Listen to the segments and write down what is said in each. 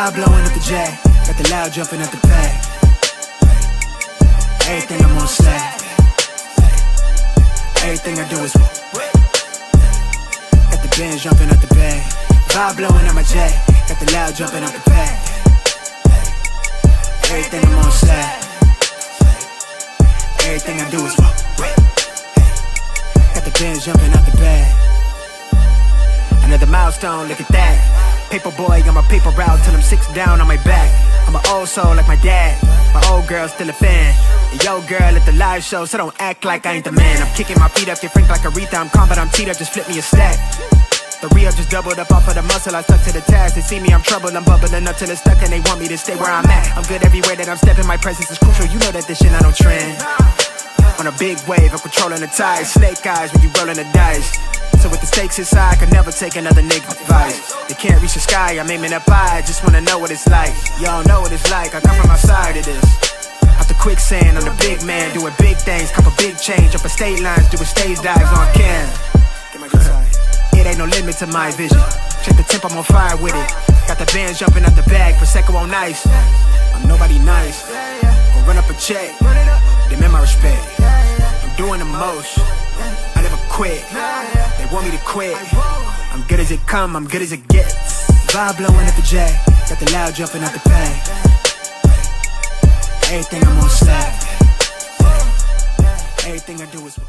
Vibe blowing up the jack, got the loud jumping at the bag. Everything I'm on slide. Everything I do is got the Benz jumping at the bag. Vibe blowing at my jack, got the loud jumping at the bag. Everything I'm on slide. Everything I do is got the Benz jumping out the bag. Another milestone, look at that. Paper boy on my paper route till I'm 6 down on my back. I'm an old soul like my dad. My old girl still a fan. And yo girl at the live show, so don't act like I ain't the man. I'm kicking my feet up, get frank like Aretha. I'm calm but I'm teed up, just flip me a stack. The Rio just doubled up off of the muscle, I stuck to the task. They see me, I'm troubled, I'm bubbling up till it's stuck. And they want me to stay where I'm at. I'm good everywhere that I'm stepping, my presence is crucial. You know that this shit not on trend. On a big wave, I'm controlling the tide. Snake eyes when you rolling the dice. So with the stakes inside, I could never take another nigga advice. They can't reach the sky, I'm aiming up high. Just wanna know what it's like. Y'all know what it's like, I come from outside of this. Out the quicksand, I'm the big man, doing big things. Couple big change, up a state lines, doing stage dives on cam. It ain't no limit to my vision. Check the temp, I'm on fire with it. Got the bands jumping out the bag, Prosecco on ice. I'm nobody nice, gon' run up a check. Demand my respect, I'm doing the most. I never quit, they want me to quit. I'm good as it come, I'm good as it gets. Vibe blowing at the jack, got the loud jumping out the bag. Everything I'm on slide. Everything I do is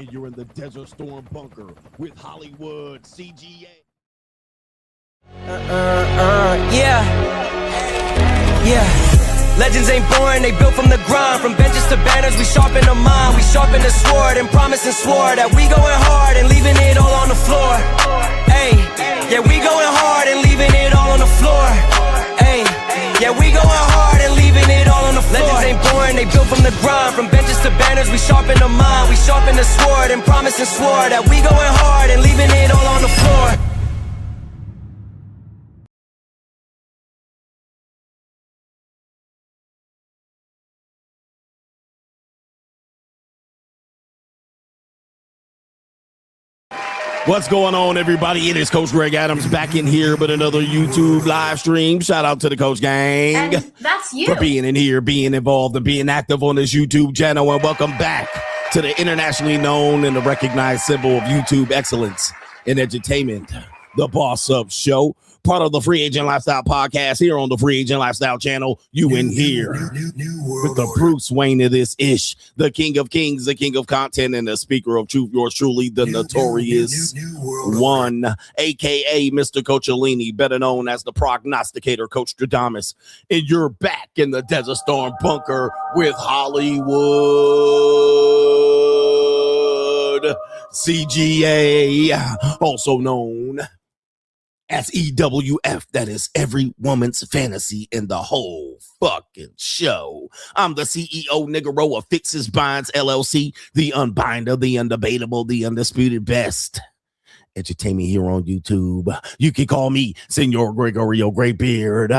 and you're in the Desert Storm bunker with Hollywood CGA. Legends ain't born, they built from the grind. From benches to banners, we sharpen the mind. We sharpen the sword and promise and swore that we going hard and leaving it all on the floor. Ayy, yeah, we going hard and leaving it all on the floor. Ayy, yeah, we going hard and leaving it all on the floor. Legends ain't born, they built from the grind. From benches to banners, we sharpen the mind. We sharpen the sword and promise and swore that we going hard and leaving it all on the floor. What's going on, everybody? It is Coach Greg Adams back in here with another YouTube live stream. Shout out to the Coach Gang. And that's you. For being in here, being involved, and being active on this YouTube channel. And welcome back to the internationally known and the recognized symbol of YouTube excellence in entertainment, the Boss Up Show. Part of the Free Agent Lifestyle podcast here on the Free Agent Lifestyle channel. You in here with the Bruce Wayne of this ish, the King of Kings, the King of Content, and the Speaker of Truth. Yours truly, the notorious one, aka Mr. Coachellini, better known as the prognosticator, Coach Stradamus. And you're back in the Desert Storm bunker with Hollywood CGA, also known as EWF, that is every woman's fantasy in the whole fucking show. I'm the CEO, Niggero of Fixes Binds LLC, the unbinder, the undebatable, the undisputed best entertainment here on YouTube. You can call me Senor Gregorio Greybeard.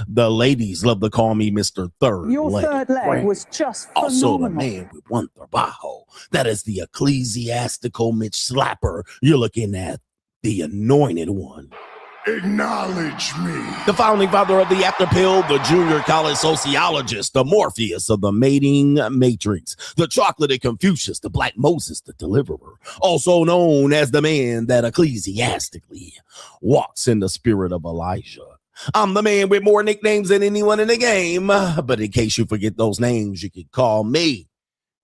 The ladies love to call me Mr. Third Leg. Your third leg was just phenomenal. Also the man with one trabajo. That is the ecclesiastical Mitch Slapper. You're looking at the anointed one. Acknowledge me. The founding father of the After Pill, the junior college sociologist, the Morpheus of the mating matrix, the chocolate Confucius, the Black Moses, the deliverer, also known as the man that ecclesiastically walks in the spirit of Elijah. I'm the man with more nicknames than anyone in the game, but in case you forget those names, you can call me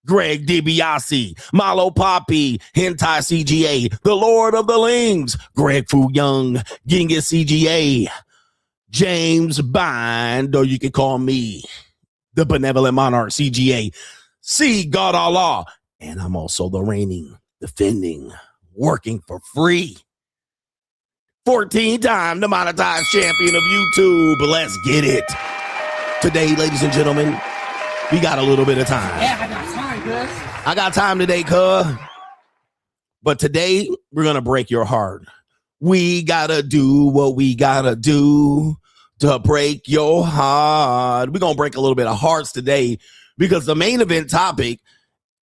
Greg DiBiase, Malo Poppy, Hentai CGA, the Lord of the Lings, Greg Fu Young, Genghis CGA, James Bind, or you can call me the Benevolent Monarch CGA, see God Allah, and I'm also the reigning, defending, working for free. 14-time demonetized champion of YouTube. Let's get it. Today, ladies and gentlemen, we got a little bit of time. Yeah, I got time, cuz. I got time today, cuz. But today, we're going to break your heart. We got to do what we got to do to break your heart. We're going to break a little bit of hearts today because the main event topic,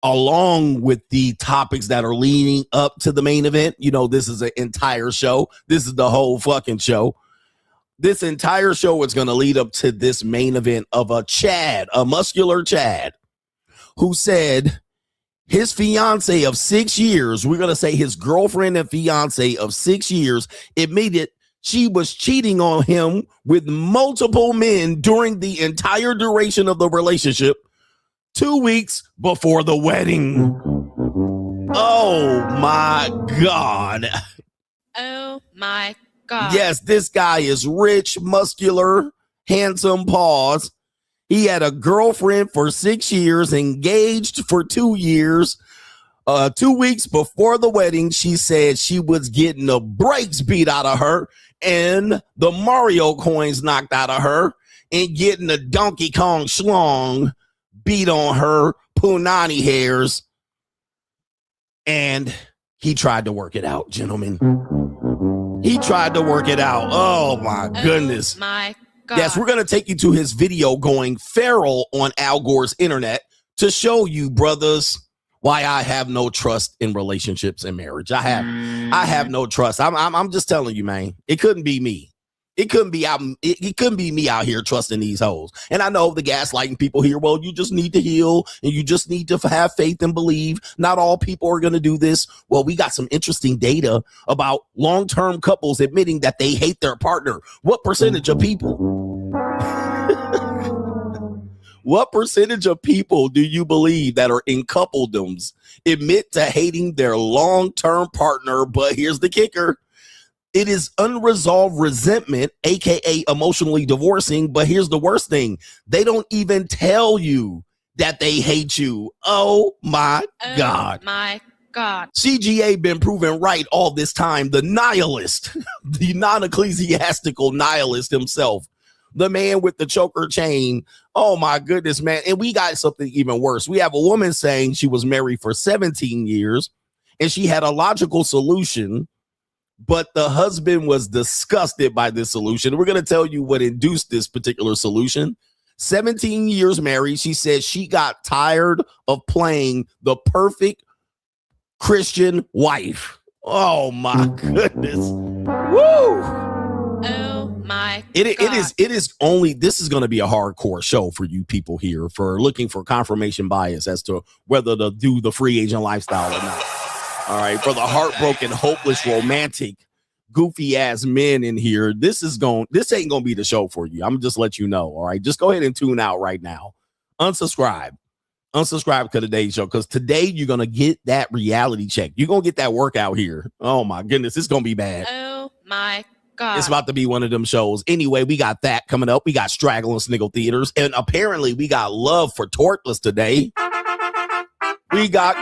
along with the topics that are leading up to the main event, you know, this is an entire show. This is the whole fucking show. This entire show is going to lead up to this main event of a Chad, a muscular Chad, who said his fiance of 6 years, we're going to say his girlfriend and fiance of 6 years, admitted she was cheating on him with multiple men during the entire duration of the relationship 2 weeks before the wedding. Oh my God. Oh my God. Yes, this guy is rich, muscular, handsome, pause. He had a girlfriend for 6 years, engaged for 2 years. 2 weeks before the wedding, she said she was getting the brakes beat out of her and the Mario coins knocked out of her and getting the Donkey Kong schlong beat on her punani hairs. And he tried to work it out, gentlemen. He tried to work it out. Oh my goodness. Oh my God. Yes, we're going to take you to his video going feral on Al Gore's internet to show you, brothers, why I have no trust in relationships and marriage. I have no trust. I'm just telling you, man. It couldn't be me. It couldn't be out. It couldn't be me out here trusting these hoes. And I know the gaslighting people here. Well, you just need to heal and you just need to have faith and believe. Not all people are going to do this. Well, we got some interesting data about long-term couples admitting that they hate their partner. What percentage of people? What percentage of people do you believe that are in coupledoms admit to hating their long-term partner? But here's the kicker. It is unresolved resentment, aka emotionally divorcing. But here's the worst thing. They don't even tell you that they hate you. Oh my God. Oh my God. CGA been proven right all this time. The nihilist, the non-ecclesiastical nihilist himself, the man with the choker chain. Oh my goodness, man. And we got something even worse. We have a woman saying she was married for 17 years and she had a logical solution, but the husband was disgusted by this solution. We're going to tell you what induced this particular solution. 17 years married. She said she got tired of playing the perfect Christian wife. Oh my goodness. Woo. Oh my God. It is only, this is going to be a hardcore show for you people here for looking for confirmation bias as to whether to do the free agent lifestyle or not. All right. For the heartbroken, hopeless, romantic, goofy ass men in here, this ain't going to be the show for you. I'm just let you know. All right. Just go ahead and tune out right now. Unsubscribe to today's show, because today you're going to get that reality check. You're going to get that workout here. Oh my goodness. It's going to be bad. Oh my God. It's about to be one of them shows. Anyway, we got that coming up. We got Straggle and Sniggle theaters. And apparently we got Love for Tortless today. We got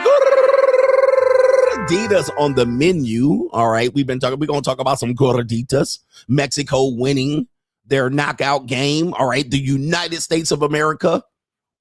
gorditas on the menu. All right. We're going to talk about some gorditas. Mexico winning their knockout game. All right. The United States of America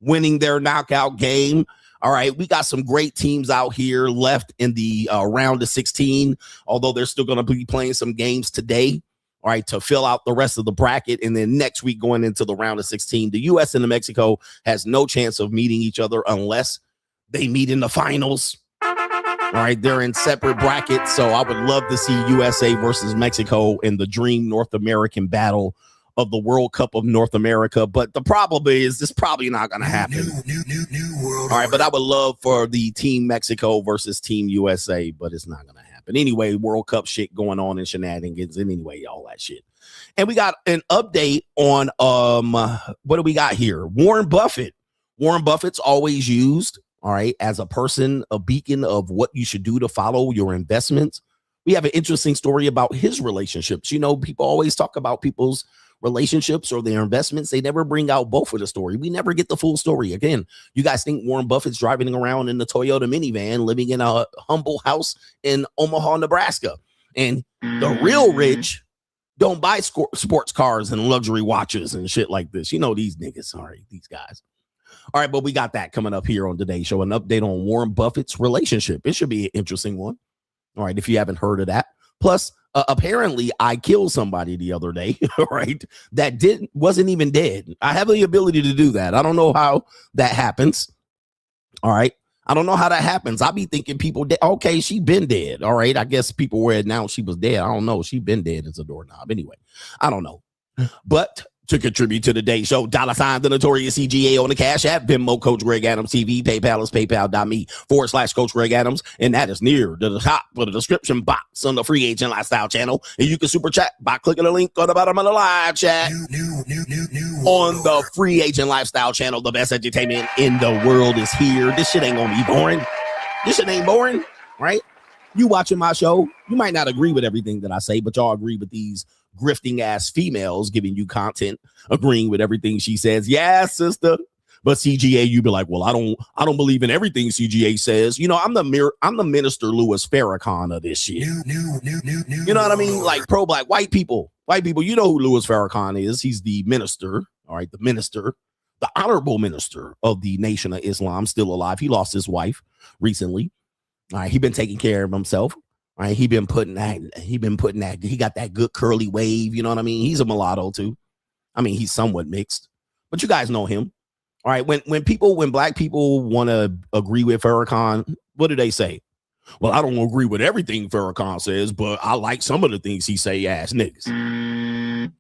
winning their knockout game. All right. We got some great teams out here left in the round of 16, although they're still going to be playing some games today. All right. To fill out the rest of the bracket. And then next week going into the round of 16, the U.S. and the Mexico has no chance of meeting each other unless they meet in the finals. All right. They're in separate brackets. So I would love to see USA versus Mexico in the dream North American battle of the World Cup of North America. But the problem is this probably not going to happen. New world. All right. But I would love for the Team Mexico versus Team USA, but it's not going to happen. Anyway, World Cup shit going on in shenanigans and anyway, all that shit. And we got an update on what do we got here? Warren Buffett. Warren Buffett's always used, all right, as a person, a beacon of what you should do to follow your investments. We have an interesting story about his relationships. You know, people always talk about people's relationships or their investments, they never bring out both of the story. We never get the full story. Again, you guys think Warren Buffett's driving around in the Toyota minivan, living in a humble house in Omaha, Nebraska. And the real rich don't buy sports cars and luxury watches and shit like this. You know, these niggas, sorry, these guys. All right, but we got that coming up here on today's show, an update on Warren Buffett's relationship. It should be an interesting one. All right, if you haven't heard of that. Plus, apparently, I killed somebody the other day, right? That wasn't even dead. I have the ability to do that. I don't know how that happens. All right. I don't know how that happens. I be thinking people dead. Okay, she been dead. All right. I guess people were announced she was dead. I don't know. She been dead as a doorknob. Anyway, I don't know. But to contribute to today's show, $, the Notorious CGA on the Cash App, Venmo, Coach Greg Adams TV, PayPal is paypal.me/Coach Greg Adams. And that is near to the top of the description box on the Free Agent Lifestyle channel. And you can super chat by clicking the link on the bottom of the live chat. On the Free Agent Lifestyle channel, the best entertainment in the world is here. This shit ain't gonna be boring. This shit ain't boring, right? You watching my show, you might not agree with everything that I say, but y'all agree with these grifting ass females giving you content, agreeing with everything she says. Yeah, sister. But CGA, you be like, well, I don't believe in everything CGA says. You know, I'm the Minister Louis Farrakhan of this shit. You know what I mean? Like pro-black white people, you know who Louis Farrakhan is. He's the minister, all right, the honorable minister of the Nation of Islam, still alive. He lost his wife recently. All right, he been taking care of himself. All right, he got that good curly wave, you know what I mean? He's a mulatto too. I mean, he's somewhat mixed, but you guys know him. All right, when black people want to agree with Farrakhan, what do they say? Well, I don't agree with everything Farrakhan says, but I like some of the things he say, ass niggas.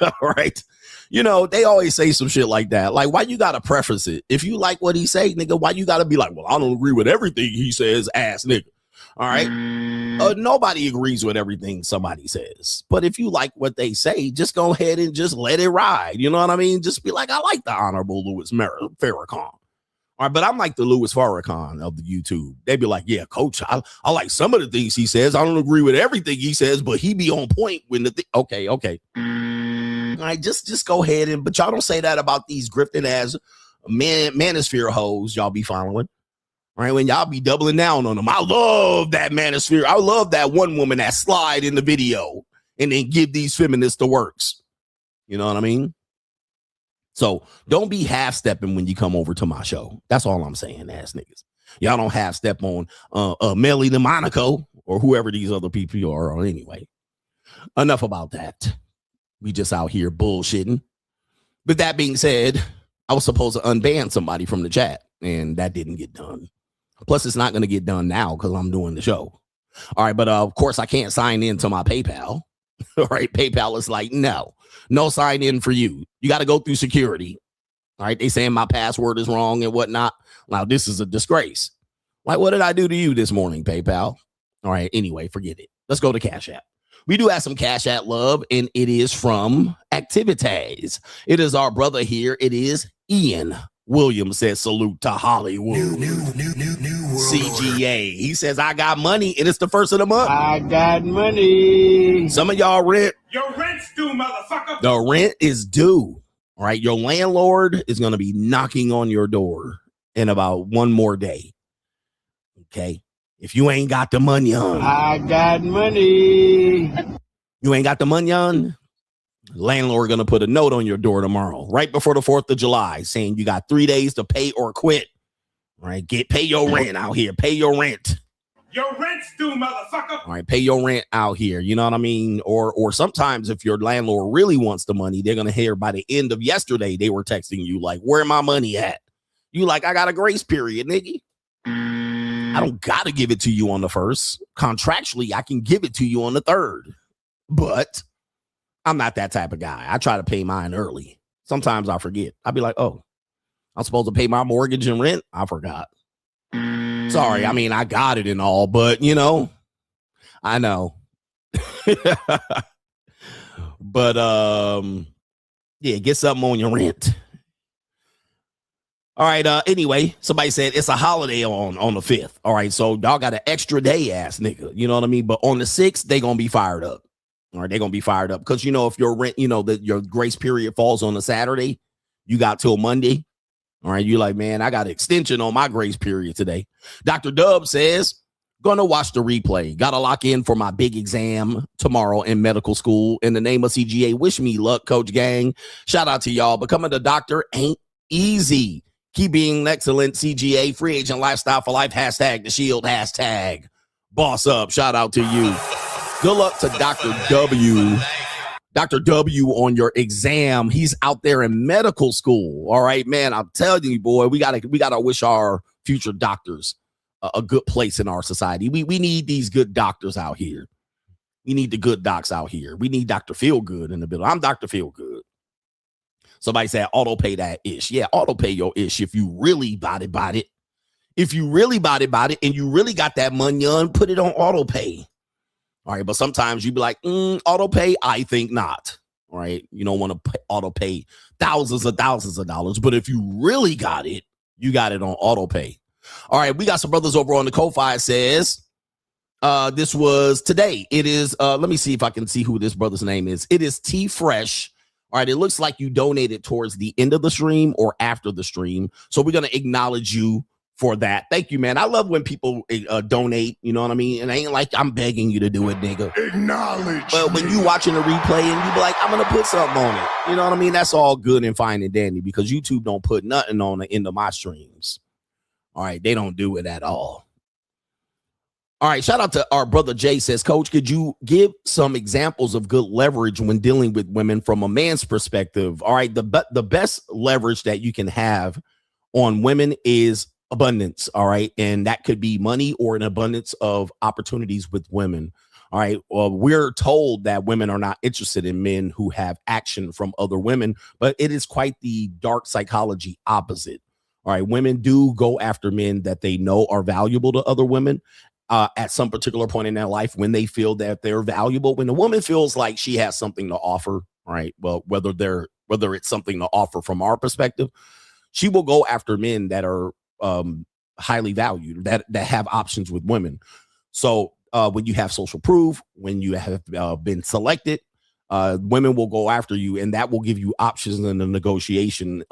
All right. You know, they always say some shit like that. Like, why you got to preface it? If you like what he say, nigga, why you got to be like, well, I don't agree with everything he says, ass nigga. All right. Nobody agrees with everything somebody says. But if you like what they say, just go ahead and just let it ride. You know what I mean? Just be like, I like the Honorable Louis Farrakhan. All right. But I'm like the Louis Farrakhan of the YouTube. They be like, yeah, coach, I like some of the things he says. I don't agree with everything he says, but he be on point when okay. All right. Just go ahead but y'all don't say that about these grifting ass manosphere hoes y'all be following. Right, when y'all be doubling down on them. I love that manosphere. I love that one woman that slide in the video and then give these feminists the works. You know what I mean? So don't be half-stepping when you come over to my show. That's all I'm saying, ass niggas. Y'all don't half-step on Melly the Monaco or whoever these other people are. Anyway, enough about that. We just out here bullshitting. With that being said, I was supposed to unban somebody from the chat, and that didn't get done. Plus, it's not going to get done now because I'm doing the show. All right. But of course, I can't sign in to my PayPal. All right. PayPal is like, no sign in for you. You got to go through security. All right. They saying my password is wrong and whatnot. Now, this is a disgrace. Like, what did I do to you this morning, PayPal? All right. Anyway, forget it. Let's go to Cash App. We do have some Cash App love, and it is from Activities. It is our brother here. It is Ian Williams says salute to Hollywood. CGA. He says, I got money, and it's the first of the month. I got money. Some of y'all rent. Your rent's due, motherfucker. The rent is due. All right. Your landlord is going to be knocking on your door in about one more day. Okay. If you ain't got the money on. I got money. You ain't got the money on. Landlord going to put a note on your door tomorrow, right before the 4th of July, saying you got 3 days to pay or quit. All right, pay your rent out here. Pay your rent. Your rent's due, motherfucker. All right, pay your rent out here. You know what I mean? Or sometimes if your landlord really wants the money, they're going to hear by the end of yesterday, they were texting you like, where my money at? You like, I got a grace period, nigga. I don't got to give it to you on the 1st. Contractually, I can give it to you on the 3rd. But I'm not that type of guy. I try to pay mine early. Sometimes I forget. I'll be like, oh, I'm supposed to pay my mortgage and rent. I forgot. Sorry. I mean, I got it and all, but you know, I know. But yeah, get something on your rent. All right. Anyway, somebody said it's a holiday on the 5th. All right. So y'all got an extra day, ass nigga. You know what I mean? But on the 6th, they gonna be fired up. All right, they're gonna be fired up because if your rent, that your grace period falls on a Saturday, you got till Monday. All right, you're like, man, I got an extension on my grace period today. Dr. Dub says, gonna watch the replay. Gotta lock in for my big exam tomorrow in medical school. In the name of CGA, wish me luck, Coach Gang. Shout out to y'all. Becoming a doctor ain't easy. Keep being excellent, CGA. Free agent lifestyle for life. Hashtag the shield. Hashtag boss up. Shout out to you. Good luck to Dr. W. Dr. W on your exam. He's out there in medical school. All right, man. I'm telling you, boy, we gotta wish our future doctors a good place in our society. We need these good doctors out here. We need the good docs out here. We need Dr. Feelgood in the building. I'm Dr. Feelgood. Somebody said auto pay that ish. Yeah, auto pay your ish if you really body it. If you really body it and you really got that money on, put it on auto pay. All right, but sometimes you be like, auto pay, I think not. All right, you don't want to auto pay thousands of dollars, but if you really got it, you got it on auto pay. All right, we got some brothers over on the Ko-Fi. Says this was today. It is let me see if I can see who this brother's name is. It is T Fresh. All right, it looks like you donated towards the end of the stream or after the stream, so we're gonna acknowledge you for that. Thank you, man. I love when people donate, you know what I mean? And it ain't like I'm begging you to do it, nigga. Acknowledge. But when you watching the replay and you be like, I'm going to put something on it. You know what I mean? That's all good and fine and dandy because YouTube don't put nothing on the end of my streams. All right. They don't do it at all. All right. Shout out to our brother Jay. Says, Coach, could you give some examples of good leverage when dealing with women from a man's perspective? All right. The best leverage that you can have on women is abundance. All right. And that could be money or an abundance of opportunities with women. All right. Well, we're told that women are not interested in men who have action from other women, but it is quite the dark psychology opposite. All right. Women do go after men that they know are valuable to other women at some particular point in their life when they feel that they're valuable. When a woman feels like she has something to offer, right? Well, whether it's something to offer from our perspective, she will go after men that are highly valued, that have options with women. So when you have social proof, when you have been selected, women will go after you, and that will give you options in the negotiation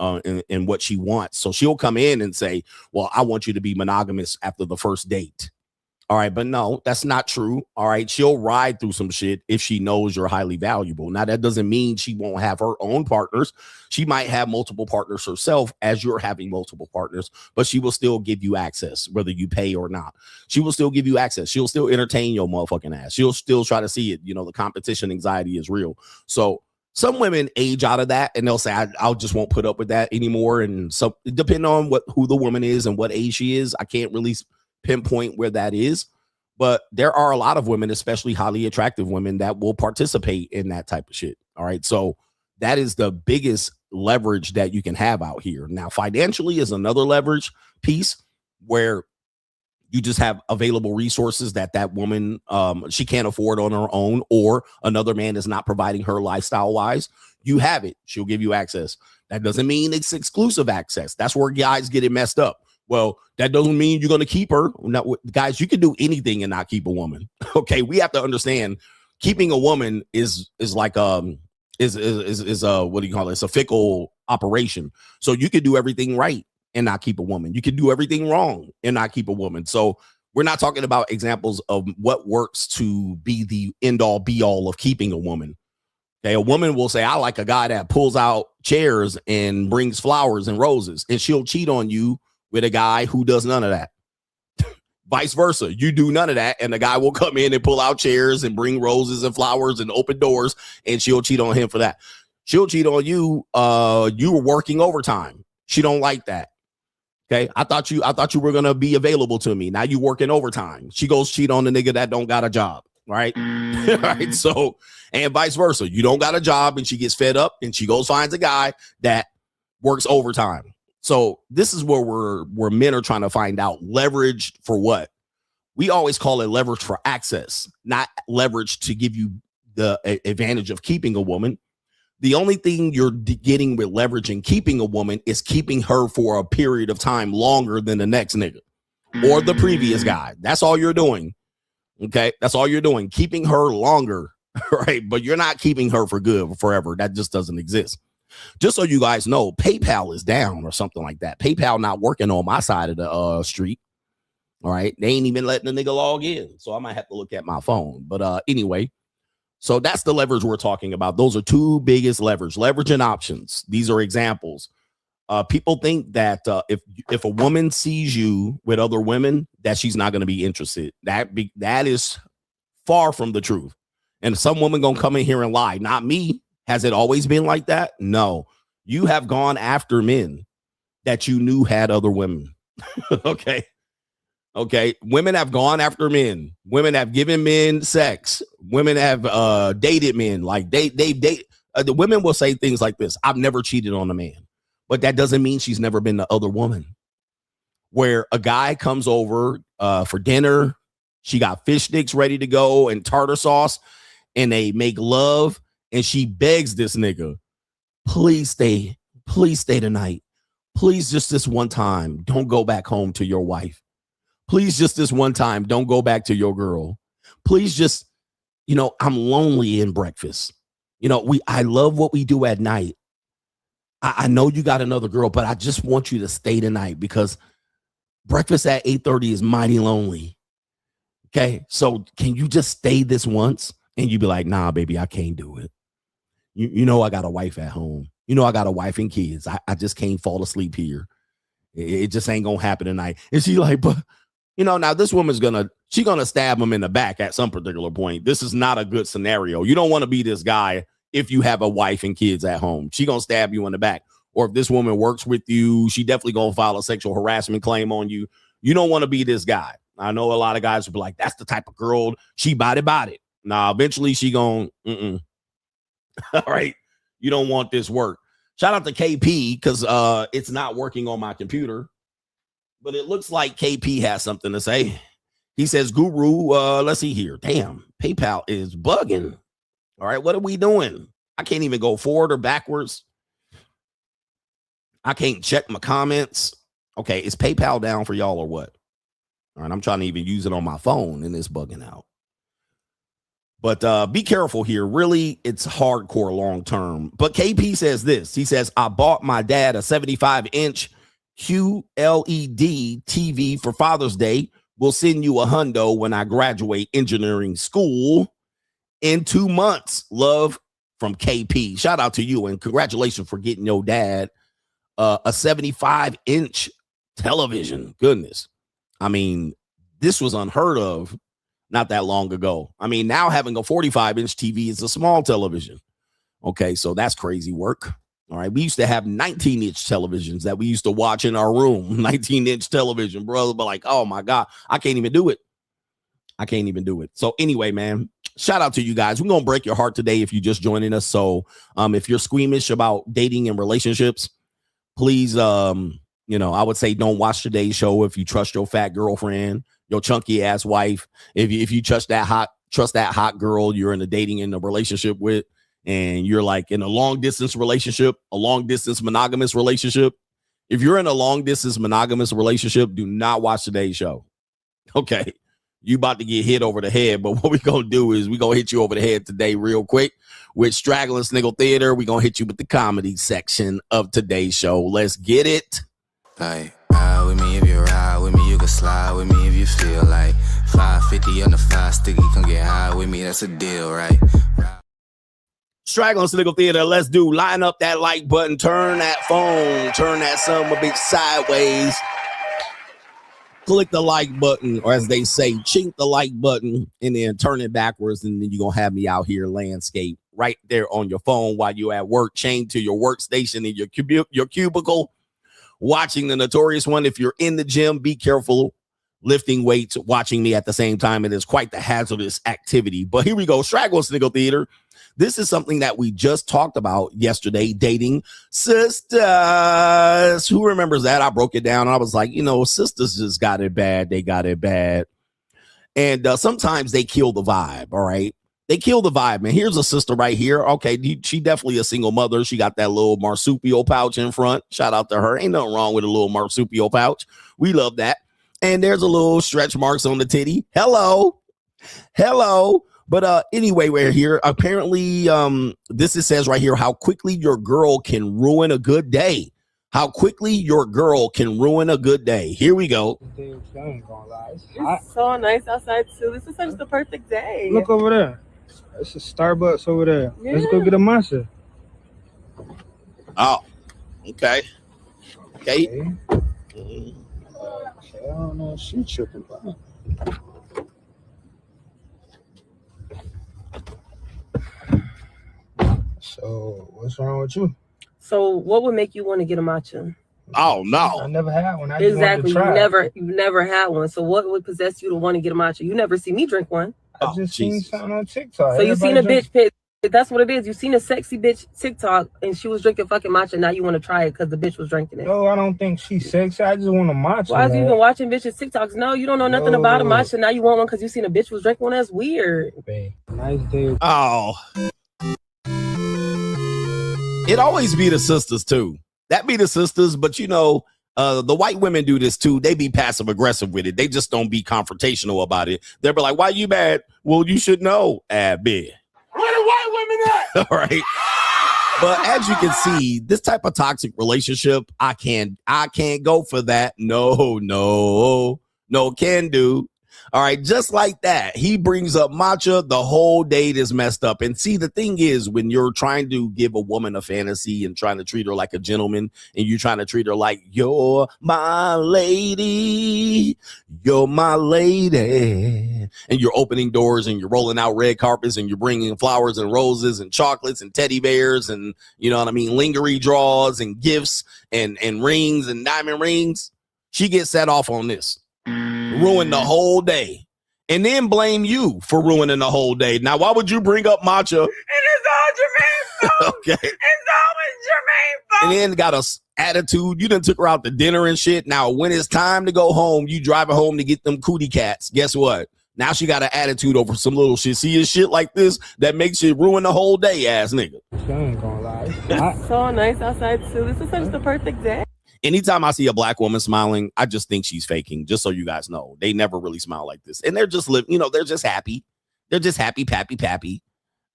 in what she wants. So she'll come in and say, well, I want you to be monogamous after the first date. All right, but no, that's not true. All right, she'll ride through some shit if she knows you're highly valuable. Now, that doesn't mean she won't have her own partners. She might have multiple partners herself as you're having multiple partners, but she will still give you access, whether you pay or not. She will still give you access. She'll still entertain your motherfucking ass. She'll still try to see it. You know, the competition anxiety is real. So some women age out of that and they'll say, I just won't put up with that anymore. And so depending on who the woman is and what age she is, I can't really pinpoint where that is, but there are a lot of women, especially highly attractive women, that will participate in that type of shit. All right. So that is the biggest leverage that you can have out here. Now, financially is another leverage piece where you just have available resources that woman, she can't afford on her own, or another man is not providing her lifestyle wise. You have it. She'll give you access. That doesn't mean it's exclusive access. That's where guys get it messed up. Well, that doesn't mean you're going to keep her. Now, guys, you can do anything and not keep a woman. Okay, we have to understand keeping a woman is like what do you call it? It's a fickle operation. So you can do everything right and not keep a woman. You can do everything wrong and not keep a woman. So we're not talking about examples of what works to be the end all be all of keeping a woman. Okay, a woman will say, I like a guy that pulls out chairs and brings flowers and roses, and she'll cheat on you with a guy who does none of that. Vice versa. You do none of that, and the guy will come in and pull out chairs and bring roses and flowers and open doors, and she'll cheat on him for that. She'll cheat on you. You were working overtime. She don't like that. Okay. I thought you were gonna be available to me. Now you working overtime. She goes cheat on the nigga that don't got a job. Right. Right. So, and vice versa. You don't got a job and she gets fed up and she goes finds a guy that works overtime. So this is where men are trying to find out leverage for what? We always call it leverage for access, not leverage to give you the advantage of keeping a woman. The only thing you're getting with leverage in keeping a woman is keeping her for a period of time longer than the next nigga or the previous guy. That's all you're doing. Okay. That's all you're doing. Keeping her longer right? But you're not keeping her for good forever. That just doesn't exist. Just so you guys know, PayPal is down or something like that. PayPal not working on my side of the street. All right. They ain't even letting the nigga log in. So I might have to look at my phone. But anyway, so that's the leverage we're talking about. Those are two biggest leverage and options. These are examples. People think that if a woman sees you with other women, that she's not going to be interested. That is far from the truth. And some woman going to come in here and lie. Not me. Has it always been like that? No. You have gone after men that you knew had other women. Okay. Women have gone after men. Women have given men sex. Women have dated men. Like they date. The women will say things like this. I've never cheated on a man. But that doesn't mean she's never been the other woman. Where a guy comes over for dinner. She got fish sticks ready to go and tartar sauce. And they make love. And she begs this nigga, please stay tonight. Please, just this one time, don't go back home to your wife. Please, just this one time, don't go back to your girl. Please, just, I'm lonely in breakfast. I love what we do at night. I know you got another girl, but I just want you to stay tonight because breakfast at 8:30 is mighty lonely. Okay, so can you just stay this once? And you be like, nah, baby, I can't do it. I got a wife at home. I got a wife and kids. I just can't fall asleep here. It just ain't gonna happen tonight. And she like, but now this woman's gonna stab him in the back at some particular point. This is not a good scenario. You don't want to be this guy if you have a wife and kids at home. She gonna stab you in the back. Or if this woman works with you, she definitely gonna file a sexual harassment claim on you. You don't want to be this guy. I know a lot of guys will be like, that's the type of girl, she body. Nah, eventually she gonna, all right. You don't want this work. Shout out to KP because it's not working on my computer. But it looks like KP has something to say. He says, Guru, let's see here. Damn, PayPal is bugging. All right, what are we doing? I can't even go forward or backwards. I can't check my comments. Okay, is PayPal down for y'all or what? All right, I'm trying to even use it on my phone and it's bugging out. But be careful here. Really, it's hardcore long term. But KP says this. He says, I bought my dad a 75-inch QLED TV for Father's Day. We'll send you a hundo when I graduate engineering school in 2 months. Love from KP. Shout out to you and congratulations for getting your dad a 75-inch television. Goodness. I mean, this was unheard of not that long ago. I mean, now having a 45-inch TV is a small television. Okay, so that's crazy work. All right, we used to have 19-inch televisions that we used to watch in our room. 19-inch television, brother. But like, oh my God, I can't even do it. So anyway, man, shout out to you guys. We're going to break your heart today if you're just joining us. So if you're squeamish about dating and relationships, please, I would say don't watch today's show if you trust your fat girlfriend, your chunky ass wife. If you trust that hot girl you're in a dating and a relationship with, and you're like in a long distance relationship, a long distance monogamous relationship. If you're in a long distance monogamous relationship, do not watch today's show. Okay. You about to get hit over the head. But what we're going to do is we're going to hit you over the head today real quick with Straggle and Sniggle Theater. We're going to hit you with the comedy section of today's show. Let's get it. Like, ride with me if you ride with me. You can slide with me if you feel like 550 on the 5 sticky. Come get high with me. That's a deal, right? Straggle and Sniggle Theater, let's do. Line up that like button, turn that phone, turn that son of a bitch sideways. Click the like button, or as they say, chink the like button, and then turn it backwards, and then you're going to have me out here landscape right there on your phone while you're at work, chained to your workstation in your cubicle, watching the Notorious One. If you're in the gym, be careful lifting weights, watching me at the same time. It is quite the hazardous activity. But here we go, Straggle and Sniggle Theater. This is something that we just talked about yesterday, dating sisters. Who remembers that? I broke it down. I was like, sisters just got it bad. They got it bad. And sometimes they kill the vibe, all right? They kill the vibe, man. Here's a sister right here. Okay, she definitely a single mother. She got that little marsupial pouch in front. Shout out to her. Ain't nothing wrong with a little marsupial pouch. We love that. And there's a little stretch marks on the titty. Hello. But anyway, we're here. Apparently, this it says right here how quickly your girl can ruin a good day. How quickly your girl can ruin a good day. Here we go. It's so nice outside too. This is such the perfect day. Look over there. It's a Starbucks over there. Yeah. Let's go get a matcha. Oh, okay. Okay. I don't know if she tripping. So what's wrong with you? So what would make you want to get a matcha? Oh no. I never had one. I just Exactly. wanted to try. You never had one. So what would possess you to want to get a matcha? You never see me drink one. I just seen something on TikTok. So you seen a bitch pick. That's what it is. You seen a sexy bitch TikTok and she was drinking fucking matcha. Now you want to try it because the bitch was drinking it. No, I don't think she's sexy. I just want a matcha. Why is you even watching bitches TikToks? No, you don't know nothing about a matcha. Now you want one because you seen a bitch was drinking one. That's weird. Babe, nice day. Oh. It always be the sisters too. That be the sisters, but you know, the white women do this too. They be passive aggressive with it. They just don't be confrontational about it. They'll be like, why you mad? Well, you should know. Bitch. Where the white women at? All right. But as you can see, this type of toxic relationship, I can't go for that. No, can do. All right, just like that, he brings up Matcha. The whole date is messed up. And see, the thing is, when you're trying to give a woman a fantasy and trying to treat her like a gentleman, and you're trying to treat her like you're my lady, and you're opening doors and you're rolling out red carpets and you're bringing flowers and roses and chocolates and teddy bears and, you know what I mean, lingerie draws and gifts and rings and diamond rings, she gets set off on this. Ruin the whole day, and then blame you for ruining the whole day. Now, why would you bring up Matcha? And it's all Jermaine's fault. Okay. It's always Jermaine's fault. And then got a attitude. You done took her out to dinner and shit. Now, when it's time to go home, you drive her home to get them cootie cats. Guess what? Now she got an attitude over some little shit. See, it's shit like this that makes you ruin the whole day, ass nigga. I ain't gonna lie. It's so nice outside too. This is such the perfect day. Anytime I see a black woman smiling, I just think she's faking, just so you guys know. They never really smile like this. And they're just they're just happy. They're just happy, pappy.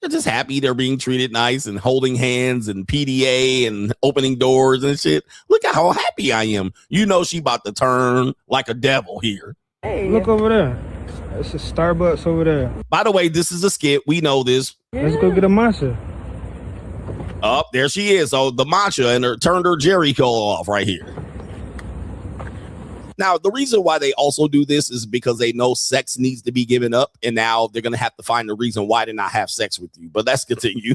They're just happy. They're being treated nice and holding hands and PDA and opening doors and shit. Look at how happy I am. You know she about to turn like a devil here. Hey, look over there. It's a Starbucks over there. By the way, this is a skit. We know this. Let's go get a matcha. Oh, there she is. Oh, the matcha and turned her Jerry curl off right here. Now, the reason why they also do this is because they know sex needs to be given up, and now they're going to have to find a reason why to not have sex with you. But let's continue.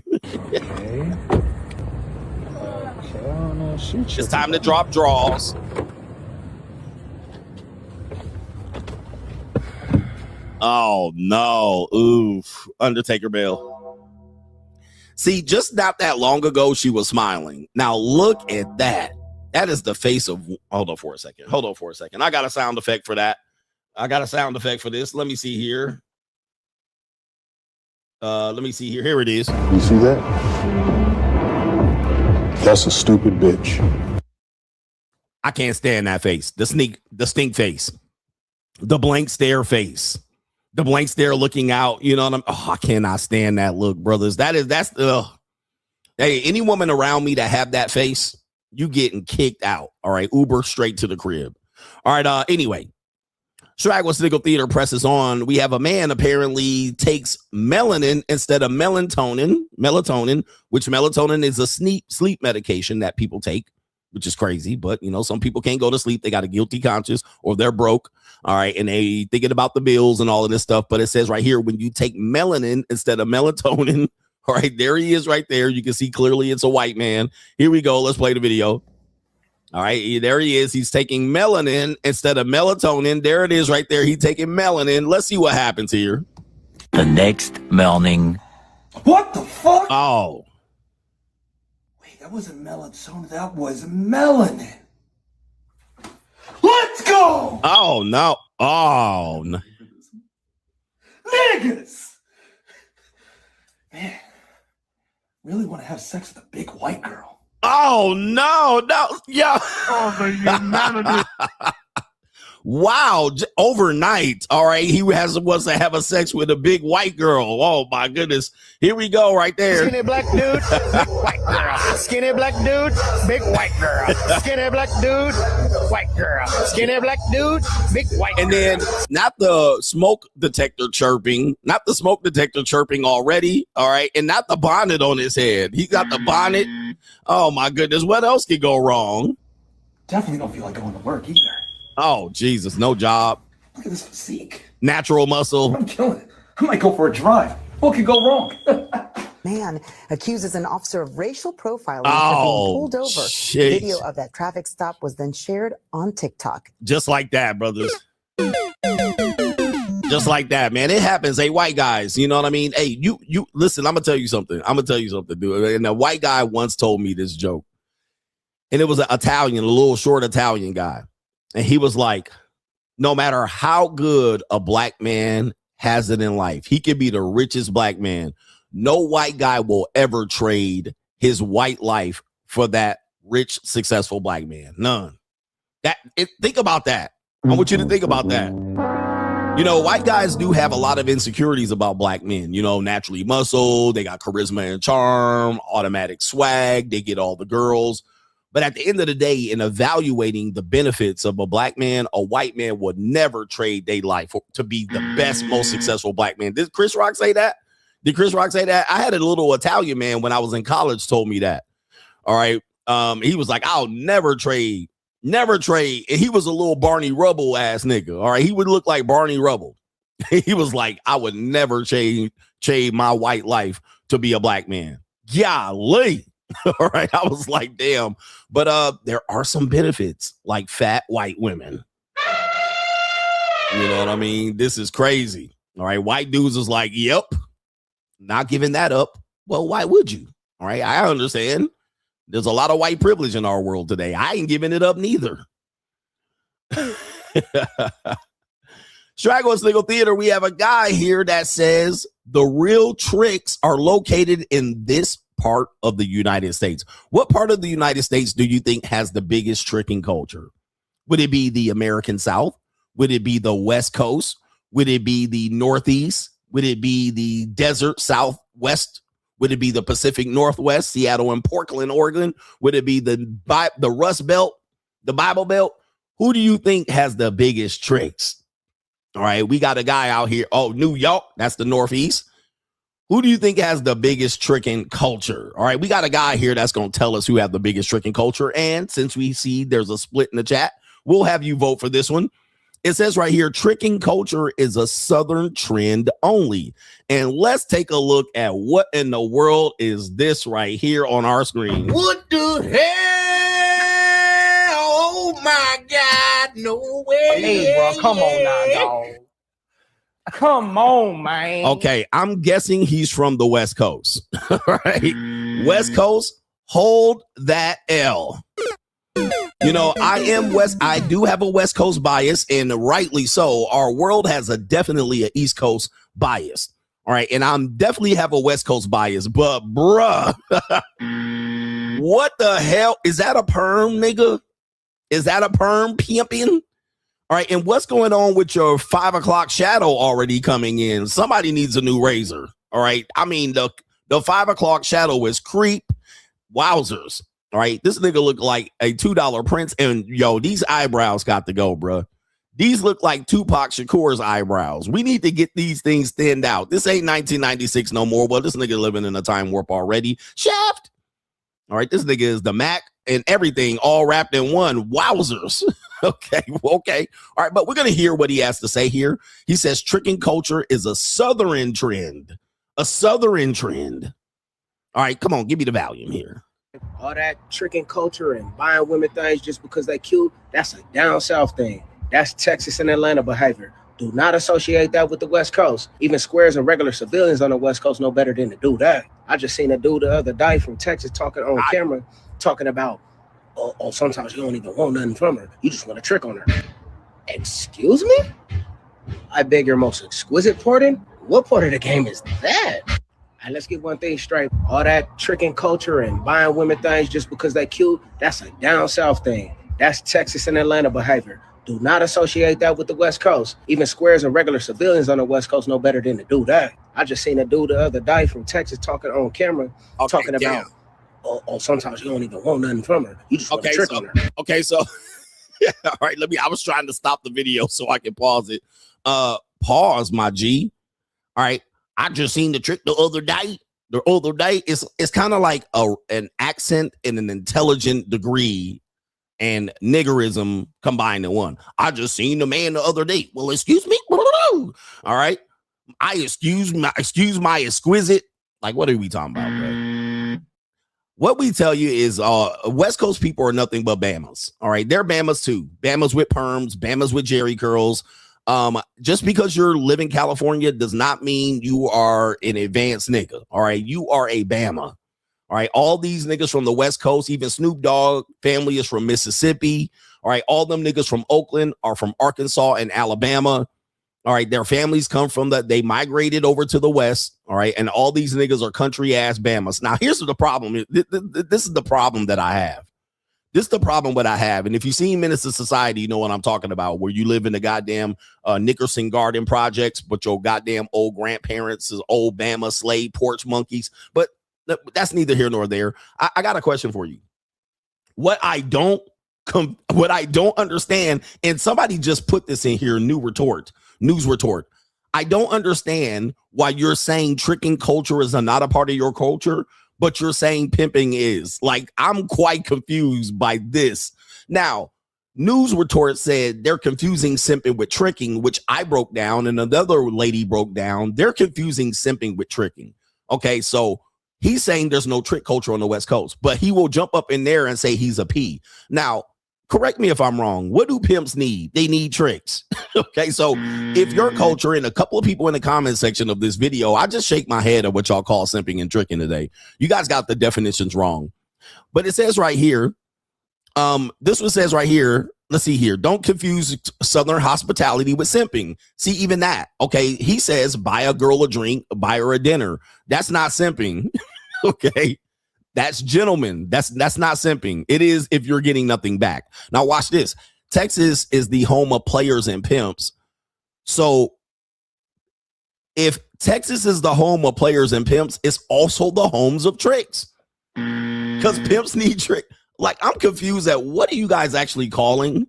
It's time to drop draws. Oh, no. Oof. Undertaker Bill. See, just not that long ago, she was smiling. Now, look at that. That is the face of... Hold on for a second. I got a sound effect for that. I got a sound effect for this. Let me see here. Here it is. You see that? That's a stupid bitch. I can't stand that face. The stink face. The blank stare face. The blank stare looking out, you know what I cannot stand that look, brothers. That's hey, any woman around me that have that face, you getting kicked out. All right, Uber straight to the crib. All right, anyway, Straggle Sniggle Theater presses on. We have a man apparently takes melanin instead of melatonin, which melatonin is a sleep medication that people take, which is crazy. But, you know, some people can't go to sleep. They got a guilty conscience or they're broke. All right. And they thinking about the bills and all of this stuff. But it says right here, when you take melanin instead of melatonin. All right. There he is right there. You can see clearly it's a white man. Here we go. Let's play the video. All right. There he is. He's taking melanin instead of melatonin. There it is right there. He's taking melanin. Let's see what happens here. The next morning. What the fuck? Oh. That wasn't melatonin, that was melanin. Let's go! Oh, no. Oh, no. Niggas! Man, really want to have sex with a big white girl. Oh, no. Yeah. Oh, the humanity. Wow, overnight. All right, he wants to have a sex with a big white girl. Oh my goodness. Here we go right there. Skinny black dude, big white girl. Skinny black dude, big white girl. Skinny black dude, white girl. Skinny black dude, big white girl. And then not the smoke detector chirping already. All right, and not the bonnet on his head. He got the bonnet. Oh my goodness, what else could go wrong? Definitely don't feel like going to work either. Oh Jesus, no job. Look at this physique. Natural muscle. I'm killing it. I might go for a drive. What could go wrong? Man accuses an officer of racial profiling after being pulled over. Jeez. Video of that traffic stop was then shared on TikTok. Just like that, brothers. Just like that, man. It happens. Hey, white guys, you know what I mean? Hey, you listen, I'm gonna tell you something, dude. And a white guy once told me this joke. And it was an Italian, a little short Italian guy. And he was like, no matter how good a black man has it in life, he could be the richest black man. No white guy will ever trade his white life for that rich, successful black man. None. Think about that. I want you to think about that. You know, white guys do have a lot of insecurities about black men. You know, naturally muscle, they got charisma and charm, automatic swag, they get all the girls. But at the end of the day, in evaluating the benefits of a black man, a white man would never trade their life to be the best, most successful black man. Did Chris Rock say that? Did Chris Rock say that? I had a little Italian man when I was in college told me that. All right. He was like, I'll never trade. And he was a little Barney Rubble ass nigga. All right. He would look like Barney Rubble. He was like, I would never trade my white life to be a black man. Golly. All right. I was like, damn. But there are some benefits, like fat white women. You know what I mean? This is crazy. All right. White dudes is like, yep, not giving that up. Well, why would you? All right. I understand. There's a lot of white privilege in our world today. I ain't giving it up neither. Straggle and Sniggle Theater, we have a guy here that says the real tricks are located in this part of the United States. What part of the United States do you think has the biggest tricking culture? Would it be the American South? Would it be the West Coast? Would it be the Northeast? Would it be the desert Southwest? Would it be the Pacific Northwest, Seattle and Portland, Oregon? Would it be the Rust Belt, the Bible Belt? Who do you think has the biggest tricks? All right, we got a guy out here. Oh, New York, that's the Northeast. Who do you think has the biggest tricking culture? All right, we got a guy here that's going to tell us who have the biggest tricking culture. And since we see there's a split in the chat, we'll have you vote for this one. It says right here, tricking culture is a Southern trend only. And let's take a look at what in the world is this right here on our screen. What the hell? Oh my God, no way. Hey, bro, come on now, dog. Come on, man. Okay, I'm guessing he's from the West Coast. Right? West Coast, hold that L. You know, I do have a West Coast bias, and rightly so. Our world has definitely an East Coast bias. All right, and I'm definitely have a West Coast bias, but bruh, what the hell? Is that a perm, nigga? Is that a perm pimping? All right, and what's going on with your 5 o'clock shadow already coming in? Somebody needs a new razor. All right, I mean, the 5 o'clock shadow is creep. Wowzers. All right, this nigga look like a $2 Prince, and yo, these eyebrows got to go, bro. These look like Tupac Shakur's eyebrows. We need to get these things thinned out. This ain't 1996 no more. Well, this nigga living in a time warp already. Shaft. All right, this nigga is the Mac and everything all wrapped in one. Wowzers. Okay. All right, but we're going to hear what he has to say here. He says tricking culture is a Southern trend. A Southern trend. All right, come on, give me the volume here. All that tricking culture and buying women things just because they cute, that's a down south thing. That's Texas and Atlanta behavior. Do not associate that with the West Coast. Even squares and regular civilians on the West Coast know better than to do that. I just seen a dude the other day from Texas talking on camera, talking about, oh, sometimes you don't even want nothing from her. You just want to trick on her. Excuse me? I beg your most exquisite pardon? What part of the game is that? And let's get one thing straight. All that tricking culture and buying women things just because they cute, that's a down south thing. That's Texas and Atlanta behavior. Do not associate that with the West Coast. Even squares and regular civilians on the West Coast know better than to do that. I just seen a dude the other day from Texas talking on camera, talking about, oh, sometimes you don't even want nothing from her. You just want to trick on her. Okay, so all right, I was trying to stop the video so I can pause it. Pause, my G. All right, I just seen the trick the other day. The other day, it's kind of like an accent and an intelligent degree and niggerism combined in one. I just seen the man the other day. Well, excuse me. All right. I excuse my exquisite. Like, what are we talking about, bro? What we tell you is West Coast people are nothing but Bamas. All right. They're Bamas too. Bamas with perms, Bamas with jerry curls. Just because you're living in California does not mean you are an advanced nigga. All right. You are a Bama. All right, all these niggas from the West Coast, even Snoop Dogg family is from Mississippi. All right, all them niggas from Oakland are from Arkansas and Alabama. All right, their families come from they migrated over to the West. All right, and all these niggas are country ass Bamas. Now, here's the problem. This is the problem that I have. This is the problem what I have. And if you've seen Menace to Society, you know what I'm talking about, where you live in the goddamn Nickerson Garden projects, but your goddamn old grandparents is old Bama slave porch monkeys. But that's neither here nor there. I got a question for you. What I don't understand, and somebody just put this in here, news retort. I don't understand why you're saying tricking culture is not a part of your culture, but you're saying pimping is. Like, I'm quite confused by this. Now, news retort said they're confusing simping with tricking, which I broke down, and another lady broke down. They're confusing simping with tricking. Okay, so he's saying there's no trick culture on the West Coast, but he will jump up in there and say he's a P. Now, correct me if I'm wrong. What do pimps need? They need tricks. Okay, so if your culture, and a couple of people in the comment section of this video, I just shake my head at what y'all call simping and tricking today. You guys got the definitions wrong. But it says right here, this one says right here, let's see here. Don't confuse Southern hospitality with simping. See, even that. Okay, he says buy a girl a drink, buy her a dinner. That's not simping. Okay, that's gentlemen. That's not simping. It is if you're getting nothing back. Now watch this. Texas is the home of players and pimps. So if Texas is the home of players and pimps, it's also the homes of tricks. Because pimps need trick. Like, I'm confused at what are you guys actually calling?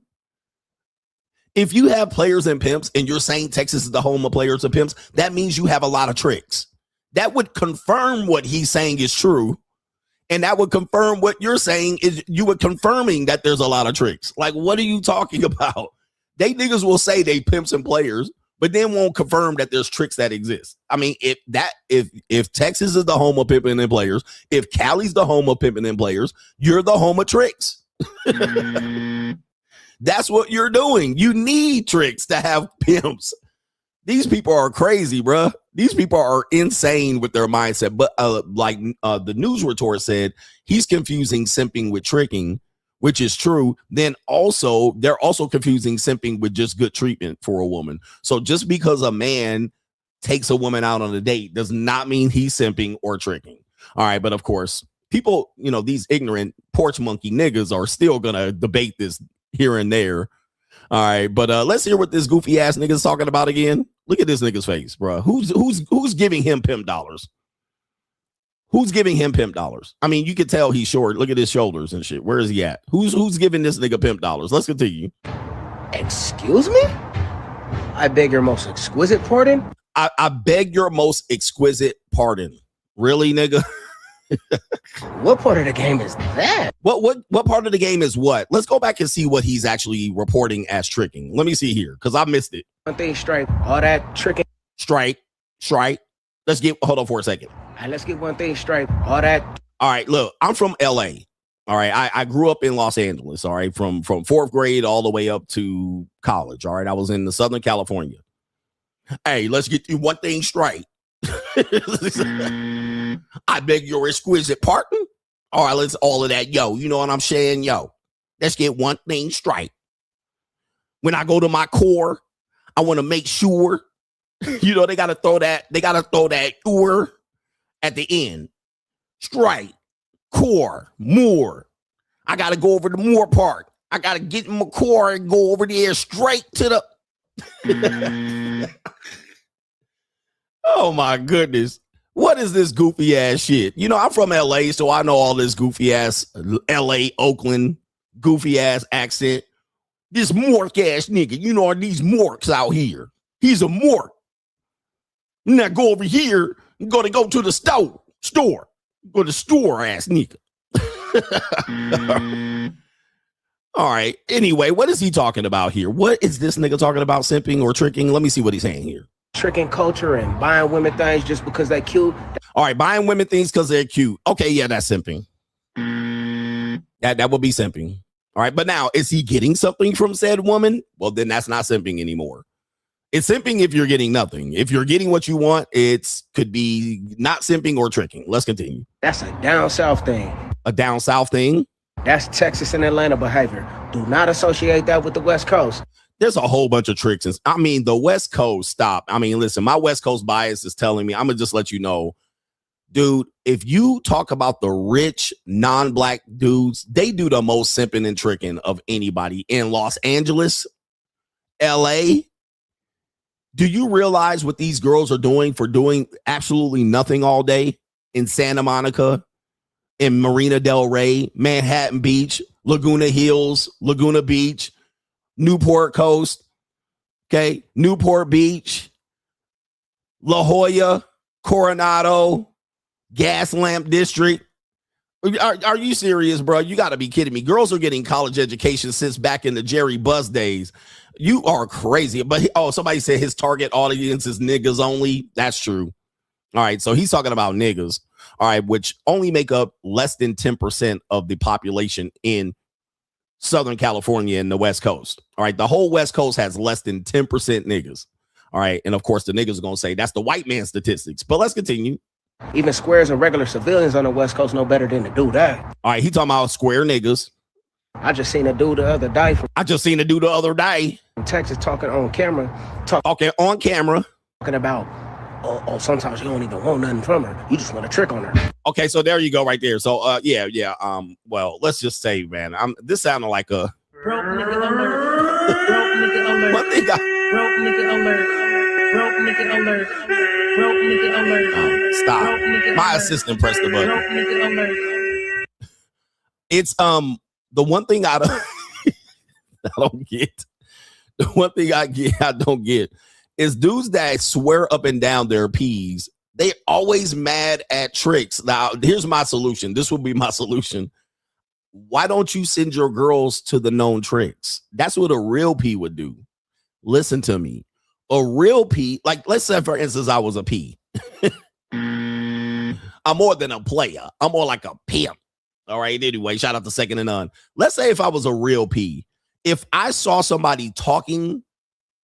If you have players and pimps and you're saying Texas is the home of players and pimps, that means you have a lot of tricks. That would confirm what he's saying is true. And that would confirm what you're saying is you were confirming that there's a lot of tricks. Like, what are you talking about? They niggas will say they pimps and players, but then won't confirm that there's tricks that exist. I mean, if Texas is the home of pimping and players, if Cali's the home of pimping and players, you're the home of tricks. That's what you're doing. You need tricks to have pimps. These people are crazy, bruh. These people are insane with their mindset. But the news retort said, he's confusing simping with tricking, which is true. Then also, they're also confusing simping with just good treatment for a woman. So just because a man takes a woman out on a date does not mean he's simping or tricking. All right. But of course, people, these ignorant porch monkey niggas are still going to debate this here and there. All right. But let's hear what this goofy ass nigga's talking about again. Look at this nigga's face, bro. Who's giving him pimp dollars? Who's giving him pimp dollars? I mean, you can tell he's short. Look at his shoulders and shit. Where is he at? Who's giving this nigga pimp dollars? Let's continue. Excuse me? I beg your most exquisite pardon? I beg your most exquisite pardon. Really, nigga? What part of the game is that? What part of the game is what? Let's go back and see what he's actually reporting as tricking. Let me see here, because I missed it. One thing straight, all that tricking. Strike. Hold on for a second. All right, let's get one thing straight. All right, look, I'm from LA. All right, I grew up in Los Angeles. All right, from fourth grade all the way up to college. All right, I was in the Southern California. Hey, let's get you one thing straight. I beg your exquisite pardon. All right, let's all of that. Yo, you know what I'm saying? Yo, let's get one thing straight. When I go to my core, I want to make sure, they got to throw that or at the end. Straight, core, more. I got to go over the more part. I gotta get in my car and go over there straight to the. Oh my goodness. What is this goofy ass shit? You know, I'm from LA, so I know all this goofy ass LA, Oakland, goofy ass accent. This mork ass nigga, you know, these morks out here. He's a mork. Now go over here. I'm gonna go to the store. Go to the store ass nigga. All right. Anyway, what is he talking about here? What is this nigga talking about? Simping or tricking? Let me see what he's saying here. Tricking culture and buying women things just because they cute. All right, buying women things because they're cute. Okay, yeah, that's simping. That would be simping. All right, but now, is he getting something from said woman? Well, then that's not simping anymore. It's simping if you're getting nothing. If you're getting what you want, it could be not simping or tricking. Let's continue. That's a down south thing. A down south thing? That's Texas and Atlanta behavior. Do not associate that with the West Coast. There's a whole bunch of tricks. I mean, the West Coast, stop. I mean, listen, my West Coast bias is telling me, I'm going to just let you know, dude, if you talk about the rich, non-black dudes, they do the most simping and tricking of anybody in Los Angeles, LA. Do you realize what these girls are doing for doing absolutely nothing all day in Santa Monica, in Marina Del Rey, Manhattan Beach, Laguna Hills, Laguna Beach, Newport Coast, okay, Newport Beach, La Jolla, Coronado, Gaslamp District. Are you serious, bro? You got to be kidding me. Girls are getting college education since back in the Jerry Buzz days. You are crazy. But somebody said his target audience is niggas only. That's true. All right, so he's talking about niggas. All right, which only make up less than 10% of the population in Southern California and the West Coast. All right, the whole West Coast has less than 10% niggas. All right, and of course the niggas are gonna say that's the white man statistics. But let's continue. Even squares and regular civilians on the West Coast know better than to do that. All right, he talking about square niggas. I just seen a dude the other day from Texas talking on camera. Talking about, sometimes you don't even want nothing from her. You just want a trick on her. Okay, so there you go right there. So well, let's just say, man, this sounded like a broke nigga alert. Broke nigga alert. What they got? Broke nigga alert. Broke nigga alert. Broke nigga alert. Stop. Nigga My alert. assistant pressed the button. Broke nigga alert. It's the one thing I don't get. The one thing I don't get is dudes that swear up and down their P's. They always mad at tricks. Now, here's my solution. This will be my solution. Why don't you send your girls to the known tricks? That's what a real P would do. Listen to me. A real P, like let's say, for instance, I was a P. I'm more than a player. I'm more like a pimp. All right. Anyway, shout out to Second and None. Let's say if I was a real P, if I saw somebody talking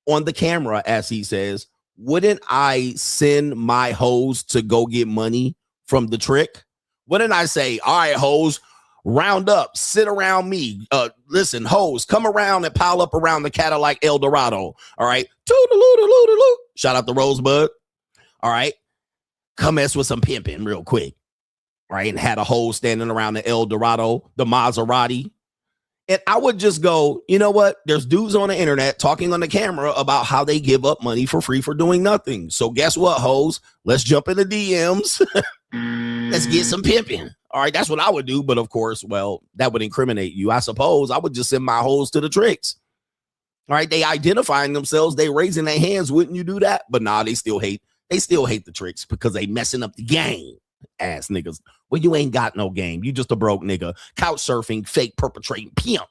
on the camera, as he says, wouldn't I send my hoes to go get money from the trick? Wouldn't I say, all right, hoes, round up, sit around me. Listen, hoes, come around and pile up around the Cadillac Eldorado. All right. Toodaloo-doo-doo-doo-doo. Shout out to Rosebud. All right. Come mess with some pimping real quick. Right. And had a hole standing around the Eldorado, the Maserati. And I would just go, you know what? There's dudes on the internet talking on the camera about how they give up money for free for doing nothing. So guess what, hoes? Let's jump in the DMs. Let's get some pimping. All right, that's what I would do. But of course, well, that would incriminate you. I suppose I would just send my hoes to the tricks. All right, they identifying themselves. They raising their hands. Wouldn't you do that? But nah, they still hate the tricks because they messing up the game. Ass niggas. Well, you ain't got no game. You just a broke nigga. Couch surfing, fake perpetrating pimp.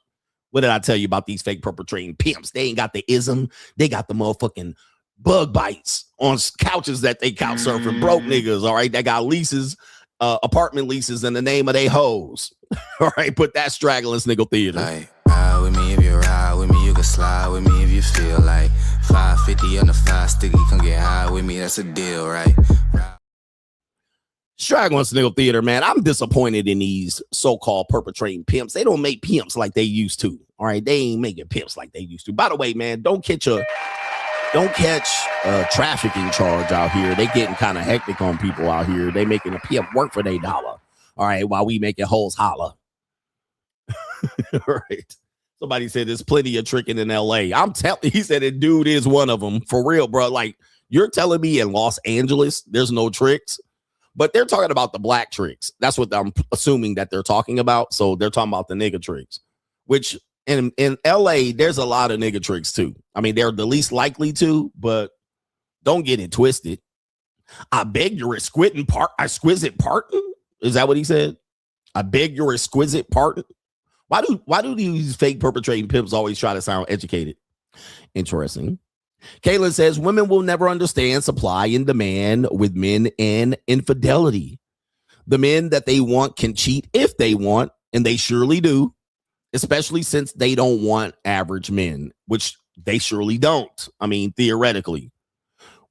What did I tell you about these fake perpetrating pimps? They ain't got the ism. They got the motherfucking bug bites on couches that they couch surfing. Broke niggas, all right? That got leases, apartment leases in the name of they hoes. All right, put that Straggle in Sniggle Theater. Like, ride with me if you ride with me. You can slide with me if you feel like 550 on the 5 sticky. Come get high with me. That's a deal, right? Straggle and Sniggle Theater, man. I'm disappointed in these so-called perpetrating pimps. They don't make pimps like they used to. All right, they ain't making pimps like they used to. By the way, man, don't catch a trafficking charge out here. They getting kind of hectic on people out here. They making a pimp work for their dollar. All right, while we making hoes holler. All right. Somebody said there's plenty of tricking in LA. I'm telling, he said it, dude is one of them for real, bro. Like, you're telling me in Los Angeles there's no tricks, but they're talking about the black tricks. That's what I'm assuming that they're talking about. So they're talking about the nigga tricks, which in LA there's a lot of nigga tricks too. I mean, they're the least likely to, but don't get it twisted. I beg your exquisite pardon. Is that what he said? I beg your exquisite pardon. Why do these fake perpetrating pimps always try to sound educated? Interesting. Kaylin says women will never understand supply and demand with men and infidelity. The men that they want can cheat if they want, and they surely do, especially since they don't want average men, which they surely don't. I mean, theoretically.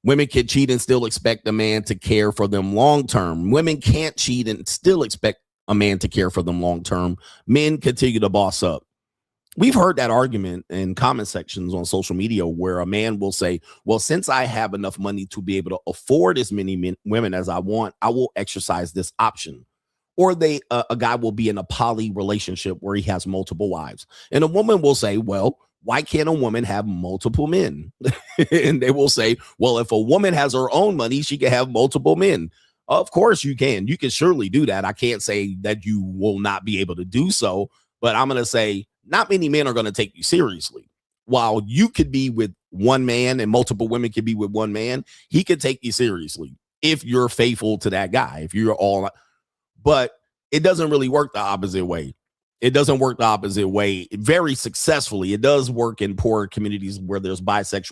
Women can cheat and still expect a man to care for them long term. Women can't cheat and still expect a man to care for them long term. Men continue to boss up. We've heard that argument in comment sections on social media where a man will say, well, since I have enough money to be able to afford as many women as I want, I will exercise this option. Or a guy will be in a poly relationship where he has multiple wives. And a woman will say, well, why can't a woman have multiple men? And they will say, well, if a woman has her own money, she can have multiple men. Of course you can. You can surely do that. I can't say that you will not be able to do so, but I'm going to say not many men are going to take you seriously. While you could be with one man and multiple women could be with one man, he could take you seriously if you're faithful to that guy, if you're all, but it doesn't really work the opposite way. It doesn't work the opposite way very successfully. It does work in poor communities where there's closeted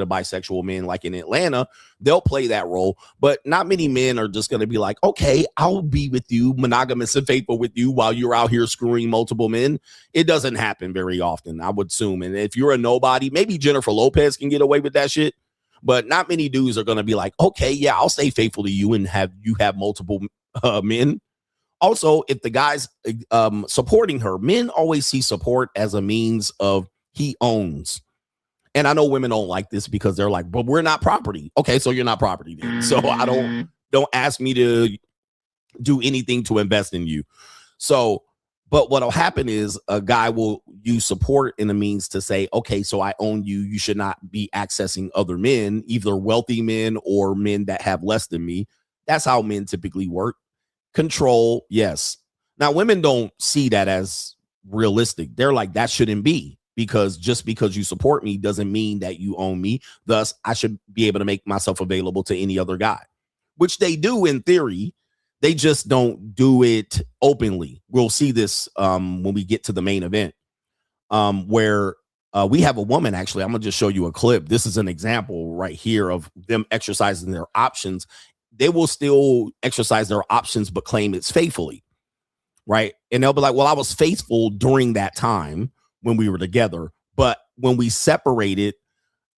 bisexual men, like in Atlanta. They'll play that role, but not many men are just going to be like, okay, I'll be with you, monogamous and faithful with you while you're out here screwing multiple men. It doesn't happen very often, I would assume. And if you're a nobody, maybe Jennifer Lopez can get away with that shit, but not many dudes are going to be like, okay, yeah, I'll stay faithful to you and have multiple men. Also, if the guy's supporting her, men always see support as a means of he owns. And I know women don't like this because they're like, but we're not property. Okay, so you're not property then. So I don't ask me to do anything to invest in you. So, but what'll happen is a guy will use support in a means to say, okay, so I own you. You should not be accessing other men, either wealthy men or men that have less than me. That's how men typically work. Control, yes. Now, women don't see that as realistic. They're like, that shouldn't be, because just because you support me doesn't mean that you own me. Thus, I should be able to make myself available to any other guy, which they do in theory. They just don't do it openly. We'll see this when we get to the main event, where we have a woman. Actually, I'm going to just show you a clip. This is an example right here of them exercising their options. They will still exercise their options, but claim it's faithfully, right? And they'll be like, well, I was faithful during that time when we were together, but when we separated,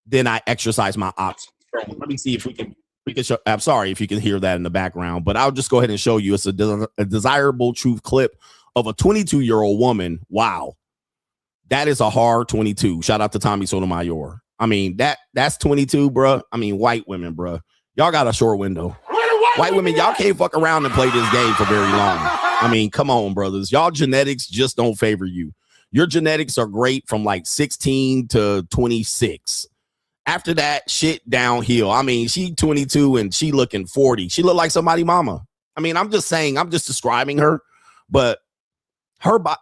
then I exercised my options. Let me see if we can show. I'm sorry if you can hear that in the background, but I'll just go ahead and show you. It's a desirable truth clip of a 22-year-old woman. Wow. That is a hard 22. Shout out to Tommy Sotomayor. I mean, that's 22, bro. I mean, white women, bro. Y'all got a short window. White women, y'all can't fuck around and play this game for very long. I mean, come on, brothers. Y'all genetics just don't favor you. Your genetics are great from like 16 to 26. After that, shit downhill. I mean, she 22 and she looking 40. She look like somebody mama. I mean, I'm just saying, I'm just describing her, but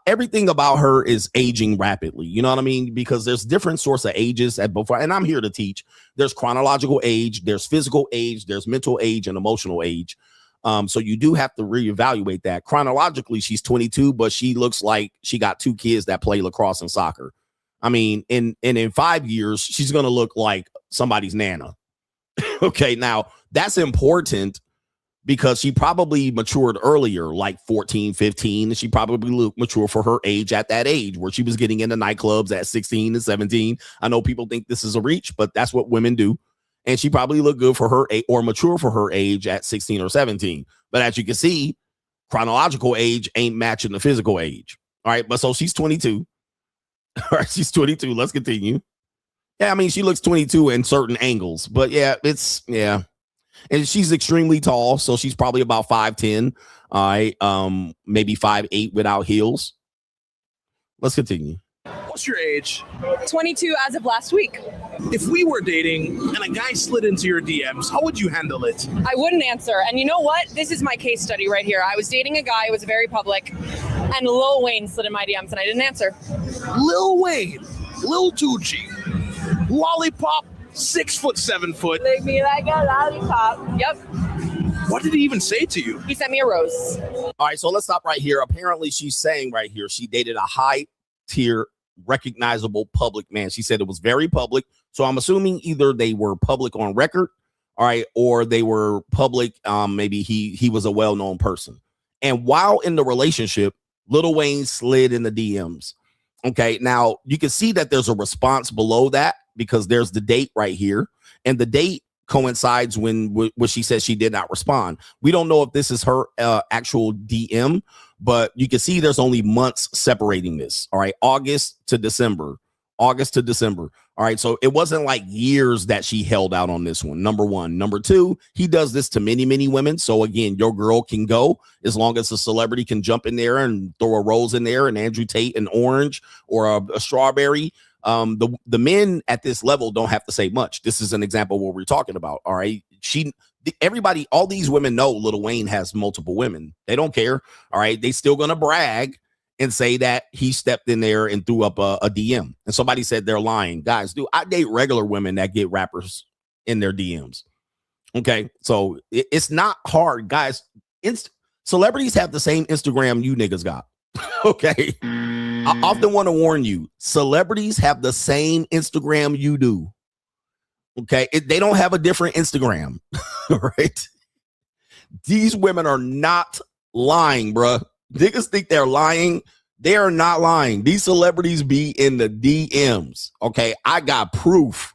everything about her is aging rapidly. You know what I mean? Because there's different sorts of ages at before, and I'm here to teach. There's chronological age, there's physical age, there's mental age, and emotional age. So you do have to reevaluate that. Chronologically, she's 22, but she looks like she got 2 kids that play lacrosse and soccer. I mean, in 5 years, she's gonna look like somebody's nana. Okay, now that's important, because she probably matured earlier, like 14, 15. She probably looked mature for her age at that age, where she was getting into nightclubs at 16 and 17. I know people think this is a reach, but that's what women do. And she probably looked good for her or mature for her age at 16 or 17. But as you can see, chronological age ain't matching the physical age. All right, but so she's 22. All right, she's 22. Let's continue. Yeah, I mean, she looks 22 in certain angles, but yeah, yeah. And she's extremely tall, so she's probably about 5'10", all right, maybe 5'8" without heels. Let's continue. What's your age? 22 as of last week. If we were dating and a guy slid into your DMs, how would you handle it? I wouldn't answer. And you know what? This is my case study right here. I was dating a guy, it was very public, and Lil Wayne slid in my DMs and I didn't answer. Lil Wayne, Lil Tucci, lollipop, 6 foot, 7 foot. Lick me like a lollipop. Yep. What did he even say to you? He sent me a rose. All right, so let's stop right here. Apparently, she's saying right here she dated a high-tier, recognizable public man. She said it was very public. So I'm assuming either they were public on record, all right, or they were public. Maybe he was a well-known person. And while in the relationship, Lil Wayne slid in the DMs. Okay, now you can see that there's a response below that because there's the date right here, and the date coincides when she says she did not respond. We don't know if this is her actual DM, but you can see there's only months separating this. All right, August to December. All right, so it wasn't like years that she held out on this one. Number one. Number two, he does this to many women. So again, your girl can go as long as a celebrity can jump in there and throw a rose in there, and Andrew Tate an orange or a strawberry. The men at this level don't have to say much. This is an example of what we're talking about. All right. Everybody, all these women know Lil Wayne has multiple women. They don't care. All right. They still going to brag and say that he stepped in there and threw up a DM. And somebody said they're lying. Guys, I date regular women that get rappers in their DMs. Okay. So it's not hard, guys. Celebrities have the same Instagram you niggas got. Okay. I often want to warn you, celebrities have the same Instagram you do. Okay. They don't have a different Instagram. Right. These women are not lying, bruh. Niggas think they're lying. They are not lying. These celebrities be in the DMs. Okay. I got proof.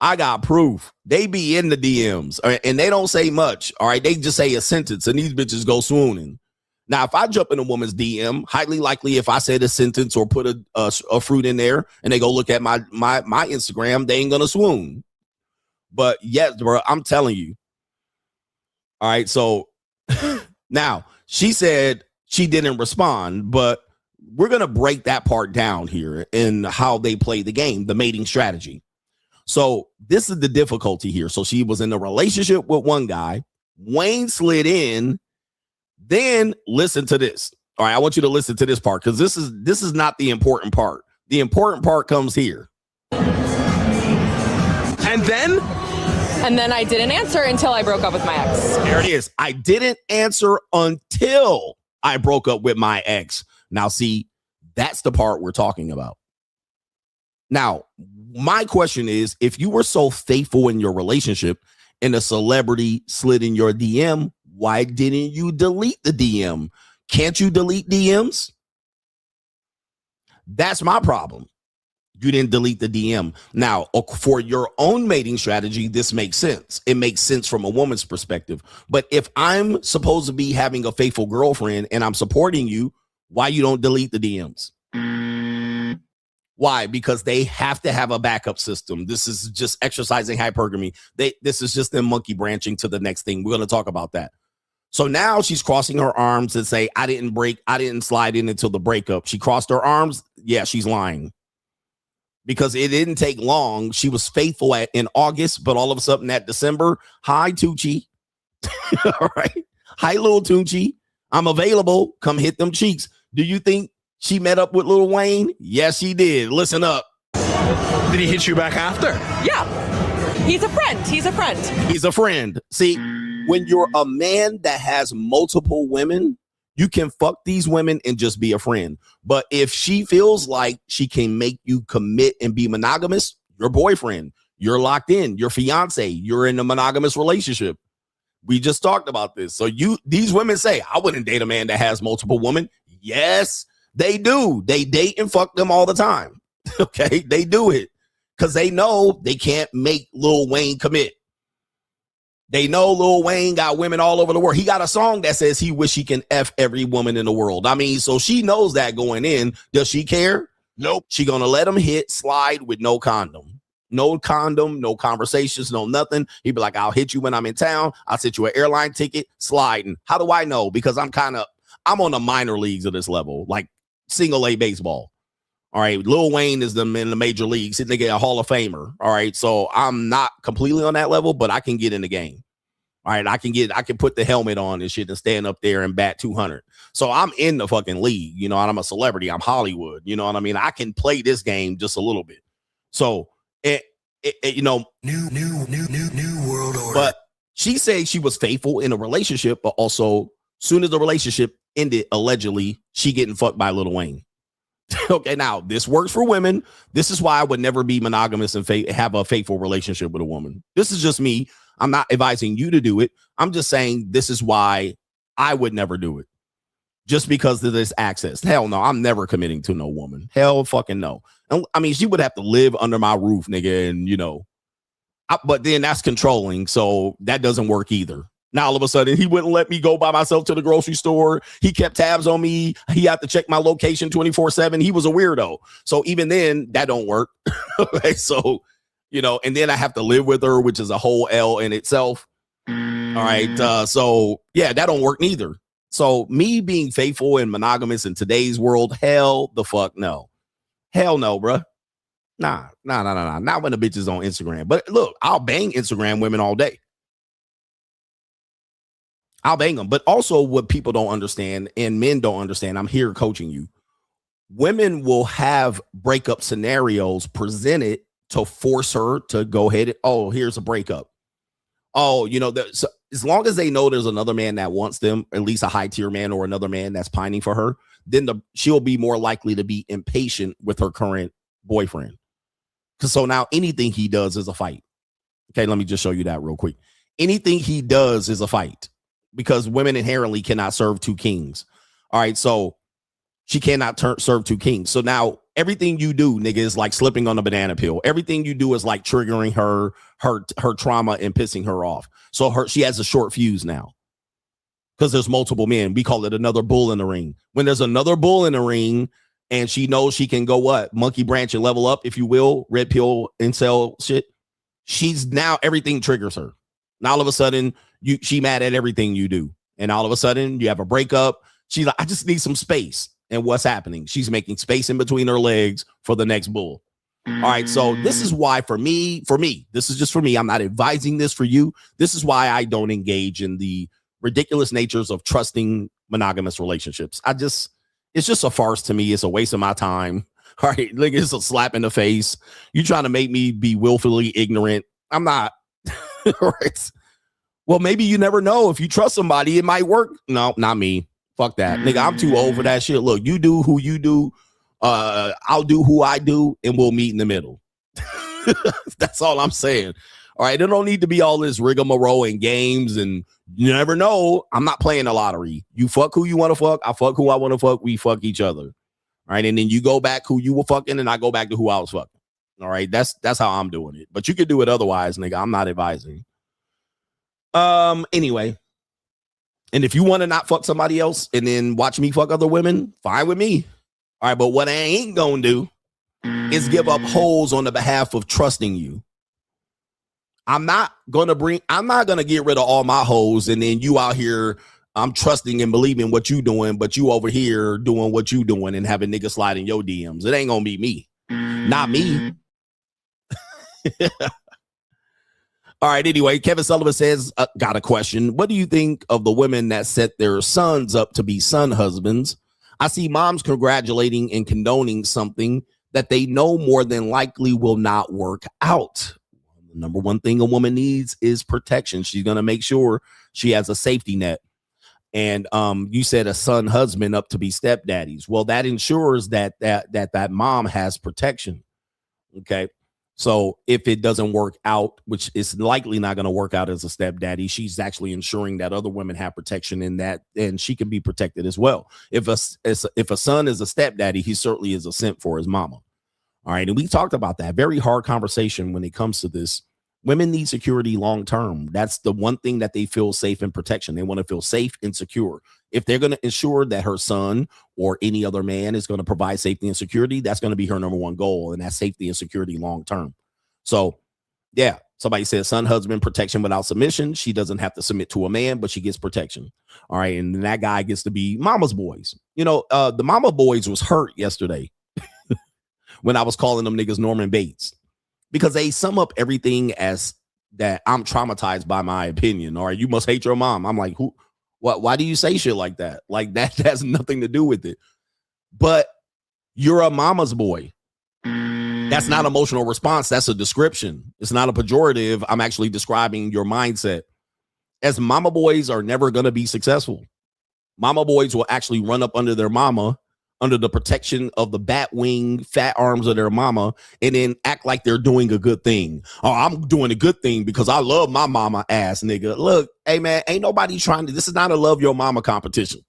They be in the DMs and they don't say much. All right. They just say a sentence and these bitches go swooning. Now, if I jump in a woman's DM, highly likely if I said a sentence or put a fruit in there and they go look at my Instagram, they ain't gonna swoon. But yes, bro, I'm telling you. All right, so now she said she didn't respond, but we're gonna break that part down here in how they play the game, the mating strategy. So this is the difficulty here. So she was in a relationship with one guy. Wayne slid in. Then listen to this. All right, I want you to listen to this part because this is not the important part. The important part comes here. And then I didn't answer until I broke up with my ex. There it is. I didn't answer until I broke up with my ex. Now, see, that's the part we're talking about. Now, my question is, if you were so faithful in your relationship and a celebrity slid in your DM, why didn't you delete the DM? Can't you delete DMs? That's my problem. You didn't delete the DM. Now, for your own mating strategy, this makes sense. It makes sense from a woman's perspective. But if I'm supposed to be having a faithful girlfriend and I'm supporting you, why you don't delete the DMs? Why? Because they have to have a backup system. This is just exercising hypergamy. This is just them monkey branching to the next thing. We're going to talk about that. So now she's crossing her arms and say, I didn't slide in until the breakup. She crossed her arms. Yeah, she's lying. Because it didn't take long. She was faithful in August, but all of a sudden that December, hi, Tucci. All right. Hi, little Tucci. I'm available. Come hit them cheeks. Do you think she met up with Lil Wayne? Yes, she did. Listen up. Did he hit you back after? Yeah. He's a friend. He's a friend. See, when you're a man that has multiple women, you can fuck these women and just be a friend. But if she feels like she can make you commit and be monogamous, your boyfriend, you're locked in, your fiance, you're in a monogamous relationship. We just talked about this. So these women say, I wouldn't date a man that has multiple women. Yes, they do. They date and fuck them all the time. Okay, they do it because they know they can't make Lil Wayne commit. They know Lil Wayne got women all over the world. He got a song that says he wish he can F every woman in the world. I mean, so she knows that going in. Does she care? Nope. She gonna let him slide with no condom. No condom, no conversations, no nothing. He'd be like, I'll hit you when I'm in town. I'll send you an airline ticket, sliding. How do I know? Because I'm on the minor leagues of this level, like single A baseball. All right, Lil Wayne is in the major leagues. He's a Hall of Famer. All right, so I'm not completely on that level, but I can get in the game. All right, I can put the helmet on and shit and stand up there and bat 200. So I'm in the fucking league, and I'm a celebrity. I'm Hollywood. You know what I mean? I can play this game just a little bit. So new world order. But she said she was faithful in a relationship, but also soon as the relationship ended, allegedly, she getting fucked by Lil Wayne. Okay, now this works for women. This is why I would never be monogamous and have a faithful relationship with a woman. This is just me. I'm not advising you to do it. I'm just saying this is why I would never do it. Just because of this access. Hell no, I'm never committing to no woman. Hell fucking no. I mean, she would have to live under my roof, nigga, and but then that's controlling, so that doesn't work either. Now, all of a sudden, he wouldn't let me go by myself to the grocery store. He kept tabs on me. He had to check my location 24/7. He was a weirdo. So even then, that don't work. Okay, so, and then I have to live with her, which is a whole L in itself. All right. So, yeah, that don't work neither. So me being faithful and monogamous in today's world, hell the fuck no. Hell no, bruh. Nah. Not when the bitch is on Instagram. But look, I'll bang Instagram women all day. I'll bang them. But also what people don't understand and men don't understand, I'm here coaching you. Women will have breakup scenarios presented to force her to go ahead. Oh, here's a breakup. Oh, so as long as they know there's another man that wants them, at least a high tier man or another man that's pining for her, then she'll be more likely to be impatient with her current boyfriend. So now anything he does is a fight. Okay, let me just show you that real quick. Anything he does is a fight. Because women inherently cannot serve two kings. All right, so she cannot serve two kings. So now everything you do, nigga, is like slipping on a banana peel. Everything you do is like triggering her trauma and pissing her off. So she has a short fuse now. Because there's multiple men. We call it another bull in the ring. When there's another bull in the ring and she knows she can go monkey branch and level up, if you will, red pill incel shit. She's now everything triggers her. Now all of a sudden she mad at everything you do. And all of a sudden you have a breakup. She's like, I just need some space. And what's happening? She's making space in between her legs for the next bull. All right. So this is why for me, this is just for me. I'm not advising this for you. This is why I don't engage in the ridiculous natures of trusting monogamous relationships. It's just a farce to me. It's a waste of my time. All right. Like it's a slap in the face. You trying to make me be willfully ignorant. I'm not. All right. Well, maybe you never know. If you trust somebody, it might work. No, not me. Fuck that. Nigga, I'm too old for that shit. Look, you do who you do. I'll do who I do, and we'll meet in the middle. That's all I'm saying. All right. There don't need to be all this rigmarole and games, and you never know. I'm not playing the lottery. You fuck who you want to fuck. I fuck who I want to fuck. We fuck each other. All right. And then you go back who you were fucking, and I go back to who I was fucking. All right. That's how I'm doing it. But you could do it otherwise, nigga. I'm not advising. Anyway, and if you want to not fuck somebody else and then watch me fuck other women, fine with me. All right, but what I ain't gonna do is give up holes on the behalf of trusting you. I'm not gonna get rid of all my hoes and then you out here, I'm trusting and believing what you doing, but you over here doing what you doing and having niggas slide in your DMs. It ain't gonna be me. Not me. All right. Anyway, Kevin Sullivan says, got a question. What do you think of the women that set their sons up to be son husbands? I see moms congratulating and condoning something that they know more than likely will not work out. The number one thing a woman needs is protection. She's going to make sure she has a safety net. And you said a son husband up to be stepdaddies. Well, that ensures that mom has protection. Okay. So if it doesn't work out, which is likely not going to work out as a stepdaddy, she's actually ensuring that other women have protection in that, and she can be protected as well. If a son is a stepdaddy, he certainly is a simp for his mama. All right. And we talked about that very hard conversation when it comes to this. Women need security long term. That's the one thing that they feel safe and protection. They want to feel safe and secure. If they're going to ensure that her son or any other man is going to provide safety and security, that's going to be her number one goal. And that's safety and security long term. So, yeah, somebody says son, husband, protection without submission. She doesn't have to submit to a man, but she gets protection. All right. And then that guy gets to be mama's boys. The mama boys was hurt yesterday. when I was calling them niggas Norman Bates, because they sum up everything as that I'm traumatized by my opinion, or you must hate your mom. I'm like, who? What? Why do you say shit like that? Like that has nothing to do with it. But you're a mama's boy. That's not emotional response. That's a description. It's not a pejorative. I'm actually describing your mindset. As mama boys are never going to be successful. Mama boys will actually run up under their mama, under the protection of the bat wing fat arms of their mama, and then act like they're doing a good thing. Oh, I'm doing a good thing because I love my mama ass nigga. Look, hey man, ain't nobody trying to, this is not a love your mama competition.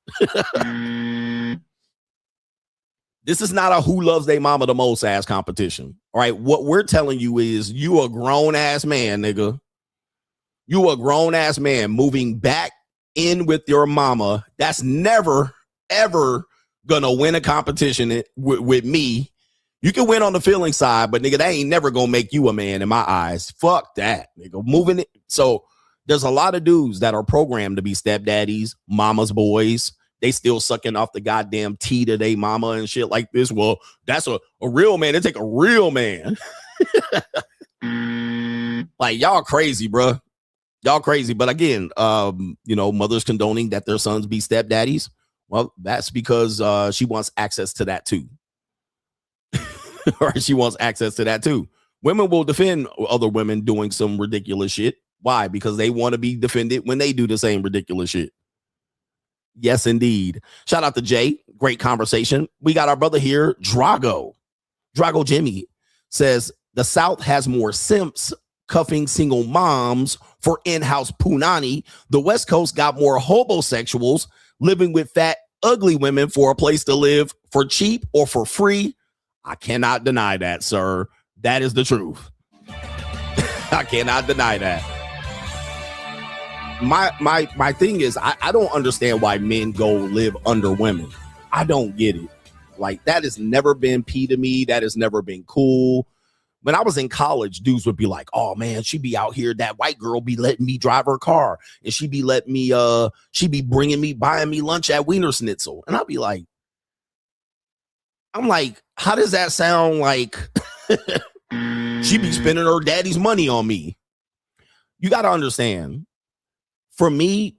This is not a who loves their mama the most ass competition. All right. What we're telling you is you a grown ass man, nigga. You a grown ass man moving back in with your mama. That's never, ever gonna win a competition with me. You can win on the feeling side, but nigga, that ain't never gonna make you a man in my eyes. Fuck that, nigga. Moving it. So there's a lot of dudes that are programmed to be stepdaddies, mama's boys. They still sucking off the goddamn tea to their mama and shit like this. Well, that's a real man. They take a real man. Like, y'all crazy, bro. Y'all crazy. But again, mothers condoning that their sons be stepdaddies. Well, that's because she wants access to that too. Or she wants access to that too. Women will defend other women doing some ridiculous shit. Why? Because they want to be defended when they do the same ridiculous shit. Yes, indeed. Shout out to Jay. Great conversation. We got our brother here, Straggle. Straggle Jimmy says the South has more simps cuffing single moms for in-house punani. The West Coast got more homosexuals living with fat, ugly women for a place to live for cheap or for free. I cannot deny that, sir. That is the truth. I cannot deny that. My thing is, I don't understand why men go live under women. I don't get it. Like, that has never been P to me. That has never been cool. When I was in college, dudes would be like, oh man, she be out here. That white girl be letting me drive her car. And she be letting me, she be buying me lunch at Wiener Schnitzel. And I'll be like, I'm like, how does that sound like she be spending her daddy's money on me? You got to understand. For me,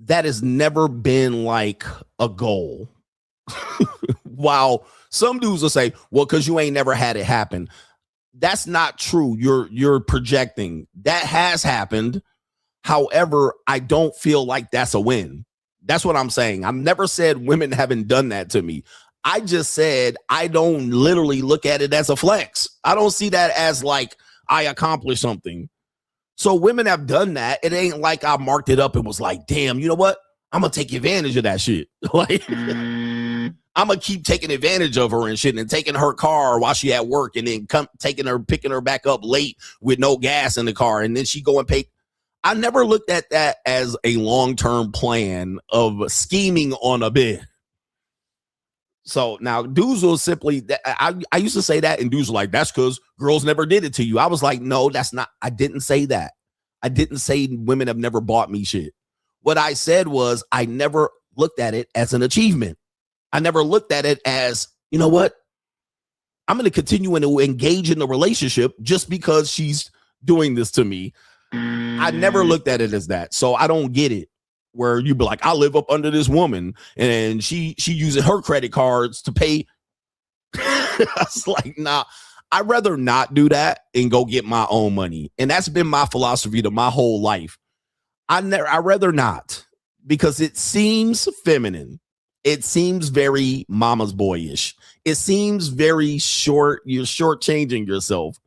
that has never been like a goal. While some dudes will say, well, because you ain't never had it happen. That's not true. You're projecting. That has happened. However, I don't feel like that's a win. That's what I'm saying. I've never said women haven't done that to me. I just said I don't literally look at it as a flex. I don't see that as like I accomplished something. So women have done that. It ain't like I marked it up and was like, damn, you know what? I'm going to take advantage of that shit. Like, I'm going to keep taking advantage of her and shit and taking her car while she at work and then picking her back up late with no gas in the car. And then she go and pay. I never looked at that as a long-term plan of scheming on a bid. So now dudes will simply, I used to say that and dudes were like, that's because girls never did it to you. I was like, no, that's not, I didn't say that. I didn't say women have never bought me shit. What I said was I never looked at it as an achievement. I never looked at it as, you know what? I'm going to continue to engage in the relationship just because she's doing this to me. I never looked at it as that. So I don't get it. Where you be like, I live up under this woman and she using her credit cards to pay. I was like, nah, I'd rather not do that and go get my own money. And that's been my philosophy to my whole life. I'd rather not, because it seems feminine. It seems very mama's boyish. It seems very short. You're shortchanging yourself.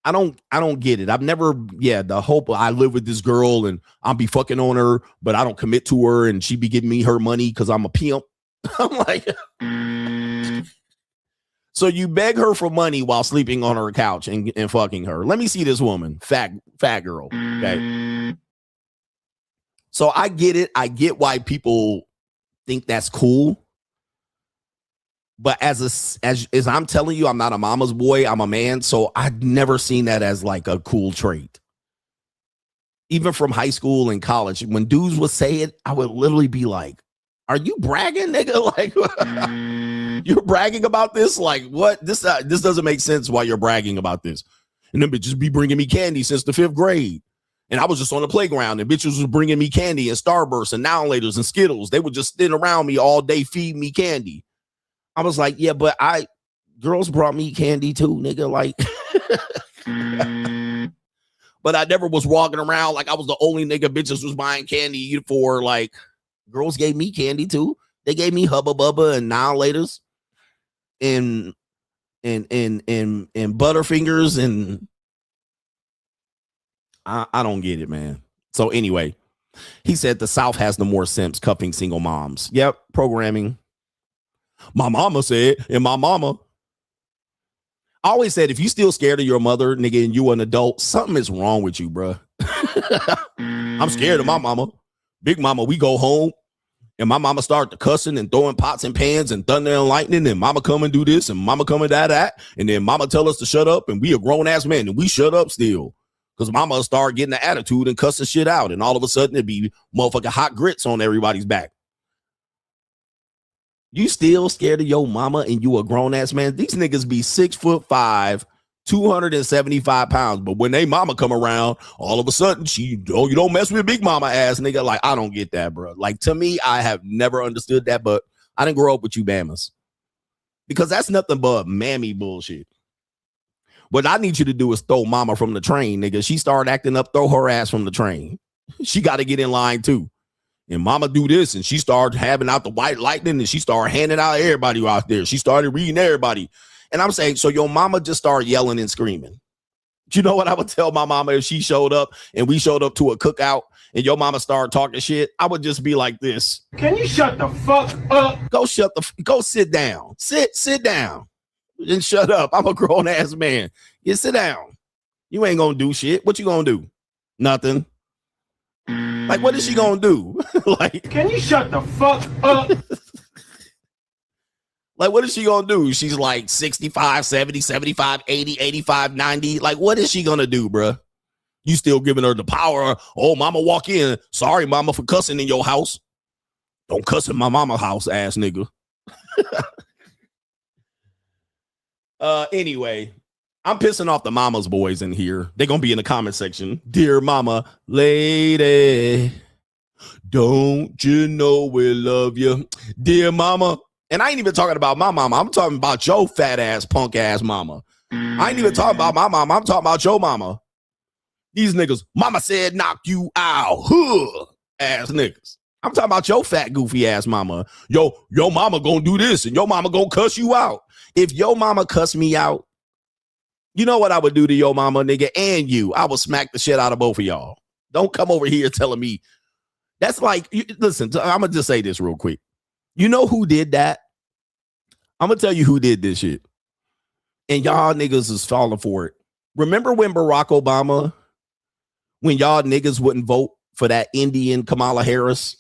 I don't get it. I've never, the hope I live with this girl and I'll be fucking on her, but I don't commit to her and she be giving me her money because I'm a pimp. I'm like, so you beg her for money while sleeping on her couch and fucking her. Let me see this woman, fat girl. Okay. So I get it. I get why people think that's cool. But as I'm telling you, I'm not a mama's boy. I'm a man. So I've never seen that as like a cool trait. Even from high school and college, when dudes would say it, I would literally be like, are you bragging, nigga? Like, You're bragging about this? Like, what? This doesn't make sense why you're bragging about this. And them bitches be bringing me candy since the 5th grade. And I was just on the playground and bitches was bringing me candy and Starbursts and Now and Laters and Skittles. They would just stand around me all day feeding me candy. I was like, yeah, but girls brought me candy too, nigga. Like, but I never was walking around like I was the only nigga bitches was buying candy for. Like, girls gave me candy too. They gave me Hubba Bubba and Now and Laters and Butterfingers, and I don't get it, man. So anyway, he said the South has no more simps cuffing single moms. Yep, programming. My mama said, and my mama I always said, if you still scared of your mother, nigga, and you an adult, something is wrong with you, bro. I'm scared of my mama. Big mama, we go home and my mama start to cussing and throwing pots and pans and thunder and lightning, and mama come and do this and mama come and that, and then mama tell us to shut up, and we a grown ass man and we shut up still. Because mama start getting the attitude and cussing shit out, and all of a sudden it'd be motherfucking hot grits on everybody's back. You still scared of your mama and you a grown ass man? These niggas be 6'5", 275 pounds, but when they mama come around, all of a sudden you don't mess with big mama ass nigga. Like, I don't get that, bro. Like, to me, I have never understood that, but I didn't grow up with you Bamas, because that's nothing but mammy bullshit. What I need you to do is throw mama from the train, nigga. She started acting up, throw her ass from the train. She got to get in line too. And mama do this, and she started having out the white lightning, and she started handing out everybody out there. She started reading everybody. And I'm saying, so your mama just started yelling and screaming. Do you know what I would tell my mama if she showed up and we showed up to a cookout and your mama started talking shit? I would just be like this. Can you shut the fuck up? Go sit down. Sit down. And shut up. I'm a grown ass man. You sit down. You ain't gonna do shit. What you gonna do? Nothing. Like, what is she gonna do? Like, can you shut the fuck up? Like, what is she gonna do? She's like 65, 70, 75, 80, 85, 90. Like, what is she gonna do, bruh? You still giving her the power. Oh, mama walk in. Sorry, mama, for cussing in your house. Don't cuss in my mama's house, ass nigga. Anyway, I'm pissing off the mama's boys in here. They're going to be in the comment section. Dear mama, lady, don't you know we love you? Dear mama. And I ain't even talking about my mama. I'm talking about your fat ass, punk ass mama. I ain't even talking about my mama. I'm talking about your mama. These niggas, mama said knock you out. Huh, ass niggas. I'm talking about your fat, goofy ass mama. Your mama gonna do this and your mama gonna cuss you out. If your mama cuss me out, you know what I would do to your mama, nigga, and you? I would smack the shit out of both of y'all. Don't come over here telling me. That's like, listen, I'm going to just say this real quick. You know who did that? I'm going to tell you who did this shit. And y'all niggas is falling for it. Remember when Barack Obama, when y'all niggas wouldn't vote for that Indian Kamala Harris?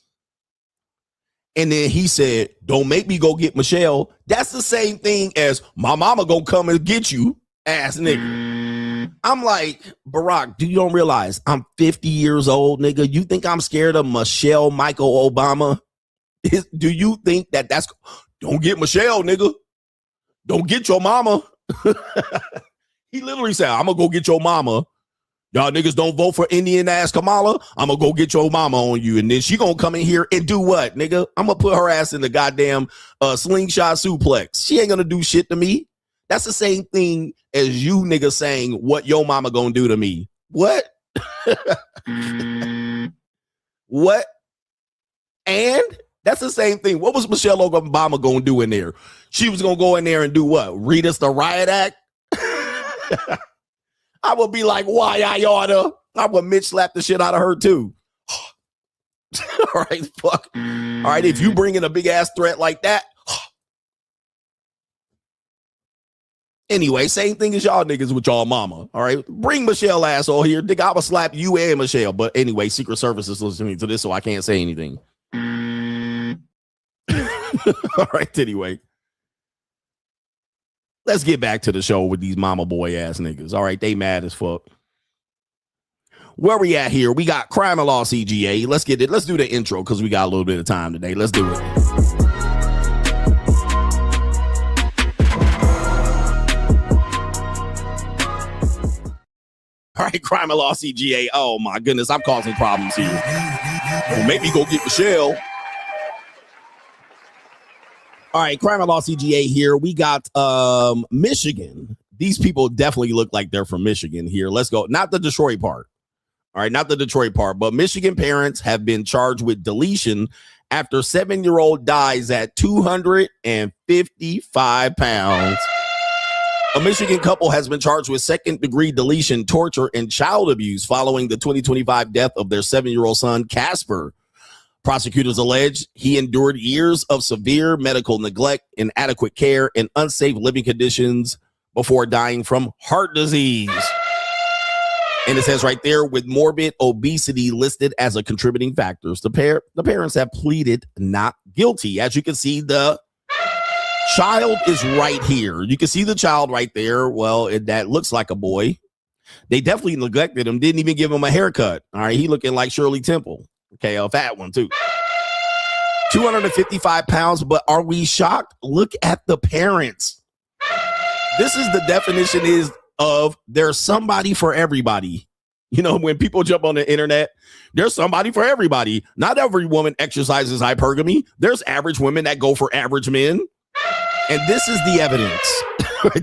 And then he said, don't make me go get Michelle. That's the same thing as my mama gonna come and get you, ass nigga. I'm like, Barack, you don't realize I'm 50 years old, nigga. You think I'm scared of Michelle Michael Obama? Do you think that's, don't get Michelle, nigga. Don't get your mama. He literally said, I'm gonna go get your mama. Y'all niggas don't vote for Indian ass Kamala. I'm gonna go get your mama on you. And then she gonna come in here and do what, nigga? I'm gonna put her ass in the goddamn slingshot suplex. She ain't gonna do shit to me. That's the same thing as you niggas saying what your mama gonna do to me. What? What? And that's the same thing. What was Michelle Obama gonna do in there? She was gonna go in there and do what? Read us the riot act? I would be like, why I oughta? I would Mitch slap the shit out of her too. All right, fuck. All right, if you bring in a big ass threat like that. Anyway, same thing as y'all niggas with y'all mama. All right, bring Michelle ass over here. Nigga, I would slap you and Michelle. But anyway, Secret Service is listening to this, so I can't say anything. All right, anyway. Let's get back to the show with these mama boy ass niggas. All right, they mad as fuck. Where we at here? We got Crime and Law CGA. Let's get it. Let's do the intro because we got a little bit of time today. Let's do it. All right, crime and law CGA. Oh my goodness, I'm causing problems here. Well, maybe go get Michelle. All right, crime and law CGA here. We got Michigan. These people definitely look like they're from Michigan here. Let's go. Not the Detroit part. All right, not the Detroit part, but Michigan parents have been charged with deletion after 7-year-old dies at 255 pounds. A Michigan couple has been charged with second-degree deletion, torture, and child abuse following the 2025 death of their 7-year-old son, Casper. Prosecutors allege he endured years of severe medical neglect, inadequate care, and unsafe living conditions before dying from heart disease. And it says right there, with morbid obesity listed as a contributing factors, the parents have pleaded not guilty. As you can see, the child is right here. You can see the child right there. Well, that looks like a boy. They definitely neglected him. Didn't even give him a haircut. All right, he looking like Shirley Temple. Okay, a fat one too. 255 pounds, but are we shocked? Look at the parents. This is the definition of there's somebody for everybody. You know, when people jump on the internet, there's somebody for everybody. Not every woman exercises hypergamy. There's average women that go for average men. And this is the evidence.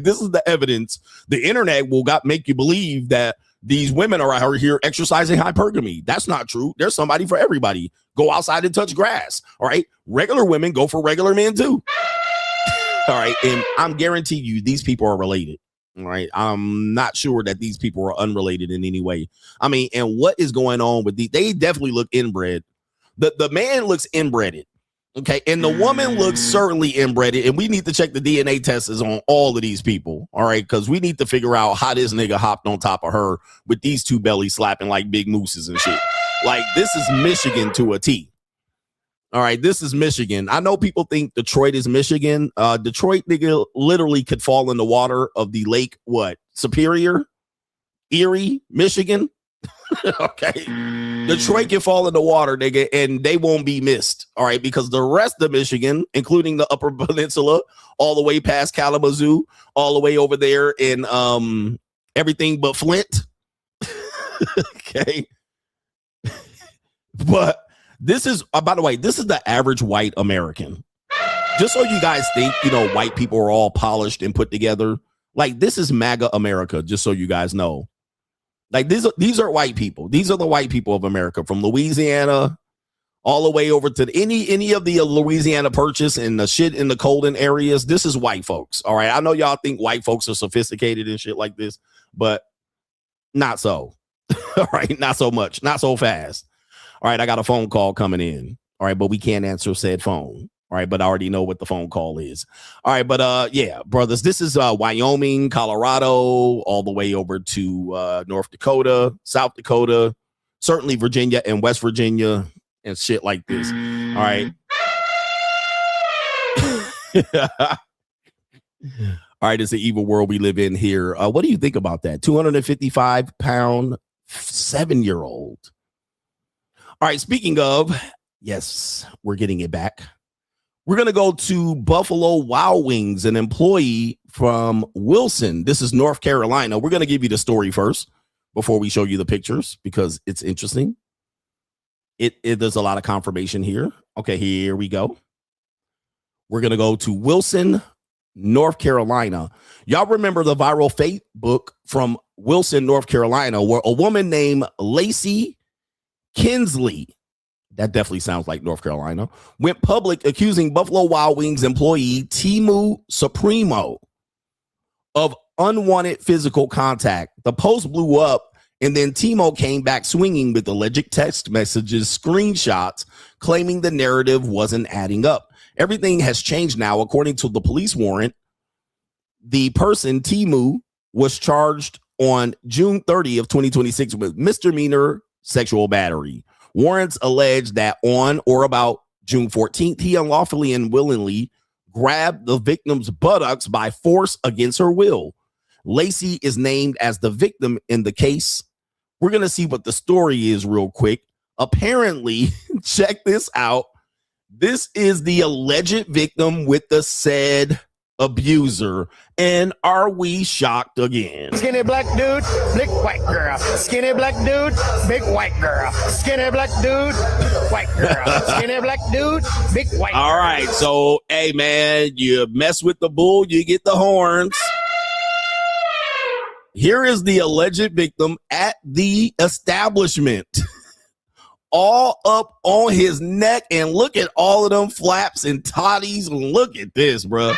This is the evidence. The internet will make you believe that these women are out here exercising hypergamy. That's not true. There's somebody for everybody. Go outside and touch grass. All right. Regular women go for regular men too. All right. And I'm guaranteeing you these people are related. All right. I'm not sure that these people are unrelated in any way. I mean, and what is going on with they definitely look inbred. The man looks inbred. Okay, and the woman looks certainly inbred, and we need to check the DNA tests on all of these people, all right, because we need to figure out how this nigga hopped on top of her with these two bellies slapping like big mooses and shit. Like, this is Michigan to a T. All right, this is Michigan. I know people think Detroit is Michigan. Detroit, nigga, literally could fall in the water of the lake, Superior? Erie, Michigan? Okay. Detroit can fall in the water, nigga, and they won't be missed. All right, because the rest of Michigan, including the Upper Peninsula, all the way past Kalamazoo, all the way over there in everything but Flint. Okay. But this is, by the way, this is the average white American. Just so you guys think, white people are all polished and put together. Like, this is MAGA America, just so you guys know. Like, these are white people. These are the white people of America, from Louisiana all the way over to any of the Louisiana Purchase and the shit in the Colden areas. This is white folks. All right. I know y'all think white folks are sophisticated and shit like this, but not so. All right. Not so much. Not so fast. All right. I got a phone call coming in. All right. But we can't answer said phone. All right, but I already know what the phone call is. All right, but yeah, brothers, this is Wyoming, Colorado, all the way over to North Dakota, South Dakota, certainly Virginia and West Virginia and shit like this. All right. All right, it's the evil world we live in here. What do you think about that? 255-pound 7-year-old. All right, speaking of, yes, we're getting it back. We're going to go to Buffalo Wild Wings, an employee from Wilson. This is North Carolina. We're going to give you the story first before we show you the pictures because it's interesting. There's a lot of confirmation here. Okay, here we go. We're going to go to Wilson, North Carolina. Y'all remember the viral Facebook from Wilson, North Carolina, where a woman named Lacey Kinsley, that definitely sounds like North Carolina, went public accusing Buffalo Wild Wings employee Timu Supremo of unwanted physical contact. The post blew up, and then Timo came back swinging with alleged text messages, screenshots, claiming the narrative wasn't adding up. Everything has changed now. According to the police warrant, the person, Timu, was charged on June 30 of 2026 with misdemeanor sexual battery. Warrants allege that on or about June 14th, he unlawfully and willingly grabbed the victim's buttocks by force against her will. Lacey is named as the victim in the case. We're going to see what the story is real quick. Apparently, check this out. This is the alleged victim with the said abuser. And are we shocked again? Skinny black dude, big white girl. Skinny black dude, big white girl. Skinny black dude, white girl. Skinny black dude, big white girl. All right, so hey man, you mess with the bull, you get the horns. Here is the alleged victim at the establishment. All up on his neck, and look at all of them flaps and toddies. Look at this, bro.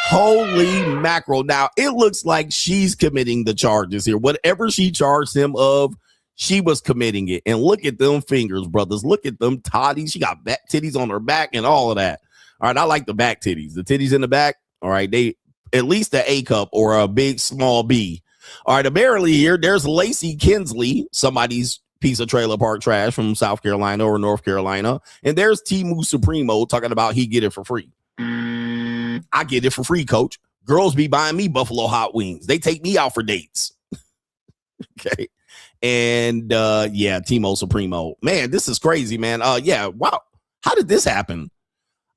Holy mackerel. Now, it looks like she's committing the charges here. Whatever she charged him of, she was committing it. And look at them fingers, brothers. Look at them toddies. She got back titties on her back and all of that. All right, I like the back titties. The titties in the back, all right, they at least an A cup or a big small B. All right, apparently here, there's Lacey Kinsley, somebody's piece of trailer park trash from South Carolina or North Carolina. And there's Timu Supremo talking about he get it for free. I get it for free, coach. Girls be buying me Buffalo hot wings. They take me out for dates. Okay. And yeah, Timo Supremo. Man, this is crazy, man. Yeah, wow. How did this happen?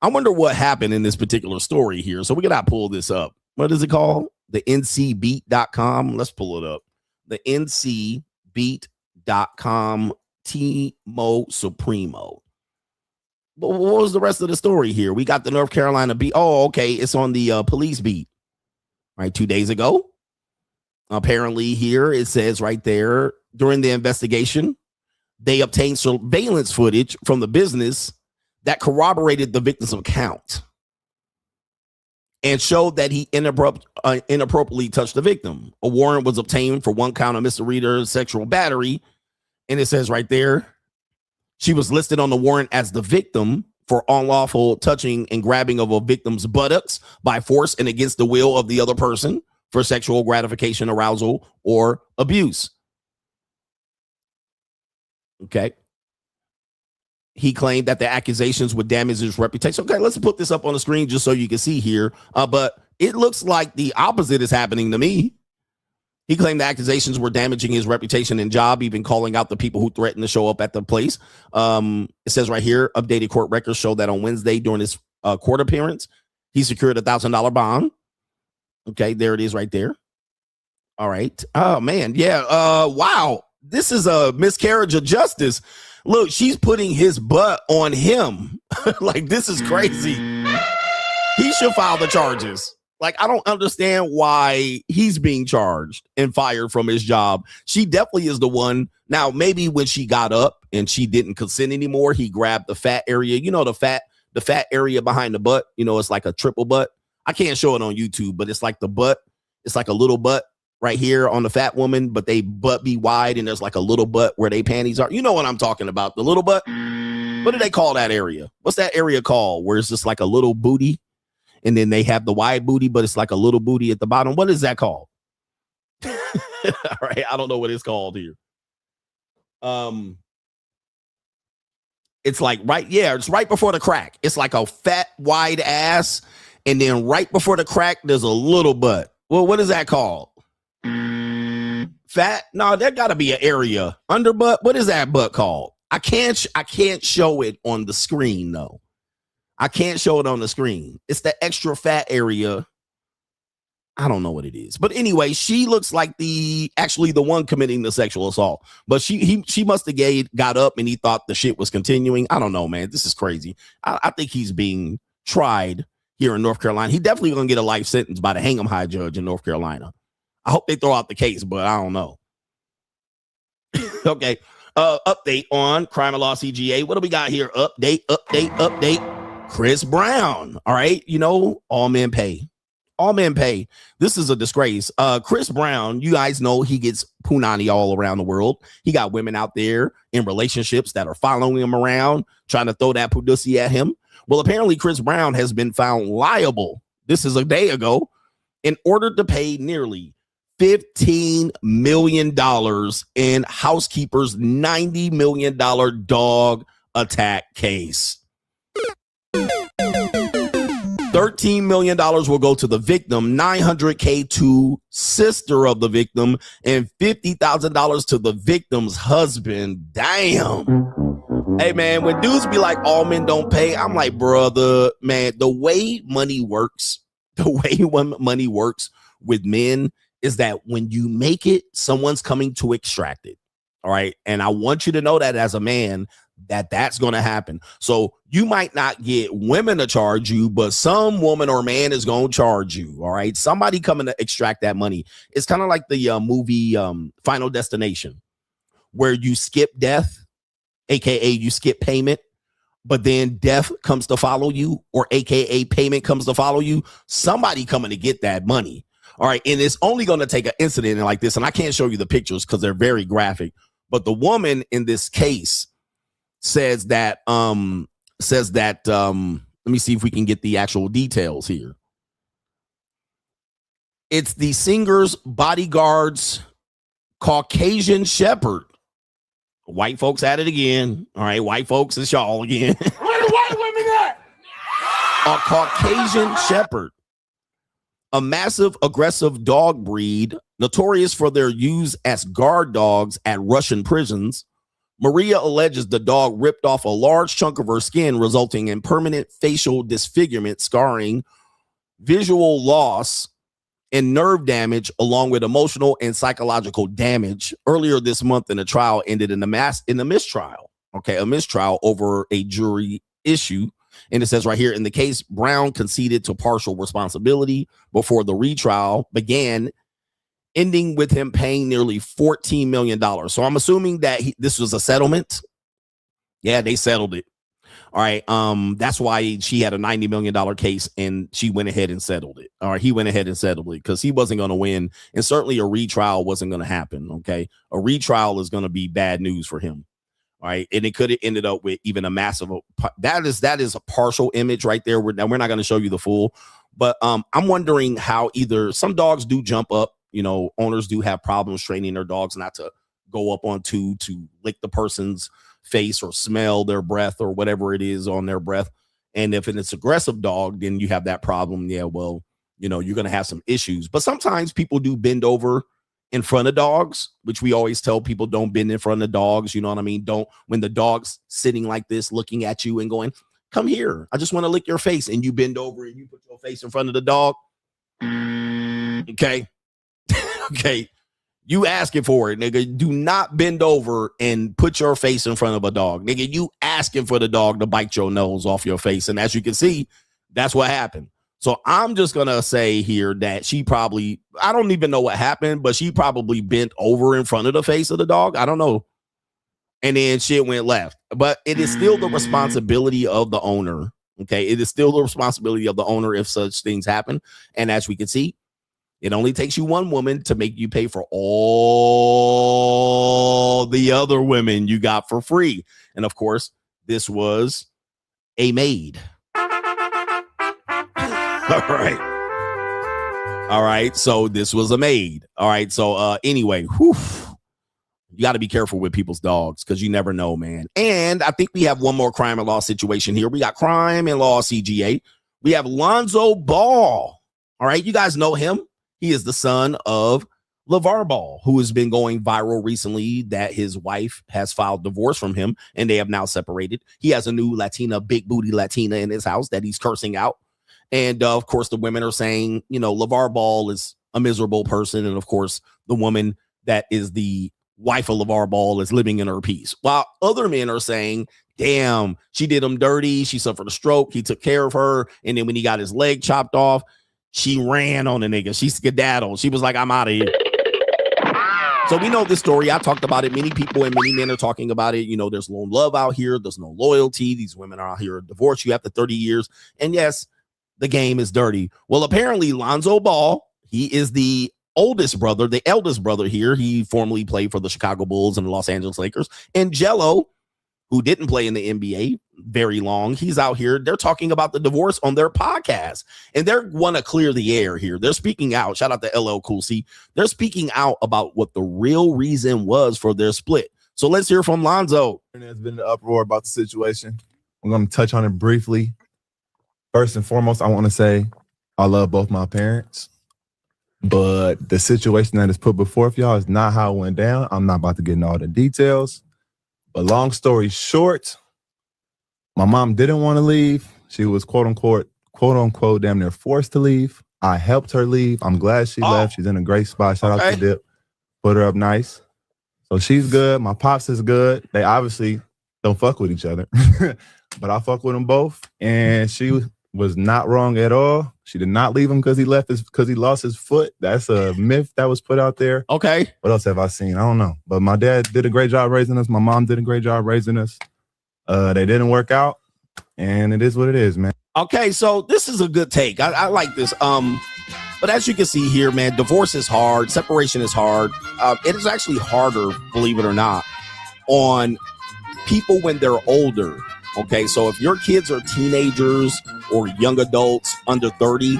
I wonder what happened in this particular story here. So we gotta pull this up. What is it called? The ncbeat.com. Let's pull it up. The ncbeat.com, Timo Supremo. But what was the rest of the story here? We got the North Carolina beat. Oh, okay. It's on the police beat. Right, 2 days ago. Apparently here it says right there, during the investigation, they obtained surveillance footage from the business that corroborated the victim's account and showed that he inappropriately touched the victim. A warrant was obtained for one count of misdemeanor sexual battery. And it says right there, she was listed on the warrant as the victim for unlawful touching and grabbing of a victim's buttocks by force and against the will of the other person for sexual gratification, arousal, or abuse. Okay. He claimed that the accusations would damage his reputation. Okay, let's put this up on the screen just so you can see here. But it looks like the opposite is happening to me. He claimed the accusations were damaging his reputation and job, even calling out the people who threatened to show up at the place. It says right here, updated court records show that on Wednesday during his court appearance, he secured $1,000 bond. Okay, there it is right there. All right. Oh, man. Yeah. Wow. This is a miscarriage of justice. Look, she's putting his butt on him. Like, this is crazy. He should file the charges. Like, I don't understand why he's being charged and fired from his job. She definitely is the one. Now, maybe when she got up and she didn't consent anymore, he grabbed the fat area. You know, the fat area behind the butt. You know, it's like a triple butt. I can't show it on YouTube, but it's like the butt. It's like a little butt right here on the fat woman, but they butt be wide and there's like a little butt where they panties are. You know what I'm talking about, the little butt. What do they call that area? What's that area called where it's just like a little booty and then they have the wide booty, but it's like a little booty at the bottom? What is that called? All right, I don't know what it's called here. It's like it's right before the crack. It's like a fat wide ass, and then right before the crack there's a little butt. Well, what is that called? Fat? No, there gotta be an area. Underbutt? What is that butt called? I can't show it on the screen though. I can't show it on the screen. It's the extra fat area. I don't know what it is. But anyway, she looks like actually the one committing the sexual assault. But she must have got up and he thought the shit was continuing. I don't know, man. This is crazy. I think he's being tried here in North Carolina. He definitely gonna get a life sentence by the Hang'em High judge in North Carolina. I hope they throw out the case, but I don't know. Okay. Update on crime and law CGA. What do we got here? Update. Chris Brown. All right. You know, all men pay. All men pay. This is a disgrace. Chris Brown, you guys know he gets punani all around the world. He got women out there in relationships that are following him around, trying to throw that pussy at him. Well, apparently Chris Brown has been found liable. This is a day ago, in order to pay nearly $15 million in housekeeper's $90 million dog attack case. $13 million will go to the victim, $900K to sister of the victim, and $50,000 to the victim's husband. Damn. Hey, man, when dudes be like, all men don't pay, I'm like, brother, man, the way money works, the way money works with men is that when you make it, someone's coming to extract it. All right. And I want you to know that as a man, that's going to happen. So you might not get women to charge you, but some woman or man is going to charge you. All right. Somebody coming to extract that money. It's kind of like the movie Final Destination, where you skip death, aka you skip payment, but then death comes to follow you, or aka payment comes to follow you. Somebody coming to get that money. All right. And it's only going to take an incident like this. And I can't show you the pictures because they're very graphic. But the woman in this case says that let me see if we can get the actual details here. It's the singer's bodyguard's Caucasian shepherd. White folks at it again. All right, white folks, it's y'all again. Where the white women at? A Caucasian shepherd, a massive aggressive dog breed notorious for their use as guard dogs at Russian prisons. Maria alleges the dog ripped off a large chunk of her skin, resulting in permanent facial disfigurement, scarring, visual loss, and nerve damage, along with emotional and psychological damage. Earlier this month, in a trial ended in a mistrial. Okay, a mistrial over a jury issue. And it says right here, in the case, Brown conceded to partial responsibility before the retrial began, ending with him paying nearly $14 million. So I'm assuming that this was a settlement. Yeah, they settled it. All right. That's why she had a $90 million case and she went ahead and settled it. All right. He went ahead and settled it because he wasn't going to win. And certainly a retrial wasn't going to happen. Okay. A retrial is going to be bad news for him. All right. And it could have ended up with even a massive, that is a partial image right there. We're not going to show you the full, but I'm wondering how either some dogs do jump up. You know, owners do have problems training their dogs not to go up onto to lick the person's face or smell their breath or whatever it is on their breath. And if it's an aggressive dog, then you have that problem. Yeah, well, you know, you're going to have some issues. But sometimes people do bend over in front of dogs, which we always tell people don't bend in front of dogs. You know what I mean? Don't, when the dog's sitting like this, looking at you and going, come here, I just want to lick your face. And you bend over and you put your face in front of the dog. Okay. Okay, you asking for it, nigga. Do not bend over and put your face in front of a dog, nigga. You asking for the dog to bite your nose off your face. And as you can see, that's what happened. So I'm just going to say here that she probably, I don't even know what happened, but she probably bent over in front of the face of the dog. I don't know. And then shit went left. But it is still the responsibility of the owner. Okay, it is still the responsibility of the owner if such things happen. And as we can see, it only takes you one woman to make you pay for all the other women you got for free. And of course, this was a maid. All right. So this was a maid. All right. So anyway, you got to be careful with people's dogs because you never know, man. And I think we have one more crime and law situation here. We got crime and law CGA. We have Lonzo Ball. All right. You guys know him. He is the son of LeVar Ball, who has been going viral recently that his wife has filed divorce from him and they have now separated. He has a new Latina, big booty Latina in his house that he's cursing out. And of course, the women are saying, you know, LeVar Ball is a miserable person. And of course, the woman that is the wife of LeVar Ball is living in her peace. While other men are saying, damn, she did him dirty. She suffered a stroke. He took care of her. And then when he got his leg chopped off, she ran on the nigga. She skedaddled. She was like, I'm out of here. So we know this story. I talked about it. Many people and many men are talking about it. You know, there's lone love out here. There's no loyalty. These women are out here divorced you after 30 years. And yes, the game is dirty. Well, apparently Lonzo Ball, he is the eldest brother here. He formerly played for the Chicago Bulls and the Los Angeles Lakers. And Jello, who didn't play in the NBA very long, he's out here. They're talking about the divorce on their podcast, and they want to clear the air here. They're speaking out. Shout out to LL Cool C. They're speaking out about what the real reason was for their split. So let's hear from Lonzo. There's been an uproar about the situation. I'm going to touch on it briefly. First and foremost, I want to say I love both my parents, but the situation that is put before y'all is not how it went down. I'm not about to get into all the details. But long story short, my mom didn't want to leave. She was quote unquote, damn near forced to leave. I helped her leave. I'm glad she left. She's in a great spot. Shout out to Dip. Put her up nice. So she's good. My pops is good. They obviously don't fuck with each other. But I fuck with them both. And she was not wrong at all. She did not leave him because he lost his foot. That's a myth that was put out there. Okay. What else have I seen? I don't know. But my dad did a great job raising us. My mom did a great job raising us. They didn't work out. And it is what it is, man. Okay, so this is a good take. I like this. But as you can see here, man, divorce is hard. Separation is hard. It is actually harder, believe it or not, on people when they're older. Okay, so if your kids are teenagers or young adults under 30,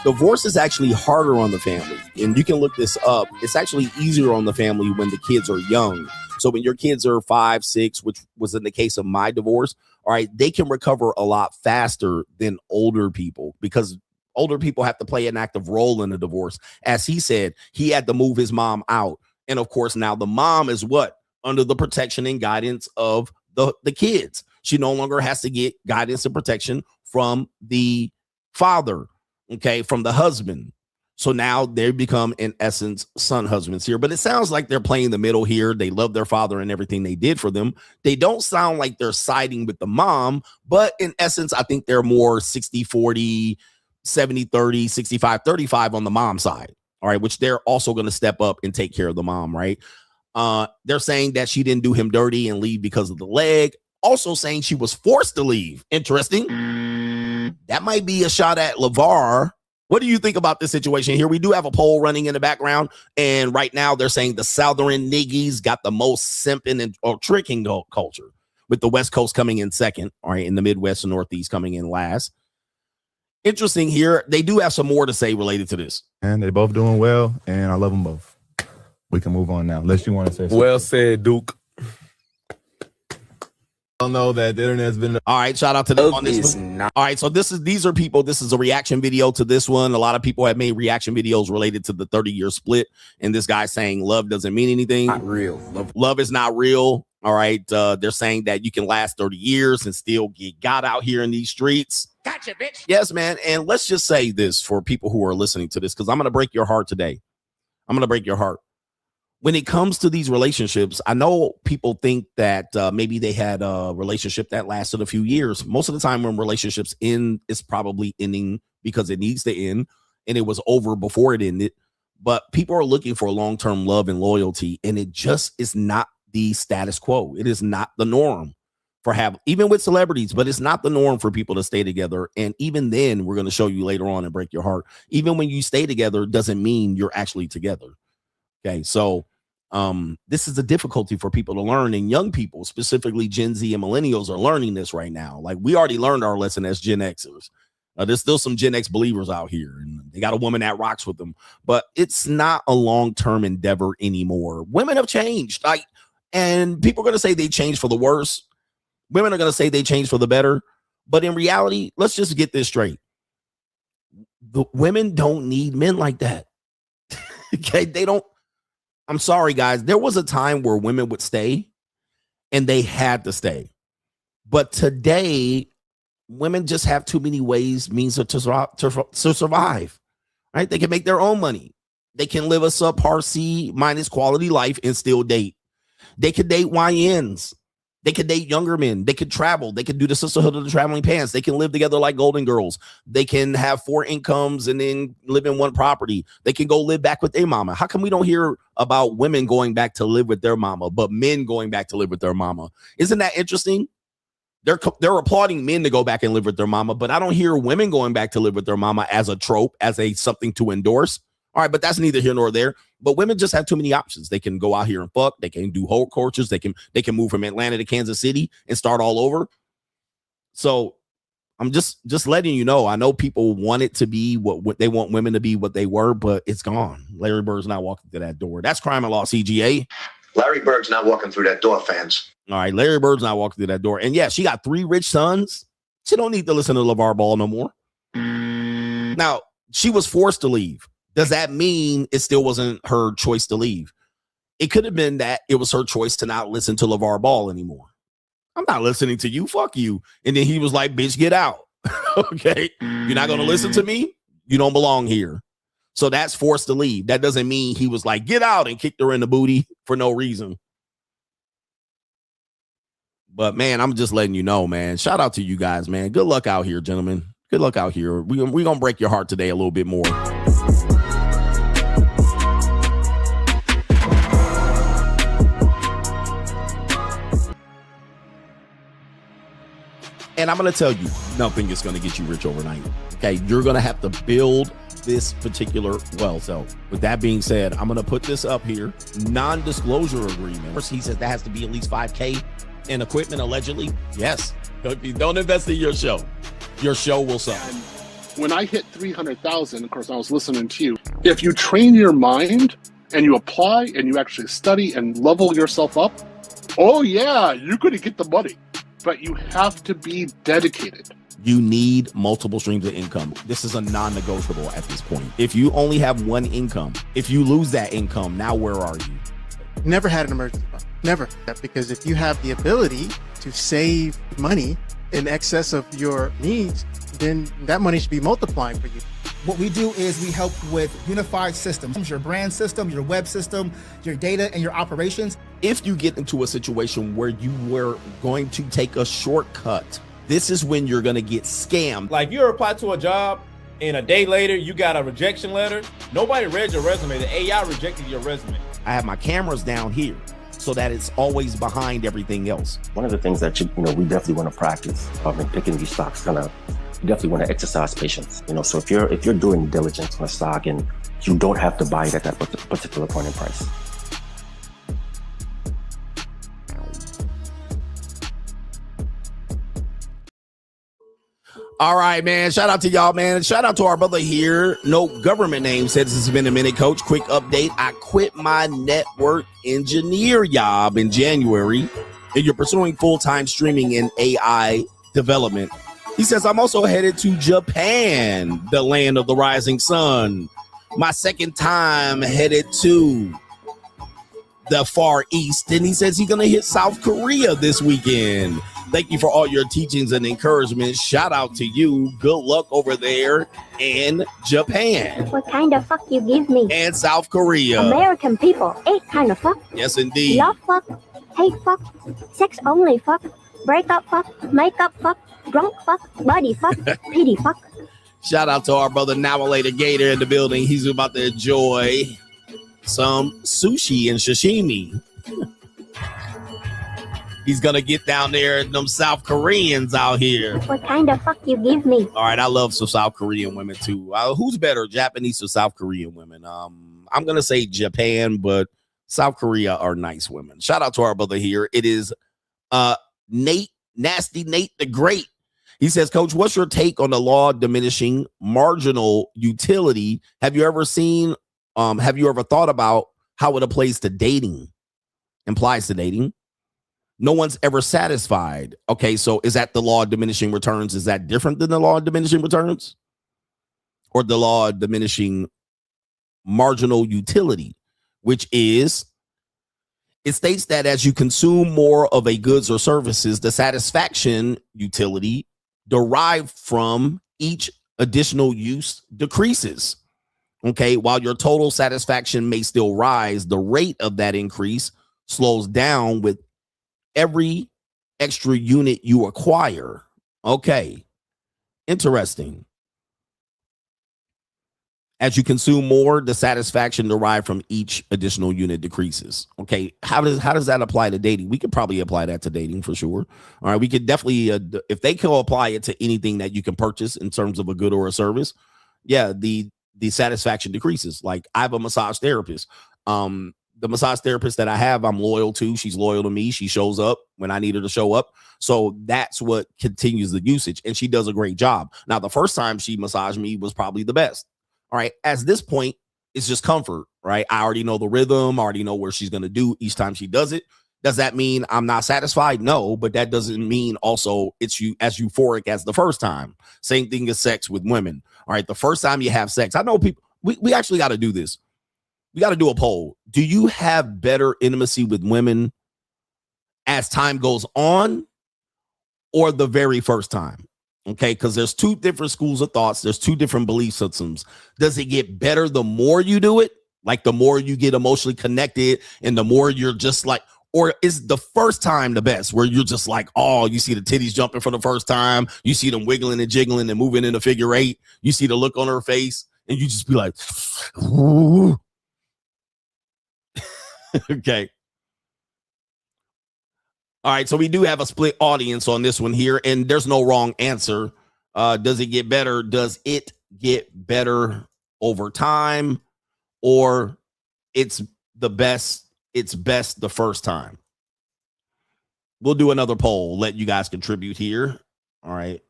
divorce is actually harder on the family. And you can look this up. It's actually easier on the family when the kids are young. So when your kids are 5, 6, which was in the case of my divorce, all right, they can recover a lot faster than older people because older people have to play an active role in a divorce. As he said, he had to move his mom out. And of course, now the mom is what? Under the protection and guidance of the kids. She no longer has to get guidance and protection from the father, okay, from the husband. So now they become, in essence, son husbands here. But it sounds like they're playing the middle here. They love their father and everything they did for them. They don't sound like they're siding with the mom, but in essence, I think they're more 60-40, 70-30, 65-35 on the mom side. All right, which they're also going to step up and take care of the mom, right? They're saying that she didn't do him dirty and leave because of the leg. Also saying she was forced to leave. Interesting. That might be a shot at LeVar. What do you think about this situation here? We do have a poll running in the background, and right now they're saying the Southern niggies got the most simping or tricking culture, with the West Coast coming in second, all right, and the Midwest and Northeast coming in last. Interesting here. They do have some more to say related to this. And they both doing well, and I love them both. We can move on now, unless you want to say something. Well said, Duke. I don't know that the internet's been. All right, shout out to them on this one. All right, so these are people. This is a reaction video to this one. A lot of people have made reaction videos related to the 30-year split, and this guy saying love doesn't mean anything. Not real. Love is not real. All right, they're saying that you can last 30 years and still get got out here in these streets. Gotcha, bitch. Yes, man. And let's just say this for people who are listening to this, because I'm going to break your heart today. I'm going to break your heart. When it comes to these relationships, I know people think that maybe they had a relationship that lasted a few years. Most of the time when relationships end, it's probably ending because it needs to end, and it was over before it ended. But people are looking for long-term love and loyalty, and it just is not the status quo. It is not the norm for even with celebrities, but it's not the norm for people to stay together. And even then, we're going to show you later on and break your heart. Even when you stay together doesn't mean you're actually together. Okay, so this is a difficulty for people to learn, and young people, specifically Gen Z and millennials, are learning this right now. Like, we already learned our lesson as Gen Xers. There's still some Gen X believers out here, and they got a woman that rocks with them, but it's not a long-term endeavor anymore. Women have changed, and people are going to say they changed for the worse. Women are going to say they changed for the better, but in reality, let's just get this straight. The women don't need men like that. Okay, they don't. I'm sorry, guys. There was a time where women would stay and they had to stay. But today, women just have too many means to survive. Right? They can make their own money. They can live a subpar C- quality life and still date. They could date YNs. They could date younger men. They could travel. They could do the sisterhood of the traveling pants. They can live together like Golden Girls. They can have 4 incomes and then live in one property. They can go live back with their mama. How come we don't hear about women going back to live with their mama, but men going back to live with their mama? Isn't that interesting? They're applauding men to go back and live with their mama, but I don't hear women going back to live with their mama as a trope, as a something to endorse. All right, but that's neither here nor there. But women just have too many options. They can go out here and fuck. They can do whole cultures. They can move from Atlanta to Kansas City and start all over. So I'm just letting you know. I know people want it to be what they want women to be, what they were, but it's gone. Larry Bird's not walking through that door. That's crime and law, CGA. Larry Bird's not walking through that door, fans. All right, Larry Bird's not walking through that door. And yeah, she got 3 rich sons. She don't need to listen to LeVar Ball no more. Now, she was forced to leave. Does that mean it still wasn't her choice to leave? It could have been that it was her choice to not listen to LeVar Ball anymore. I'm not listening to you. Fuck you. And then he was like, bitch, get out. Okay. You're not going to listen to me? You don't belong here. So that's forced to leave. That doesn't mean he was like, get out, and kicked her in the booty for no reason. But, man, I'm just letting you know, man. Shout out to you guys, man. Good luck out here, gentlemen. Good luck out here. We're going to break your heart today a little bit more. And I'm going to tell you, nothing is going to get you rich overnight. Okay, you're going to have to build this particular wealth. So with that being said, I'm going to put this up here. Non-disclosure agreement. He says that has to be at least $5K in equipment, allegedly. Yes. If you don't invest in your show will suffer. When I hit 300,000, of course, I was listening to you. If you train your mind and you apply and you actually study and level yourself up, oh yeah, you're going to get the money. But you have to be dedicated. You need multiple streams of income. This is a non-negotiable at this point. If you only have one income, if you lose that income, now where are you? Never had an emergency fund. Never. Because if you have the ability to save money in excess of your needs, then that money should be multiplying for you. What we do is we help with unified systems, your brand system, your web system, your data, and your operations. If you get into a situation where you were going to take a shortcut, this is when you're going to get scammed. Like you apply to a job and a day later, you got a rejection letter. Nobody read your resume. The AI rejected your resume. I have my cameras down here so that it's always behind everything else. One of the things that we definitely want to practice in picking these stocks, you definitely want to exercise patience. So if you're doing diligence on a stock and you don't have to buy it at that particular point in price. All right, man. Shout out to y'all, man. Shout out to our brother here. No government name says it's been a minute, coach. Quick update. I quit my network engineer job in January, and you're pursuing full-time streaming and AI development. He says, I'm also headed to Japan, the land of the rising sun. My second time headed to the Far East. And he says he's going to hit South Korea this weekend. Thank you for all your teachings and encouragement. Shout out to you. Good luck over there in Japan. What kind of fuck you give me? And South Korea. American people, ain't kind of fuck. Yes, indeed. Love fuck, hate fuck, sex only fuck, breakup fuck, makeup fuck, drunk fuck, body fuck, pity fuck. Shout out to our brother Now Later Gator in the building. He's about to enjoy some sushi and sashimi. He's going to get down there and them South Koreans out here. What kind of fuck you give me? All right, I love some South Korean women too. Who's better, Japanese or South Korean women? I'm going to say Japan, but South Korea are nice women. Shout out to our brother here. It is Nate, Nasty Nate the Great. He says, Coach, what's your take on the law diminishing marginal utility? Have you ever thought about how it applies to dating? No one's ever satisfied. Okay, so is that the law of diminishing returns? Is that different than the law of diminishing returns? Or the law of diminishing marginal utility, which is, it states that as you consume more of a goods or services, the satisfaction utility derived from each additional use decreases. Okay, while your total satisfaction may still rise, the rate of that increase slows down with every extra unit you acquire. Okay, interesting. As you consume more, the satisfaction derived from each additional unit decreases. Okay, how does that apply to dating? We could probably apply that to dating for sure. All right, we could definitely, if they can apply it to anything that you can purchase in terms of a good or a service, yeah, the satisfaction decreases. Like I have a massage therapist. The massage therapist that I have, I'm loyal to. She's loyal to me. She shows up when I need her to show up. So that's what continues the usage. And she does a great job. Now, the first time she massaged me was probably the best. All right. At this point, it's just comfort, right? I already know the rhythm. I already know where she's going to do each time she does it. Does that mean I'm not satisfied? No, but that doesn't mean also it's as euphoric as the first time. Same thing as sex with women. All right. The first time you have sex, I know people, we actually got to do this. We got to do a poll. Do you have better intimacy with women as time goes on or the very first time? Okay, because there's two different schools of thoughts. There's two different belief systems. Does it get better the more you do it? Like the more you get emotionally connected and the more you're just like, or is the first time the best where you're just like, oh, you see the titties jumping for the first time. You see them wiggling and jiggling and moving in a figure eight. You see the look on her face and you just be like, ooh. Okay. All right, so we do have a split audience on this one here, and there's no wrong answer. Does it get better? Does it get better over time, or it's best the first time? We'll do another poll. Let you guys contribute here. All right.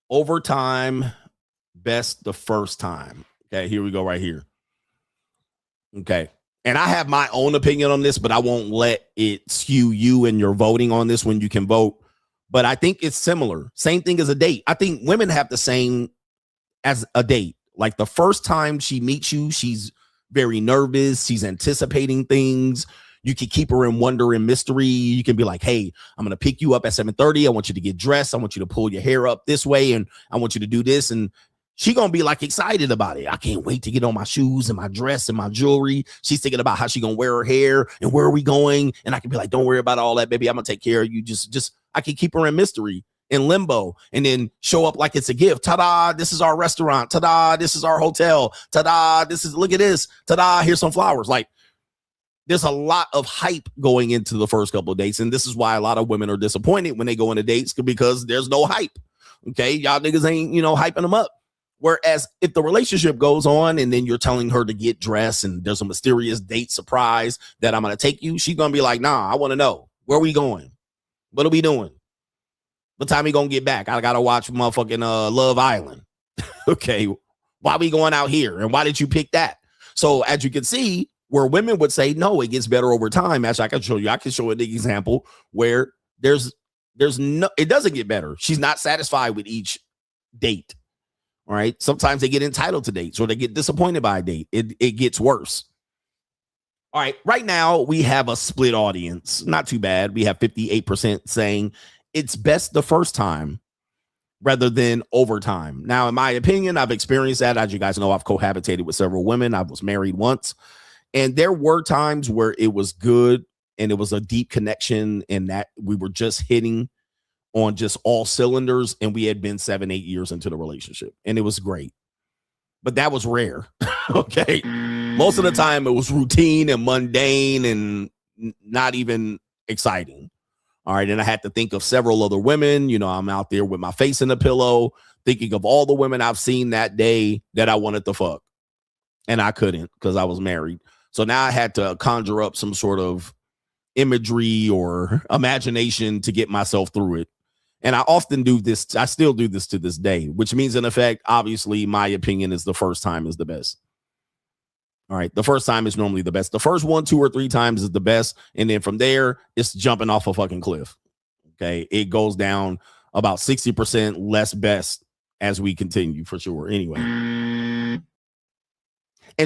Over time, best the first time. Okay, here we go right here. Okay. And I have my own opinion on this, but I won't let it skew you and your voting on this when you can vote. But I think it's similar. Same thing as a date. I think women have the same as a date. Like the first time she meets you, she's very nervous. She's anticipating things. You can keep her in wonder and mystery. You can be like, hey, I'm going to pick you up at 7:30. I want you to get dressed. I want you to pull your hair up this way. And I want you to do this. And she going to be like excited about it. I can't wait to get on my shoes and my dress and my jewelry. She's thinking about how she going to wear her hair and where are we going? And I can be like, don't worry about all that, baby. I'm going to take care of you. Just I can keep her in mystery, in limbo, and then show up like it's a gift. Ta-da, this is our restaurant. Ta-da, this is our hotel. Ta-da, look at this. Ta-da, here's some flowers. Like there's a lot of hype going into the first couple of dates. And this is why a lot of women are disappointed when they go into dates because there's no hype. Okay. Y'all niggas ain't, hyping them up. Whereas if the relationship goes on and then you're telling her to get dressed and there's a mysterious date surprise that I'm going to take you, she's going to be like, nah, I want to know. Where are we going? What are we doing? What time we going to get back? I got to watch motherfucking Love Island. Okay. Why we going out here? And why did you pick that? So as you can see, where women would say, no, it gets better over time. Actually, I can show you. I can show an example where it doesn't get better. She's not satisfied with each date. All right. Sometimes they get entitled to dates or they get disappointed by a date. It gets worse. All right. Right now, we have a split audience. Not too bad. We have 58% saying it's best the first time rather than over time. Now, in my opinion, I've experienced that. As you guys know, I've cohabitated with several women. I was married once. And there were times where it was good and it was a deep connection and that we were just hitting on just all cylinders, and we had been 7-8 years into the relationship, and it was great. But that was rare. Okay. Most of the time it was routine and mundane and not even exciting. All right. And I had to think of several other women. I'm out there with my face in the pillow, thinking of all the women I've seen that day that I wanted to fuck. And I couldn't because I was married. So now I had to conjure up some sort of imagery or imagination to get myself through it. And I often do this. I still do this to this day, which means in effect, obviously, my opinion is the first time is the best. All right. The first time is normally the best. The first 1, 2, or 3 times is the best. And then from there, it's jumping off a fucking cliff. Okay. It goes down about 60% less best as we continue for sure. Anyway. And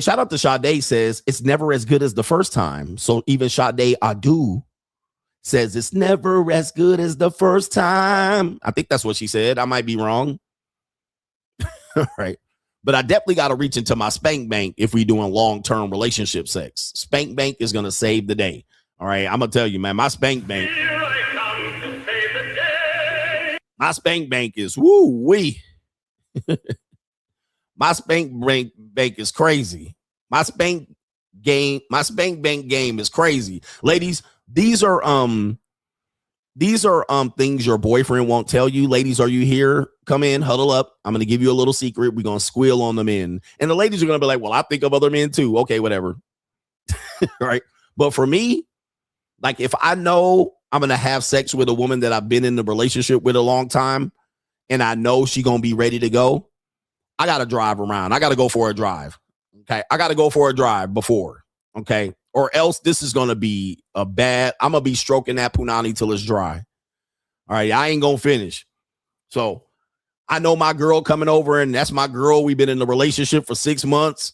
shout out to Sade says it's never as good as the first time. So even Sade Adu says it's never as good as the first time. I think that's what she said. I might be wrong. All right. But I definitely got to reach into my spank bank if we doing long-term relationship sex. Spank bank is going to save the day. All right. I'm going to tell you, man, my spank bank is woo-wee. My spank bank is crazy. My spank bank game is crazy. Ladies, these are things your boyfriend won't tell you. Ladies, are you here? Come in, huddle up. I'm going to give you a little secret. We're going to squeal on the men. And the ladies are going to be like, well, I think of other men too. Okay, whatever. Right. But for me, like if I know I'm going to have sex with a woman that I've been in the relationship with a long time and I know she's going to be ready to go, I got to drive around. I got to go for a drive. Okay. I got to go for a drive before. Okay. Or else this is going to be I'm going to be stroking that punani till it's dry. All right. I ain't going to finish. So I know my girl coming over and that's my girl. We've been in a relationship for 6 months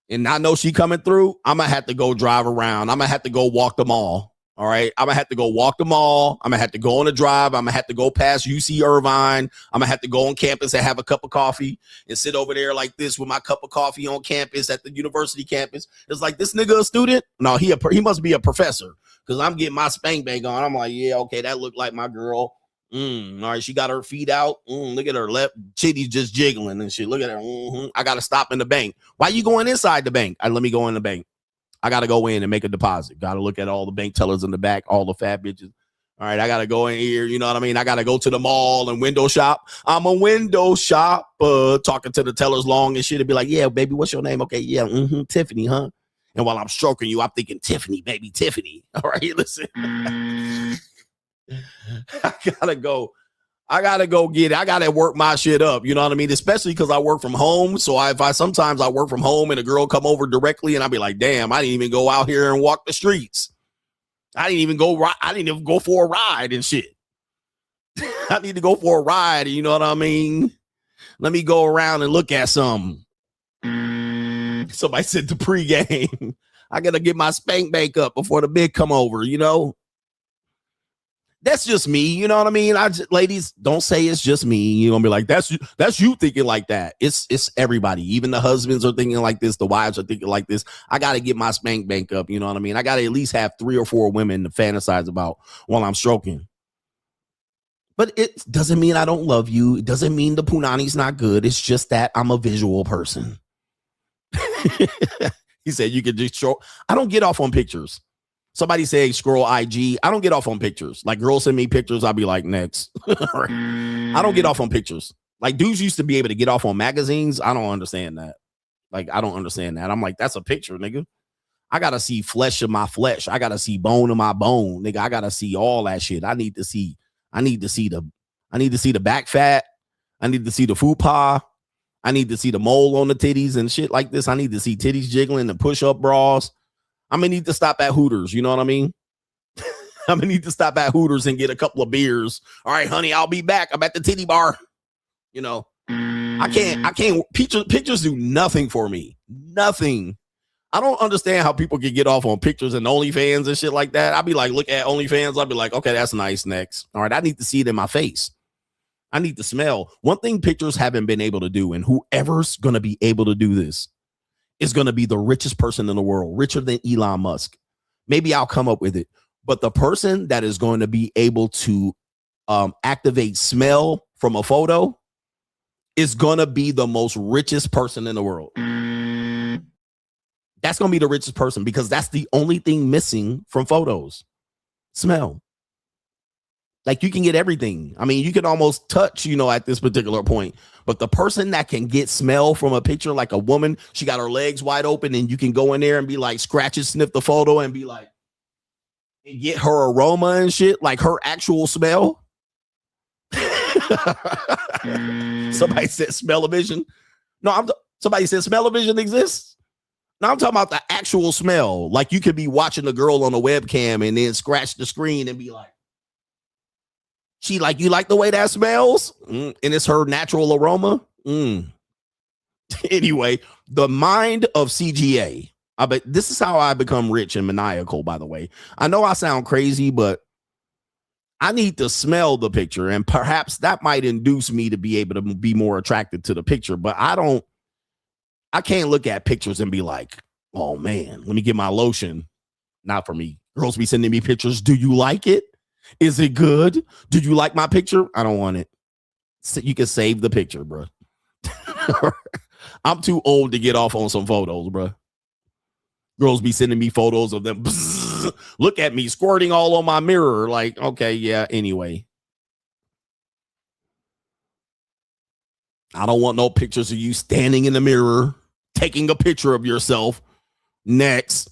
and I know she coming through. I'm going to have to go drive around. I'm going to have to go walk the mall. All All right. I'm going to have to go walk the mall. I'm going to have to go on a drive. I'm going to have to go past UC Irvine. I'm going to have to go on campus and have a cup of coffee and sit over there like this with my cup of coffee on campus at the university campus. It's like, this nigga a student? No, he must be a professor because I'm getting my spank bank on. I'm like, yeah, okay, that looked like my girl. All right, she got her feet out. Look at her left chitty's just jiggling and shit. Look at her. I got to stop in the bank. Why you going inside the bank? Let me go in the bank. I got to go in and make a deposit. Got to look at all the bank tellers in the back, all the fat bitches. All right, I got to go in here. You know what I mean? I got to go to the mall and window shop. I'm a window shopper, talking to the tellers long and shit and be like, yeah, baby, what's your name? Okay, yeah, Tiffany, huh? And while I'm stroking you, I'm thinking, Tiffany, baby, Tiffany. All right, listen. I gotta work my shit up. You know what I mean? Especially because I work from home. So sometimes I work from home and a girl come over directly and I'll be like, damn, I didn't even go out here and walk the streets. I didn't even go for a ride and shit. I need to go for a ride. You know what I mean? Let me go around and look at something. Somebody said the pregame. I gotta get my spank bank up before the big come over, you know? That's just me, you know what I mean? Ladies, don't say it's just me. You're gonna be like, that's you thinking like that. It's everybody. Even the husbands are thinking like this. The wives are thinking like this. I gotta get my spank bank up. You know what I mean? I gotta at least have 3 or 4 women to fantasize about while I'm stroking. But it doesn't mean I don't love you. It doesn't mean the punani's not good. It's just that I'm a visual person. He said you could just show. I don't get off on pictures. Somebody say scroll IG. I don't get off on pictures. Like girls send me pictures. I'll be like, next. I don't get off on pictures. Like dudes used to be able to get off on magazines. I don't understand that. I don't understand that. I'm like, that's a picture, nigga. I got to see flesh of my flesh. I got to see bone of my bone, nigga. I got to see all that shit. I need to see the back fat. I need to see the fupa. I need to see the mole on the titties and shit like this. I need to see titties jiggling and push-up bras. I'm going to need to stop at Hooters. You know what I mean? I'm going to need to stop at Hooters and get a couple of beers. All right, honey, I'll be back. I'm at the titty bar. You know, I can't. Pictures do nothing for me. Nothing. I don't understand how people can get off on pictures and OnlyFans and shit like that. I'll be like, look at OnlyFans. I'll be like, okay, that's nice. Next. All right, I need to see it in my face. I need to smell. One thing pictures haven't been able to do, and whoever's going to be able to do this, is going to be the richest person in the world, richer than Elon Musk. Maybe I'll come up with it. But the person that is going to be able to activate smell from a photo is going to be the most richest person in the world. That's going to be the richest person because that's the only thing missing from photos. Smell. Like you can get everything. I mean, you can almost touch, you know, at this particular point. But the person that can get smell from a picture, like a woman, she got her legs wide open and you can go in there and be like, scratch and sniff the photo and be like, and get her aroma and shit, like her actual smell. Somebody said smell-o-vision. No, somebody said smell-o-vision exists. No, I'm talking about the actual smell. Like you could be watching the girl on a webcam and then scratch the screen and be like, she like, you like the way that smells? And it's her natural aroma. Anyway, the mind of CGA. I bet this is how I become rich and maniacal, by the way. I know I sound crazy, but I need to smell the picture. And perhaps that might induce me to be able to be more attracted to the picture. But I can't look at pictures and be like, oh man, let me get my lotion. Not for me. Girls be sending me pictures. Do you like it? Is it good? Did you like my picture? I don't want it. So you can save the picture, bro. I'm too old to get off on some photos, bro. Girls be sending me photos of them. Bzz, look at me squirting all on my mirror. Like, okay, yeah, anyway. I don't want no pictures of you standing in the mirror, taking a picture of yourself. Next.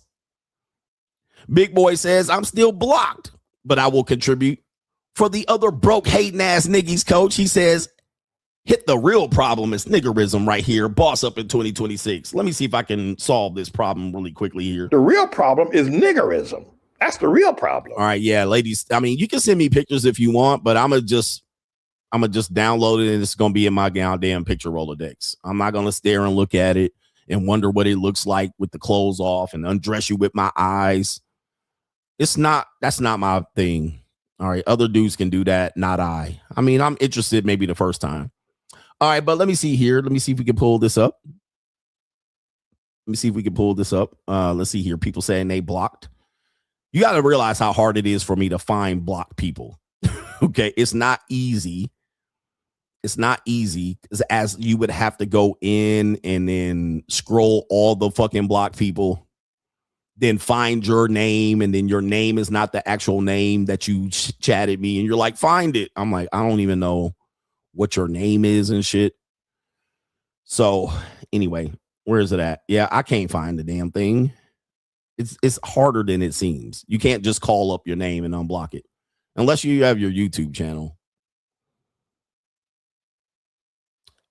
Big Boy says, I'm still blocked, but I will contribute. For the other broke hating ass niggas, coach, he says, hit the real problem is niggerism right here. Boss up in 2026. Let me see if I can solve this problem really quickly here. The real problem is niggerism. That's the real problem. All right, yeah, ladies. I mean, you can send me pictures if you want, but I'm gonna just download it and it's gonna be in my goddamn picture Rolodex. I'm not gonna stare and look at it and wonder what it looks like with the clothes off and undress you with my eyes. That's not my thing. All right. Other dudes can do that. Not I. I mean, I'm interested maybe the first time. All right. But let me see here. Let me see if we can pull this up. Let's see here. People saying they blocked. You got to realize how hard it is for me to find blocked people. Okay. It's not easy. It's not easy as you would have to go in and then scroll all the fucking blocked people, then find your name, and then your name is not the actual name that you chatted me, and you're like, find it. I'm like, I don't even know what your name is and shit. So anyway, where is it at? Yeah, I can't find the damn thing. It's harder than it seems. You can't just call up your name and unblock it unless you have your YouTube channel.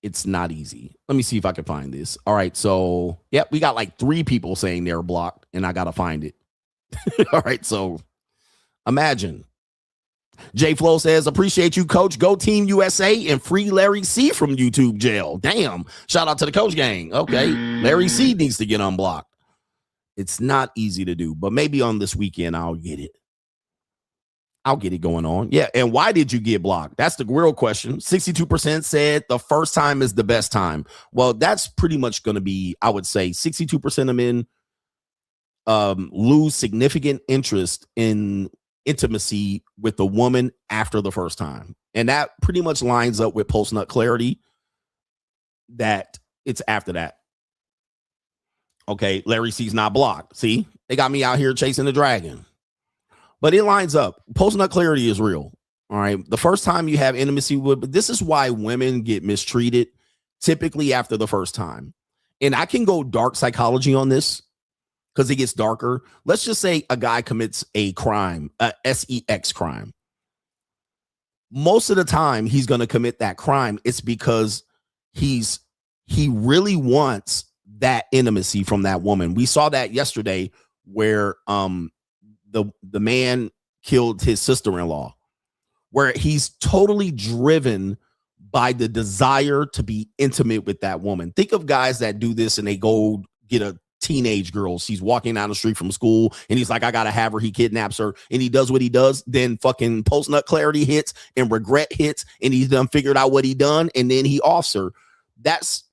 It's not easy. Let me see if I can find this. All right. So, yep, we got like 3 people saying they're blocked, and I got to find it. All right. So, imagine. J Flow says, appreciate you, coach. Go Team USA and free Larry C from YouTube jail. Damn. Shout out to the coach gang. Okay. Larry C needs to get unblocked. It's not easy to do, but maybe on this weekend, I'll get it. I'll get it going on. Yeah. And why did you get blocked? That's the real question. 62% said the first time is the best time. Well, that's pretty much going to be, I would say 62% of men lose significant interest in intimacy with the woman after the first time. And that pretty much lines up with post-nut clarity that it's after that. Okay. Larry C's not blocked. See, they got me out here chasing the dragon. But it lines up. Post-nut clarity is real. All right. The first time you have intimacy with, but this is why women get mistreated typically after the first time. And I can go dark psychology on this because it gets darker. Let's just say a guy commits a crime, a sex crime. Most of the time he's going to commit that crime. It's because he really wants that intimacy from that woman. We saw that yesterday where, the man killed his sister-in-law, where he's totally driven by the desire to be intimate with that woman. Think of guys that do this and they go get a teenage girl. She's walking down the street from school and he's like, I gotta have her. He kidnaps her and he does what he does. Then fucking post-nut clarity hits and regret hits and he's done figured out what he done and then he offs her. That's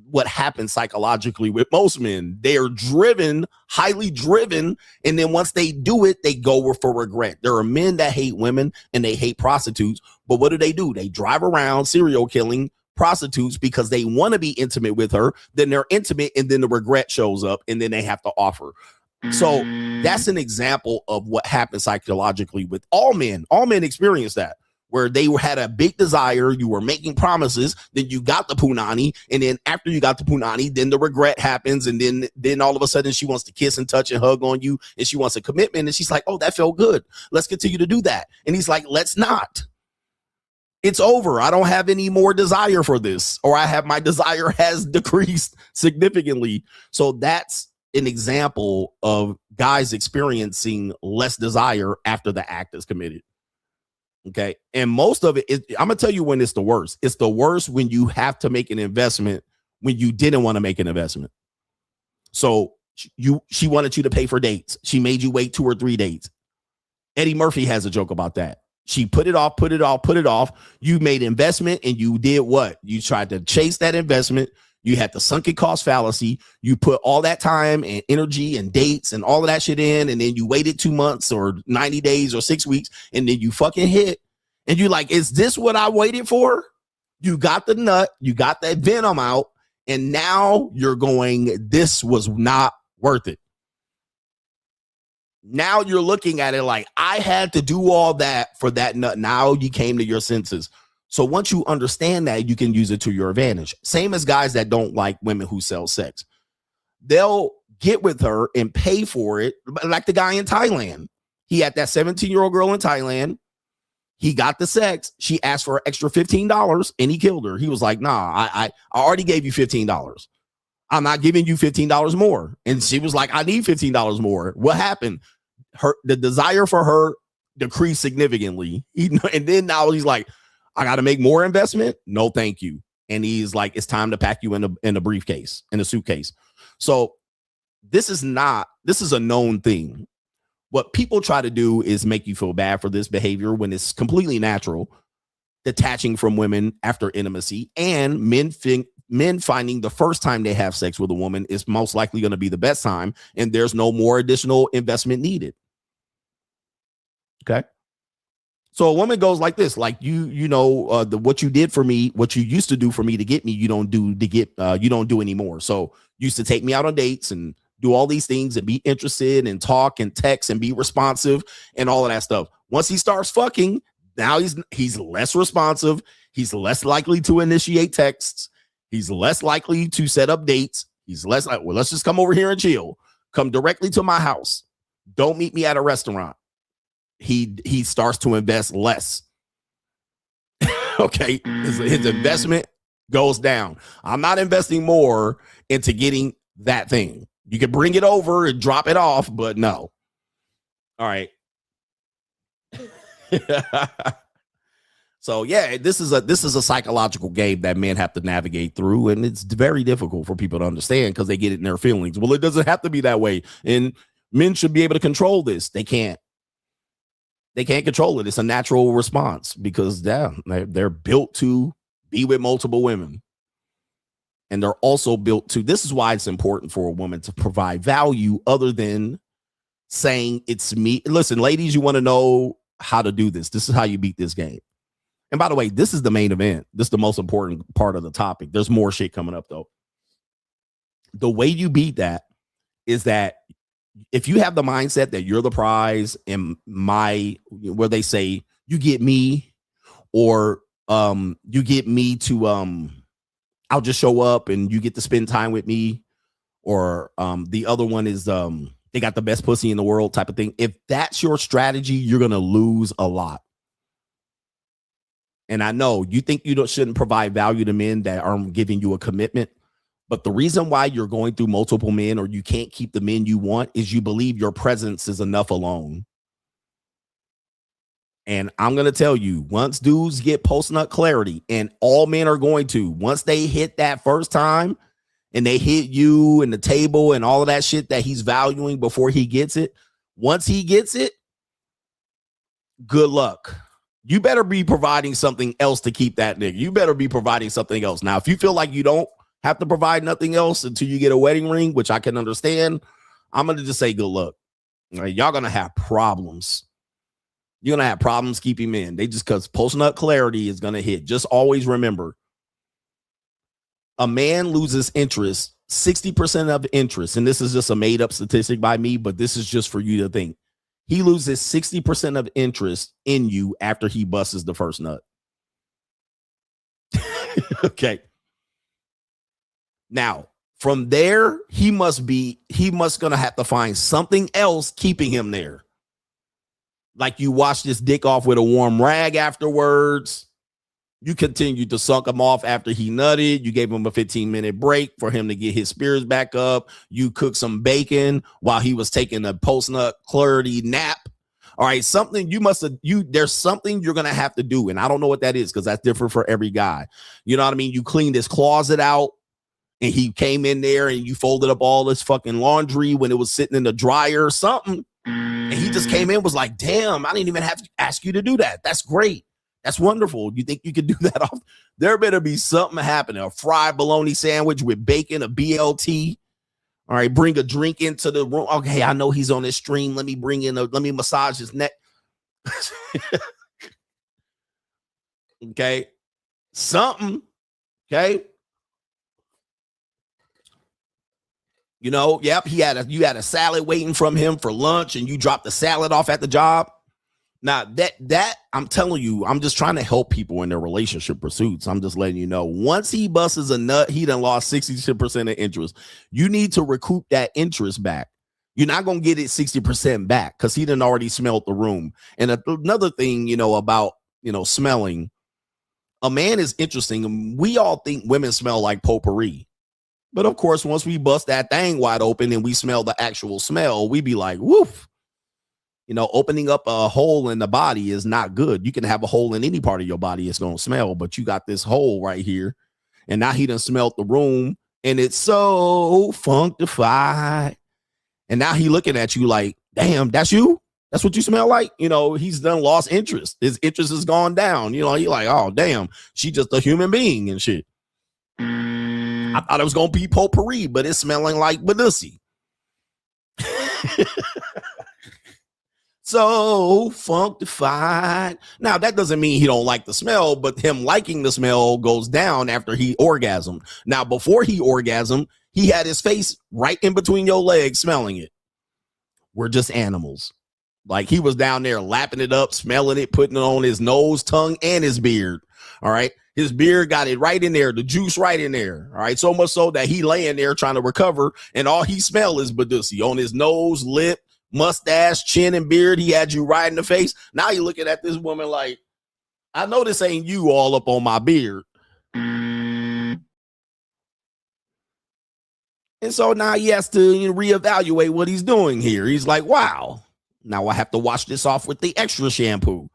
what happens psychologically with most men. They are driven, highly driven, and then once they do it, they go for regret. There are men that hate women and they hate prostitutes, but what do? They drive around serial killing prostitutes because they want to be intimate with her. Then they're intimate, and then the regret shows up, and then they have to offer. So that's an example of what happens psychologically with all men. All men experience that, where they had a big desire, you were making promises, then you got the punani, and then after you got the punani, then the regret happens, and then all of a sudden she wants to kiss and touch and hug on you, and she wants a commitment, and she's like, oh, that felt good. Let's continue to do that. And he's like, let's not. It's over. I don't have any more desire for this, or my desire has decreased significantly. So that's an example of guys experiencing less desire after the act is committed. Okay. And most of it is, I'm going to tell you when it's the worst. It's the worst when you have to make an investment when you didn't want to make an investment. So she wanted you to pay for dates. She made you wait 2 or 3 dates. Eddie Murphy has a joke about that. She put it off. You made investment and you did what? You tried to chase that investment. You had the sunken cost fallacy. You put all that time and energy and dates and all of that shit in, and then you waited 2 months or 90 days or 6 weeks, and then you fucking hit, and you like, is this what I waited for? You got the nut, you got that venom out, and now you're going, this was not worth it. Now you're looking at it like, I had to do all that for that nut. Now you came to your senses. So once you understand that, you can use it to your advantage. Same as guys that don't like women who sell sex. They'll get with her and pay for it. Like the guy in Thailand. He had that 17-year-old girl in Thailand. He got the sex. She asked for an extra $15 and he killed her. He was like, nah, I already gave you $15. I'm not giving you $15 more. And she was like, I need $15 more. What happened? The desire for her decreased significantly. And then now he's like, I got to make more investment. No, thank you. And he's like, it's time to pack you in a briefcase, in a suitcase. So this is a known thing. What people try to do is make you feel bad for this behavior when it's completely natural, detaching from women after intimacy, and men finding the first time they have sex with a woman is most likely going to be the best time, and there's no more additional investment needed. Okay. So a woman goes like this, like what you did for me, what you used to do for me to get me, you don't do anymore. So you used to take me out on dates and do all these things and be interested and talk and text and be responsive and all of that stuff. Once he starts fucking, now he's less responsive. He's less likely to initiate texts. He's less likely to set up dates. He's less like, well, let's just come over here and chill. Come directly to my house. Don't meet me at a restaurant. He starts to invest less. Okay. His investment goes down. I'm not investing more into getting that thing. You can bring it over and drop it off, but no. All right. So yeah, this is a psychological game that men have to navigate through, and it's very difficult for people to understand because they get it in their feelings. Well, it doesn't have to be that way, and men should be able to control this. They can't. They can't control it. It's a natural response because they're built to be with multiple women. And they're also built to, this is why it's important for a woman to provide value other than saying it's me. Listen, ladies, you want to know how to do this. This is how you beat this game. And by the way, this is the main event. This is the most important part of the topic. There's more shit coming up though. The way you beat that is that if you have the mindset that you're the prize and where they say you get me, or you get me to I'll just show up and you get to spend time with me, or the other one is they got the best pussy in the world type of thing. If that's your strategy, you're gonna lose a lot. And I know you think you shouldn't provide value to men that aren't giving you a commitment. But the reason why you're going through multiple men, or you can't keep the men you want, is you believe your presence is enough alone. And I'm going to tell you, once dudes get post-nut clarity, and all men are going to, once they hit that first time and they hit you and the table and all of that shit that he's valuing before he gets it, once he gets it, good luck. You better be providing something else to keep that nigga. You better be providing something else. Now, if you feel like you don't have to provide nothing else until you get a wedding ring, which I can understand, I'm going to just say good luck. All right, y'all going to have problems. You're going to have problems keeping men. They just, because post-nut clarity is going to hit. Just always remember, a man loses interest, 60% of interest, and this is just a made-up statistic by me, but this is just for you to think. He loses 60% of interest in you after he busts the first nut. Okay. Now, from there, he must gonna have to find something else keeping him there. Like you wash this dick off with a warm rag afterwards. You continued to suck him off after he nutted. You gave him a 15-minute break for him to get his spirits back up. You cooked some bacon while he was taking a post-nut clarity nap. All right, there's something you're going to have to do. And I don't know what that is because that's different for every guy. You know what I mean? You cleaned his closet out and he came in there and you folded up all this fucking laundry when it was sitting in the dryer or something. And he just came in and was like, damn, I didn't even have to ask you to do that. That's great. That's wonderful. You think you can do that off? There better be something happening. A fried bologna sandwich with bacon, a BLT. All right, bring a drink into the room. Okay, I know he's on this stream. Let me massage his neck. Okay. Something. Okay. You know, yep, you had a salad waiting from him for lunch and you dropped the salad off at the job. Now that I'm telling you, I'm just trying to help people in their relationship pursuits. I'm just letting you know, once he busts a nut, he done lost 60% of interest. You need to recoup that interest back. You're not going to get it 60% back because he done already smelled the room. And another thing, about, smelling, a man is interesting. We all think women smell like potpourri. But of course, once we bust that thing wide open and we smell the actual smell, we be like, woof. Opening up a hole in the body is not good. You can have a hole in any part of your body. It's going to smell, but you got this hole right here. And now he done smelled the room and it's so funkified. And now he looking at you like, damn, that's you. That's what you smell like. You know, he's done lost interest. His interest has gone down. You know, he like, oh, damn, she just a human being and shit. I thought it was going to be potpourri, but it's smelling like Badussy. So funkified. Now, that doesn't mean he don't like the smell, but him liking the smell goes down after he orgasmed. Now, before he orgasmed, he had his face right in between your legs smelling it. We're just animals. Like, he was down there lapping it up, smelling it, putting it on his nose, tongue, and his beard. All right. His beard got it right in there, the juice right in there. All right. So much so that he laying there trying to recover, and all he smell is Badussy on his nose, lip, mustache, chin, and beard. He had you right in the face. Now you're looking at this woman like, I know this ain't you all up on my beard. And so now he has to reevaluate what he's doing here. He's like, wow, now I have to wash this off with the extra shampoo.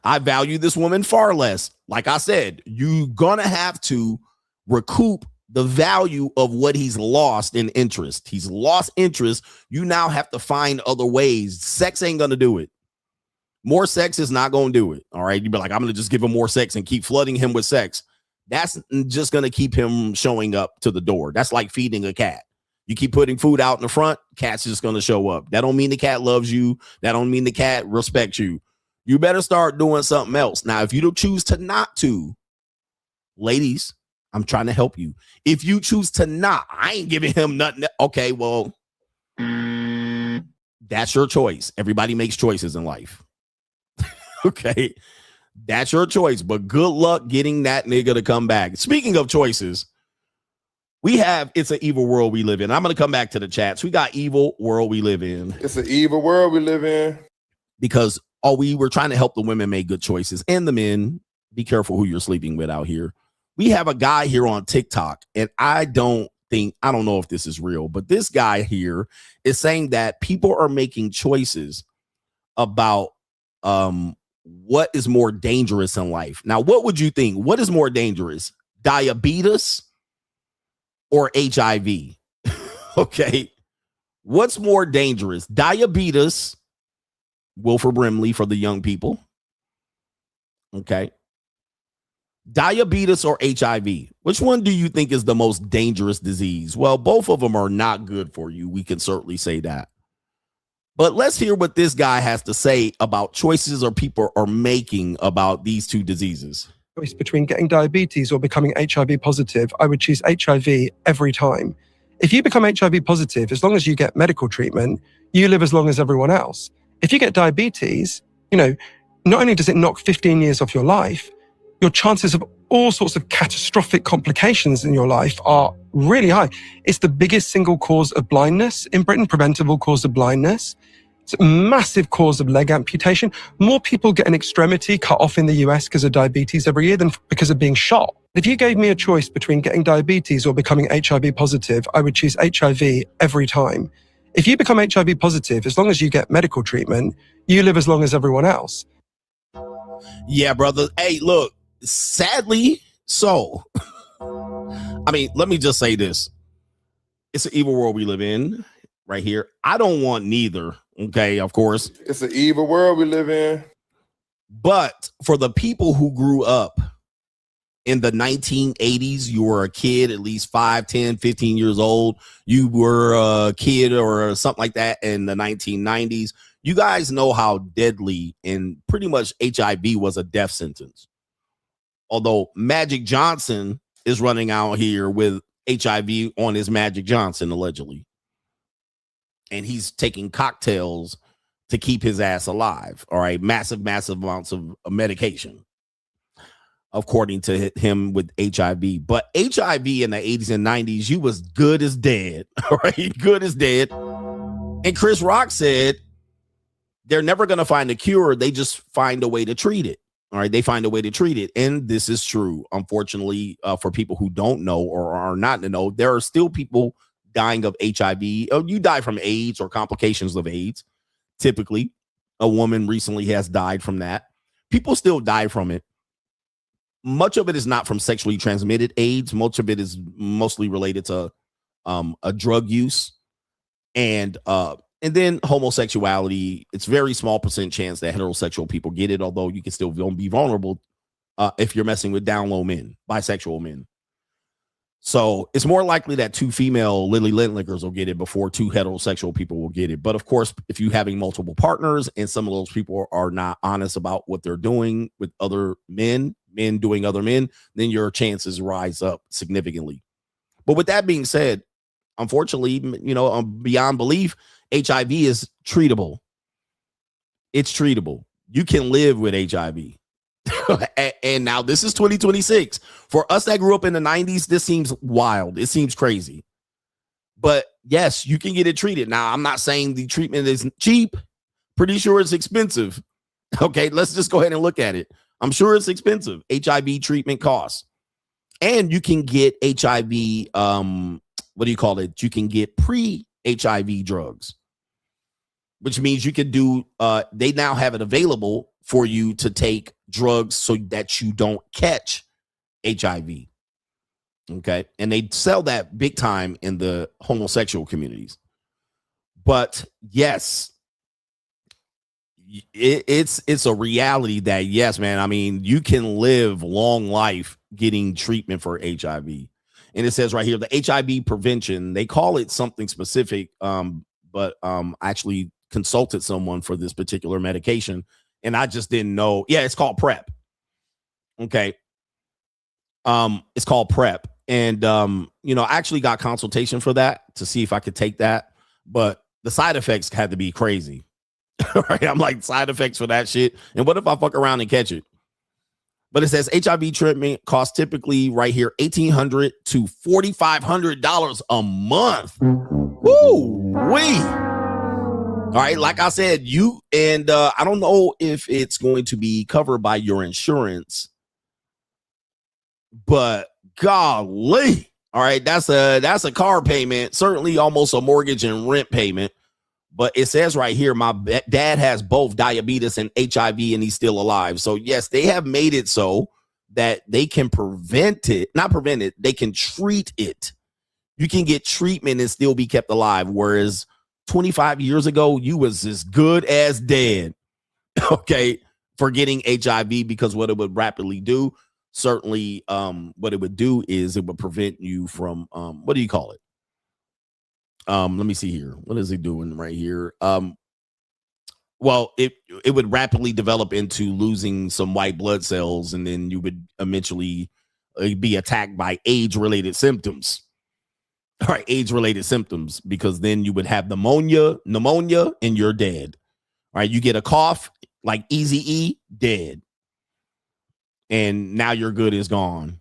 I value this woman far less. Like I said, you're gonna have to recoup the value of what he's lost in interest. He's lost interest. You now have to find other ways. Sex ain't gonna do it. More sex is not gonna do it. All right. You'd be like, I'm gonna just give him more sex and keep flooding him with sex. That's just gonna keep him showing up to the door. That's like feeding a cat. You keep putting food out in the front, cat's just gonna show up. That don't mean the cat loves you. That don't mean the cat respects you. You better start doing something else. Now, if you don't choose to not to, ladies, I'm trying to help you. If you choose to not, I ain't giving him nothing. Okay, well, that's your choice. Everybody makes choices in life. Okay, that's your choice. But good luck getting that nigga to come back. Speaking of choices, we have It's an Evil World We Live In. I'm going to come back to the chats. We got Evil World We Live In. It's an evil world we live in. Because we were trying to help the women make good choices, and the men, be careful who you're sleeping with out here. We have a guy here on TikTok, and I don't know if this is real, but this guy here is saying that people are making choices about what is more dangerous in life. Now, what would you think? What is more dangerous? Diabetes or HIV? Okay. What's more dangerous? Diabetes, Wilford Brimley for the young people. Okay. Diabetes or HIV? Which one do you think is the most dangerous disease? Well, both of them are not good for you. We can certainly say that. But let's hear what this guy has to say about choices or people are making about these two diseases. Choice between getting diabetes or becoming HIV positive, I would choose HIV every time. If you become HIV positive, as long as you get medical treatment, you live as long as everyone else. If you get diabetes, not only does it knock 15 years off your life, your chances of all sorts of catastrophic complications in your life are really high. It's the biggest single cause of blindness in Britain, preventable cause of blindness. It's a massive cause of leg amputation. More people get an extremity cut off in the US because of diabetes every year than because of being shot. If you gave me a choice between getting diabetes or becoming HIV positive, I would choose HIV every time. If you become HIV positive, as long as you get medical treatment, you live as long as everyone else. Yeah, brother. Hey, look, sadly, so. I mean, let me just say this. It's an evil world we live in right here. I don't want neither. Okay, of course. It's an evil world we live in. But for the people who grew up in the 1980s, you were a kid, at least 5, 10, 15 years old. You were a kid or something like that in the 1990s. You guys know how deadly and pretty much HIV was a death sentence. Although Magic Johnson is running out here with HIV on his Magic Johnson, allegedly. And he's taking cocktails to keep his ass alive. All right. Massive amounts of medication, according to him, with HIV. But HIV in the 80s and 90s, you was good as dead. All right. Good as dead. And Chris Rock said they're never going to find a cure. They just find a way to treat it. All right. They find a way to treat it. And this is true. Unfortunately, for people who don't know or are not in the know, there are still people dying of HIV. You die from AIDS or complications of AIDS. Typically, a woman recently has died from that. People still die from it. Much of it is not from sexually transmitted AIDS. Much of it is mostly related to a drug use. And then homosexuality, it's very small percent chance that heterosexual people get it, although you can still be vulnerable if you're messing with down low men, bisexual men. So it's more likely that 2 female Lily Lindlickers will get it before 2 heterosexual people will get it. But of course, if you're having multiple partners and some of those people are not honest about what they're doing with other men doing other men, then your chances rise up significantly. But with that being said, unfortunately, beyond belief, HIV is treatable. It's treatable. You can live with HIV. And now this is 2026. For us that grew up in the 90s, this seems wild. It seems crazy. But yes, you can get it treated. Now, I'm not saying the treatment is cheap. Pretty sure it's expensive. Okay, let's just go ahead and look at it. I'm sure it's expensive. HIV treatment costs. And you can get HIV, what do you call it? You can get pre-HIV drugs, which means you can do, they now have it available for you to take drugs so that you don't catch HIV. Okay. And they sell that big time in the homosexual communities. But yes, it's a reality that, yes, man, I mean, you can live long life getting treatment for HIV. And it says right here, the HIV prevention, they call it something specific, but actually consulted someone for this particular medication. And I just didn't know. Yeah, it's called PrEP. Okay. It's called PrEP. And, I actually got consultation for that to see if I could take that. But the side effects had to be crazy. Right? I'm like, side effects for that shit. And what if I fuck around and catch it? But it says HIV treatment costs typically right here $1,800 to $4,500 a month. Woo wee. All right, like I said, I don't know if it's going to be covered by your insurance, but golly, all right, that's a car payment, certainly almost a mortgage and rent payment. But it says right here, my dad has both diabetes and HIV, and he's still alive. So yes, they have made it so that they can not prevent it, they can treat it. You can get treatment and still be kept alive, whereas 25 years ago, you was as good as dead, okay, for getting HIV, because what it would rapidly do, certainly what it would do is it would prevent you from, what do you call it? Let me see here. What is it doing right here? Well, it would rapidly develop into losing some white blood cells, and then you would eventually be attacked by AIDS-related symptoms. All right, AIDS-related symptoms, because then you would have pneumonia, and you're dead. All right, you get a cough like Eazy-E, dead. And now your good is gone.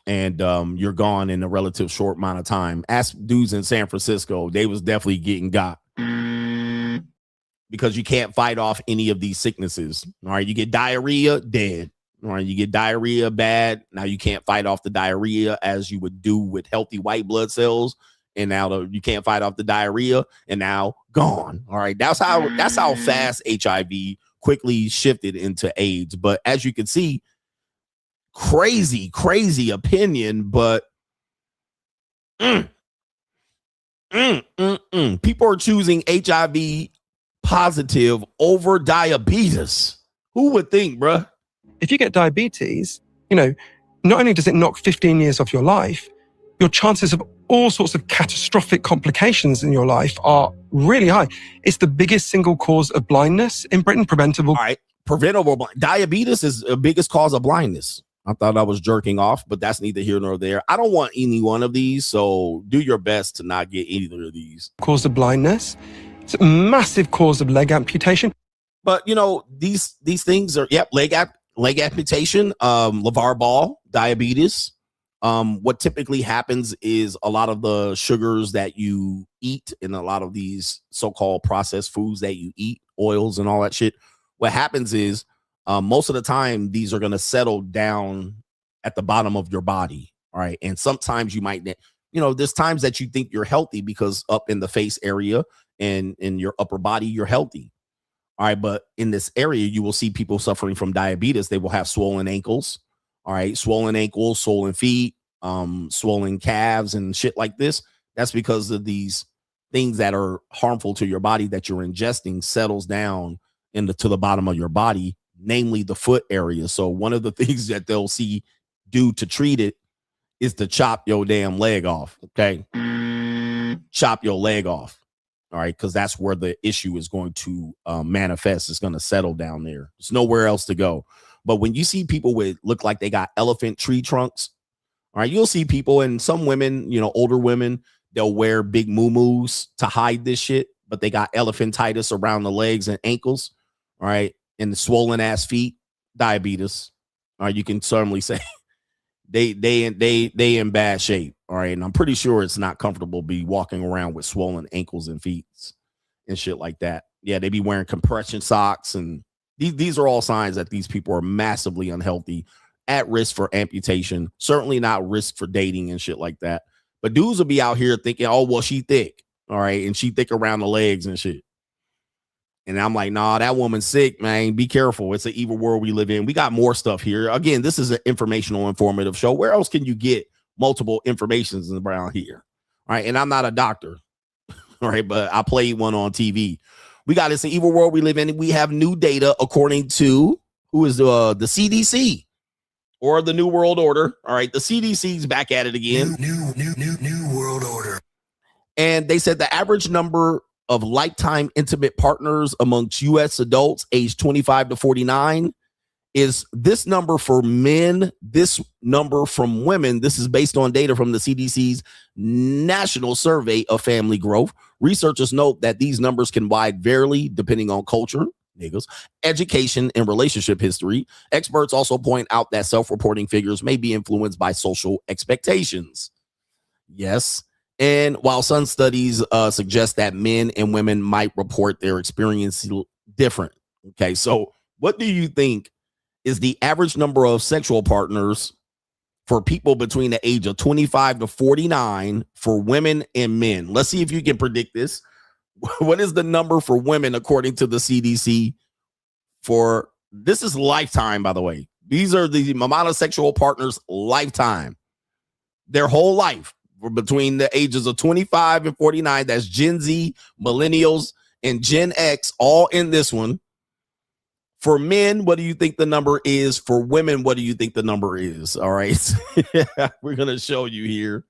And you're gone in a relative short amount of time. Ask dudes in San Francisco, they was definitely getting got. Because you can't fight off any of these sicknesses. All right, you get diarrhea, dead. All right, you get diarrhea bad. Now you can't fight off the diarrhea as you would do with healthy white blood cells. And now you can't fight off the diarrhea, and now gone. All right, that's how fast HIV quickly shifted into AIDS. But as you can see, crazy opinion, but people are choosing HIV positive over diabetes. Who would think, bruh? If you get diabetes, not only does it knock 15 years off your life, your chances of all sorts of catastrophic complications in your life are really high. It's the biggest single cause of blindness in Britain, preventable. All right, preventable. Diabetes is the biggest cause of blindness. I thought I was jerking off, but that's neither here nor there. I don't want any one of these, so do your best to not get either of these. Cause of blindness. It's a massive cause of leg amputation. But, these things are, leg amputation, LeVar Ball, diabetes. What typically happens is a lot of the sugars that you eat and a lot of these so-called processed foods that you eat, oils and all that shit, what happens is most of the time these are going to settle down at the bottom of your body. All right. And sometimes you might, there's times that you think you're healthy because up in the face area and in your upper body, you're healthy. All right. But in this area, you will see people suffering from diabetes. They will have swollen ankles. All right. Swollen ankles, swollen feet, swollen calves and shit like this. That's because of these things that are harmful to your body that you're ingesting settles down to the bottom of your body, namely the foot area. So one of the things that they'll do to treat it is to chop your damn leg off. Okay. Chop your leg off. All right. Because that's where the issue is going to manifest. It's going to settle down there. There's nowhere else to go. But when you see people look like they got elephant tree trunks, all right, you'll see people, and some women, older women, they'll wear big muumuus to hide this shit, but they got elephantitis around the legs and ankles. All right. And the swollen ass feet, diabetes. All right. You can certainly say they in bad shape. All right. And I'm pretty sure it's not comfortable to be walking around with swollen ankles and feet and shit like that. Yeah. They be wearing compression socks, and these are all signs that these people are massively unhealthy, at risk for amputation, certainly not risk for dating and shit like that. But dudes will be out here thinking, oh, well, she thick. All right. And she thick around the legs and shit. And I'm like, nah, that woman's sick, man. Be careful. It's an evil world we live in. We got more stuff here. Again, this is an informational, informative show. Where else can you get multiple informations around here? All right. And I'm not a doctor. All right. But I played one on TV. We got it's an evil world we live in. We have new data according to who is the CDC or the New World Order. All right. The CDC's back at it again. New World Order. And they said the average number of lifetime intimate partners amongst U.S. adults aged 25 to 49 is this number for men, this number from women. This is based on data from the CDC's National Survey of Family Growth. Researchers note that these numbers can vary depending on culture, niggas, education, and relationship history. Experts also point out that self-reporting figures may be influenced by social expectations. Yes. And while some studies suggest that men and women might report their experience different. Okay, so what do you think is the average number of sexual partners for people between the age of 25 to 49 for women and men? Let's see if you can predict this. What is the number for women according to the CDC for this is lifetime, by the way. These are the amount of sexual partners lifetime, their whole life. Between the ages of 25 and 49, that's Gen Z, millennials, and Gen X, all in this one. For men, what do you think the number is? For women, what do you think the number is? All right. We're going to show you here.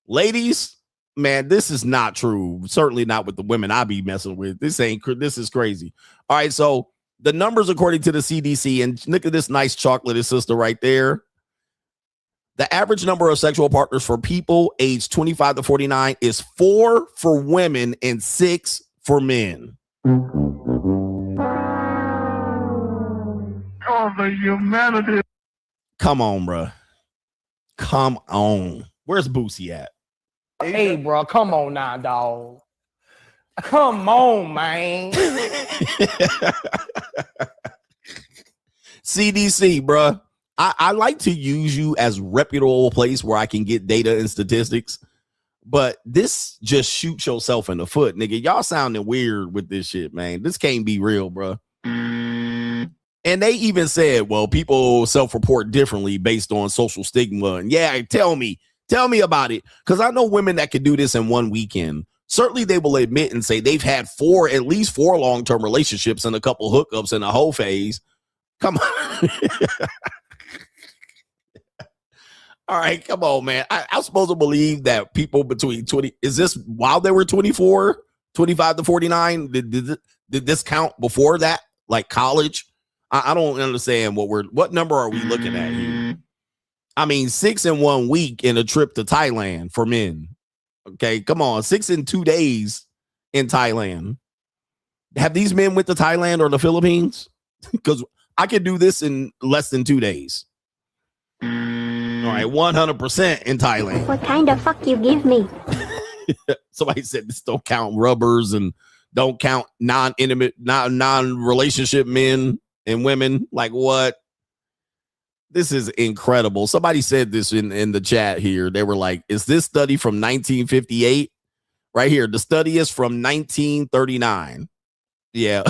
Ladies, man, this is not true. Certainly not with the women I be messing with. This is crazy. All right. So the numbers according to the CDC, and look at this nice chocolatey sister right there. The average number of sexual partners for people aged 25 to 49 is 4 for women and 6 for men. Oh, the humanity. Come on, bro. Come on. Where's Boosie at? Hey, bro, come on now, dog. Come on, man. CDC, bro. I like to use you as reputable place where I can get data and statistics, but this just shoots yourself in the foot, nigga. Y'all sounding weird with this shit, man. This can't be real, bro. And they even said, well, people self-report differently based on social stigma. And yeah, tell me about it. Because I know women that could do this in one weekend. Certainly they will admit and say they've had at least four long-term relationships and a couple hookups in the whole phase. Come on. All right, come on, man. I'm supposed to believe that people between 20, is this while they were 24, 25 to 49? Did this count before that? Like college? I don't understand what number are we looking at here? I mean, 6 in 1 week in a trip to Thailand for men. Okay, come on. 6 in 2 days in Thailand. Have these men went to Thailand or the Philippines? Because I could do this in less than 2 days. All right, 100% in Thailand. What kind of fuck you give me? Somebody said this don't count rubbers and don't count non-intimate, non-relationship men and women. Like what? This is incredible. Somebody said this in the chat here. They were like, is this study from 1958? Right here. The study is from 1939. Yeah.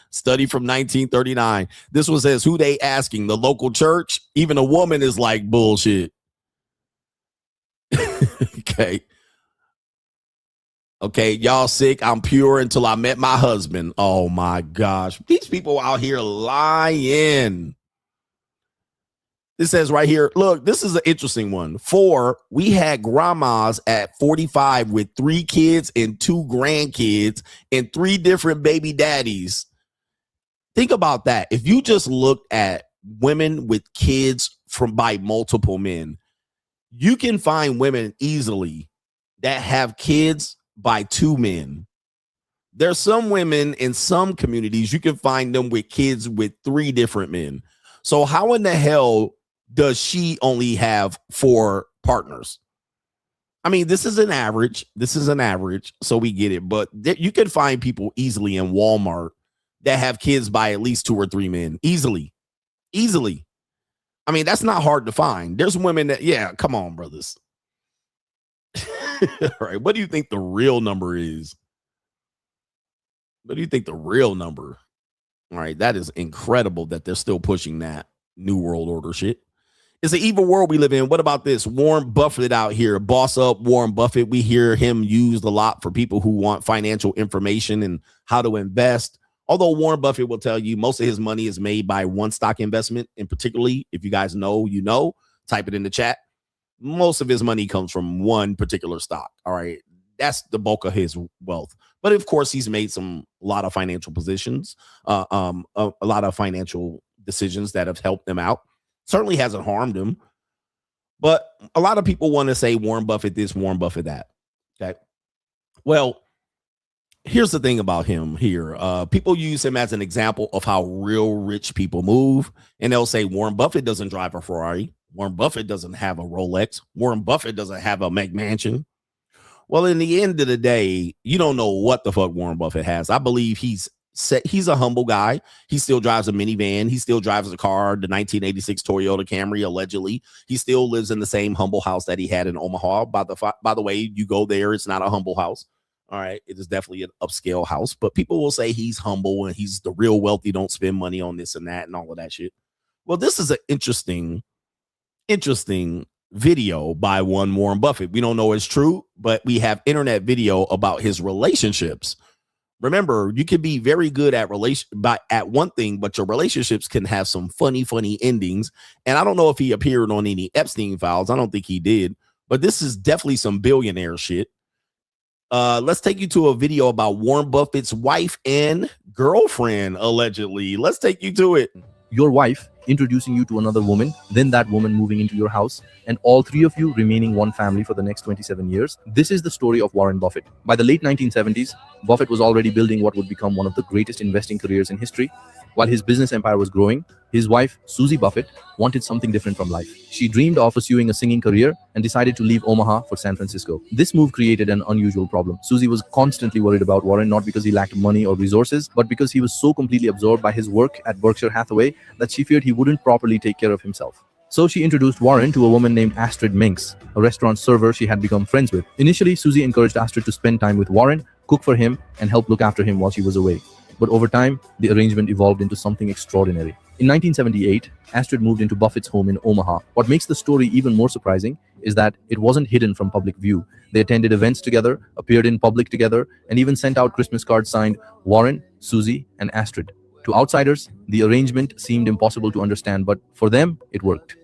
Study from 1939. This one says, who they asking? The local church? Even a woman is like bullshit. Okay. Okay, y'all sick. I'm pure until I met my husband. Oh my gosh. These people out here lying. This says right here, look, this is an interesting one. 4, we had grandmas at 45 with 3 kids and 2 grandkids and 3 different baby daddies. Think about that. If you just looked at women with kids by multiple men, you can find women easily that have kids by 2 men. There's some women in some communities, you can find them with kids with 3 different men. So how in the hell does she only have 4 partners? I mean, this is an average. So we get it. But you can find people easily in Walmart that have kids by at least 2 or 3 men. Easily. I mean, that's not hard to find. There's women that, yeah, come on, brothers. All right. What do you think the real number is? What do you think the real number? All right. That is incredible that they're still pushing that New World Order shit. It's an evil world we live in. What about this? Warren Buffett out here. Boss up Warren Buffett. We hear him used a lot for people who want financial information and how to invest. Although Warren Buffett will tell you most of his money is made by one stock investment. And particularly, if you guys know, you know, type it in the chat. Most of his money comes from one particular stock. All right. That's the bulk of his wealth. But of course, he's made a lot of financial positions, a lot of financial decisions that have helped them out. Certainly hasn't harmed him. But a lot of people want to say Warren Buffett this, Warren Buffett that. Okay. Well, here's the thing about him here. People use him as an example of how real rich people move. And they'll say Warren Buffett doesn't drive a Ferrari. Warren Buffett doesn't have a Rolex. Warren Buffett doesn't have a McMansion. Well, in the end of the day, you don't know what the fuck Warren Buffett has. I believe he's a humble guy. He still drives a minivan. He still drives a car, the 1986 Toyota Camry, allegedly. He still lives in the same humble house that he had in Omaha. By the way, you go there, it's not a humble house. All right, it is definitely an upscale house. But people will say he's humble and he's the real wealthy, don't spend money on this and that and all of that shit. Well, this is an interesting video by one Warren Buffett. We don't know it's true, but we have internet video about his relationships. Remember, you can be very good at one thing, but your relationships can have some funny endings. And I don't know if he appeared on any Epstein files. I don't think he did, but this is definitely some billionaire shit. Let's take you to a video about Warren Buffett's wife and girlfriend, allegedly. Let's take you to it. Your wife introducing you to another woman, then that woman moving into your house, and all 3 of you remaining one family for the next 27 years. This is the story of Warren Buffett. By the late 1970s, Buffett was already building what would become one of the greatest investing careers in history. While his business empire was growing, his wife, Susie Buffett, wanted something different from life. She dreamed of pursuing a singing career and decided to leave Omaha for San Francisco. This move created an unusual problem. Susie was constantly worried about Warren, not because he lacked money or resources, but because he was so completely absorbed by his work at Berkshire Hathaway that she feared he wouldn't properly take care of himself. So she introduced Warren to a woman named Astrid Minks, a restaurant server she had become friends with. Initially, Susie encouraged Astrid to spend time with Warren, cook for him, and help look after him while she was away. But over time, the arrangement evolved into something extraordinary. In 1978, Astrid moved into Buffett's home in Omaha. What makes the story even more surprising is that it wasn't hidden from public view. They attended events together, appeared in public together, and even sent out Christmas cards signed Warren, Susie, and Astrid. To outsiders, the arrangement seemed impossible to understand, but for them, it worked.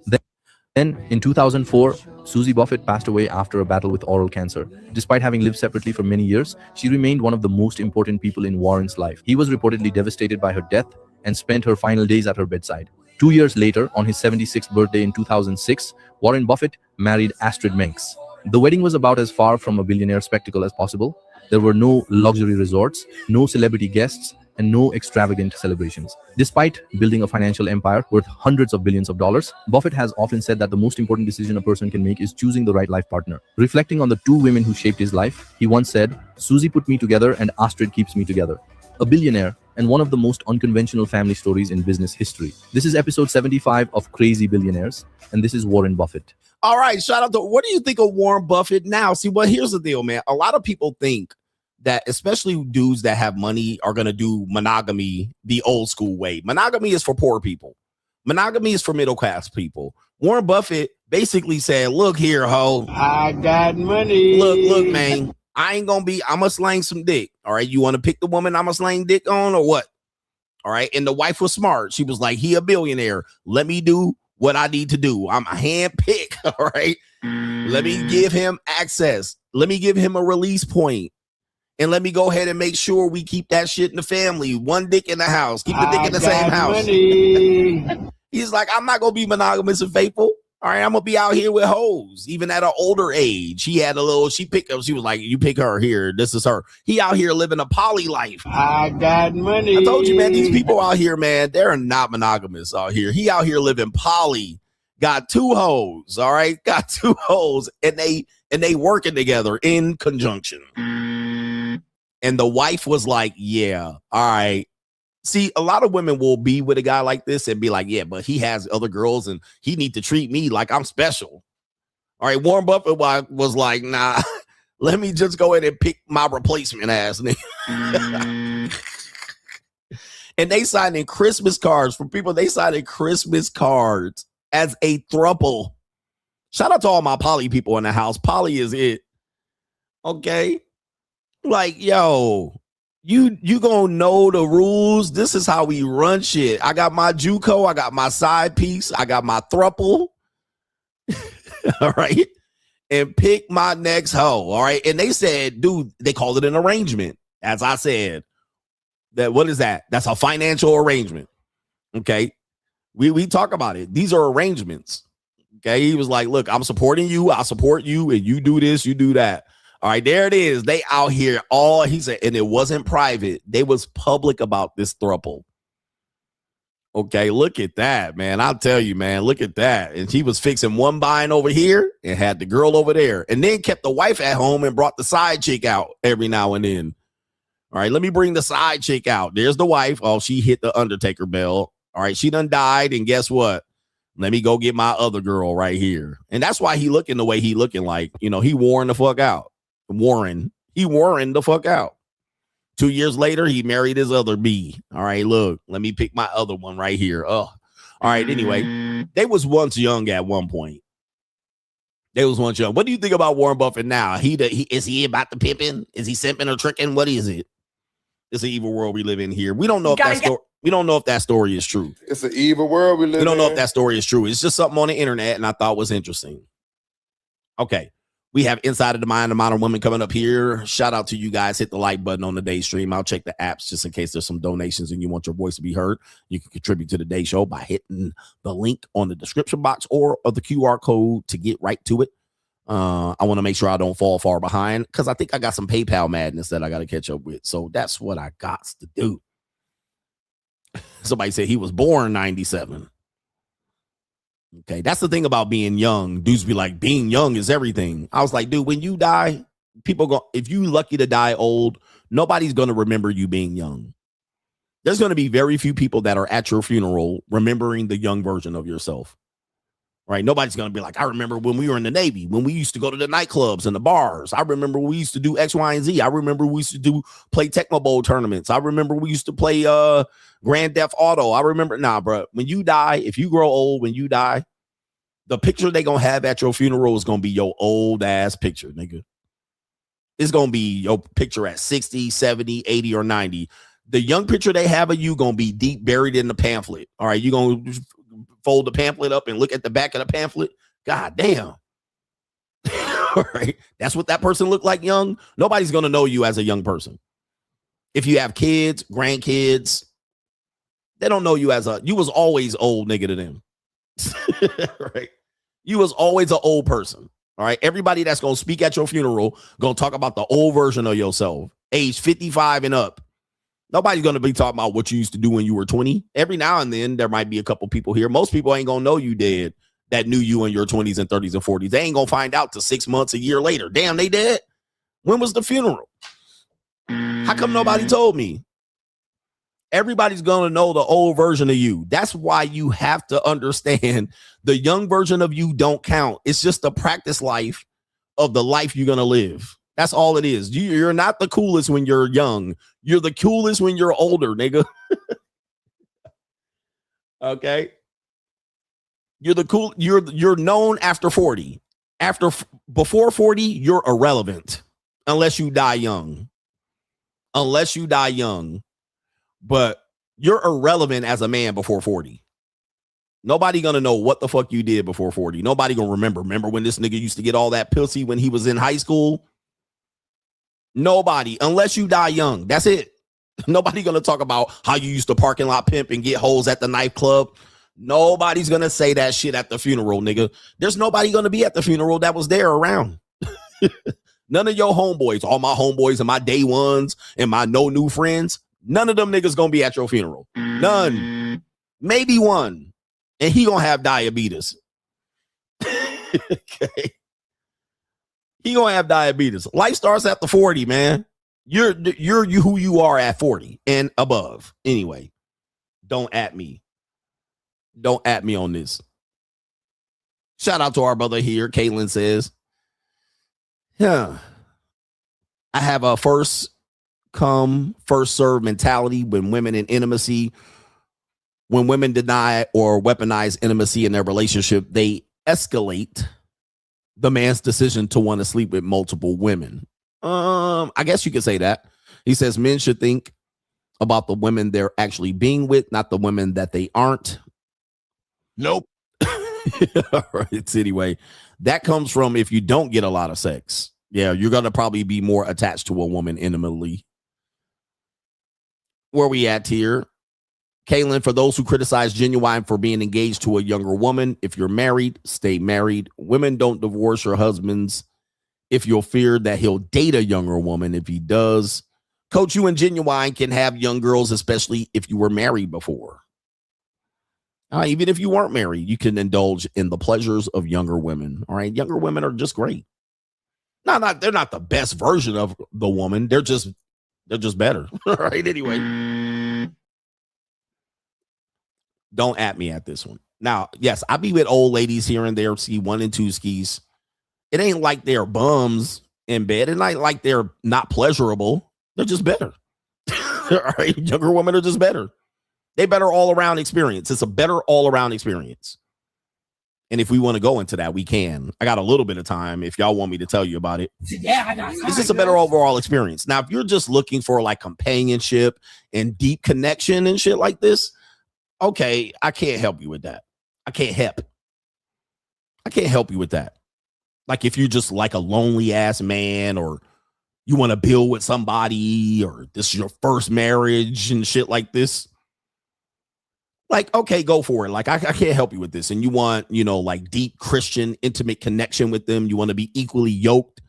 Then, in 2004, Susie Buffett passed away after a battle with oral cancer. Despite having lived separately for many years, she remained one of the most important people in Warren's life. He was reportedly devastated by her death and spent her final days at her bedside. 2 years later, on his 76th birthday in 2006, Warren Buffett married Astrid Minks. The wedding was about as far from a billionaire spectacle as possible. There were no luxury resorts, no celebrity guests, and no extravagant celebrations. Despite building a financial empire worth hundreds of billions of dollars, Buffett has often said that the most important decision a person can make is choosing the right life partner. Reflecting on the 2 women who shaped his life, he once said, "Susie put me together and Astrid keeps me together." A billionaire and one of the most unconventional family stories in business history. This is episode 75 of Crazy Billionaires, and this is Warren Buffett. All right, shout out to, what do you think of Warren Buffett now? See, well, here's the deal, man. A lot of people think that especially dudes that have money are going to do monogamy the old school way. Monogamy is for poor people. Monogamy is for middle class people. Warren Buffett basically said, look here, ho. I got money. Look, man. I'm gonna slang some dick. All right. You want to pick the woman I'm gonna slang dick on or what? All right. And the wife was smart. She was like, he a billionaire. Let me do what I need to do. I'm a hand pick. All right. Let me give him access. Let me give him a release point. And let me go ahead and make sure we keep that shit in the family. One dick in the house. Keep the dick in the same house. He's like, I'm not gonna be monogamous and faithful. All right, I'm gonna be out here with hoes, even at an older age. She picked up, she was like, you pick her here. This is her. He out here living a poly life. I got money. I told you, man, these people out here, man, they're not monogamous out here. He out here living poly. Got 2 hoes, all right? Got 2 hoes, and they working together in conjunction. And the wife was like, yeah, all right. See, a lot of women will be with a guy like this and be like, yeah, but he has other girls and he need to treat me like I'm special. All right, Warren Buffett was like, nah, let me just go ahead and pick my replacement ass nigga. And they signed in Christmas cards for people. They signed in Christmas cards as a throuple. Shout out to all my poly people in the house. Poly is it. Okay. Like, yo, you gonna know the rules. This is how we run shit. I got my JUCO, I got my side piece, I got my throuple. All right. And pick my next hoe. All right. And they said, dude, they called it an arrangement. As I said, that what is that? That's a financial arrangement. Okay. We talk about it. These are arrangements. Okay. He was like, look, I'm supporting you, I'll support you, and you do this, you do that. All right, there it is. They out here he said, and it wasn't private. They was public about this throuple. Okay, look at that, man. I'll tell you, man, look at that. And he was fixing one bind over here and had the girl over there. And then kept the wife at home and brought the side chick out every now and then. All right, let me bring the side chick out. There's the wife. Oh, she hit the Undertaker bell. All right, she done died. And guess what? Let me go get my other girl right here. And that's why he looking the way he looking like, he worn the fuck out. He worn the fuck out. 2 years later, he married his other B. All right, look, let me pick my other one right here. Oh, all right. Anyway, they was once young at one point. They was once young. What do you think about Warren Buffett now? Is he about the pimping? Is he simping or tricking? What is it? It's an evil world we live in here. We don't know we don't know if that story is true. It's an evil world we live in. We don't know if that story is true. It's just something on the internet, and I thought was interesting. Okay. We have Inside of the Mind of Modern Women coming up here. Shout out to you guys. Hit the like button on the day stream. I'll check the apps just in case there's some donations and you want your voice to be heard. You can contribute to the day show by hitting the link on the description box or the QR code to get right to it. I want to make sure I don't fall far behind because I think I got some PayPal madness that I got to catch up with. So that's what I got to do. Somebody said he was born 97. Okay, that's the thing about being young. Dudes be like, being young is everything. I was like, dude, when you die, if you lucky to die old, nobody's going to remember you being young. There's going to be very few people that are at your funeral remembering the young version of yourself. Right? Nobody's going to be like, I remember when we were in the Navy, when we used to go to the nightclubs and the bars. I remember we used to do X, Y, and Z. I remember we used to play Tecmo Bowl tournaments. I remember we used to play Grand Theft Auto. I remember, bro, when you die, if you grow old, when you die, the picture they going to have at your funeral is going to be your old ass picture, nigga. It's going to be your picture at 60, 70, 80, or 90. The young picture they have of you going to be deep buried in the pamphlet. All right, you going to fold the pamphlet up and look at the back of the pamphlet. God damn. All right. That's what that person looked like young. Nobody's going to know you as a young person. If you have kids, grandkids, they don't know you you was always old nigga to them. Right. You was always an old person. All right. Everybody that's going to speak at your funeral going to talk about the old version of yourself, age 55 and up. Nobody's going to be talking about what you used to do when you were 20. Every now and then there might be a couple people here. Most people ain't going to know you dead that knew you in your 20s and 30s and 40s. They ain't going to find out till 6 months, a year later. Damn, they dead. When was the funeral? How come nobody told me? Everybody's going to know the old version of you. That's why you have to understand the young version of you don't count. It's just a practice life of the life you're going to live. That's all it is. You're not the coolest when you're young. You're the coolest when you're older, nigga. Okay. You're known after 40. Before 40, you're irrelevant. unless you die young. Unless you die young. But you're irrelevant as a man before 40. Nobody gonna know what the fuck you did before 40. Nobody gonna remember. Remember when this nigga used to get all that pussy when he was in high school? Nobody, unless you die young. That's it. Nobody gonna talk about how you used to parking lot pimp and get hoes at the nightclub. Nobody's gonna say that shit at the funeral, nigga. There's nobody gonna be at the funeral that was there around. None of your homeboys, all my homeboys and my day ones and my no new friends, none of them niggas gonna be at your funeral. None. Maybe one. And he gonna have diabetes. Okay. He gonna have diabetes. Life starts after 40, man. You're who you are at 40 and above. Anyway, don't at me. Don't at me on this. Shout out to our brother here. Caitlin says, yeah, I have a first come, first serve mentality when women in intimacy. When women deny or weaponize intimacy in their relationship, they escalate the man's decision to want to sleep with multiple women. I guess you could say that. He says men should think about the women they're actually being with, not the women that they aren't. Nope. All right. Anyway, that comes from if you don't get a lot of sex. Yeah, you're going to probably be more attached to a woman intimately. Where we at here? Kaylin, for those who criticize Genuine for being engaged to a younger woman, if you're married, stay married. Women don't divorce your husbands if you'll fear that he'll date a younger woman. If he does, Coach, you and Genuine can have young girls, especially if you were married before. Even if you weren't married, you can indulge in the pleasures of younger women. All right. Younger women are just great. They're not the best version of the woman. They're just better. All right. Anyway. Don't at me at this one. Now, yes, I be with old ladies here and there, ski 1 and 2 skis. It ain't like they're bums in bed. It ain't like they're not pleasurable. They're just better. All right. Younger women are just better. They better all around experience. It's a better all around experience. And if we want to go into that, we can. I got a little bit of time if y'all want me to tell you about it. Yeah, I got time. It's just a better overall experience. Now, if you're just looking for like companionship and deep connection and shit like this, okay, I can't help you with that. I can't help you with that. Like if you're just like a lonely ass man or you want to build with somebody or this is your first marriage and shit like this. Like, okay, go for it. Like, I can't help you with this. And you want, like deep Christian, intimate connection with them. You want to be equally yoked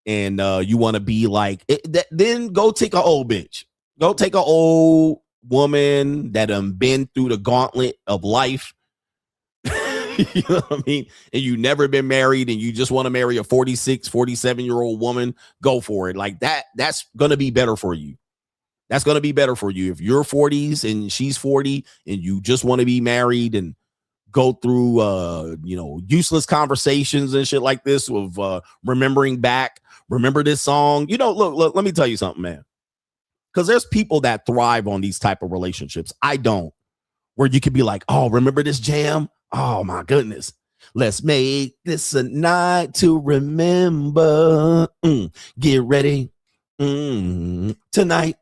and you want to be like, then go take an old bitch. Go take an old woman that been through the gauntlet of life. You know what I mean? And you never been married and you just want to marry a 46, 47-year-old woman. Go for it. Like that's going to be better for you. That's going to be better for you. If you're 40s and she's 40 and you just want to be married and go through, useless conversations and shit like this with remembering back, remember this song, look, let me tell you something, man. Because there's people that thrive on these type of relationships. I don't. Where you could be like, oh, remember this jam? Oh, my goodness. Let's make this a night to remember. Get ready. Tonight.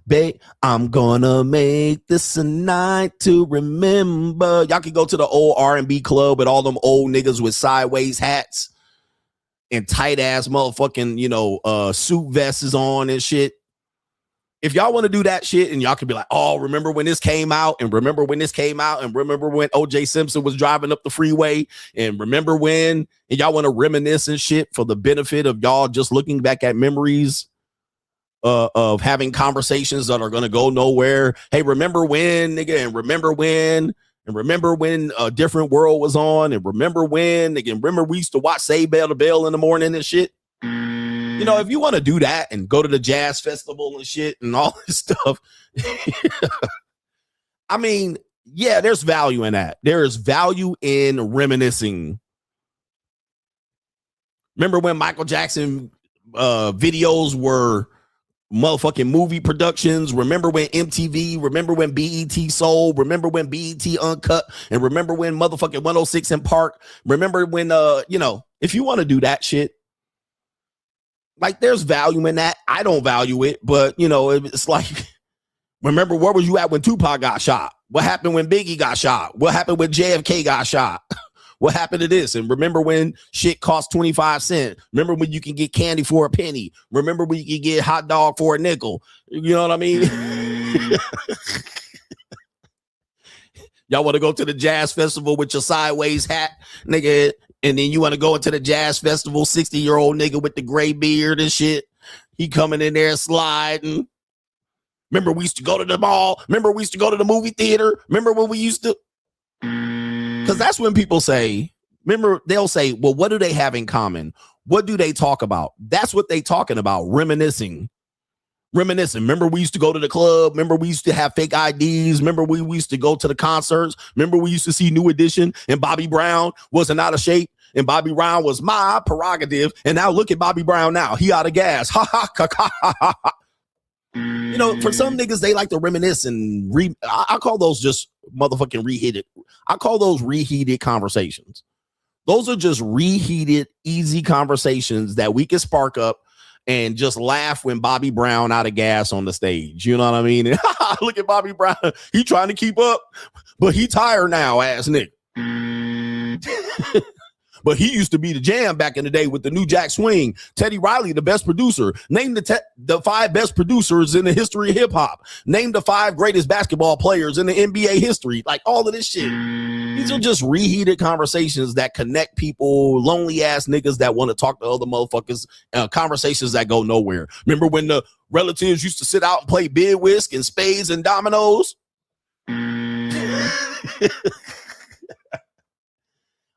Babe, I'm gonna make this a night to remember. Y'all can go to the old R&B club with all them old niggas with sideways hats and tight ass motherfucking, suit vests on and shit. If y'all want to do that shit and y'all can be like, oh, remember when this came out and remember when this came out and remember when OJ Simpson was driving up the freeway and remember when, and y'all want to reminisce and shit for the benefit of y'all just looking back at memories of having conversations that are going to go nowhere. Hey, remember when, nigga, and remember when A Different World was on and remember when, nigga, remember we used to watch Say Bell to Bell in the morning and shit. If you want to do that and go to the jazz festival and shit and all this stuff, I mean, yeah, there's value in that. There is value in reminiscing. Remember when Michael Jackson videos were motherfucking movie productions? Remember when MTV? Remember when BET sold? Remember when BET Uncut? And remember when motherfucking 106 in Park? Remember when, if you want to do that shit, Like, there's value in that. I don't value it, but you know, it's like, remember, where was you at when Tupac got shot? What happened when Biggie got shot? What happened when JFK got shot? What happened to this? And remember when shit cost 25 cents? Remember when you can get candy for a penny? Remember when you can get hot dog for a nickel? You know what I mean? Y'all want to go to the jazz festival with your sideways hat, nigga, and then you want to go into the jazz festival, 60-year-old nigga with the gray beard and shit. He coming in there sliding. Remember we used to go to the mall? Remember we used to go to the movie theater? Remember when we used to? Because that's when people say, remember, they'll say, well, what do they have in common? What do they talk about? That's what they talking about, reminiscing. Remember we used to go to the club. Remember we used to have fake IDs. Remember we used to go to the concerts. Remember we used to see New Edition and Bobby Brown wasn't out of shape. And Bobby Brown was my prerogative. And now look at Bobby Brown now. He out of gas. Ha ha ha ha ha ha. You know, for some niggas, they like to reminisce and I call those just motherfucking reheated. I call those reheated conversations. Those are just reheated, easy conversations that we can spark up and just laugh when Bobby Brown out of gas on the stage. You know what I mean? Look at Bobby Brown. He trying to keep up, but he tired now, ass nigga. But he used to be the jam back in the day with the New Jack Swing. Teddy Riley, the best producer. Name the 5 best producers in the history of hip hop. Name the 5 greatest basketball players in the NBA history. Like all of this shit. These are just reheated conversations that connect people, lonely ass niggas that want to talk to other motherfuckers, conversations that go nowhere. Remember when the relatives used to sit out and play bid whisk and spades and dominoes?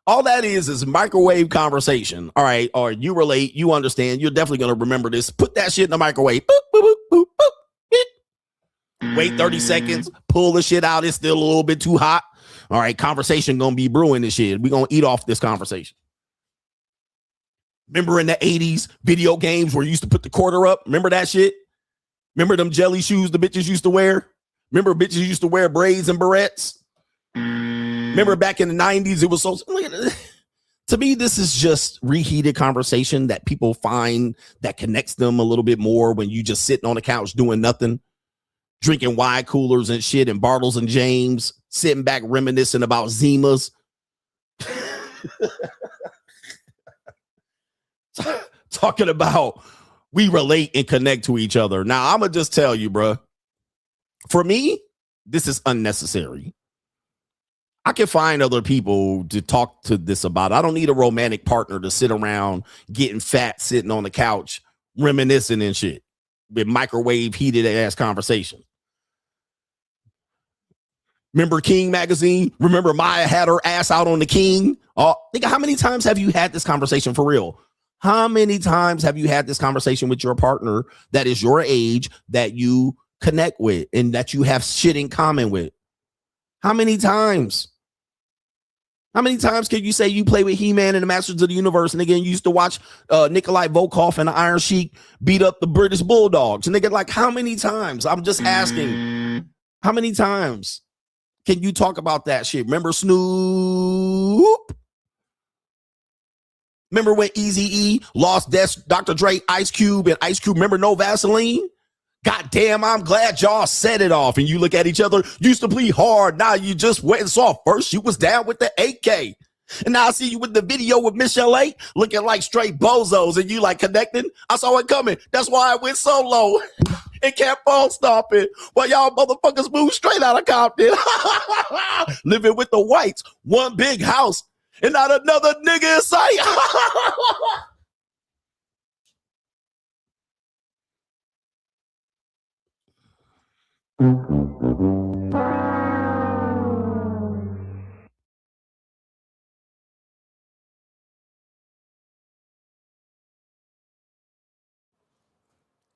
All that is microwave conversation. All right. Or you relate, you understand. You're definitely going to remember this. Put that shit in the microwave. Boop, boop, boop, boop, boop. Wait 30 seconds. Pull the shit out. It's still a little bit too hot. All right. Conversation going to be brewing this shit. We're going to eat off this conversation. Remember in the 80s, video games where you used to put the quarter up? Remember that shit? Remember them jelly shoes the bitches used to wear? Remember bitches used to wear braids and barrettes? Remember back in the 90s, it was so, to me, this is just reheated conversation that people find that connects them a little bit more when you just sitting on the couch doing nothing, drinking wine coolers and shit and Bartles and James, sitting back reminiscing about Zimas. Talking about we relate and connect to each other. Now, I'm going to just tell you, bro, for me, this is unnecessary. I can find other people to talk to this about. I don't need a romantic partner to sit around getting fat, sitting on the couch, reminiscing and shit with microwave heated ass conversation. Remember King magazine? Remember Maya had her ass out on the King? Nigga, how many times have you had this conversation for real? How many times have you had this conversation with your partner that is your age, that you connect with and that you have shit in common with? How many times? How many times can you say you play with He-Man and the Masters of the Universe, and again, you used to watch Nikolai Volkov and the Iron Sheik beat up the British Bulldogs? And nigga, like, how many times? I'm just asking. How many times can you talk about that shit? Remember Snoop? Remember when Eazy-E lost Dr. Dre, Ice Cube, and Ice Cube? Remember No Vaseline? God damn, I'm glad y'all set it off. And you look at each other, used to play hard. Now you just went and saw first you was down with the AK. And now I see you with the video with Michelle A looking like straight bozos and you like connecting. I saw it coming. That's why I went solo and kept on stomping while y'all motherfuckers move straight out of Compton. Living with the whites, one big house and not another nigga in sight.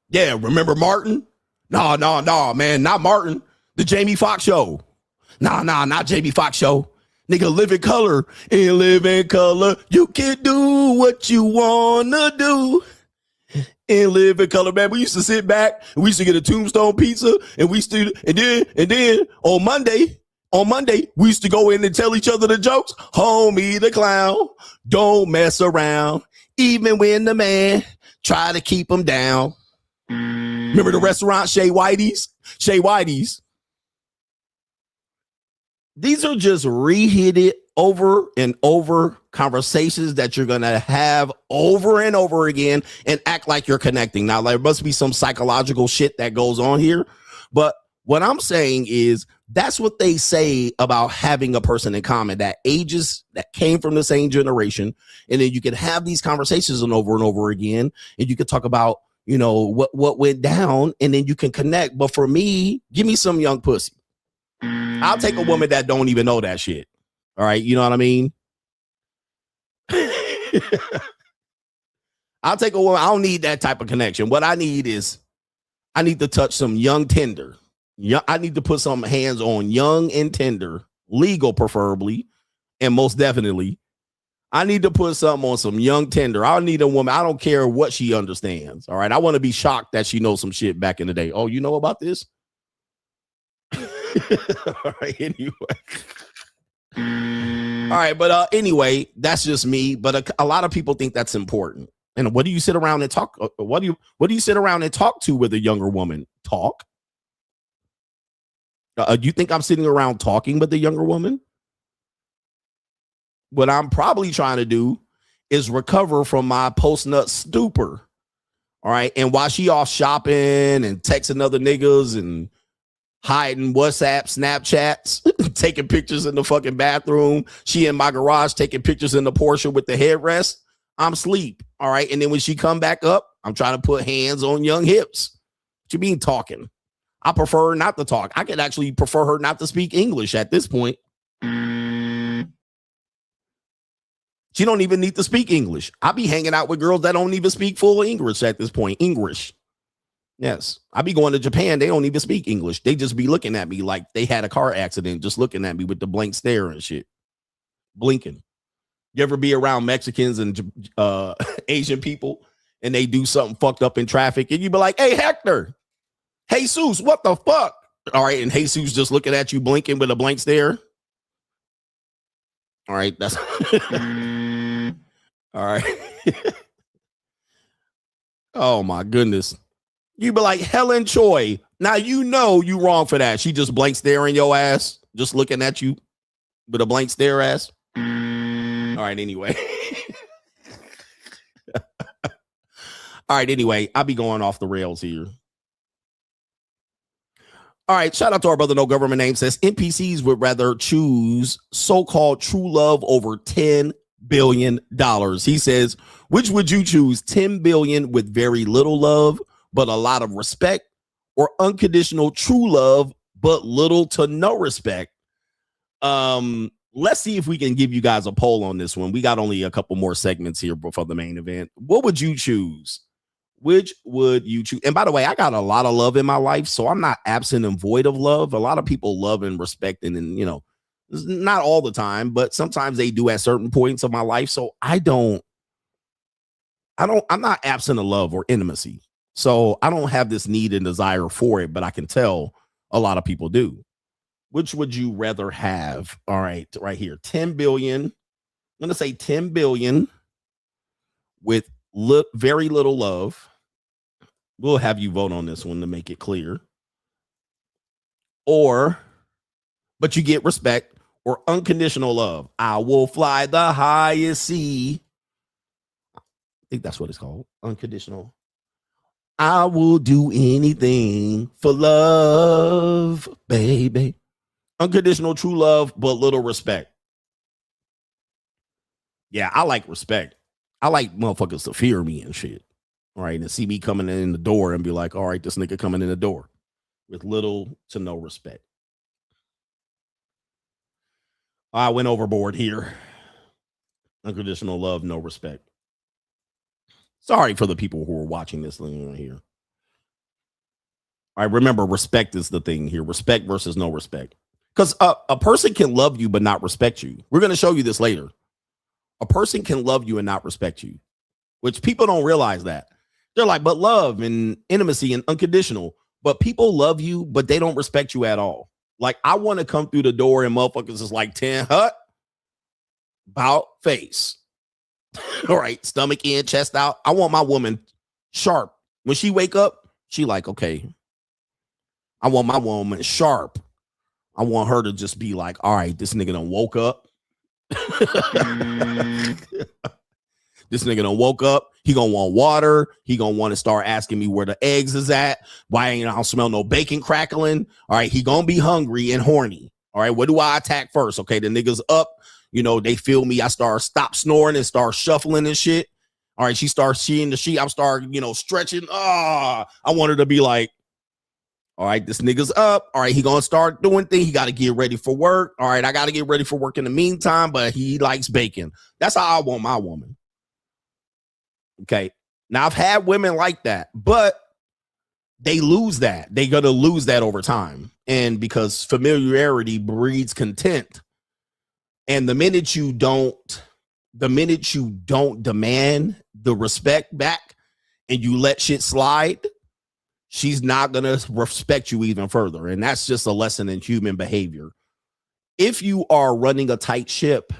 Yeah, remember Martin? No, man, not Martin. The Jamie Foxx show. Nah, not Jamie Foxx show. Nigga, Live in Color. In Live in Color, you can do what you wanna do. And Live in Color, man. We used to sit back and we used to get a Tombstone pizza, and we used to, and then on Monday, we used to go in and tell each other the jokes. Homie the clown, don't mess around. Even when the man Try to keep them down. Remember the restaurant Shea Whitey's? Shea Whitey's. These are just reheated over and over conversations that you're going to have over and over again and act like you're connecting. Now, there must be some psychological shit that goes on here. But what I'm saying is that's what they say about having a person in common that ages, that came from the same generation. And then you can have these conversations and over again. And you can talk about, you know, what went down, and then you can connect. But for me, give me some young pussy. I'll take a woman that don't even know that shit. All right. You know what I mean? I'll take a woman. I don't need that type of connection. What I need is I need to touch some young tender. I need to put some hands on young and tender, legal preferably, and most definitely. I need to put something on some young tender. I need a woman. I don't care what she understands. All right. I want to be shocked that she knows some shit back in the day. Oh, you know about this? All right. Anyway. All right. But anyway, that's just me. But a lot of people think that's important. And what do you sit around and talk? What do you sit around and talk to with a younger woman? Talk. Do you think I'm sitting around talking with a younger woman? What I'm probably trying to do is recover from my post-nut stupor. All right. And while she off shopping and texting other niggas and hiding WhatsApp, Snapchats, taking pictures in the fucking bathroom, she in my garage taking pictures in the Porsche with the headrest, I'm asleep. All right. And then when she come back up, I'm trying to put hands on young hips. What you mean talking? I prefer her not to talk. I could actually prefer her not to speak English at this point. She don't even need to speak English. I be hanging out with girls that don't even speak full English at this point. English. Yes. I be going to Japan. They don't even speak English. They just be looking at me like they had a car accident, just looking at me with the blank stare and shit. Blinking. You ever be around Mexicans and Asian people and they do something fucked up in traffic and you be like, hey, Hector, Jesus, what the fuck? All right. And Jesus just looking at you blinking with a blank stare. All right. That's all right. Oh my goodness. You be like Helen Choi. Now you know you wrong for that. She just blank staring your ass, just looking at you with a blank stare ass. All right, anyway. All right, anyway, I'll be going off the rails here. All right, shout out to our brother No Government Name says NPCs would rather choose so-called true love over $10 billion. He says, which would you choose, 10 billion with very little love but a lot of respect, or unconditional true love but little to no respect? Let's see if we can give you guys a poll on this one. We got only a couple more segments here before the main event. What would you choose? Which would you choose? And by the way, I got a lot of love in my life, so I'm not absent and void of love. A lot of people love and respect, and you know, not all the time, but sometimes they do at certain points of my life. So I'm not absent of love or intimacy. So I don't have this need and desire for it, but I can tell a lot of people do. Which would you rather have? All right, right here, 10 billion. I'm going to say 10 billion with very little love. We'll have you vote on this one to make it clear. But you get respect, or unconditional love. I will fly the highest sea. I think that's what it's called. Unconditional. I will do anything for love, baby. Unconditional true love, but little respect. Yeah, I like respect. I like motherfuckers to fear me and shit. All right, and see me coming in the door and be like, all right, this nigga coming in the door with little to no respect. I went overboard here. Unconditional love, no respect. Sorry for the people who are watching this thing right here. All right, remember, respect is the thing here. Respect versus no respect. Because a person can love you but not respect you. We're going to show you this later. A person can love you and not respect you, which people don't realize that. They're like, but love and intimacy and unconditional. But people love you, but they don't respect you at all. Like, I want to come through the door and motherfuckers is like 10 hut, bout face. All right, stomach in, chest out. I want my woman Sharp. When she wake up, she like, okay, I want my woman sharp. I want her to just be like, all right, this nigga done woke up. This nigga done woke up. He gonna want water. He gonna want to start asking me where the eggs is at. Why ain't I don't smell no bacon crackling? All right, he gonna be hungry and horny. All right, what do I attack first? Okay, the nigga's up. You know, they feel me. I stop snoring and start shuffling and shit. All right, she starts seeing the sheet. I'm starting, stretching. I want her to be like, all right, this nigga's up. All right, he gonna start doing things. He got to get ready for work. All right, I got to get ready for work in the meantime, but he likes bacon. That's how I want my woman. Okay. Now I've had women like that, but they lose that. They're going to lose that over time. And because familiarity breeds content. And the minute you don't demand the respect back and you let shit slide, she's not going to respect you even further. And that's just a lesson in human behavior. If you are running a tight ship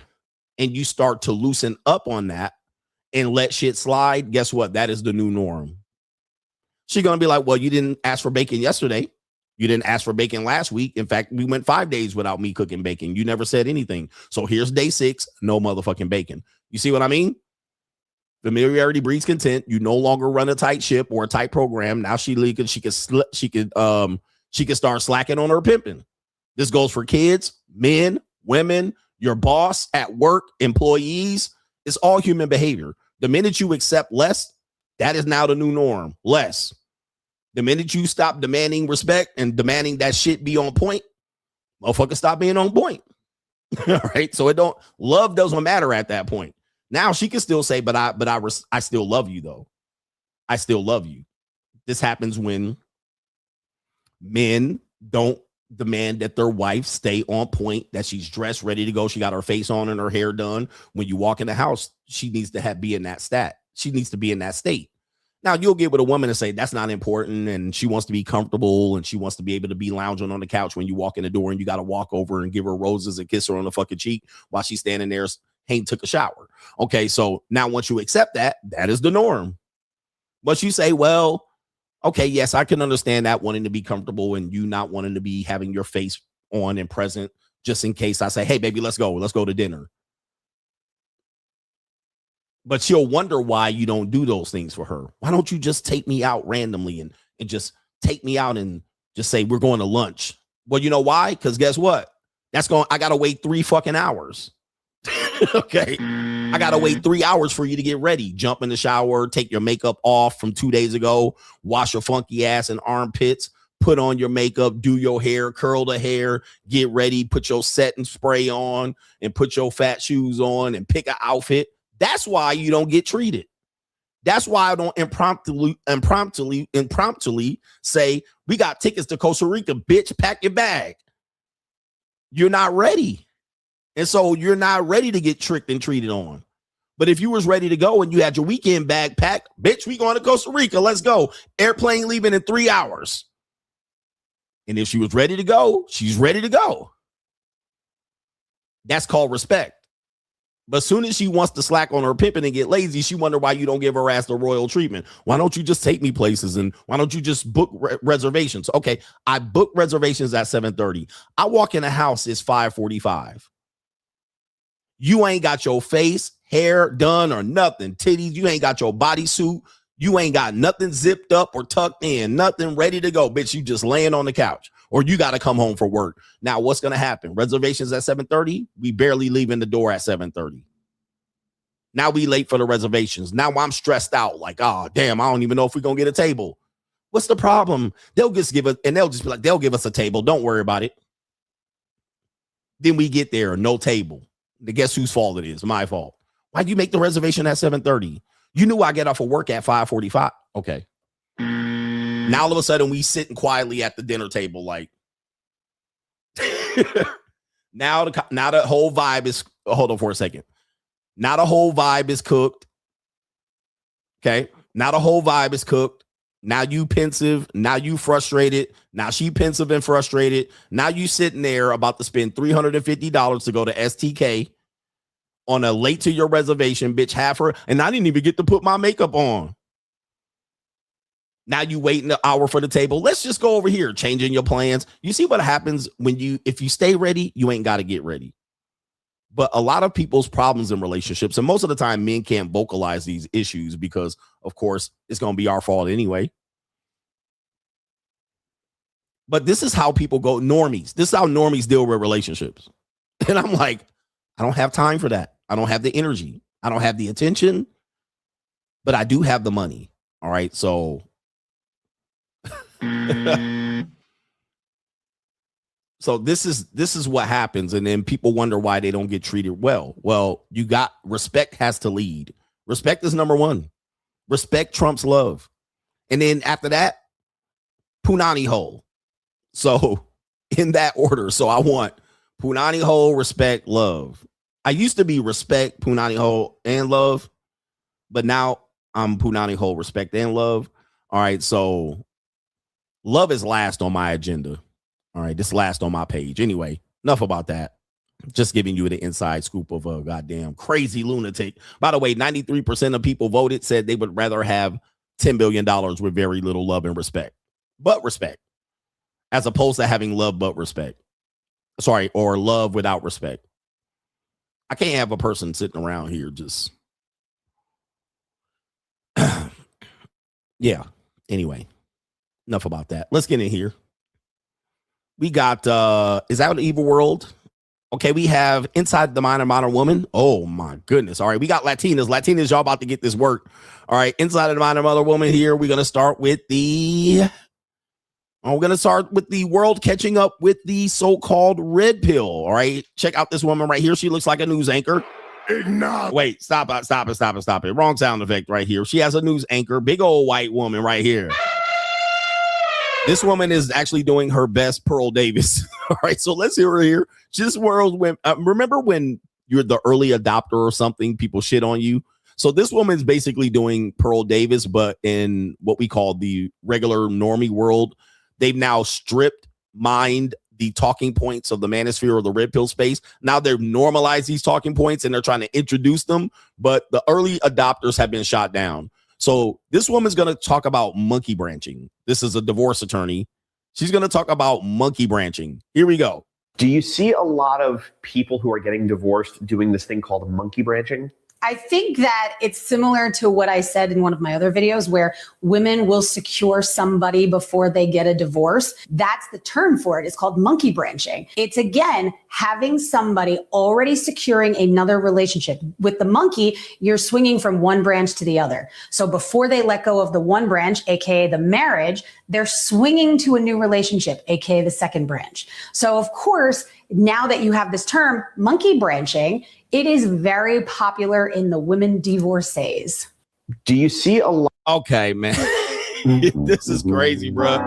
and you start to loosen up on that, and let shit slide, guess what? That is the new norm. She's going to be like, well, you didn't ask for bacon yesterday. You didn't ask for bacon last week. In fact, we went 5 days without me cooking bacon. You never said anything. So here's day 6, no motherfucking bacon. You see what I mean? Familiarity breeds content. You no longer run a tight ship or a tight program. Now she could start slacking on her pimping. This goes for kids, men, women, your boss at work, employees. It's all human behavior. The minute you accept less, that is now the new norm. Less. The minute you stop demanding respect and demanding that shit be on point, motherfuckers stop being on point. All right. So love doesn't matter at that point. Now she can still say, but I still love you though. I still love you. This happens when men don't demand that their wife stay on point, that she's dressed, ready to go. She got her face on and her hair done. When you walk in the house, she needs to be in that stat. She needs to be in that state. Now you'll get with a woman and say that's not important, and she wants to be comfortable and she wants to be able to be lounging on the couch when you walk in the door, and you got to walk over and give her roses and kiss her on the fucking cheek while she's standing there, ain't took a shower. Okay, so now once you accept that, that is the norm. But you say, well, okay, yes, I can understand that, wanting to be comfortable and you not wanting to be having your face on and present just in case I say, hey, baby, let's go to dinner. But she'll wonder why you don't do those things for her. Why don't you just take me out randomly and just take me out and just say we're going to lunch? Well, you know why? Because guess what? I got to wait 3 fucking hours. Okay. I got to wait 3 hours for you to get ready. Jump in the shower, take your makeup off from 2 days ago, wash your funky ass and armpits, put on your makeup, do your hair, curl the hair, get ready, put your setting spray on and put your fat shoes on and pick an outfit. That's why you don't get treated. That's why I don't impromptu say, we got tickets to Costa Rica, bitch, pack your bag. You're not ready. And so you're not ready to get tricked and treated on. But if you was ready to go and you had your weekend bag packed, bitch, we going to Costa Rica. Let's go. Airplane leaving in 3 hours. And if she was ready to go, she's ready to go. That's called respect. But as soon as she wants to slack on her pimping and get lazy, she wonder why you don't give her ass the royal treatment. Why don't you just take me places? And why don't you just book reservations? Okay, I book reservations at 7:30. I walk in the house, it's 5:45. You ain't got your face, hair done or nothing. Titties, you ain't got your bodysuit. You ain't got nothing zipped up or tucked in. Nothing ready to go. Bitch, you just laying on the couch. Or you got to come home for work. Now, what's going to happen? Reservations at 7:30. We barely leaving the door at 7:30. Now we late for the reservations. Now I'm stressed out. Like, oh, damn, I don't even know if we're going to get a table. What's the problem? They'll just give us, and they'll just be like, they'll give us a table. Don't worry about it. Then we get there, no table. Guess whose fault it is? My fault. Why'd you make the reservation at 7:30? You knew I get off of work at 5:45. Okay. Now all of a sudden we sitting quietly at the dinner table, like now the whole vibe is, hold on for a second. Now the whole vibe is cooked. Okay. Now the whole vibe is cooked. Now you pensive. Now you frustrated. Now she pensive and frustrated. Now you sitting there about to spend $350 to go to STK on a late to your reservation, bitch, half her. And I didn't even get to put my makeup on. Now you waiting an hour for the table. Let's just go over here, changing your plans. You see what happens if you stay ready, you ain't got to get ready. But a lot of people's problems in relationships, and most of the time men can't vocalize these issues because, of course, it's going to be our fault anyway. But this is how people go, normies. This is how normies deal with relationships. And I'm like, I don't have time for that. I don't have the energy. I don't have the attention, but I do have the money. All right. So, so this is what happens. And then people wonder why they don't get treated well. Well, respect has to lead. Respect is number one. Respect trumps love. And then after that, punani hole. So in that order. So I want punani hole, respect, love. I used to be respect, punani hole, and love. But now I'm punani hole, respect, and love. All right. So love is last on my agenda. All right. This last on my page. Anyway, enough about that. Just giving you the inside scoop of a goddamn crazy lunatic. By the way, 93% of people voted said they would rather have $10 billion with very little love and respect. But respect. As opposed to having love but respect. Sorry, or love without respect. I can't have a person sitting around here just... Yeah. Anyway, enough about that. Let's get in here. We got, is that an evil world? Okay, we have Inside the Mind of Modern Woman. Oh, my goodness. All right, we got Latinas. Latinas, y'all about to get this work. All right, Inside of the Mind of Modern Woman here. We're going to start with the world catching up with the so-called red pill. All right, check out this woman right here. She looks like a news anchor. Wait, stop it. Wrong sound effect right here. She has a news anchor, big old white woman right here. This woman is actually doing her best Pearl Davis. All right, so let's hear her here. This world, remember when you're the early adopter or something, people shit on you? So this woman's basically doing Pearl Davis, but in what we call the regular normie world. They've now mined the talking points of the manosphere or the red pill space. Now they've normalized these talking points and they're trying to introduce them, but the early adopters have been shot down. So this woman's going to talk about monkey branching. This is a divorce attorney. She's going to talk about monkey branching. Here we go. Do you see a lot of people who are getting divorced doing this thing called monkey branching? I think that it's similar to what I said in one of my other videos where women will secure somebody before they get a divorce. That's the term for it. It's called monkey branching. It's, again, having somebody already securing another relationship. With the monkey, you're swinging from one branch to the other. So before they let go of the one branch, aka the marriage, they're swinging to a new relationship, aka the second branch. So, of course, now that you have this term, monkey branching, it is very popular in the women divorcees. Do you see a lot? Okay, man. This is crazy, bro.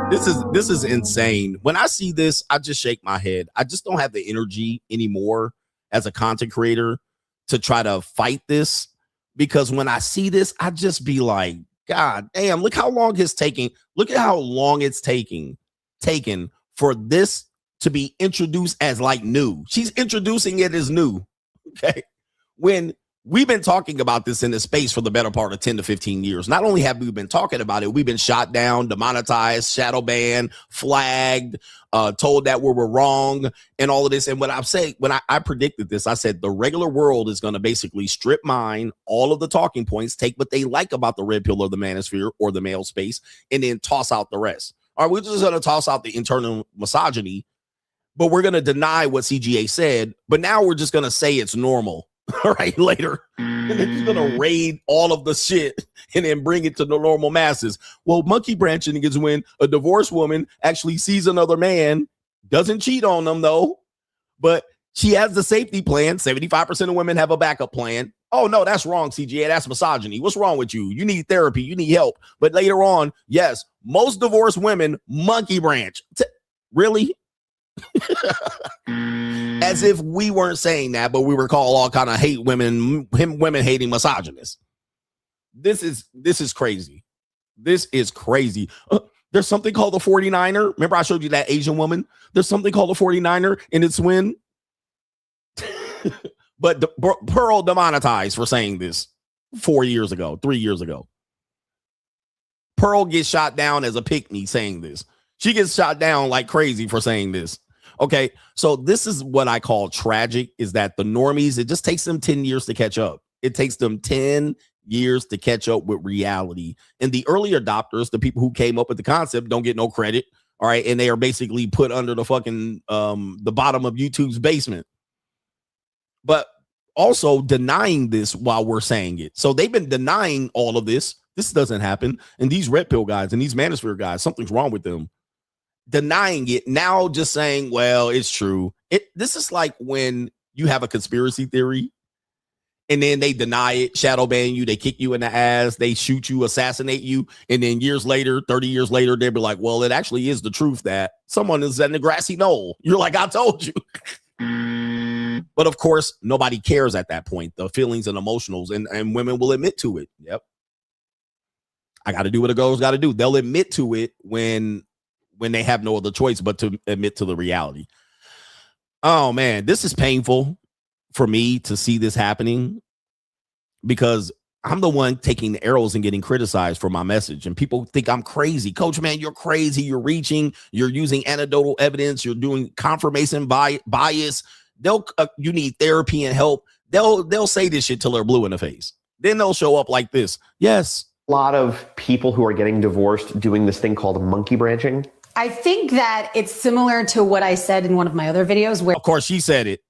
This is insane. When I see this, I just shake my head. I just don't have the energy anymore as a content creator to try to fight this, because when I see this, I just be like, God damn, look how long it's taking. Look at how long it's taken for this to be introduced as like new. She's introducing it as new. Okay. When we've been talking about this in the space for the better part of 10 to 15 years. Not only have we been talking about it, we've been shot down, demonetized, shadow banned, flagged, told that we were wrong and all of this. And what I'm saying, when I predicted this, I said the regular world is going to basically strip mine all of the talking points, take what they like about the red pill or the manosphere or the male space, and then toss out the rest. All right, we're just going to toss out the internal misogyny, but we're going to deny what CGA said. But now we're just going to say it's normal. All right, later. And they're just going to raid all of the shit and then bring it to the normal masses. Well, monkey branching is when a divorced woman actually sees another man, doesn't cheat on them though, but she has the safety plan. 75% of women have a backup plan. Oh, no, that's wrong, CGA. That's misogyny. What's wrong with you? You need therapy. You need help. But later on, yes, most divorced women monkey branch. Really? As if we weren't saying that, but we were called all kind of women hating misogynists. This is crazy. This is crazy. There's something called the 49er. Remember I showed you that Asian woman? There's something called the 49er, and it's when but Pearl demonetized for saying this 3 years ago. Pearl gets shot down as a pick-me saying this. She gets shot down like crazy for saying this. Okay, so this is what I call tragic, is that the normies, it just takes them 10 years to catch up. It takes them 10 years to catch up with reality. And the early adopters, the people who came up with the concept, don't get no credit. All right, and they are basically put under the fucking the bottom of YouTube's basement. But also denying this while we're saying it. So they've been denying all of this. This doesn't happen. And these red pill guys and these manosphere guys, something's wrong with them. Denying it, now just saying, well, it's true. This is like when you have a conspiracy theory and then they deny it, shadow ban you, they kick you in the ass, they shoot you, assassinate you, and then years later, 30 years later, they'll be like, well, it actually is the truth that someone is in the grassy knoll. You're like, I told you. But of course, nobody cares at that point. The feelings and emotionals, and women will admit to it. Yep. I got to do what a girl's got to do. They'll admit to it when they have no other choice but to admit to the reality. Oh man, this is painful for me to see this happening, because I'm the one taking the arrows and getting criticized for my message. And people think I'm crazy. Coach, man, you're crazy. You're reaching, you're using anecdotal evidence. You're doing confirmation bias. You need therapy and help. They'll say this shit till they're blue in the face. Then they'll show up like this. Yes. A lot of people who are getting divorced doing this thing called monkey branching. I think that it's similar to what I said in one of my other videos, where, of course, she said it,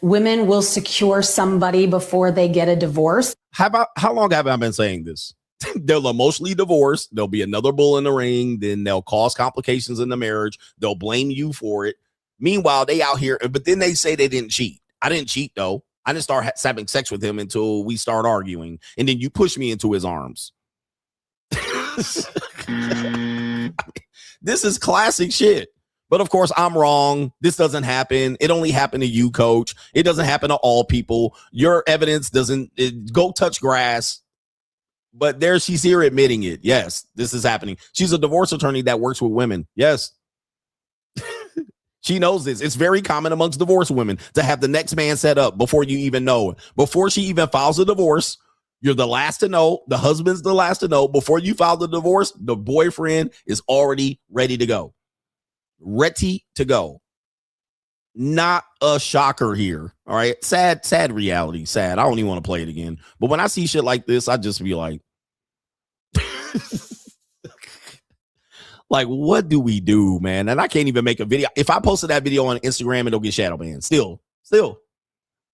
women will secure somebody before they get a divorce. How long have I been saying this? They'll emotionally divorce. There'll be another bull in the ring. Then they'll cause complications in the marriage. They'll blame you for it. Meanwhile, they out here, but then they say they didn't cheat. I didn't cheat, though. I didn't start having sex with him until we start arguing. And then you push me into his arms. This is classic shit. But of course, I'm wrong. This doesn't happen. It only happened to you, coach. It doesn't happen to all people. Your evidence doesn't go touch grass. But there she's here admitting it. Yes, this is happening. She's a divorce attorney that works with women. Yes. She knows this. It's very common amongst divorced women to have the next man set up before you even know it. Before she even files a divorce, you're the last to know. The husband's the last to know. Before you file the divorce, the boyfriend is already ready to go. Ready to go. Not a shocker here. All right. Sad reality. Sad. I don't even want to play it again. But when I see shit like this, I just be like, like, what do we do, man? And I can't even make a video. If I posted that video on Instagram, it'll get shadow banned. Still.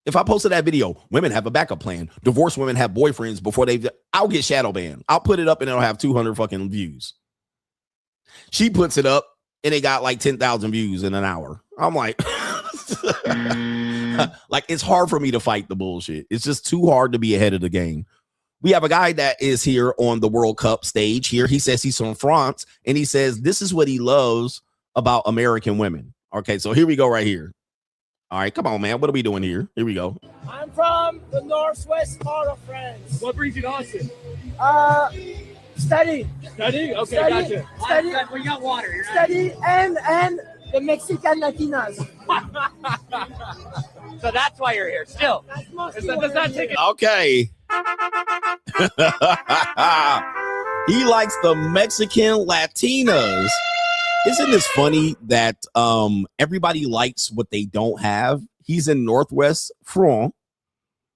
If I posted that video, women have a backup plan. Divorced women have boyfriends before I'll get shadow banned. I'll put it up and it'll have 200 fucking views. She puts it up and it got like 10,000 views in an hour. I'm like, like, it's hard for me to fight the bullshit. It's just too hard to be ahead of the game. We have a guy that is here on the World Cup stage here. He says he's from France, and he says this is what he loves about American women. Okay, so here we go right here. All right, come on, man. What are we doing here? Here we go. I'm from the northwest part of France. What brings you to Austin? Study. Study? Okay, gotcha. Study. We got water. You're study and the Mexican Latinas. So that's why you're here. Still. Does that take it? Okay. He likes the Mexican Latinas. Isn't this funny that everybody likes what they don't have? He's in Northwest France,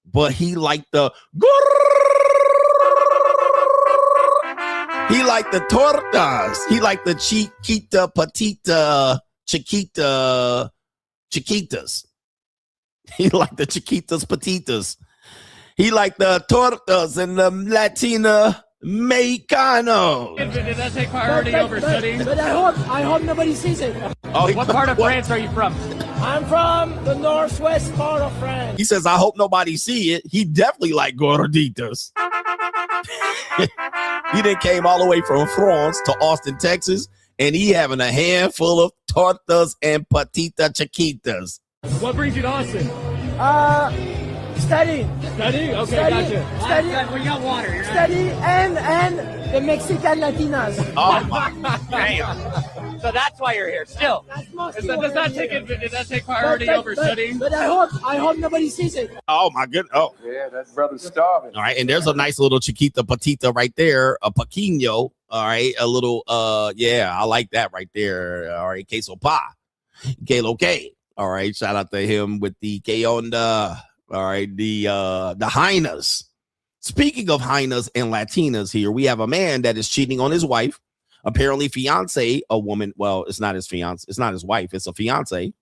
but he liked the tortas. He liked the chiquita, patita, chiquitas. He liked the chiquitas, patitas. He liked the tortas and the Latina Mexicano. Did that take priority over studying? But I hope nobody sees it. Oh, what part of France are you from? I'm from the northwest part of France. He says, I hope nobody see it. He definitely like gorditas. He then came all the way from France to Austin, Texas, and he having a handful of tortas and patita chiquitas. What brings you to Austin? Steady. Steady? Okay, Steady. gotcha. Steady. We got water. Steady and the Mexican Latinas. Oh my damn. So that's why you're here. Still. Does that take priority over studying? But I hope nobody sees it. Oh my goodness. Oh. Yeah, that brother's starving. All right, and there's a nice little chiquita patita right there, a paquino. All right, a little yeah, I like that right there. All right, queso pa. Kalo K. All right, shout out to him with the K on the all right, the hyenas. Speaking of hyenas and Latinas here, we have a man that is cheating on his wife. Apparently, fiance, a woman, well, it's not his fiance, it's not his wife, it's a fiance,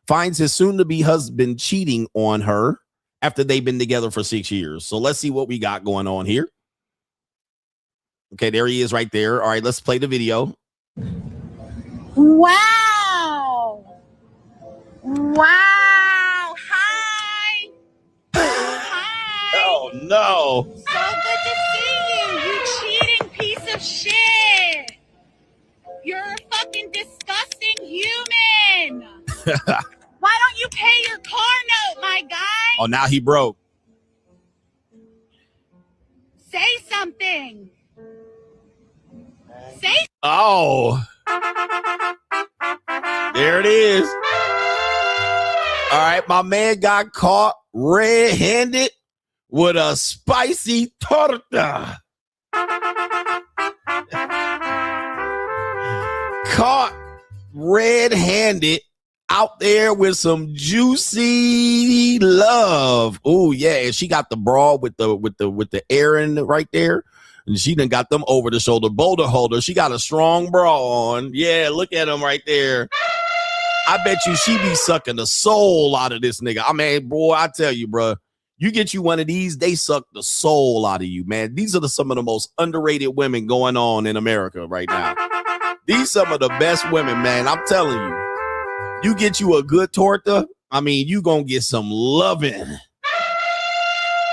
finds his soon-to-be husband cheating on her after they've been together for 6 years. So let's see what we got going on here. Okay, there he is right there. All right, let's play the video. Wow. Wow. Hi. Hi. Oh, no. So good to see you, you cheating piece of shit. You're a fucking disgusting human. Why don't you pay your car note, my guy? Oh, now he broke. Say something. Say. Oh. There it is. All right, my man got caught red-handed with a spicy torta. Caught red-handed out there with some juicy love. Oh yeah, and she got the bra with the Aaron right there, and she done got them over the shoulder boulder holder. She got a strong bra on. Yeah, look at him right there. I bet you she be sucking the soul out of this nigga. I mean, boy, I tell you, bro, you get you one of these, they suck the soul out of you, man. These are some of the most underrated women going on in America right now. These some of the best women, man. I'm telling you. You get you a good torta, I mean, you gonna get some loving.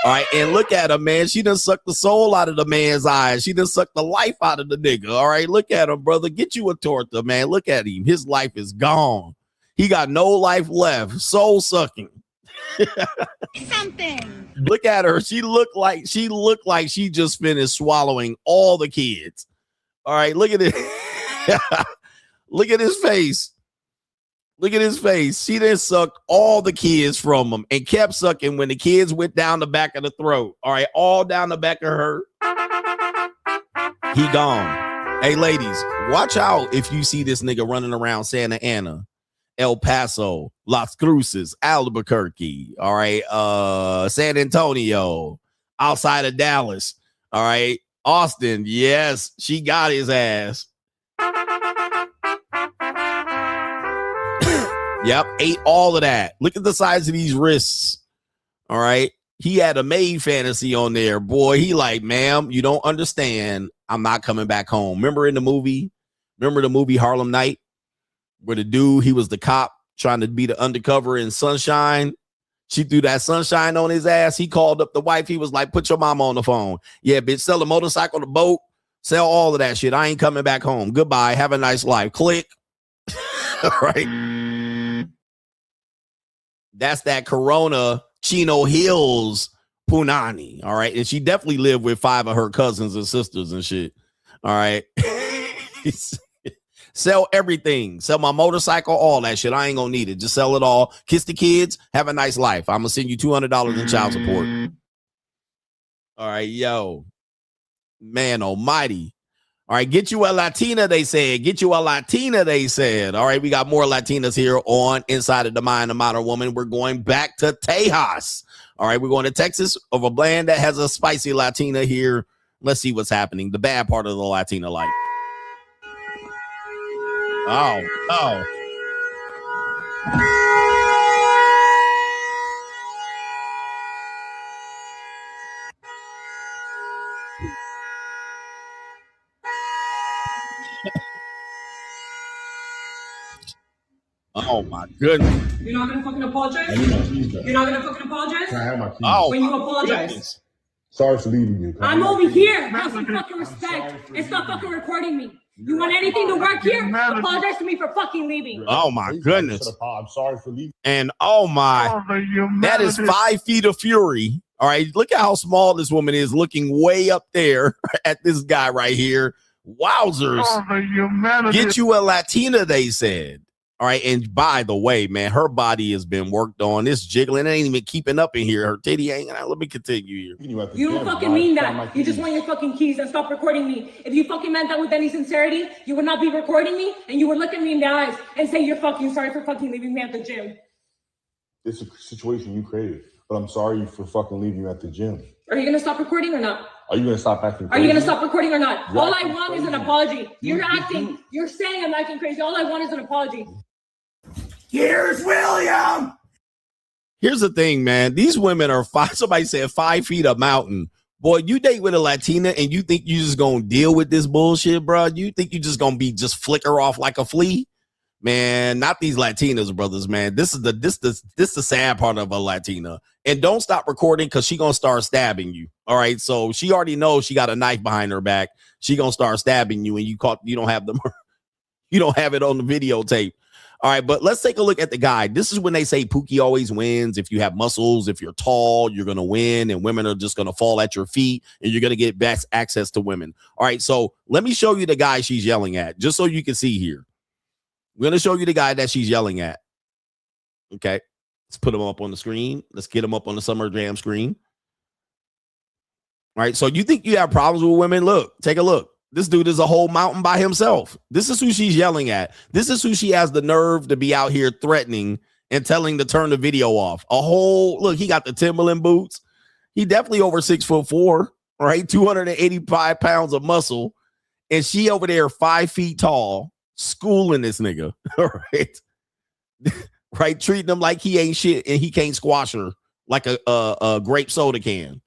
All right, and look at her, man. She done sucked the soul out of the man's eyes. She done sucked the life out of the nigga. All right, look at him, brother. Get you a torta, man. Look at him. His life is gone. He got no life left. Soul sucking. Something. Look at her. She looked like she just finished swallowing all the kids. All right, look at it. Look at his face. Look at his face. She done sucked all the kids from him and kept sucking when the kids went down the back of the throat. All right, all down the back of her. He gone. Hey, ladies, watch out if you see this nigga running around Santa Ana, El Paso, Las Cruces, Albuquerque, all right, San Antonio, outside of Dallas, all right, Austin, yes, she got his ass. Yep, ate all of that. Look at the size of these wrists. All right. He had a maid fantasy on there. Boy, he like, ma'am, you don't understand. I'm not coming back home. Remember the movie Harlem Night? Where the dude, he was the cop trying to be the undercover in Sunshine. She threw that sunshine on his ass. He called up the wife. He was like, put your mama on the phone. Yeah, bitch, sell a motorcycle, the boat, sell all of that shit. I ain't coming back home. Goodbye. Have a nice life. Click. All right. That's that Corona Chino Hills Punani. All right. And she definitely lived with 5 of her cousins and sisters and shit. All right. Sell everything. Sell my motorcycle, all that shit. I ain't gonna need it. Just sell it all. Kiss the kids. Have a nice life. I'm gonna send you $200 in child support. All right, yo. Man almighty. All right, get you a Latina, they said. Get you a Latina, they said. All right, we got more Latinas here on Inside of the Mind of Modern Woman. We're going back to Tejas. All right, we're going to Texas of a bland that has a spicy Latina here. Let's see what's happening. The bad part of the Latina life. Oh. Oh my goodness. You're not gonna fucking apologize? You're not gonna fucking apologize? Can I have my keys? Oh, when you apologize. Sorry for leaving you. I'm over here. Have some fucking respect and stop fucking recording me. You want anything to work here? Apologize to me for fucking leaving. Oh my goodness. I'm sorry for leaving. And oh my, that is 5 feet of fury. All right, look at how small this woman is, looking way up there at this guy right here. Wowzers. Get you a Latina, they said. All right, and by the way, man, her body has been worked on. It's jiggling. It ain't even keeping up in here. Her titty hanging out. Let me continue here. You don't fucking mean that. You just want your fucking keys and stop recording me. If you fucking meant that with any sincerity, you would not be recording me and you would look at me in the eyes and say you're fucking sorry for fucking leaving me at the gym. It's a situation you created, but I'm sorry for fucking leaving you at the gym. Are you gonna stop recording or not? Are you gonna stop acting crazy? Are you gonna stop recording or not? You're All I want is an apology. You're saying I'm acting crazy. All I want is an apology. Here's William. Here's the thing, man. These women are somebody said 5 feet of mountain. Boy, you date with a Latina and you think you just gonna deal with this bullshit, bro? You think you just gonna be just flicker off like a flea? Man, not these Latinas, brothers, man. This is the sad part of a Latina. And don't stop recording because she gonna start stabbing you. All right. So she already knows she got a knife behind her back. She gonna start stabbing you, and you don't have it on the videotape. All right, but let's take a look at the guy. This is when they say Pookie always wins. If you have muscles, if you're tall, you're going to win, and women are just going to fall at your feet, and you're going to get best access to women. All right, so let me show you the guy she's yelling at, just so you can see here. We're going to show you the guy that she's yelling at. Okay, let's put him up on the screen. Let's get him up on the Summer Jam screen. All right, so you think you have problems with women? Look, take a look. This dude is a whole mountain by himself. This is who she's yelling at. This is who she has the nerve to be out here threatening and telling to turn the video off. Look, he got the Timberland boots. He definitely over 6'4", right? 285 pounds of muscle. And she over there 5 feet tall, schooling this nigga, all right? Right? Treating him like he ain't shit and he can't squash her like a grape soda can.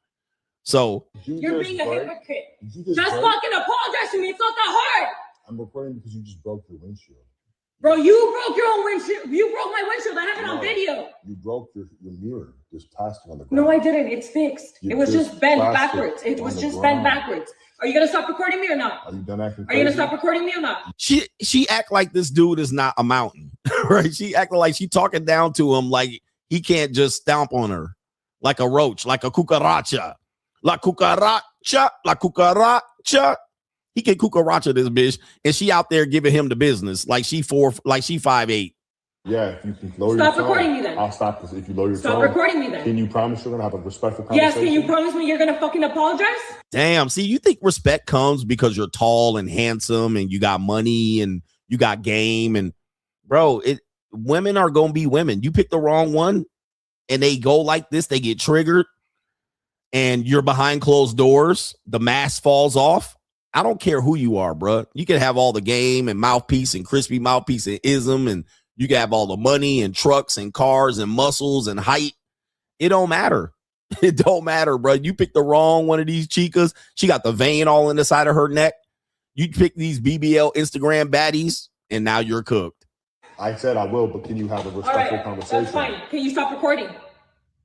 So you're being a hypocrite. Just fucking apologize to me. It's not that hard. I'm recording because you just broke your windshield. Bro, you broke your own windshield. You broke my windshield. I have it on video. You broke your mirror. There's plastic on the ground. No, I didn't. It's fixed. It was just bent backwards. It was just bent backwards. Are you gonna stop recording me or not? Are you done acting crazy? Are you gonna stop recording me or not? She act like this dude is not a mountain, right? She acting like she talking down to him like he can't just stomp on her like a roach, like a cucaracha. La cucaracha, la cucaracha. He can cucaracha this bitch, and she out there giving him the business like she 5'8". Yeah, if you can lower stop your tone, recording me then. I'll stop this if you lower your tone. Stop recording me then. Can you promise you're gonna have a respectful conversation? Yes, can you promise me you're gonna fucking apologize? Damn, see, you think respect comes because you're tall and handsome and you got money and you got game, and bro, women are gonna be women. You pick the wrong one and they go like this, they get triggered. And you're behind closed doors, the mask falls off. I don't care who you are, bro. You can have all the game and mouthpiece and crispy mouthpiece and ism, and you can have all the money and trucks and cars and muscles and height. It don't matter. It don't matter, bro. You pick the wrong one of these chicas. She got the vein all in the side of her neck. You pick these BBL Instagram baddies, and now you're cooked. I said I will, but can you have a respectful conversation? That's fine. Can you stop recording?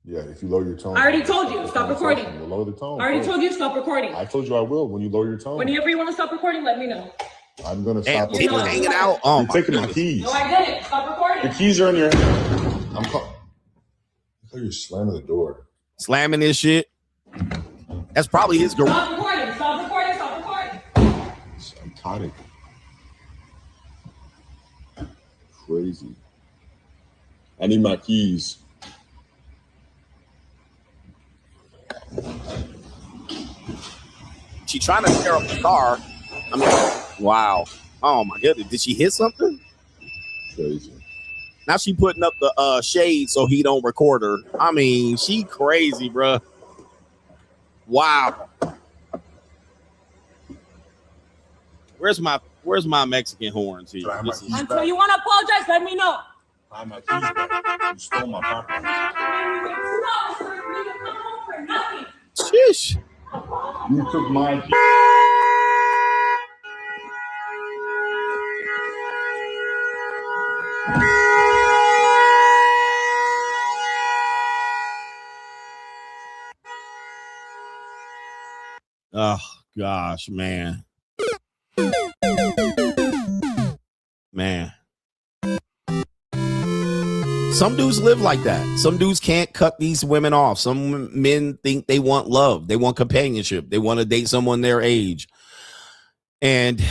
Yeah, if you lower your tone. I already told you, stop recording. We'll lower the tone. I already told you, stop recording. I told you I will when you lower your tone. Whenever you want to stop recording, let me know. I'm going to stop recording. It's hanging out. Oh, you're taking my keys. No, I didn't. Stop recording. The keys are in your hand. I thought you're slamming the door. Slamming this shit. That's probably his girl. Stop recording. Stop recording. Stop recording. Psychotic. Crazy. I need my keys. She trying to tear up the car. I mean, wow. Oh my goodness. Did she hit something? Crazy. Now she putting up the shade so he don't record her. I mean, she crazy, bro. Wow. Where's my Mexican horns here? Until you want to apologize, let me know. Find my keys back. You stole my property. Sheesh. You took my keys. Oh gosh, man. Some dudes live like that. Some dudes can't cut these women off. Some men think they want love. They want companionship. They want to date someone their age. And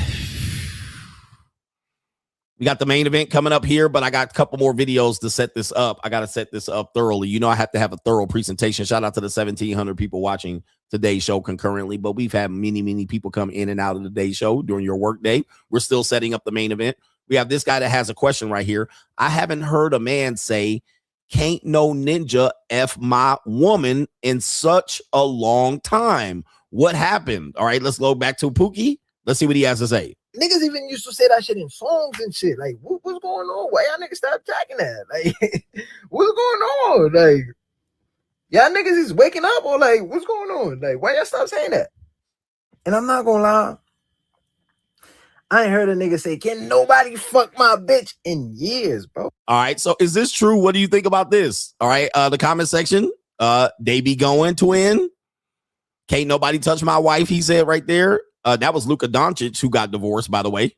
we got the main event coming up here, but I got a couple more videos to set this up. I got to set this up thoroughly. You know, I have to have a thorough presentation. Shout out to the 1,700 people watching today's show concurrently, but we've had many people come in and out of today's show during your work day. We're still setting up the main event. We have this guy that has a question right here. I haven't heard a man say, "Can't no ninja F my woman" in such a long time. What happened? All right, let's go back to Pookie. Let's see what he has to say. Niggas even used to say that shit in songs and shit. Like, what's going on? Why y'all niggas stop tracking that? Like, what's going on? Like, y'all niggas is waking up or like, what's going on? Like, why y'all stop saying that? And I'm not gonna lie, I ain't heard a nigga say, "Can nobody fuck my bitch" in years, bro. All right, so is this true? What do you think about this? All right, the comment section. They be going, twin. Can't nobody touch my wife, he said right there. That was Luka Doncic who got divorced, by the way.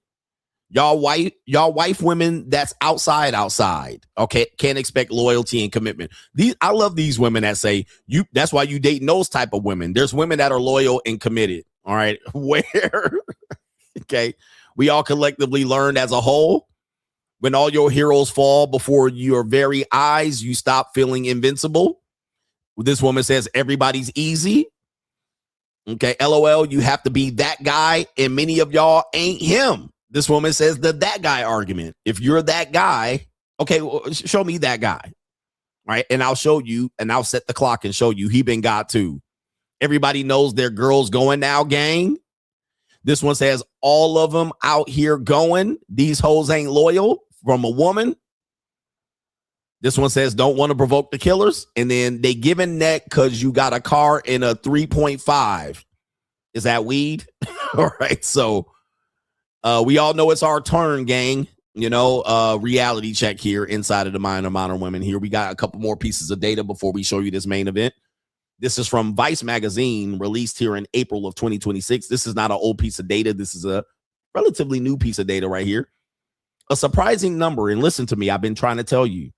Y'all wife women that's outside. Okay, can't expect loyalty and commitment. I love these women that say that's why you dating those type of women. There's women that are loyal and committed. All right, where okay, we all collectively learned as a whole, when all your heroes fall before your very eyes, you stop feeling invincible. This woman says everybody's easy. Okay, LOL, you have to be that guy, and many of y'all ain't him. This woman says that guy argument. If you're that guy, okay, well, show me that guy, right? And I'll show you, and I'll set the clock and show you he been got too. Everybody knows their girls going now, gang. This one says all of them out here going. These hoes ain't loyal from a woman. This one says don't want to provoke the killers. And then they giving neck because you got a car in a 3.5. Is that weed? All right. So we all know it's our turn, gang. You know, reality check here inside of the Mind of Modern Women here. We got a couple more pieces of data before we show you this main event. This is from Vice Magazine, released here in April of 2026. This is not an old piece of data. This is a relatively new piece of data right here. A surprising number, and listen to me, I've been trying to tell you,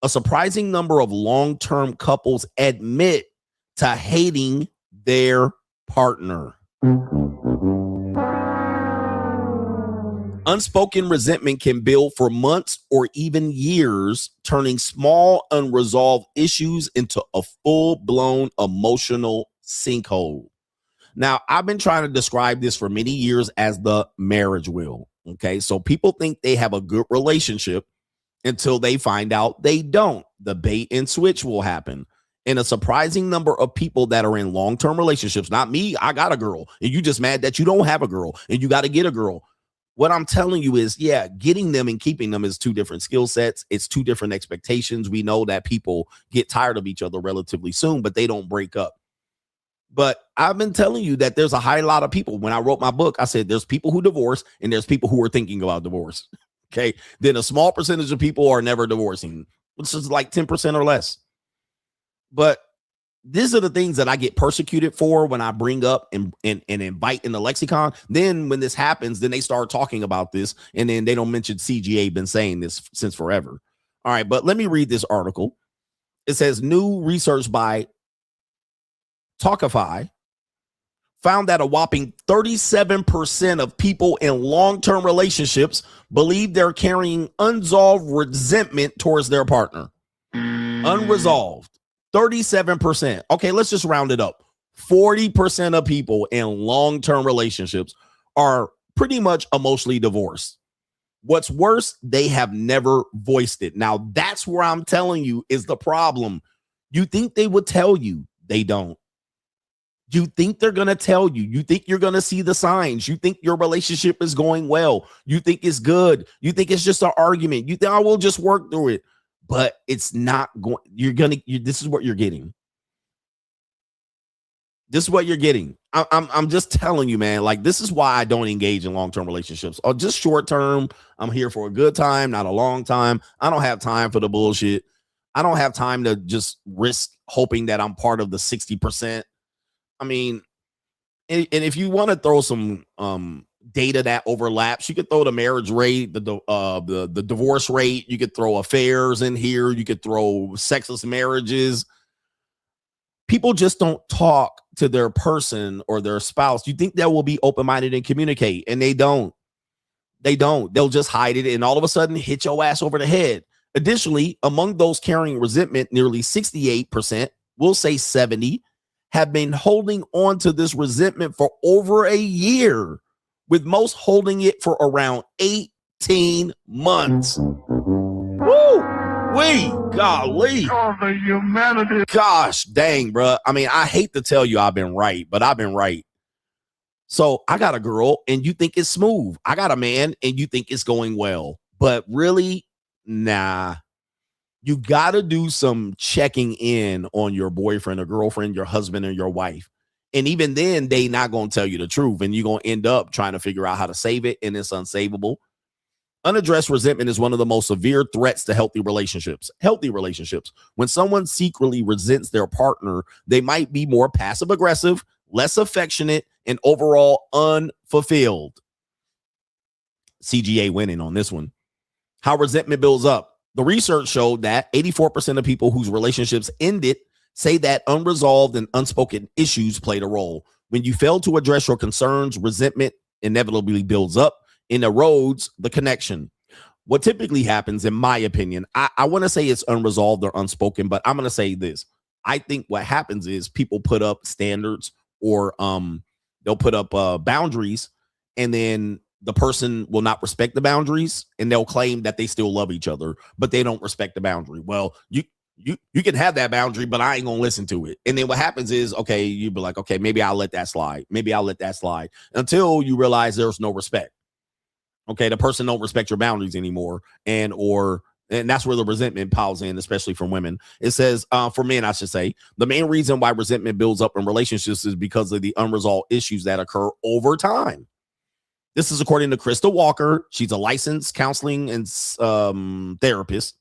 a surprising number of long-term couples admit to hating their partner. Unspoken resentment can build for months or even years, turning small unresolved issues into a full-blown emotional sinkhole. Now, I've been trying to describe this for many years as the marriage wheel. Okay, so people think they have a good relationship until they find out they don't. The bait and switch will happen. And a surprising number of people that are in long-term relationships, not me, I got a girl, and you just mad that you don't have a girl, and you got to get a girl. What I'm telling you is, yeah, getting them and keeping them is two different skill sets. It's two different expectations. We know that people get tired of each other relatively soon, but they don't break up. But I've been telling you that there's a high lot of people. When I wrote my book, I said there's people who divorce and there's people who are thinking about divorce. Okay. Then a small percentage of people are never divorcing, which is like 10% or less. But these are the things that I get persecuted for when I bring up and invite in the lexicon. Then when this happens, then they start talking about this. And then they don't mention CGA been saying this since forever. All right. But let me read this article. It says new research by Talkify found that a whopping 37% of people in long-term relationships believe they're carrying unresolved resentment towards their partner. Unresolved. 37%. Okay, let's just round it up. 40% of people in long-term relationships are pretty much emotionally divorced. What's worse, they have never voiced it. Now, that's where I'm telling you is the problem. You think they would tell you. They don't. You think they're going to tell you. You think you're going to see the signs. You think your relationship is going well. You think it's good. You think it's just an argument. You think I will just work through it. But it's not going. This is what you're getting. This is what you're getting. I'm just telling you, man. Like, this is why I don't engage in long-term relationships or just short-term. I'm here for a good time, not a long time. I don't have time for the bullshit. I don't have time to just risk hoping that I'm part of the 60%. I mean, and if you want to throw some data that overlaps. You could throw the marriage rate, the divorce rate. You could throw affairs in here. You could throw sexless marriages. People just don't talk to their person or their spouse. You think they will be open-minded and communicate, and they don't. They don't. They'll just hide it and all of a sudden hit your ass over the head. Additionally, among those carrying resentment, nearly 68%, we'll say 70, have been holding on to this resentment for over a year, with most holding it for around 18 months. Woo! Golly. Oh, the humanity. Gosh, dang, bro. I mean, I hate to tell you I've been right, but I've been right. So I got a girl and you think it's smooth. I got a man and you think it's going well. But really, nah. You got to do some checking in on your boyfriend or girlfriend, your husband or your wife. And even then, they not going to tell you the truth. And you're going to end up trying to figure out how to save it. And it's unsavable. Unaddressed resentment is one of the most severe threats to healthy relationships. Healthy relationships. When someone secretly resents their partner, they might be more passive aggressive, less affectionate, and overall unfulfilled. CGA winning on this one. How resentment builds up. The research showed that 84% of people whose relationships ended say that unresolved and unspoken issues played a role. When you fail to address your concerns, resentment inevitably builds up and erodes the connection. What typically happens, in my opinion, I want to say it's unresolved or unspoken, but I'm going to say this. I think what happens is people put up standards or they'll put up boundaries, and then the person will not respect the boundaries, and they'll claim that they still love each other, but they don't respect the boundary. Well, you can have that boundary, but I ain't gonna listen to it. And then what happens is, okay, you be like, okay, maybe I'll let that slide. Maybe I'll let that slide until you realize there's no respect. Okay, the person don't respect your boundaries anymore, and that's where the resentment piles in, especially from women. It says, for men, I should say, the main reason why resentment builds up in relationships is because of the unresolved issues that occur over time. This is according to Krista Walker. She's a licensed counseling and therapist.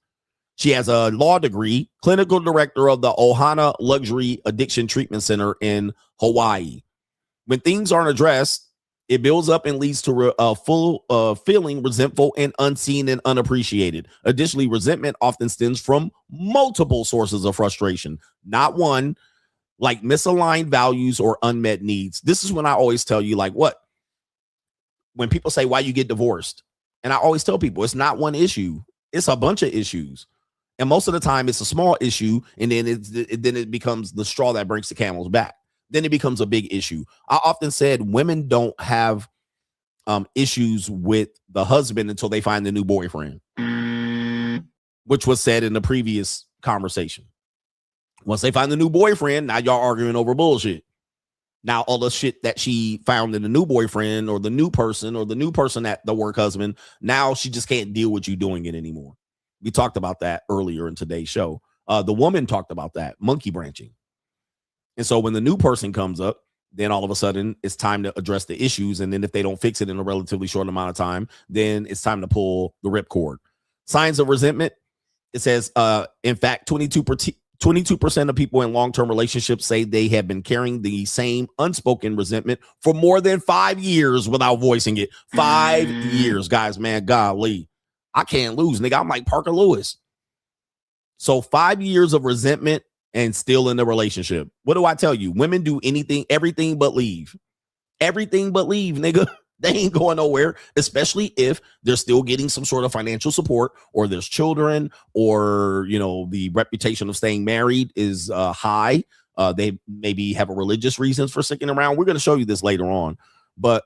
She has a law degree, clinical director of the Ohana Luxury Addiction Treatment Center in Hawaii. When things aren't addressed, it builds up and leads to feeling resentful and unseen and unappreciated. Additionally, resentment often stems from multiple sources of frustration, not one, like misaligned values or unmet needs. This is when I always tell you, like, what? When people say, why you get divorced? And I always tell people, it's not one issue. It's a bunch of issues. And most of the time, it's a small issue, and then it becomes the straw that breaks the camel's back. Then it becomes a big issue. I often said women don't have issues with the husband until they find the new boyfriend, which was said in the previous conversation. Once they find the new boyfriend, now y'all arguing over bullshit. Now, all the shit that she found in the new boyfriend or the new person at the work husband, now she just can't deal with you doing it anymore. We talked about that earlier in today's show. The woman talked about that, monkey branching. And so when the new person comes up, then all of a sudden it's time to address the issues. And then if they don't fix it in a relatively short amount of time, then it's time to pull the ripcord. Signs of resentment. It says, in fact, 22% of people in long-term relationships say they have been carrying the same unspoken resentment for more than 5 years without voicing it. 5 years, guys, man, golly. I can't lose, nigga. I'm like Parker Lewis. So 5 years of resentment and still in the relationship. What do I tell you? Women do everything but leave. Everything but leave, nigga. They ain't going nowhere, especially if they're still getting some sort of financial support, or there's children, or, you know, the reputation of staying married is high. They maybe have a religious reasons for sticking around. We're going to show you this later on. But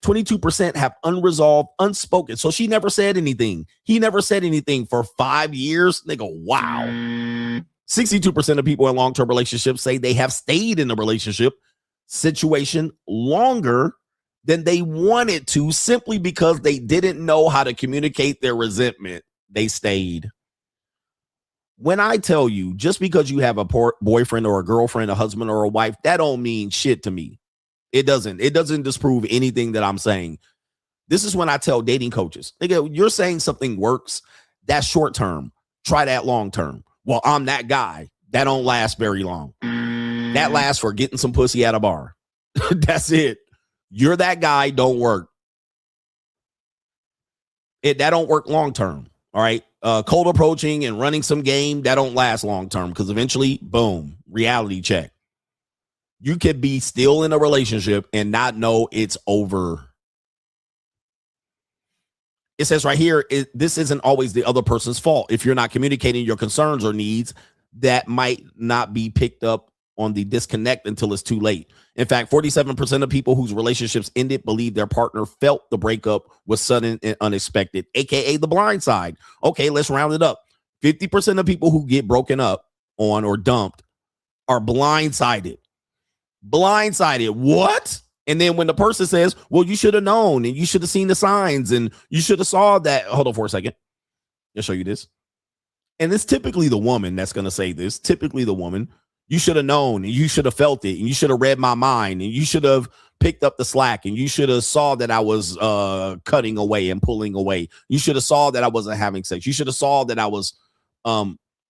22% have unresolved, unspoken. So she never said anything. He never said anything for 5 years. Nigga, wow. 62% of people in long-term relationships say they have stayed in a relationship situation longer than they wanted to, simply because they didn't know how to communicate their resentment. They stayed. When I tell you, just because you have a boyfriend or a girlfriend, a husband or a wife, that don't mean shit to me. It doesn't disprove anything that I'm saying. This is when I tell dating coaches, nigga, you're saying something works. That's short term. Try that long term. Well, I'm that guy. That don't last very long. That lasts for getting some pussy at a bar. That's it. You're that guy. Don't work. that don't work long term. All right. Cold approaching and running some game, that don't last long term, because eventually, boom, reality check. You could be still in a relationship and not know it's over. It says right here, this isn't always the other person's fault. If you're not communicating your concerns or needs, that might not be picked up on the disconnect until it's too late. In fact, 47% of people whose relationships ended believe their partner felt the breakup was sudden and unexpected, aka the blind side. Okay, let's round it up. 50% of people who get broken up on or dumped are blindsided. Blindsided. What? And then when the person says, well, you should have known and you should have seen the signs and you should have saw that. Hold on for a second. I'll show you this. And it's typically the woman that's going to say this. Typically the woman. You should have known and you should have felt it and you should have read my mind and you should have picked up the slack and you should have saw that I was cutting away and pulling away. You should have saw that I wasn't having sex. You should have saw that I was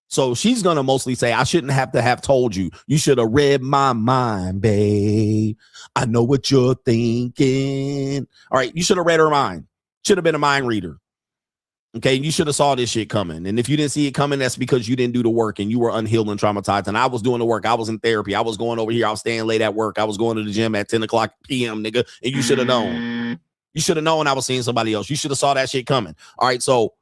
so she's going to mostly say, I shouldn't have to have told you. You should have read my mind, babe. I know what you're thinking. All right. You should have read her mind. Should have been a mind reader. Okay. You should have saw this shit coming. And if you didn't see it coming, that's because you didn't do the work and you were unhealed and traumatized. And I was doing the work. I was in therapy. I was going over here. I was staying late at work. I was going to the gym at 10 o'clock p.m., nigga. And you should have known. You should have known I was seeing somebody else. You should have saw that shit coming. All right. So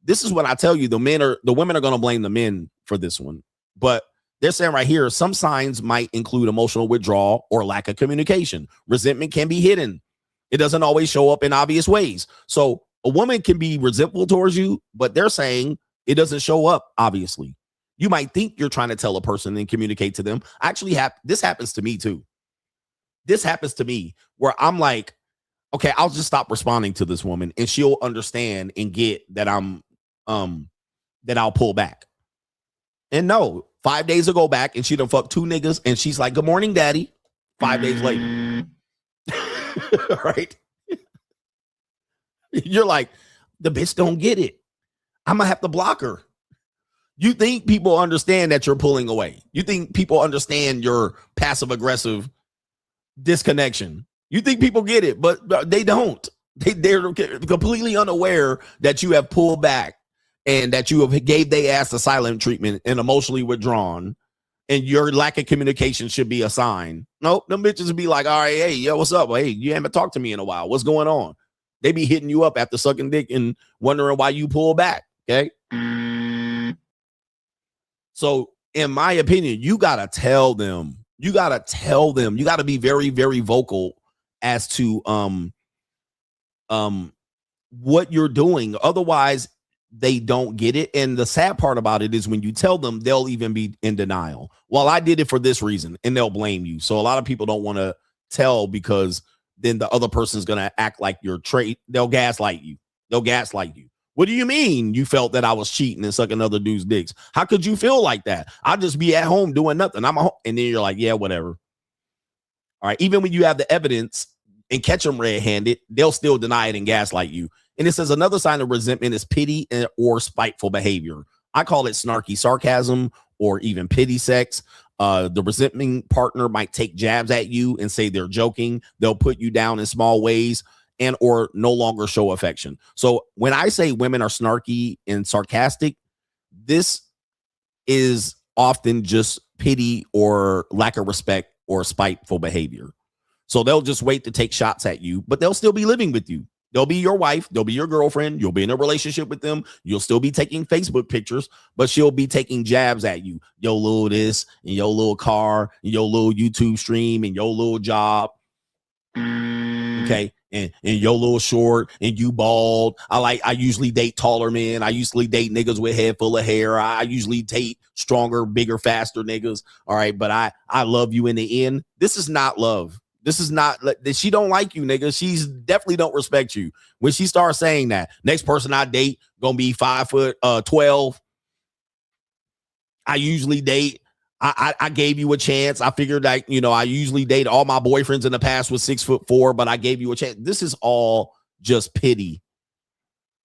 this is what I tell you. The women are going to blame the men for this one. But they're saying right here, some signs might include emotional withdrawal or lack of communication. Resentment can be hidden. It doesn't always show up in obvious ways. So a woman can be resentful towards you, but they're saying it doesn't show up, obviously. You might think you're trying to tell a person and communicate to them. Actually, this happens to me too. This happens to me where I'm like, okay, I'll just stop responding to this woman and she'll understand and get that that I'll pull back. And no, 5 days ago back and she done fucked 2 niggas and she's like, good morning, daddy. 5 days later. Right? You're like, the bitch don't get it. I'm going to have to block her. You think people understand that you're pulling away. You think people understand your passive aggressive disconnection. You think people get it, but they don't. They're completely unaware that you have pulled back and that you have gave their ass a silent treatment and emotionally withdrawn, and your lack of communication should be a sign. Nope, them bitches would be like, all right, hey, yo, what's up? Hey, you haven't talked to me in a while. What's going on? They be hitting you up after sucking dick and wondering why you pull back, okay? So, in my opinion, you got to tell them. You got to tell them. You got to be very, very vocal as to what you're doing. Otherwise, they don't get it. And the sad part about it is when you tell them, they'll even be in denial. Well, I did it for this reason, and they'll blame you. So a lot of people don't want to tell because then the other person's going to act like you're they'll gaslight you. They'll gaslight you. What do you mean you felt that I was cheating and sucking other dudes' dicks? How could you feel like that? I'll just be at home doing nothing. And then you're like, yeah, whatever. All right. Even when you have the evidence and catch them red-handed, they'll still deny it and gaslight you. And it says another sign of resentment is pity or spiteful behavior. I call it snarky sarcasm or even pity sex. The resentment partner might take jabs at you and say they're joking. They'll put you down in small ways and or no longer show affection. So when I say women are snarky and sarcastic, this is often just pity or lack of respect or spiteful behavior. So they'll just wait to take shots at you, but they'll still be living with you. They'll be your wife. They'll be your girlfriend. You'll be in a relationship with them. You'll still be taking Facebook pictures, but she'll be taking jabs at you. Your little this and your little car and your little YouTube stream and your little job. Okay. And your little short and you bald. I usually date taller men. I usually date niggas with head full of hair. I usually date stronger, bigger, faster niggas. All right. But I love you in the end. This is not love. This is not, she don't like you, nigga. She's definitely don't respect you. When she starts saying that, next person I date gonna be 5'12". I usually date. I gave you a chance. I figured that, I usually date all my boyfriends in the past was 6'4", but I gave you a chance. This is all just pity.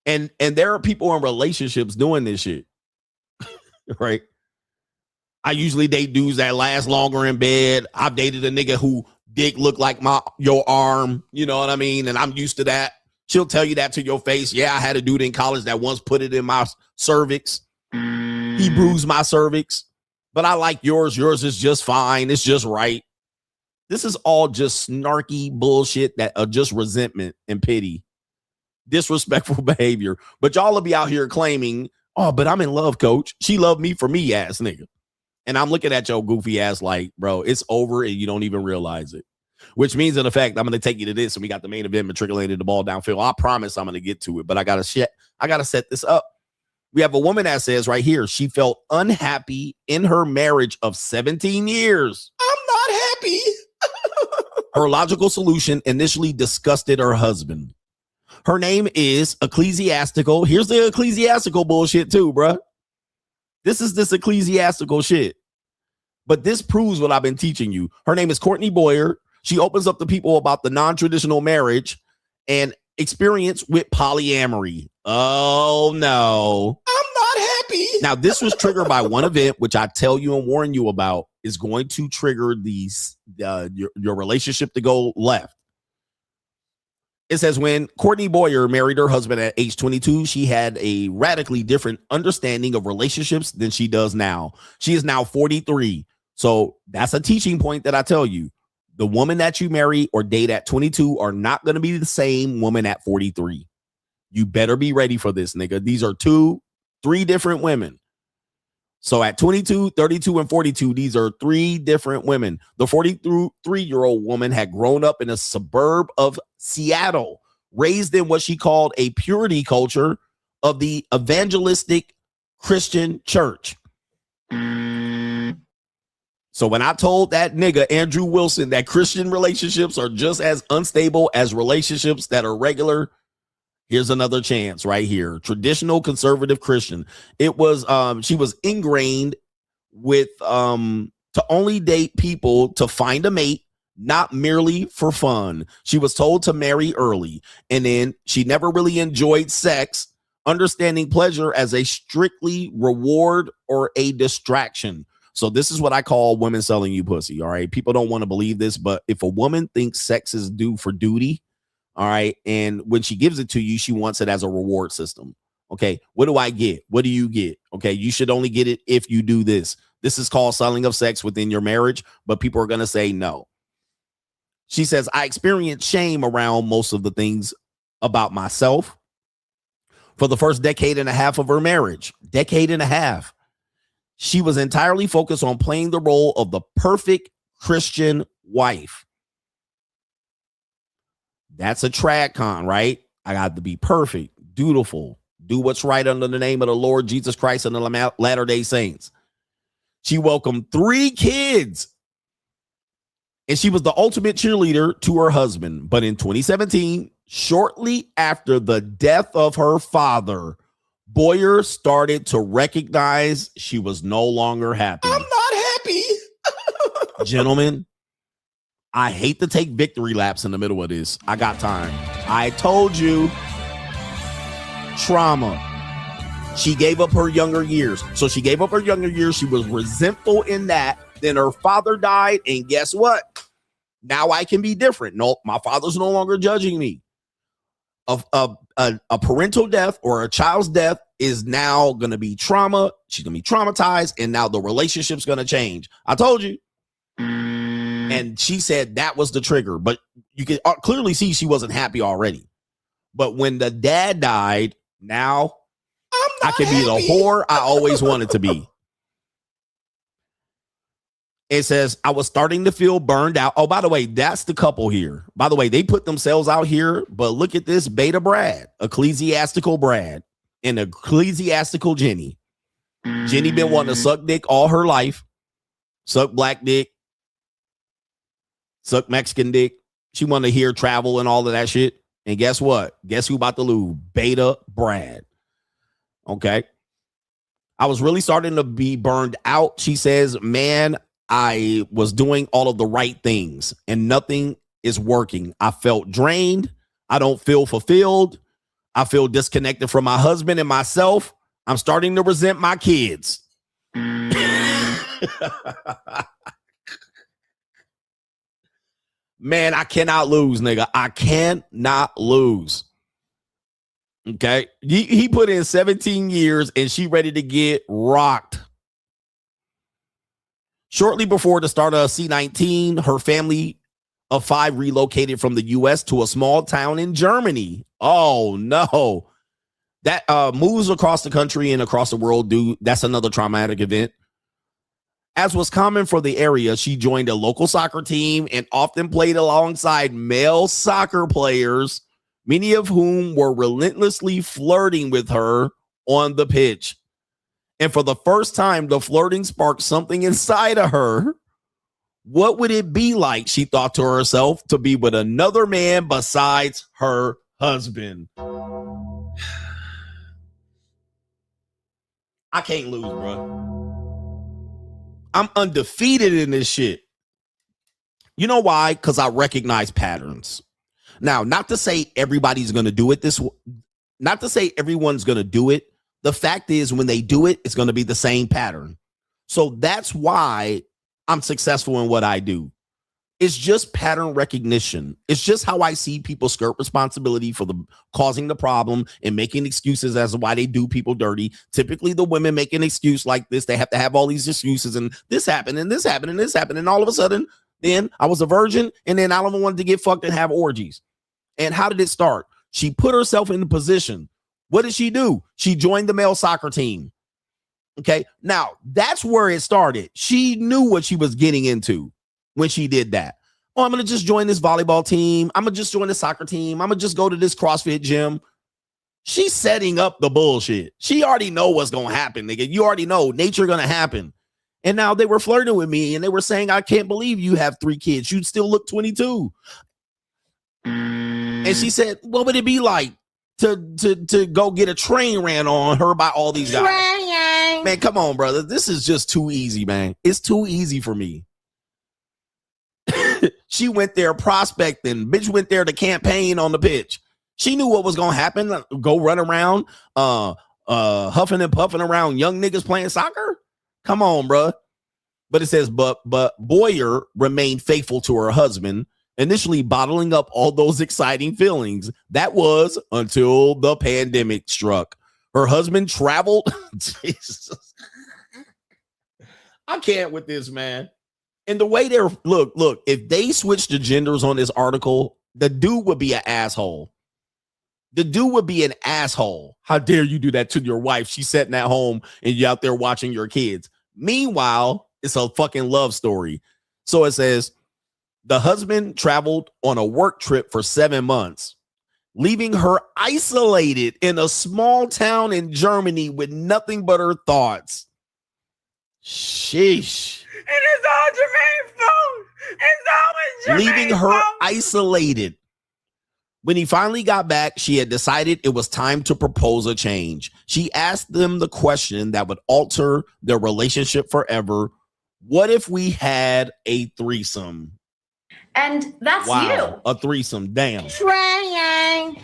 And there are people in relationships doing this shit. Right? I usually date dudes that last longer in bed. I've dated a nigga who dick looked like your arm, you know what I mean? And I'm used to that. She'll tell you that to your face. Yeah, I had a dude in college that once put it in my cervix. He bruised my cervix, but I like yours. Yours is just fine. It's just right. This is all just snarky bullshit that are just resentment and pity, disrespectful behavior. But y'all will be out here claiming, oh, but I'm in love, coach. She loved me for me, ass nigga. And I'm looking at your goofy ass like, bro, it's over and you don't even realize it. Which means, in effect, I'm going to take you to this, and we got the main event matriculated the ball downfield. I promise I'm going to get to it, but I got to set this up. We have a woman that says right here, she felt unhappy in her marriage of 17 years. I'm not happy. Her logical solution initially disgusted her husband. Her name is ecclesiastical. Here's the ecclesiastical bullshit too, bruh. This is this ecclesiastical shit. But this proves what I've been teaching you. Her name is Courtney Boyer. She opens up to people about the non-traditional marriage and experience with polyamory. Oh, no. I'm not happy. Now, this was triggered by one event, which I tell you and warn you about, is going to trigger your relationship to go left. It says when Courtney Boyer married her husband at age 22, she had a radically different understanding of relationships than she does now. She is now 43. So that's a teaching point that I tell you. The woman that you marry or date at 22 are not going to be the same woman at 43. You better be ready for this, nigga. These are 3 different women. So at 22, 32, and 42, these are 3 different women. The 43-year-old woman had grown up in a suburb of Seattle, raised in what she called a purity culture of the evangelistic Christian church. So when I told that nigga, Andrew Wilson, that Christian relationships are just as unstable as relationships that are regular, here's another chance right here. Traditional conservative Christian. It was, she was ingrained with, to only date people to find a mate, not merely for fun. She was told to marry early, and then she never really enjoyed sex, understanding pleasure as a strictly reward or a distraction. So this is what I call women selling you pussy. All right. People don't want to believe this, but if a woman thinks sex is due for duty, all right, and when she gives it to you, she wants it as a reward system. Okay. What do I get? What do you get? Okay. You should only get it if you do this. This is called selling of sex within your marriage, but people are going to say no. She says, I experienced shame around most of the things about myself for the first decade and a half of her marriage. Decade and a half. She was entirely focused on playing the role of the perfect Christian wife. That's a trad con, right? I got to be perfect, dutiful, do what's right under the name of the Lord Jesus Christ and the Latter-day Saints. She welcomed 3 kids, and she was the ultimate cheerleader to her husband. But in 2017, shortly after the death of her father, Boyer started to recognize she was no longer happy. I'm not happy. Gentlemen, I hate to take victory laps in the middle of this. I got time. I told you. Trauma. She gave up her younger years. So she gave up her younger years. She was resentful in that. Then her father died. And guess what? Now I can be different. No, my father's no longer judging me. A parental death or a child's death is now going to be trauma. She's going to be traumatized. And now the relationship's going to change. I told you. And she said that was the trigger. But you can clearly see she wasn't happy already. But when the dad died, now I can be the whore I always wanted to be. It says, I was starting to feel burned out. Oh, by the way, that's the couple here. By the way, they put themselves out here, but look at this beta Brad, ecclesiastical Brad, and ecclesiastical Jenny. Jenny been wanting to suck dick all her life, suck black dick, suck Mexican dick. She wanted to hear travel and all of that shit. And guess what? Guess who about to lose? Beta Brad. Okay. I was really starting to be burned out. She says, man, I was doing all of the right things and nothing is working. I felt drained. I don't feel fulfilled. I feel disconnected from my husband and myself. I'm starting to resent my kids. Man, I cannot lose, nigga. I cannot lose. Okay. He put in 17 years and she ready to get rocked. Shortly before the start of C19, her family of 5 relocated from the U.S. to a small town in Germany. Oh, no. That moves across the country and across the world, dude. That's another traumatic event. As was common for the area, she joined a local soccer team and often played alongside male soccer players, many of whom were relentlessly flirting with her on the pitch. And for the first time, the flirting sparked something inside of her. What would it be like, she thought to herself, to be with another man besides her husband? I can't lose, bro. I'm undefeated in this shit. You know why? Because I recognize patterns. Now, not to say everybody's going to do it this way. Not to say everyone's going to do it. The fact is, when they do it, it's going to be the same pattern. So that's why I'm successful in what I do. It's just pattern recognition. It's just how I see people skirt responsibility for the causing the problem and making excuses as to why they do people dirty. Typically, the women make an excuse like this. They have to have all these excuses, and this happened, and this happened, and this happened, and all of a sudden, then I was a virgin, and then I wanted to get fucked and have orgies. And how did it start? She put herself in the position. What did she do? She joined the male soccer team. Okay, now that's where it started. She knew what she was getting into when she did that. Oh, I'm going to just join this volleyball team. I'm going to just join the soccer team. I'm going to just go to this CrossFit gym. She's setting up the bullshit. She already know what's going to happen, nigga. You already know nature going to happen. And now they were flirting with me and they were saying, I can't believe you have 3 kids. You still look 22. And she said, what would it be like to go get a train ran on her by all these guys? Man, come on, brother. This is just too easy, man. It's too easy for me. She went there prospecting. Bitch went there to campaign on the pitch. She knew what was going to happen. Go run around huffing and puffing around young niggas playing soccer? Come on, bro. But it says, but Boyer remained faithful to her husband, initially bottling up all those exciting feelings. That was until the pandemic struck. Her husband traveled. Jesus. I can't with this, man. And the way they're, look, if they switched the genders on this article, the dude would be an asshole. The dude would be an asshole. How dare you do that to your wife? She's sitting at home and you're out there watching your kids. Meanwhile, it's a fucking love story. So it says, the husband traveled on a work trip for 7 months, leaving her isolated in a small town in Germany with nothing but her thoughts. Sheesh. It is all Jermaine's fault. It's always Jermaine's Leaving her fault. isolated. When he finally got back, she had decided it was time to propose a change. She asked them the question that would alter their relationship forever. What if we had a threesome? And that's Wow, a threesome. Damn. you. Trying.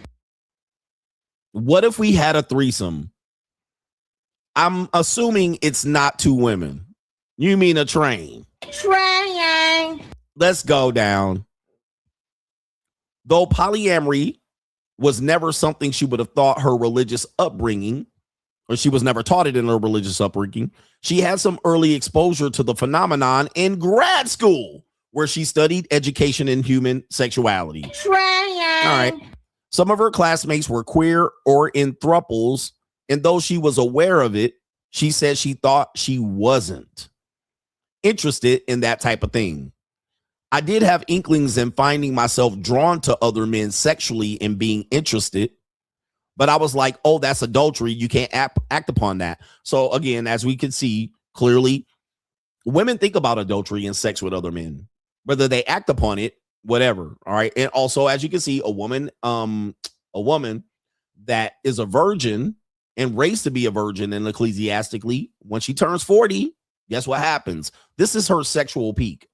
What if we had a threesome? I'm assuming it's not 2 women. You mean a train? Trying. Let's go down. Though polyamory was never something she would have thought her religious upbringing, or she was never taught it in her religious upbringing, she had some early exposure to the phenomenon in grad school, where she studied education in human sexuality. Trying. All right. Some of her classmates were queer or in thruples, and though she was aware of it, she said she thought she wasn't interested in that type of thing. I did have inklings in finding myself drawn to other men sexually and being interested, but I was like, oh, that's adultery. You can't act upon that. So again, as we can see clearly, women think about adultery and sex with other men, whether they act upon it, whatever. All right. And also, as you can see, a woman that is a virgin and raised to be a virgin, and ecclesiastically, when she turns 40, guess what happens? This is her sexual peak.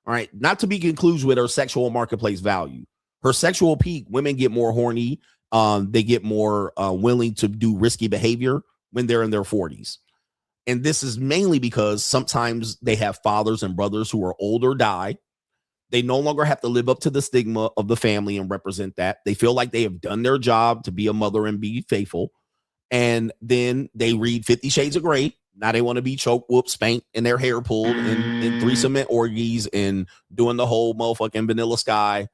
All right. Not to be confused with her sexual marketplace value. Her sexual peak, women get more horny. They get more willing to do risky behavior when they're in their 40s. And this is mainly because sometimes they have fathers and brothers who are older die. They no longer have to live up to the stigma of the family and represent that. They feel like they have done their job to be a mother and be faithful. And then they read 50 Shades of Grey. Now they want to be choked, whooped, spanked, and their hair pulled, and threesome and orgies, and doing the whole motherfucking Vanilla Sky.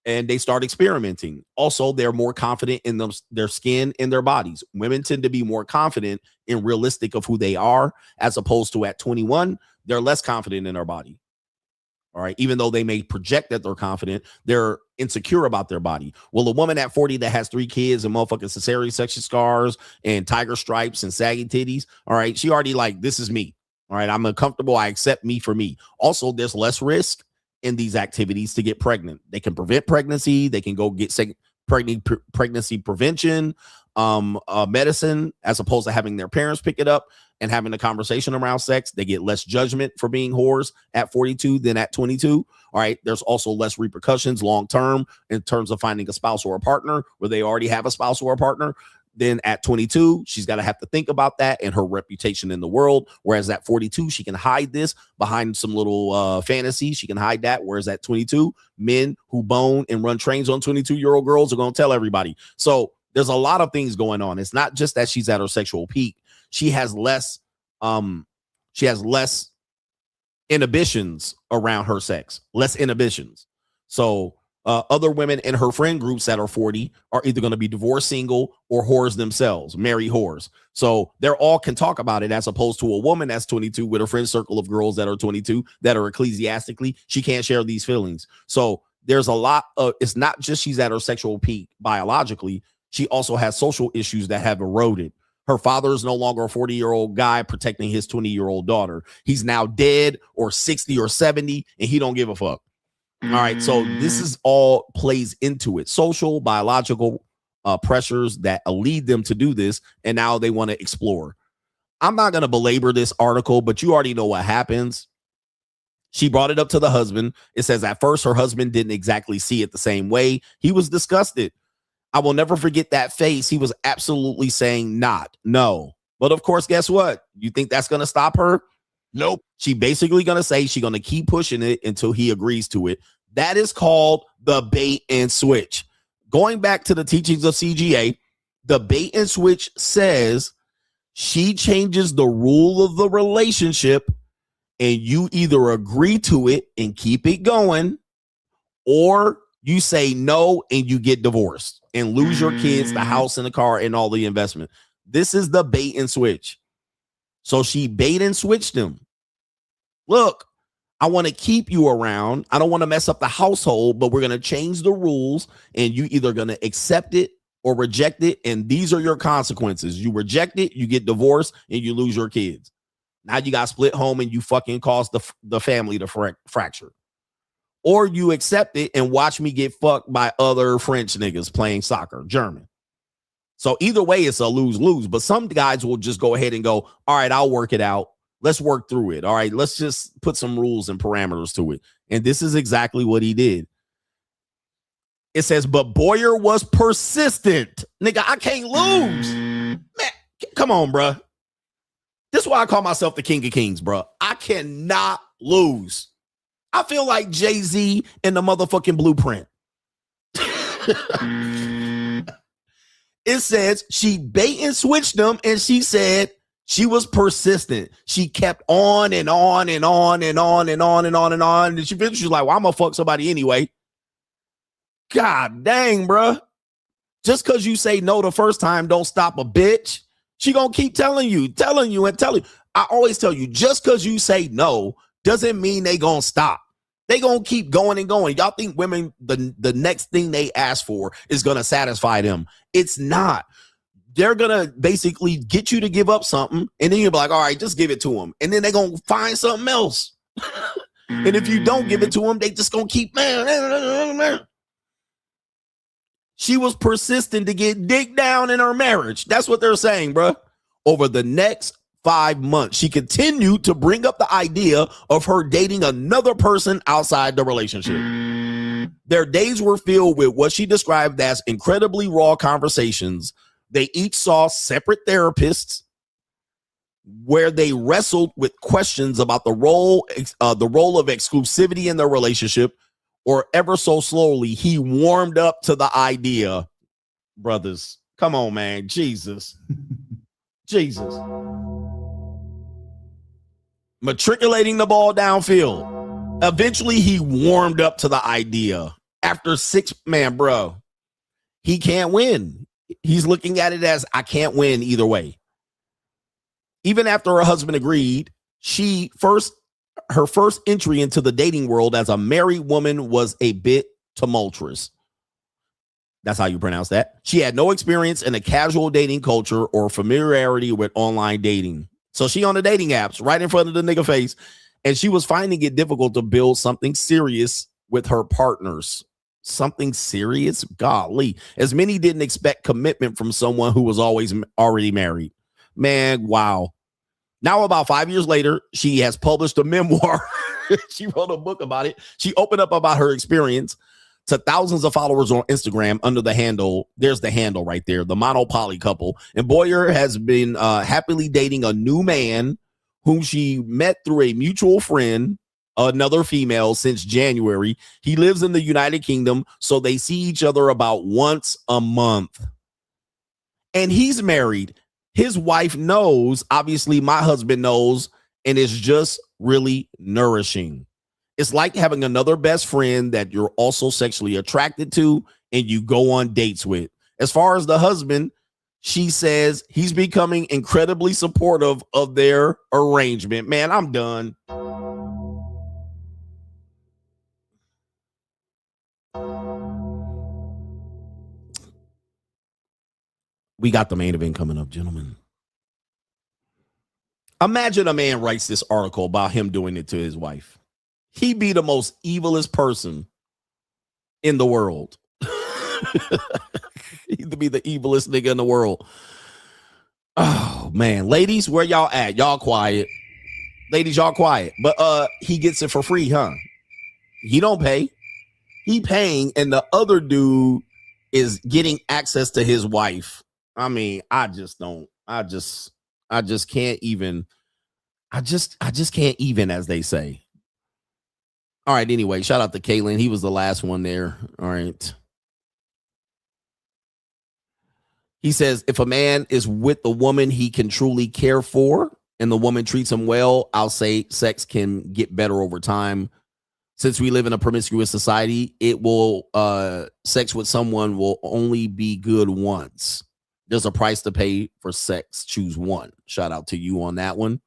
And they start experimenting. Also, they're more confident in their skin and their bodies. Women tend to be more confident and realistic of who they are, as opposed to at 21, they're less confident in their body. All right. Even though they may project that they're confident, they're insecure about their body. Well, a woman at 40 that has 3 kids and motherfucking cesarean section scars and tiger stripes and saggy titties. All right. She already like, this is me. All right. I'm uncomfortable. I accept me for me. Also, there's less risk in these activities to get pregnant. They can prevent pregnancy. They can go get pregnancy prevention medicine, as opposed to having their parents pick it up and having a conversation around sex. They get less judgment for being whores at 42 than at 22. All right. There's also less repercussions long term in terms of finding a spouse or a partner where they already have a spouse or a partner. Then at 22, she's got to have to think about that and her reputation in the world. Whereas at 42, she can hide this behind some little fantasy. She can hide that. Whereas at 22, men who bone and run trains on 22-year-old girls are going to tell everybody. So there's a lot of things going on. It's not just that she's at her sexual peak. She has less inhibitions around her sex, less inhibitions. So other women in her friend groups that are 40 are either going to be divorced, single, or whores themselves, married whores. So they're all can talk about it, as opposed to a woman that's 22 with a friend circle of girls that are 22 that are ecclesiastically. She can't share these feelings. So there's a lot of, it's not just she's at her sexual peak biologically. She also has social issues that have eroded. Her father is no longer a 40-year-old guy protecting his 20-year-old daughter. He's now dead or 60 or 70, and he don't give a fuck. All right. So this is all plays into it. Social, biological pressures that lead them to do this. And now they want to explore. I'm not going to belabor this article, but you already know what happens. She brought it up to the husband. It says at first her husband didn't exactly see it the same way. He was disgusted. I will never forget that face. He was absolutely saying not, no. But of course, guess what? You think that's going to stop her? Nope. She basically going to say she's going to keep pushing it until he agrees to it. That is called the bait and switch. Going back to the teachings of CGA, the bait and switch says she changes the rule of the relationship and you either agree to it and keep it going, or you say no and you get divorced and lose your kids, the house and the car and all the investment. This is the bait and switch. So she bait and switched him. Look, I want to keep you around. I don't want to mess up the household, but we're going to change the rules and you either going to accept it or reject it. And these are your consequences. You reject it, you get divorced and you lose your kids. Now you got split home and you fucking cause the family to fracture. Or you accept it and watch me get fucked by other French niggas playing soccer, German. So either way, it's a lose-lose. But some guys will just go ahead and go, all right, I'll work it out. Let's work through it. All right, let's just put some rules and parameters to it. And this is exactly what he did. It says, but Boyer was persistent. Nigga, I can't lose. Man, come on, bro. This is why I call myself the king of kings, bro. I cannot lose. I feel like Jay-Z in the motherfucking Blueprint. It says she bait and switched them, and she said she was persistent. She kept on and on and on and on and on and on and on. And she was like, well, I'm going to fuck somebody anyway. God dang, bro. Just because you say no the first time, don't stop a bitch. She going to keep telling you. I always tell you, just because you say no doesn't mean they going to stop. They going to keep going and going. Y'all think women, the next thing they ask for is going to satisfy them. It's not. They're going to basically get you to give up something, and then you'll be like, all right, just give it to them. And then they're going to find something else. And if you don't give it to them, they just going to keep, man. She was persistent to get dick down in her marriage. That's what they're saying, bro. Over the next 5 months, she continued to bring up the idea of her dating another person outside the relationship. Their days were filled with what she described as incredibly raw conversations. They each saw separate therapists. where they wrestled with questions about the role of exclusivity in their relationship, or ever so slowly, he warmed up to the idea. Brothers, come on, man. Jesus. Jesus. Matriculating the ball downfield. Eventually, he warmed up to the idea. After 6, man, bro, he can't win. He's looking at it as, I can't win either way. Even after her husband agreed, her first entry into the dating world as a married woman was a bit tumultuous. That's how you pronounce that. She had no experience in a casual dating culture or familiarity with online dating. So she on the dating apps right in front of the nigga face, and she was finding it difficult to build something serious with her partners. Something serious? Golly. As many didn't expect commitment from someone who was already married. Man, wow. Now, about 5 years later, she has published a memoir. She wrote a book about it. She opened up about her experience to thousands of followers on Instagram under the handle. There's the handle right there, the monopoly couple. And Boyer has been happily dating a new man whom she met through a mutual friend, another female, since January. He lives in the United Kingdom, so they see each other about once a month. And he's married. His wife knows, obviously my husband knows, and it's just really nourishing. It's like having another best friend that you're also sexually attracted to and you go on dates with. As far as the husband, she says he's becoming incredibly supportive of their arrangement. Man, I'm done. We got the main event coming up, gentlemen. Imagine a man writes this article about him doing it to his wife. He'd be the most evilest person in the world. He'd be the evilest nigga in the world. Oh, man. Ladies, where y'all at? Y'all quiet. Ladies, y'all quiet. But he gets it for free, huh? He don't pay. He paying, and the other dude is getting access to his wife. I mean, I just can't even, as they say. All right, anyway, shout out to Caitlin. He was the last one there. All right. He says, if a man is with the woman he can truly care for and the woman treats him well, I'll say sex can get better over time. Since we live in a promiscuous society, sex with someone will only be good once. There's a price to pay for sex. Choose one. Shout out to you on that one.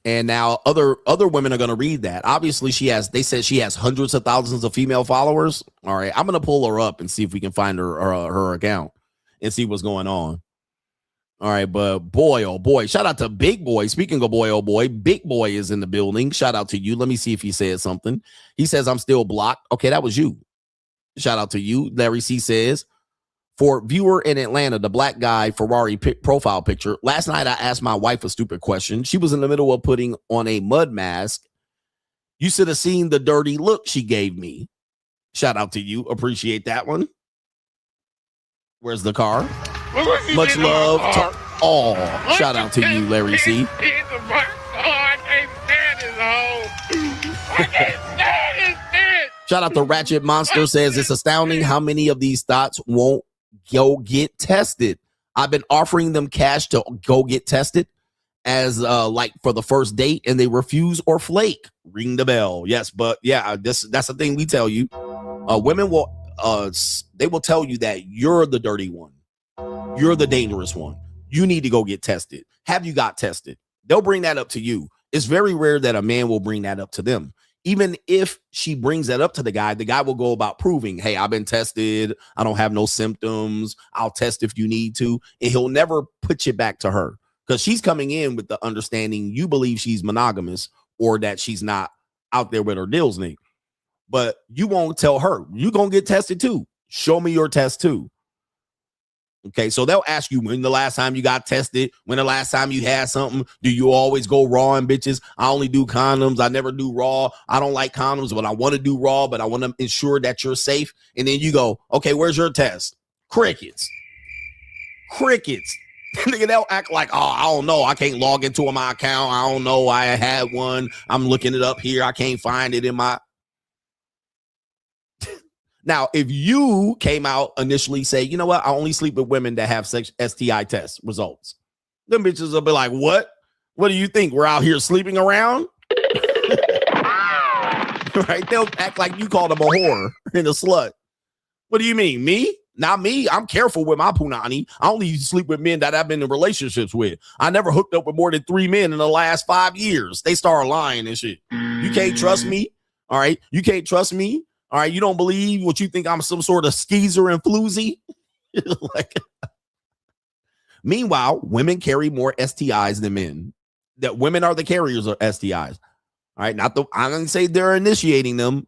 And now other women are going to read that. Obviously, they said she has hundreds of thousands of female followers. All right, I'm going to pull her up and see if we can find her account and see what's going on. All right, but boy, oh boy, shout out to Big Boy. Speaking of boy, oh boy, Big Boy is in the building. Shout out to you. Let me see if he said something. He says, I'm still blocked. Okay, that was you. Shout out to you. Larry C says, for viewer in Atlanta, the black guy Ferrari profile picture. Last night, I asked my wife a stupid question. She was in the middle of putting on a mud mask. You should have seen the dirty look she gave me. Shout out to you. Appreciate that one. Where's the car? Much love to all. Shout out to you, Larry C. Shout out to Ratchet Monster says it's astounding how many of these thoughts won't go get tested. I've been offering them cash to go get tested as like for the first date, and they refuse or flake. Ring the bell. Yes, but yeah, that's the thing we tell you. Women will they will tell you that you're the dirty one. You're the dangerous one. You need to go get tested. Have you got tested? They'll bring that up to you. It's very rare that a man will bring that up to them. Even if she brings that up to the guy will go about proving, hey, I've been tested. I don't have no symptoms. I'll test if you need to. And he'll never put you back to her because she's coming in with the understanding you believe she's monogamous or that she's not out there with her deals, Nick. But you won't tell her. You're going to get tested too. Show me your test too. Okay, so they'll ask you when the last time you got tested, when the last time you had something. Do you always go raw and bitches? I only do condoms. I never do raw. I don't like condoms, but I want to do raw, but I want to ensure that you're safe. And then you go, okay, where's your test? Crickets. Nigga, they'll act like, oh, I don't know. I can't log into my account. I don't know. I had one. I'm looking it up here. I can't find it in my. Now, if you came out initially say, you know what? I only sleep with women that have STI test results. Them bitches will be like, what? What do you think? We're out here sleeping around? Right? They'll act like you called them a whore and a slut. What do you mean? Me? Not me. I'm careful with my punani. I only sleep with men that I've been in relationships with. I never hooked up with more than 3 men in the last 5 years. They start lying and shit. You can't trust me. All right. You can't trust me. All right. You don't believe what you think I'm some sort of skeezer and floozy. Like, meanwhile, women carry more STIs than men. That women are the carriers of STIs. All right. I didn't say they're initiating them.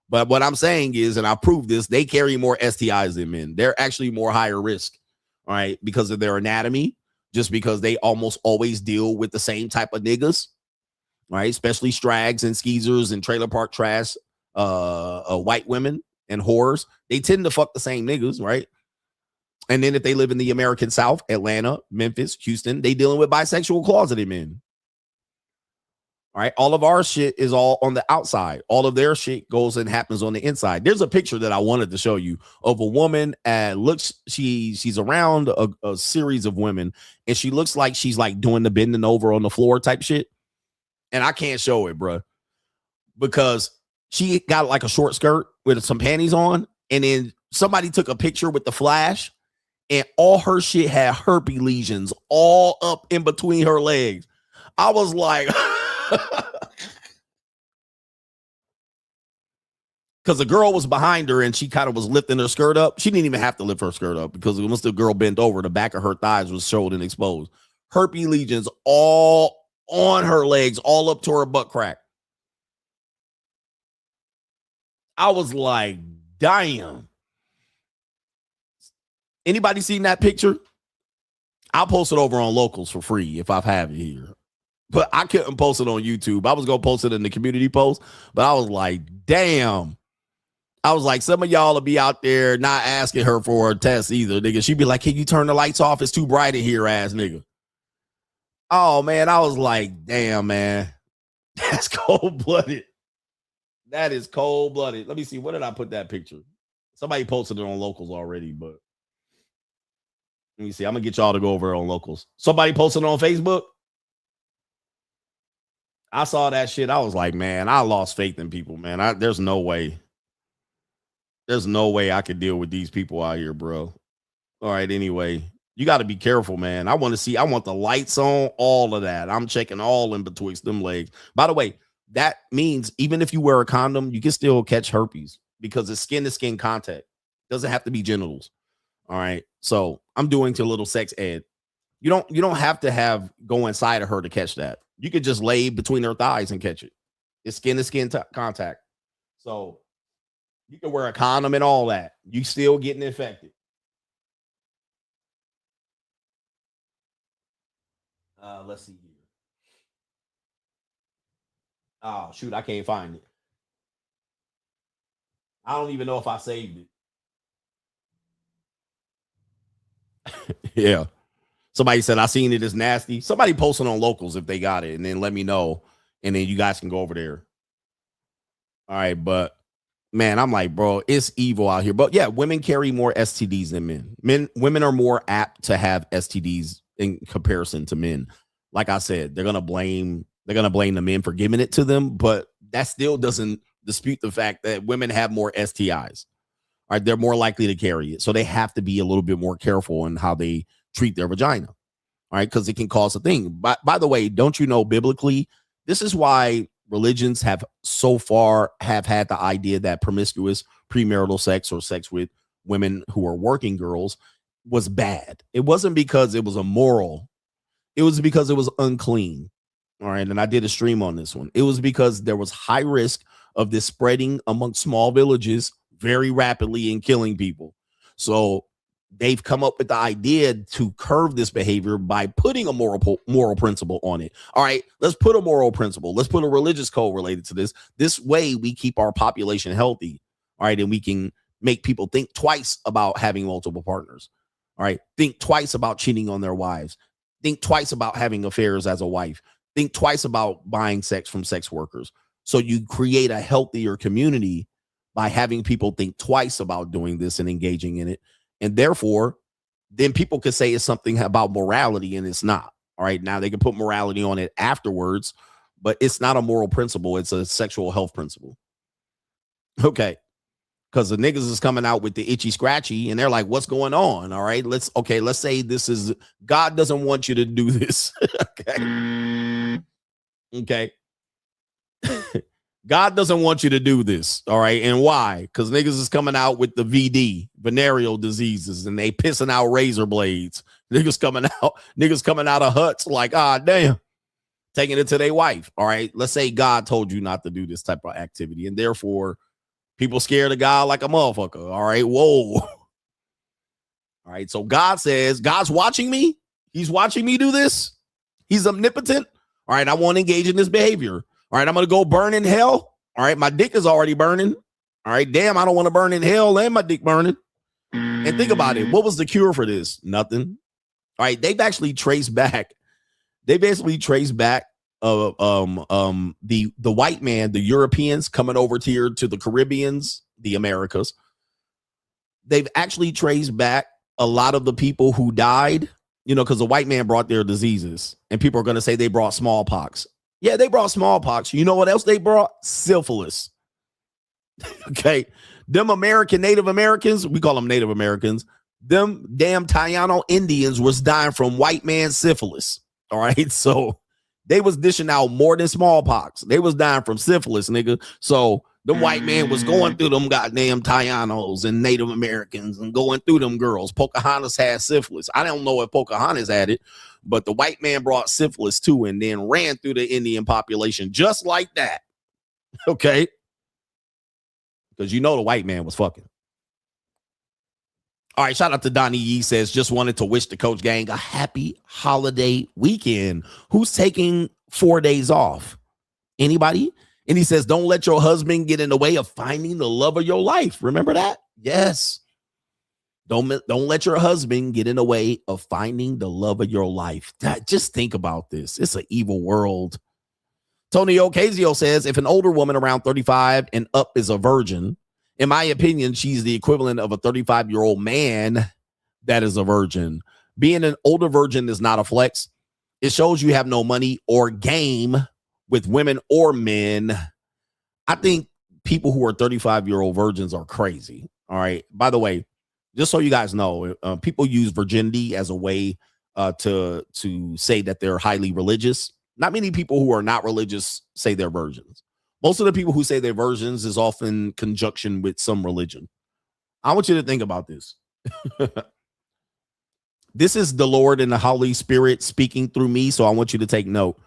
But what I'm saying is, and I proved this, they carry more STIs than men. They're actually more higher risk, all right, because of their anatomy, just because they almost always deal with the same type of niggas, right? Especially strags and skeezers and trailer park trash, white women and whores. They tend to fuck the same niggas, right? And then if they live in the American South, Atlanta, Memphis, Houston, they dealing with bisexual closeted men. All right. All of our shit is all on the outside. All of their shit goes and happens on the inside. There's a picture that I wanted to show you of a woman she's around a series of women and she looks like she's like doing the bending over on the floor type shit. And I can't show it, bro, because she got like a short skirt with some panties on. And then somebody took a picture with the flash and all her shit had herpes lesions all up in between her legs. I was like, because the girl was behind her and she kind of was lifting her skirt up. She didn't even have to lift her skirt up because once the girl bent over, the back of her thighs was showed and exposed. Herpes lesions all on her legs, all up to her butt crack. I was like, damn. Anybody seen that picture? I'll post it over on Locals for free if I have it here. But I couldn't post it on YouTube. I was going to post it in the community post, but I was like, damn. I was like, some of y'all will be out there not asking her for a test either, nigga. She'd be like, can you turn the lights off? It's too bright in here, ass nigga. Oh, man. I was like, damn, man. That's cold-blooded. That is cold-blooded. Let me see. Where did I put that picture? Somebody posted it on Locals already, but let me see. I'm going to get y'all to go over it on Locals. Somebody posted it on Facebook? I saw that shit. I was like, man, I lost faith in people, man. There's no way. There's no way I could deal with these people out here, bro. All right, anyway, you got to be careful, man. I want the lights on, all of that. I'm checking all in betwixt them legs. By the way, that means even if you wear a condom, you can still catch herpes because it's skin-to-skin contact. Doesn't have to be genitals. All right, so I'm doing a little sex ed. You don't have to go inside of her to catch that. You could just lay between her thighs and catch it. It's skin-to-skin contact. So you can wear a condom and all that. You still getting infected. Let's see here. Oh, shoot. I can't find it. I don't even know if I saved it. Yeah. Somebody said, I seen it as nasty. Somebody posted on Locals if they got it and then let me know. And then you guys can go over there. All right. But man, I'm like, bro, it's evil out here. But yeah, women carry more STDs than men. Women are more apt to have STDs in comparison to men. Like I said, they're going to blame the men for giving it to them. But that still doesn't dispute the fact that women have more STIs. All right. They're more likely to carry it. So they have to be a little bit more careful in how they treat their vagina, all right, because it can cause a thing. By the way, don't you know biblically, this is why religions have so far had the idea that promiscuous premarital sex or sex with women who are working girls was bad. It wasn't because it was immoral. It was because it was unclean, all right, and I did a stream on this one. It was because there was high risk of this spreading among small villages very rapidly and killing people. So they've come up with the idea to curb this behavior by putting a moral principle on it. All right, let's put a moral principle. Let's put a religious code related to this. This way we keep our population healthy. All right, and we can make people think twice about having multiple partners. All right. Think twice about cheating on their wives. Think twice about having affairs as a wife. Think twice about buying sex from sex workers. So you create a healthier community by having people think twice about doing this and engaging in it. And therefore, then people could say it's something about morality, and it's not. All right. Now they can put morality on it afterwards, but it's not a moral principle. It's a sexual health principle. Okay. Because the niggas is coming out with the itchy scratchy and they're like, what's going on? All right, let's say this is, God doesn't want you to do this. Okay. God doesn't want you to do this. All right. And why? Because niggas is coming out with the VD, venereal diseases, and they pissing out razor blades. Niggas coming out of huts like, damn, taking it to their wife. All right. Let's say God told you not to do this type of activity, and therefore people scared of God like a motherfucker. All right. Whoa. All right. So God says, God's watching me. He's watching me do this. He's omnipotent. All right. I won't engage in this behavior. All right. I'm going to go burn in hell. All right. My dick is already burning. All right. Damn. I don't want to burn in hell and my dick burning. And think about it. What was the cure for this? Nothing. All right. They've actually traced back. They basically traced back the white man, the Europeans coming over here to the Caribbeans, the Americas. They've actually traced back a lot of the people who died, because the white man brought their diseases, and people are going to say they brought smallpox. Yeah, they brought smallpox. You know what else they brought? Syphilis. Okay. Them Native Americans, we call them Native Americans. Them damn Taino Indians was dying from white man syphilis. All right. So they was dishing out more than smallpox. They was dying from syphilis, nigga. So the white man was going through them goddamn Tainos and Native Americans and going through them girls. Pocahontas had syphilis. I don't know if Pocahontas had it, but the white man brought syphilis too and then ran through the Indian population just like that. Okay. Because the white man was fucking. All right, shout out to Donnie Yee says, just wanted to wish the Coach Gang a happy holiday weekend. Who's taking 4 days off? Anybody? And he says, don't let your husband get in the way of finding the love of your life. Remember that? Yes. Don't let your husband get in the way of finding the love of your life. Just think about this. It's an evil world. Tony Ocasio says, if an older woman around 35 and up is a virgin, in my opinion, she's the equivalent of a 35-year-old man that is a virgin. Being an older virgin is not a flex. It shows you have no money or game with women or men. I think people who are 35-year-old virgins are crazy. All right. By the way, just so you guys know, people use virginity as a way to say that they're highly religious. Not many people who are not religious say they're virgins. Most of the people who say they're virgins is often conjunction with some religion. I want you to think about this. This is the Lord and the Holy Spirit speaking through me, so I want you to take note.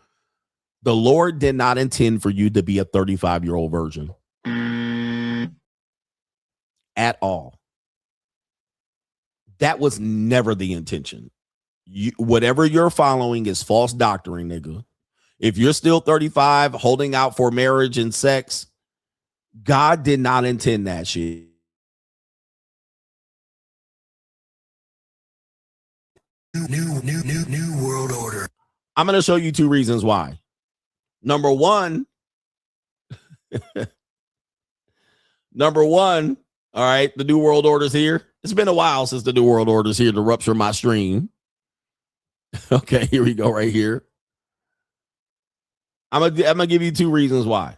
The Lord did not intend for you to be a 35-year-old virgin at all. That was never the intention. Whatever you're following is false doctrine, nigga. If you're still 35, holding out for marriage and sex, God did not intend that shit. New world order. I'm going to show you two reasons why. Number one, all right, the new world order's here. It's been a while since the new world order's here to rupture my stream. Okay, here we go right here. I'm gonna give you two reasons why.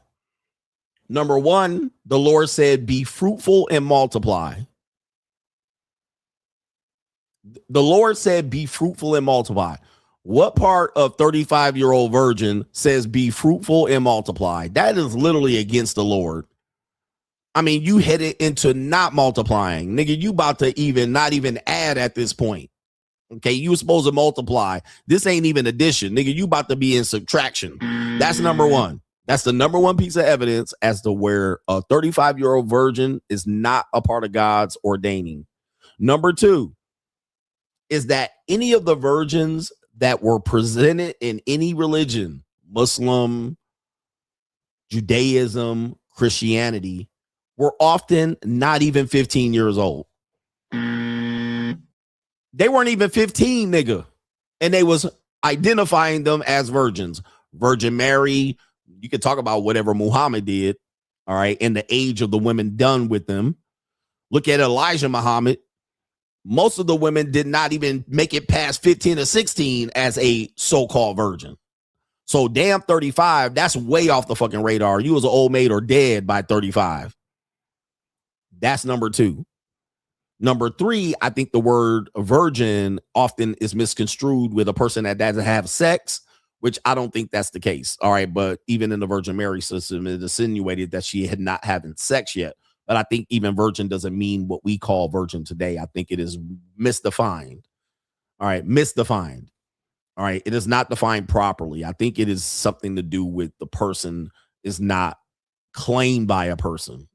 Number one, the Lord said, be fruitful and multiply. The Lord said, be fruitful and multiply. What part of 35-year-old virgin says be fruitful and multiply? That is literally against the Lord. I mean, you headed into not multiplying. Nigga, you about to not even add at this point. Okay, you were supposed to multiply. This ain't even addition. Nigga, you about to be in subtraction. That's number one. That's the number one piece of evidence as to where a 35-year-old virgin is not a part of God's ordaining. Number two is that any of the virgins that were presented in any religion, Muslim, Judaism, Christianity, were often not even 15 years old. They weren't even 15, nigga. And they was identifying them as virgins. Virgin Mary, you could talk about whatever Muhammad did, all right, and the age of the women done with them. Look at Elijah Muhammad. Most of the women did not even make it past 15 or 16 as a so-called virgin. So damn 35, that's way off the fucking radar. You was an old maid or dead by 35. That's number 2. Number 3, I think the word virgin often is misconstrued with a person that doesn't have sex, which I don't think that's the case. All right. But even in the Virgin Mary system, it insinuated that she had not having sex yet. But I think even virgin doesn't mean what we call virgin today. I think it is misdefined. All right. Misdefined. All right. It is not defined properly. I think it is something to do with the person is not claimed by a person.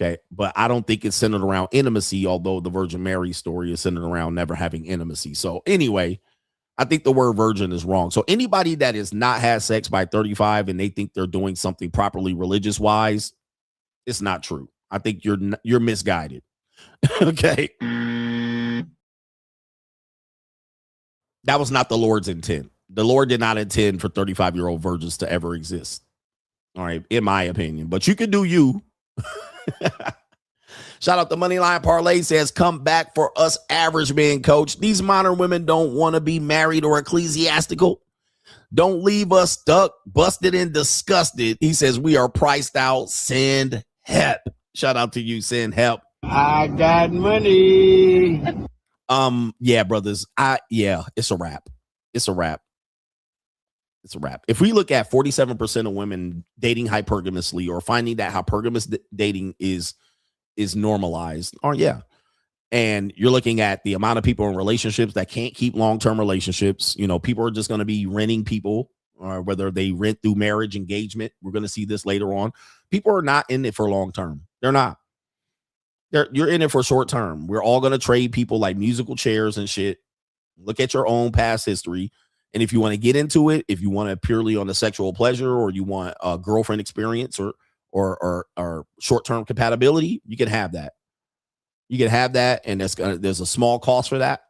Okay, but I don't think it's centered around intimacy, although the Virgin Mary story is centered around never having intimacy. So anyway, I think the word virgin is wrong. So anybody that has not had sex by 35 and they think they're doing something properly religious wise, it's not true. I think you're misguided. Okay. That was not the Lord's intent. The Lord did not intend for 35-year-old virgins to ever exist. All right, in my opinion. But you can do you. Shout out the Moneyline Parlay says, come back for us average men, coach. These modern women don't want to be married or ecclesiastical. Don't leave us stuck, busted, and disgusted. He says, we are priced out. Send help. Shout out to you. Send help. I got money. Yeah, brothers. It's a wrap. It's a wrap. It's a wrap. If we look at 47% of women dating hypergamously or finding that hypergamous dating is normalized, or and you're looking at the amount of people in relationships that can't keep long-term relationships, people are just going to be renting people, or whether they rent through marriage, engagement. We're going to see this later on. People are not in it for long-term. They're not. You're in it for short-term. We're all going to trade people like musical chairs and shit. Look at your own past history. And if you want to get into it, if you want to purely on the sexual pleasure, or you want a girlfriend experience or short-term compatibility, you can have that. You can have that, and there's a small cost for that.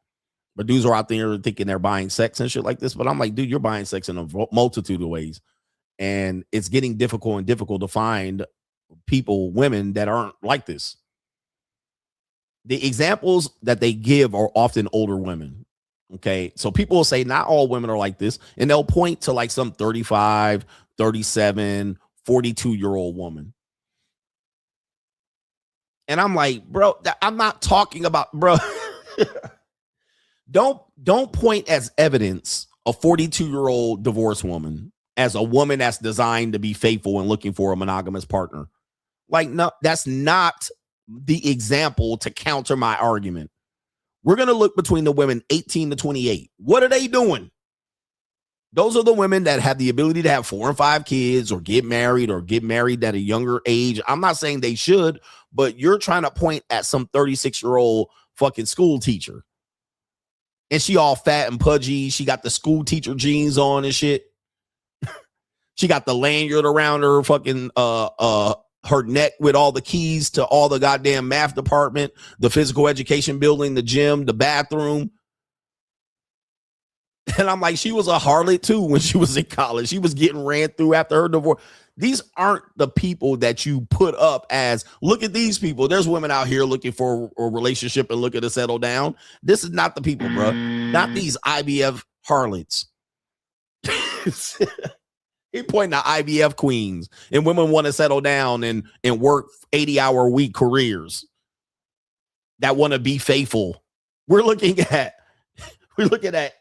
But dudes are out there thinking they're buying sex and shit like this. But I'm like, dude, you're buying sex in a multitude of ways. And it's getting difficult to find women that aren't like this. The examples that they give are often older women. Okay, so people will say not all women are like this, and they'll point to like some 35, 37, 42-year-old woman. And I'm like, bro, I'm not talking about, bro. Don't point as evidence a 42-year-old divorced woman as a woman that's designed to be faithful and looking for a monogamous partner. Like, no, that's not the example to counter my argument. We're going to look between the women 18 to 28. What are they doing? Those are the women that have the ability to have 4 and 5 kids or get married at a younger age. I'm not saying they should, but you're trying to point at some 36-year-old fucking school teacher. And she all fat and pudgy. She got the school teacher jeans on and shit. She got the lanyard around her fucking her neck with all the keys to all the goddamn math department, the physical education building, the gym, the bathroom. And I'm like, she was a harlot too when she was in college. She was getting ran through after her divorce. These aren't the people that you put up as, look at these people. There's women out here looking for a relationship and looking to settle down. This is not the people, bro. Not these IVF harlots. He pointing to IVF queens, and women want to settle down and work 80-hour week careers that want to be faithful. We're looking at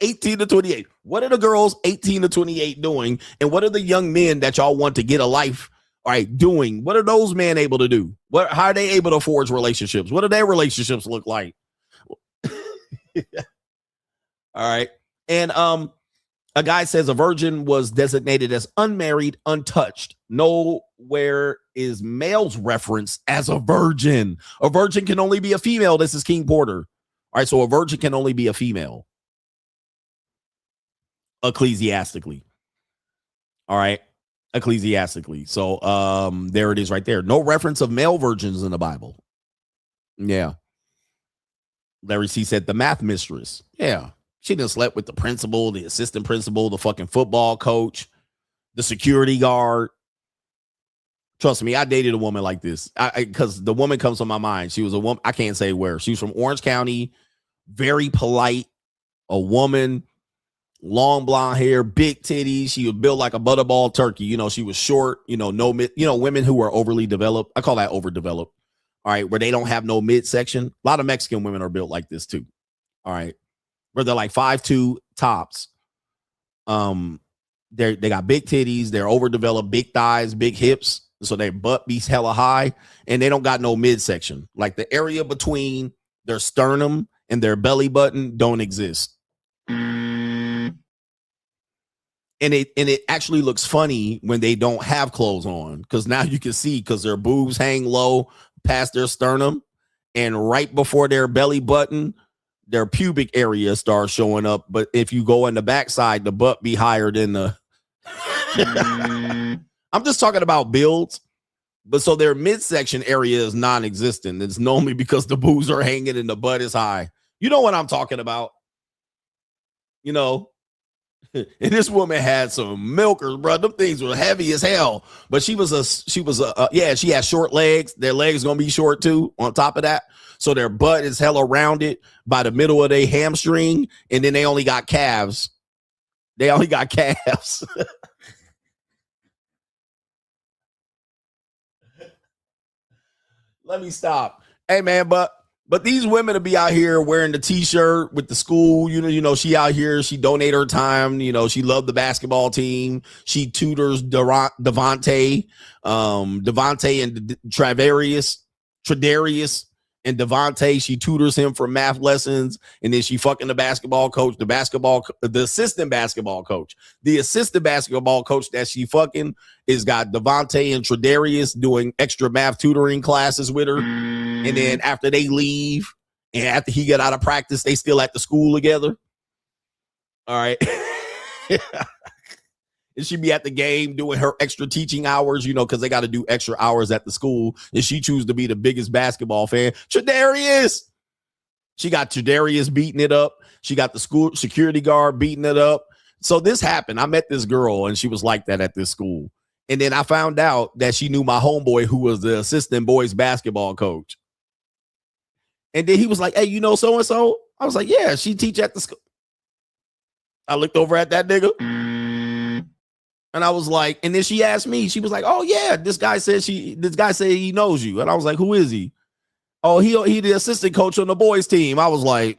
18 to 28. What are the girls 18 to 28 doing? And what are the young men that y'all want to get a life, all right, doing? What are those men able to do? How are they able to forge relationships? What do their relationships look like? All right. And a guy says a virgin was designated as unmarried, untouched. Nowhere is males referenced as a virgin. A virgin can only be a female. This is King Porter. All right, so a virgin can only be a female. Ecclesiastically. All right, ecclesiastically. So there it is right there. No reference of male virgins in the Bible. Yeah. Larry C said the math mistress. Yeah. She done slept with the principal, the assistant principal, the fucking football coach, the security guard. Trust me, I dated a woman like this. Because the woman comes to my mind. She was a woman. I can't say where. She was from Orange County. Very polite. A woman. Long blonde hair, big titties. She was built like a butterball turkey. You know, she was short. You know, no mid. You know, women who are overly developed. I call that overdeveloped. All right, where they don't have no midsection. A lot of Mexican women are built like this too. All right, where they're like 5'2" tops. They got big titties. They're overdeveloped, big thighs, big hips. So their butt be hella high, and they don't got no midsection. Like the area between their sternum and their belly button don't exist. And it actually looks funny when they don't have clothes on, because now you can see, because their boobs hang low past their sternum, and right before their belly button, their pubic area starts showing up. But if you go in the backside, the butt be higher than the. I'm just talking about builds, but so their midsection area is non-existent. It's normally because the boobs are hanging and the butt is high. You know what I'm talking about? You know. And this woman had some milkers, bro. Them things were heavy as hell. But she had short legs. Their legs gonna be short too. On top of that, so their butt is hella rounded by the middle of their hamstring, and then they only got calves. Let me stop. Hey man, But these women will be out here wearing the t-shirt with the school. You know, she out here, she donate her time. You know, she loved the basketball team. She tutors Devontae and Tredarius and Devontae. She tutors him for math lessons. And then she fucking the basketball coach, the assistant basketball coach. The assistant basketball coach that she fucking is got Devontae and Tredarius doing extra math tutoring classes with her. And then after they leave, and after he get out of practice, they still at the school together. All right. And she be at the game doing her extra teaching hours, you know, because they got to do extra hours at the school. And she choose to be the biggest basketball fan. Tredarius. She got Tredarius beating it up. She got the school security guard beating it up. So this happened. I met this girl, and she was like that at this school. And then I found out that she knew my homeboy, who was the assistant boys basketball coach. And then he was like, hey, you know so-and-so? I was like, yeah, she teach at the school. I looked over at that nigga. And I was like, and then she asked me, she was like, oh yeah, this guy said he knows you. And I was like, who is he? Oh, he the assistant coach on the boys team. I was like,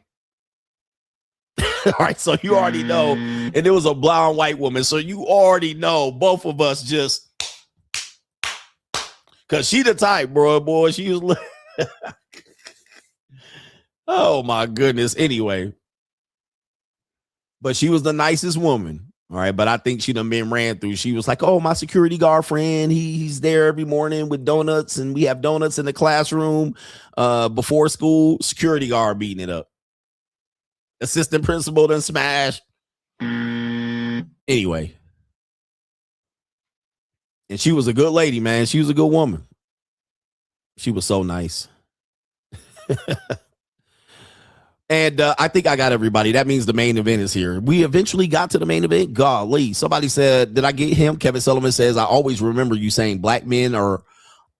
all right, so you already know. And it was a blonde white woman. So you already know both of us just, cause she the type, boy. She was oh my goodness. Anyway, but she was the nicest woman. All right. But I think she done been ran through. She was like, oh, my security guard friend, he's there every morning with donuts, and we have donuts in the classroom before school. Security guard beating it up. Assistant principal done smash. Anyway. And she was a good lady, man. She was a good woman. She was so nice. And I think I got everybody. That means the main event is here. We eventually got to the main event. Golly. Somebody said, did I get him? Kevin Sullivan says, I always remember you saying black men are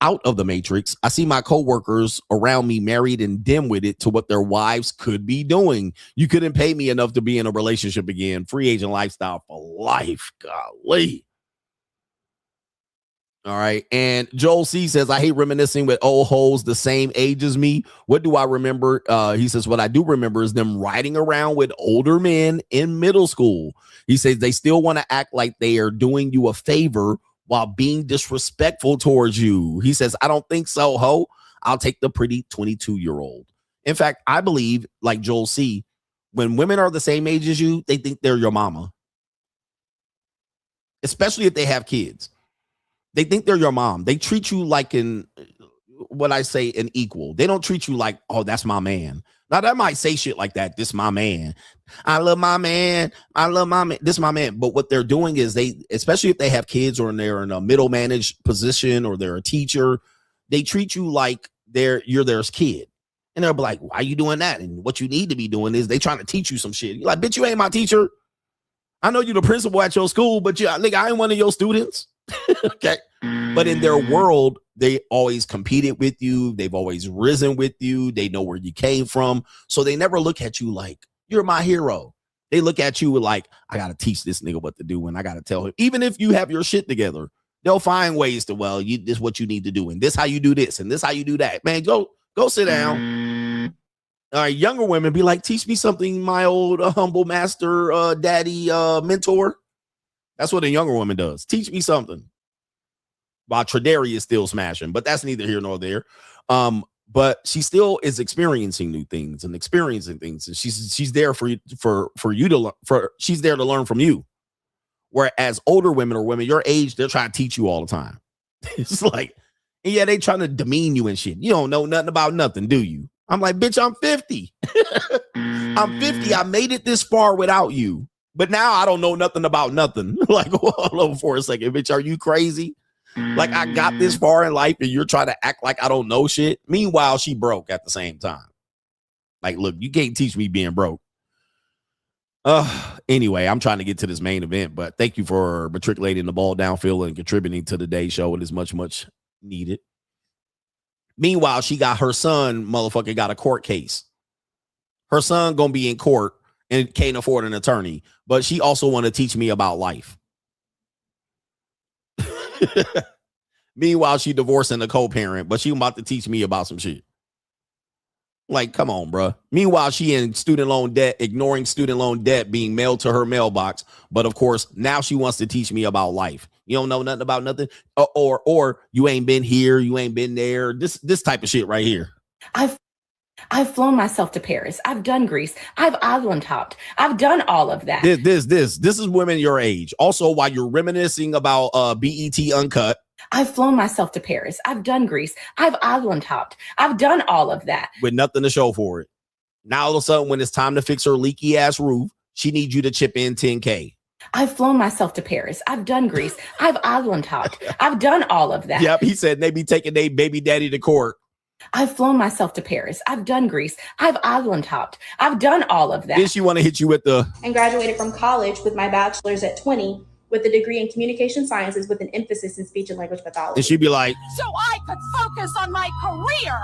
out of the matrix. I see my coworkers around me married and dim-witted to what their wives could be doing. You couldn't pay me enough to be in a relationship again. Free agent lifestyle for life. Golly. All right. And Joel C says, I hate reminiscing with old hoes the same age as me. What do I remember? He says, what I do remember is them riding around with older men in middle school. He says they still want to act like they are doing you a favor while being disrespectful towards you. He says, I don't think so, ho. I'll take the pretty 22-year-old. In fact, I believe, like Joel C., when women are the same age as you, they think they're your mama. Especially if they have kids. They think they're your mom. They treat you like an equal. They don't treat you like, oh, that's my man. Now, that might say shit like that. This my man. I love my man. I love my man. This my man. But what they're doing is especially if they have kids or they're in a middle managed position or they're a teacher, they treat you like you're their kid. And they'll be like, why are you doing that? And what you need to be doing is they trying to teach you some shit. You're like, bitch, you ain't my teacher. I know you the principal at your school, but nigga, I ain't one of your students. Okay. But in their world, they always competed with you. They've always risen with you. They know where you came from. So they never look at you like, you're my hero. They look at you like, I got to teach this nigga what to do. And I got to tell him, even if you have your shit together, they'll find ways to, well, this is what you need to do. And this how you do this. And this how you do that. Man, go sit down. All right. Younger women be like, teach me something, my old humble master, daddy, mentor. That's what a younger woman does. Teach me something. While Traderi is still smashing, but that's neither here nor there. But she still is experiencing new things and experiencing things, and she's there for you to she's there to learn from you. Whereas older women or women your age, they're trying to teach you all the time. It's like, and yeah, they trying to demean you and shit. You don't know nothing about nothing, do you? I'm like, bitch, I'm 50. I'm 50. I made it this far without you, but now I don't know nothing about nothing. Like, hold on for a second, bitch. Are you crazy? Like, I got this far in life and you're trying to act like I don't know shit. Meanwhile, she broke at the same time. Like, look, you can't teach me being broke. Anyway, I'm trying to get to this main event, but thank you for matriculating the ball downfield and contributing to the day show. It is much, much needed. Meanwhile, she got her son, motherfucker, got a court case. Her son gonna be in court and can't afford an attorney, but she also want to teach me about life. Meanwhile, she divorcing a co-parent, but she about to teach me about some shit. Like, come on, bro. Meanwhile, she in student loan debt, ignoring student loan debt being mailed to her mailbox. But of course, now she wants to teach me about life. You don't know nothing about nothing, or you ain't been here, you ain't been there. This type of shit right here. I've flown myself to Paris. I've done Greece. I've island hopped. I've done all of that. This is women your age. Also, while you're reminiscing about BET Uncut. I've flown myself to Paris. I've done Greece. I've island hopped. I've done all of that. With nothing to show for it. Now, all of a sudden, when it's time to fix her leaky ass roof, she needs you to chip in $10K. I've flown myself to Paris. I've done Greece. I've island hopped. I've done all of that. Yep, he said they be taking their baby daddy to court. I've flown myself to Paris. I've done Greece. I've island hopped. I've done all of that. Then she want to hit you with the... And graduated from college with my bachelor's at 20 with a degree in communication sciences with an emphasis in speech and language pathology. And she'd be like... So I could focus on my career.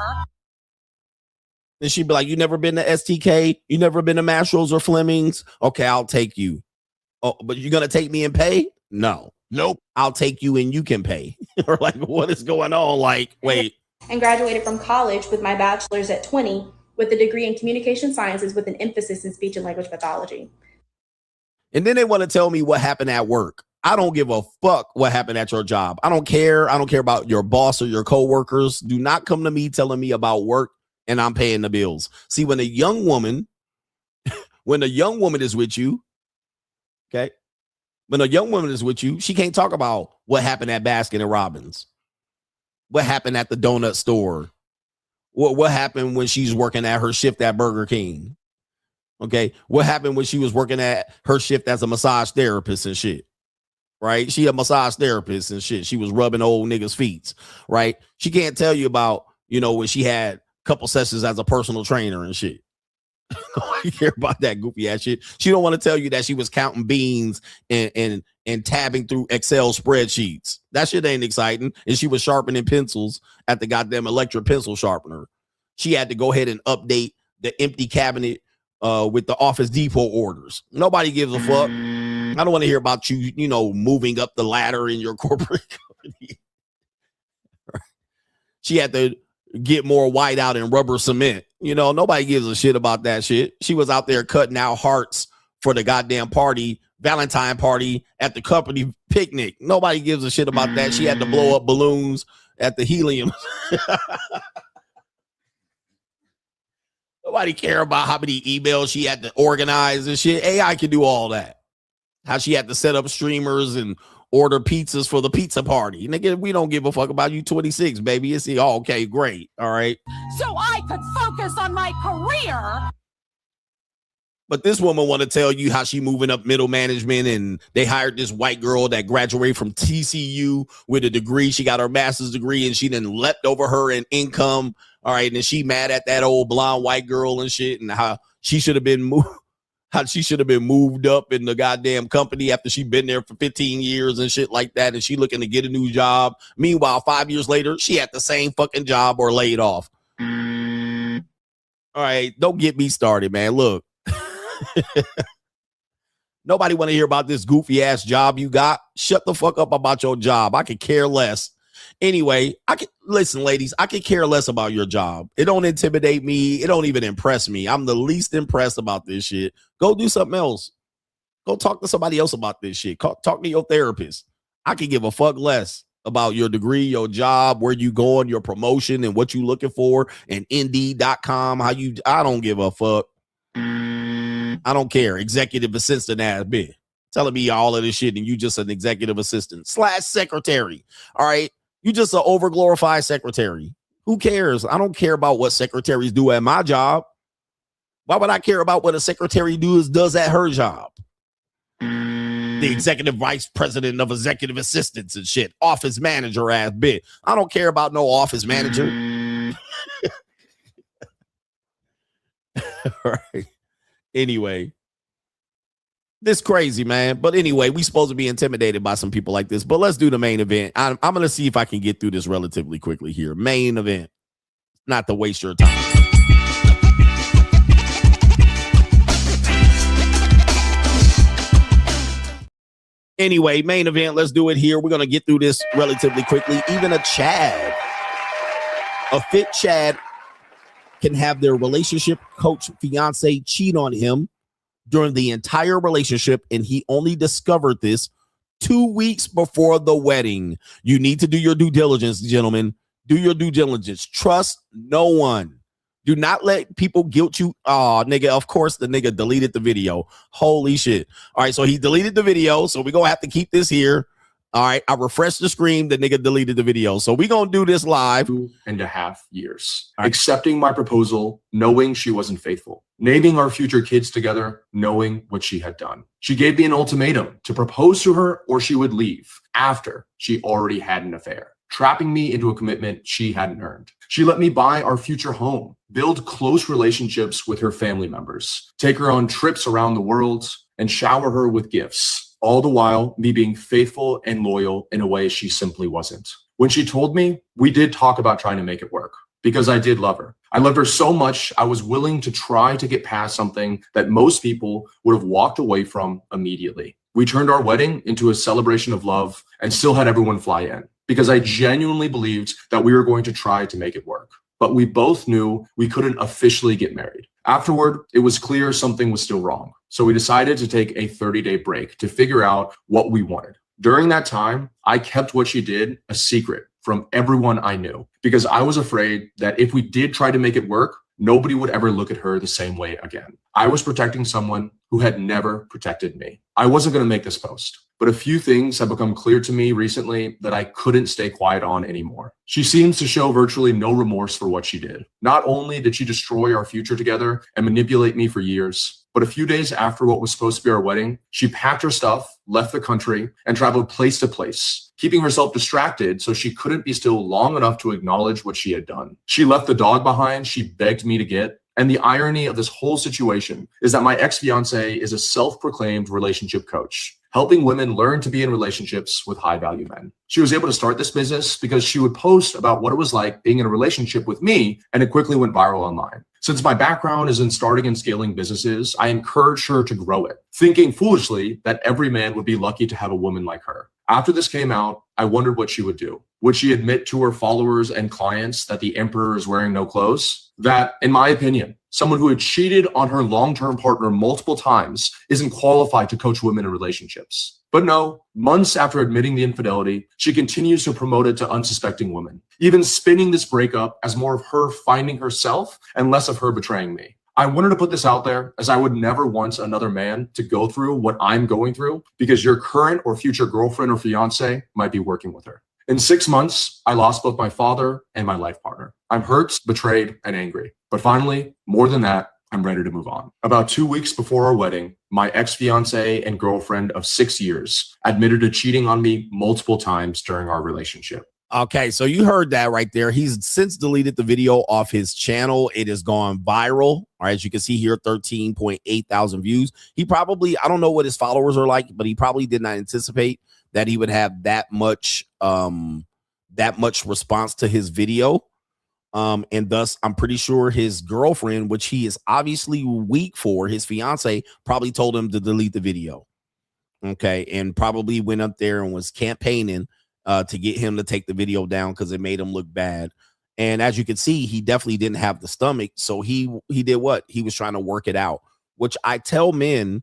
And she'd be like, you never been to STK? You never been to Mastro's or Fleming's? Okay, I'll take you. Oh, but you're going to take me and pay? No. Nope. I'll take you and you can pay. Or like, what is going on? Like, wait. And graduated from college with my bachelor's at 20 with a degree in communication sciences with an emphasis in speech and language pathology. And then they want to tell me what happened at work. I don't give a fuck what happened at your job. I don't care. I don't care about your boss or your coworkers. Do not come to me telling me about work and I'm paying the bills. See, when a young woman is with you, okay, when a young woman is with you, she can't talk about what happened at Baskin and Robbins. What happened at the donut store? What happened when she's working at her shift at Burger King? Okay. What happened when she was working at her shift as a massage therapist and shit? Right. She a massage therapist and shit. She was rubbing old niggas' feet. Right. She can't tell you about, when she had a couple sessions as a personal trainer and shit. Nobody care about that goofy ass shit. She don't want to tell you that she was counting beans and tabbing through Excel spreadsheets. That shit ain't exciting. And she was sharpening pencils at the goddamn electric pencil sharpener. She had to go ahead and update the empty cabinet with the Office Depot orders. Nobody gives a fuck. I don't want to hear about you, moving up the ladder in your corporate company. She had to get more white out and rubber cement. Nobody gives a shit about that shit. She was out there cutting out hearts for the goddamn party, Valentine party at the company picnic. Nobody gives a shit about that. She had to blow up balloons at the helium. Nobody care about how many emails she had to organize and shit. AI can do all that. How she had to set up streamers and order pizzas for the pizza party. Nigga, we don't give a fuck about you 26, baby. It's okay, great. All right. So I could focus on my career. But this woman want to tell you how she moving up middle management and they hired this white girl that graduated from TCU with a degree. She got her master's degree and she then leapt over her in income. All right, and then she mad at that old blonde white girl and shit, and how she should have been moved. How she should have been moved up in the goddamn company after she been there for 15 years and shit like that, and she looking to get a new job. Meanwhile, 5 years later, she had the same fucking job or laid off. All right, don't get me started, man. Look, nobody want to hear about this goofy ass job you got. Shut the fuck up about your job. I could care less. Anyway, listen, ladies, I could care less about your job. It don't intimidate me. It don't even impress me. I'm the least impressed about this shit. Go do something else. Go talk to somebody else about this shit. Talk to your therapist. I could give a fuck less about your degree, your job, where you going, your promotion, and what you looking for, and Indeed.com. I don't give a fuck. I don't care. Executive assistant ass bitch telling me all of this shit, and you just an executive assistant / secretary. All right. You just an overglorified secretary. Who cares? I don't care about what secretaries do at my job. Why would I care about what a secretary does at her job? The executive vice president of executive assistants and shit. Office manager ass bitch. I don't care about no office manager. All right. Anyway. This crazy, man. But anyway, we supposed to be intimidated by some people like this. But let's do the main event. I'm going to see if I can get through this relatively quickly here. Main event. Not to waste your time. Anyway, main event. Let's do it here. We're going to get through this relatively quickly. Even a fit Chad can have their relationship coach fiance cheat on him during the entire relationship, and he only discovered this 2 weeks before the wedding. You need to do your due diligence, gentlemen. Do your due diligence. Trust no one. Do not let people guilt you. Oh, nigga, of course the nigga deleted the video. Holy shit. All right, so he deleted the video, so we're going to have to keep this here. All right, I refreshed the screen. The nigga deleted the video. So we're going to do this live. 2.5 years. Right. Accepting my proposal, knowing she wasn't faithful. Naming our future kids together, knowing what she had done. She gave me an ultimatum to propose to her or she would leave after she already had an affair. Trapping me into a commitment she hadn't earned. She let me buy our future home, build close relationships with her family members, take her on trips around the world, and shower her with gifts. All the while, me being faithful and loyal in a way she simply wasn't. When she told me, we did talk about trying to make it work because I did love her. I loved her so much, I was willing to try to get past something that most people would have walked away from immediately. We turned our wedding into a celebration of love and still had everyone fly in because I genuinely believed that we were going to try to make it work. But we both knew we couldn't officially get married. Afterward, it was clear something was still wrong. So we decided to take a 30-day break to figure out what we wanted. During that time, I kept what she did a secret from everyone I knew because I was afraid that if we did try to make it work, nobody would ever look at her the same way again. I was protecting someone who had never protected me. I wasn't going to make this post, but a few things have become clear to me recently that I couldn't stay quiet on anymore. She seems to show virtually no remorse for what she did. Not only did she destroy our future together and manipulate me for years, but a few days after what was supposed to be our wedding, she packed her stuff, left the country, and traveled place to place, keeping herself distracted so she couldn't be still long enough to acknowledge what she had done. She left the dog behind she begged me to get. And the irony of this whole situation is that my ex-fiance is a self-proclaimed relationship coach, helping women learn to be in relationships with high-value men. She was able to start this business because she would post about what it was like being in a relationship with me, and it quickly went viral online. Since my background is in starting and scaling businesses, I encouraged her to grow it, thinking foolishly that every man would be lucky to have a woman like her. After this came out, I wondered what she would do. Would she admit to her followers and clients that the emperor is wearing no clothes? That, in my opinion, someone who had cheated on her long-term partner multiple times isn't qualified to coach women in relationships. But no, months after admitting the infidelity, she continues to promote it to unsuspecting women, even spinning this breakup as more of her finding herself and less of her betraying me. I wanted to put this out there as I would never want another man to go through what I'm going through because your current or future girlfriend or fiance might be working with her. In 6 months, I lost both my father and my life partner. I'm hurt, betrayed, and angry. But finally, more than that, I'm ready to move on. About 2 weeks before our wedding, my ex-fiance and girlfriend of 6 years admitted to cheating on me multiple times during our relationship. Okay, so you heard that right there. He's since deleted the video off his channel. It has gone viral. All right, as you can see here, 13.8 thousand views. He probably, I don't know what his followers are like, but he probably did not anticipate that he would have that much response to his video. And thus, I'm pretty sure his girlfriend, which he is obviously weak for, his fiance, probably told him to delete the video. Okay, and probably went up there and was campaigning to get him to take the video down because it made him look bad. And as you can see, he definitely didn't have the stomach. So he did what? He was trying to work it out, which I tell men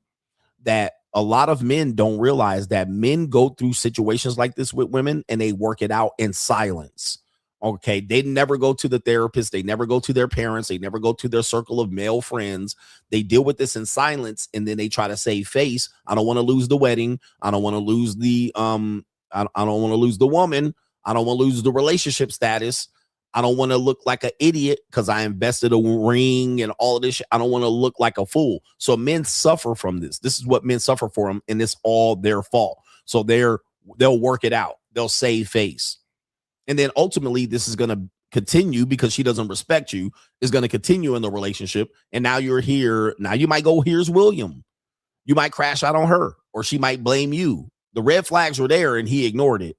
that a lot of men don't realize that men go through situations like this with women and they work it out in silence. Okay, they never go to the therapist. They never go to their parents. They never go to their circle of male friends. They deal with this in silence, and then they try to save face. I don't want to lose the wedding. I don't want to lose the I don't want to lose the woman. I don't want to lose the relationship status. I don't want to look like an idiot because I invested a ring and all of this shit. I don't want to look like a fool. So men suffer from this. This is what men suffer from, and it's all their fault. So they'll work it out. They'll save face. And then ultimately, this is going to continue because she doesn't respect you, is going to continue in the relationship. And now you're here. Now you might go, here's William. You might crash out on her, or she might blame you. The red flags were there and he ignored it.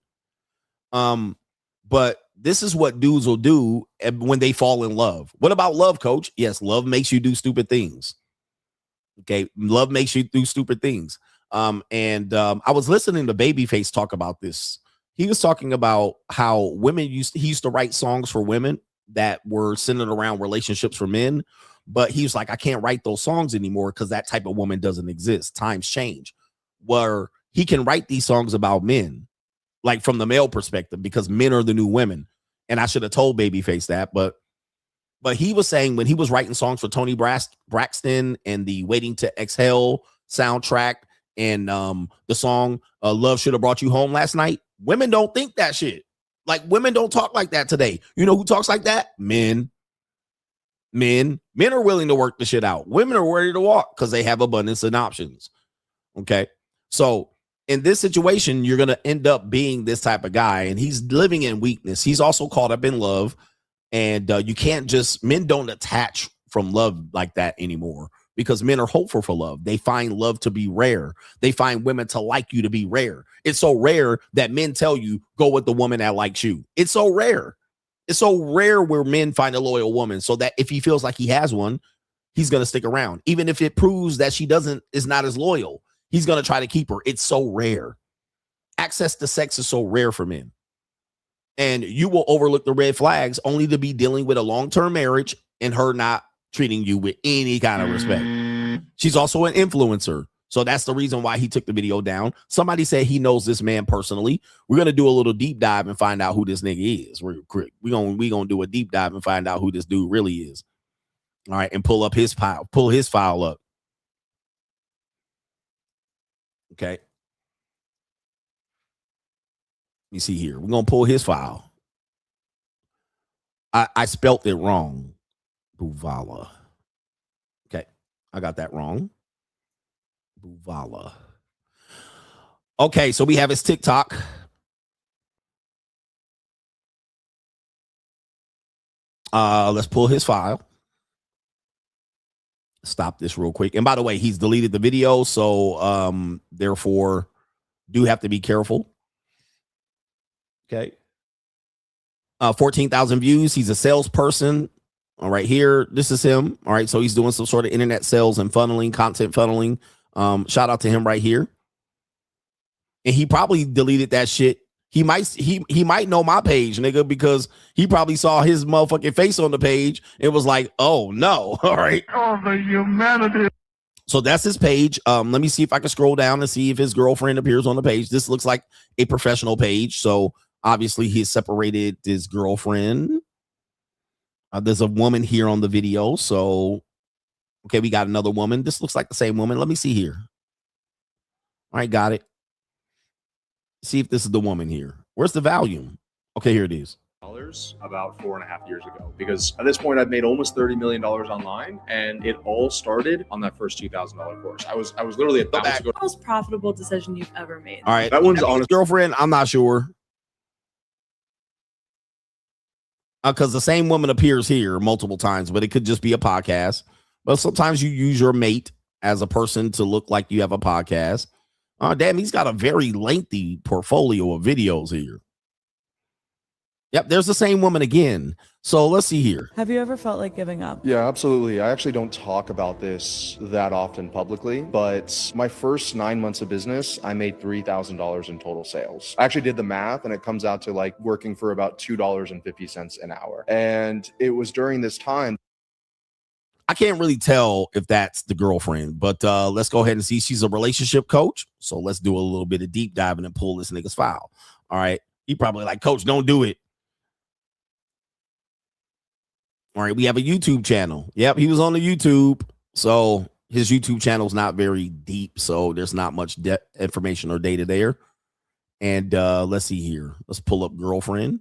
But this is what dudes will do when they fall in love. What about love, coach? Yes, love makes you do stupid things. Okay, love makes you do stupid things. I was listening to Babyface talk about this. He was talking about how women he used to write songs for women that were centered around relationships for men. But he was like, I can't write those songs anymore because that type of woman doesn't exist. Times change. Where he can write these songs about men, like from the male perspective, because men are the new women. And I should have told Babyface that, but he was saying when he was writing songs for Tony Braxton and the Waiting to Exhale soundtrack and the song Love Should Have Brought You Home Last Night, women don't think that shit. Like, women don't talk like that today. You know who talks like that? Men are willing to work the shit out. Women are ready to walk because they have abundance of options. Okay, so in this situation, you're going to end up being this type of guy, and he's living in weakness. He's also caught up in love, and you can't just, men don't attach from love like that anymore because men are hopeful for love. They find love to be rare. They find women to like you to be rare. It's so rare that men tell you, go with the woman that likes you. It's so rare. It's so rare where men find a loyal woman so that if he feels like he has one, he's going to stick around. Even if it proves that she is not as loyal. He's going to try to keep her. It's so rare. Access to sex is so rare for men. And you will overlook the red flags only to be dealing with a long-term marriage and her not treating you with any kind of respect. She's also an influencer. So that's the reason why he took the video down. Somebody said he knows this man personally. We're going to do a little deep dive and find out who this nigga is. We're going to do a deep dive and find out who this dude really is. All right. And pull his file up. Okay. Let me see here. We're going to pull his file. I spelt it wrong. Buvala. Okay. I got that wrong. Buvala. Okay. So we have his TikTok. Let's pull his file. Stop this real quick. And by the way, he's deleted the video, so therefore do have to be careful. Okay. 14,000 views. He's a salesperson. All right, here. This is him. All right. So he's doing some sort of internet sales and funneling, content funneling. Shout out to him right here. And he probably deleted that shit. He might know my page, nigga, because he probably saw his motherfucking face on the page and was like, oh no. All right. Oh, the humanity. So that's his page. Let me see if I can scroll down and see if his girlfriend appears on the page. This looks like a professional page. So obviously he separated his girlfriend. There's a woman here on the video. So, okay, we got another woman. This looks like the same woman. Let me see here. All right, got it. See if this is the woman here. Where's the volume? Okay, here it is. About 4.5 years ago, because at this point I've made almost $30 million online, and it all started on that first $2,000 course. I was literally the most profitable decision you've ever made. All right, that one's honest. Girlfriend, I'm not sure. because the same woman appears here multiple times, but it could just be a podcast. But sometimes you use your mate as a person to look like you have a podcast. Damn, he's got a very lengthy portfolio of videos here. Yep, there's the same woman again. So let's see here. Have you ever felt like giving up? Yeah, absolutely. I actually don't talk about this that often publicly, but my first 9 months of business, I made $3,000 in total sales. I actually did the math and it comes out to like working for about $2.50 an hour. And it was during this time. I can't really tell if that's the girlfriend, but let's go ahead and see. She's a relationship coach. So let's do a little bit of deep diving and pull this nigga's file. All right. He probably like, coach, don't do it. All right, we have a YouTube channel. Yep, he was on the YouTube. So his YouTube channel is not very deep. So there's not much information or data there. And let's see here. Let's pull up girlfriend.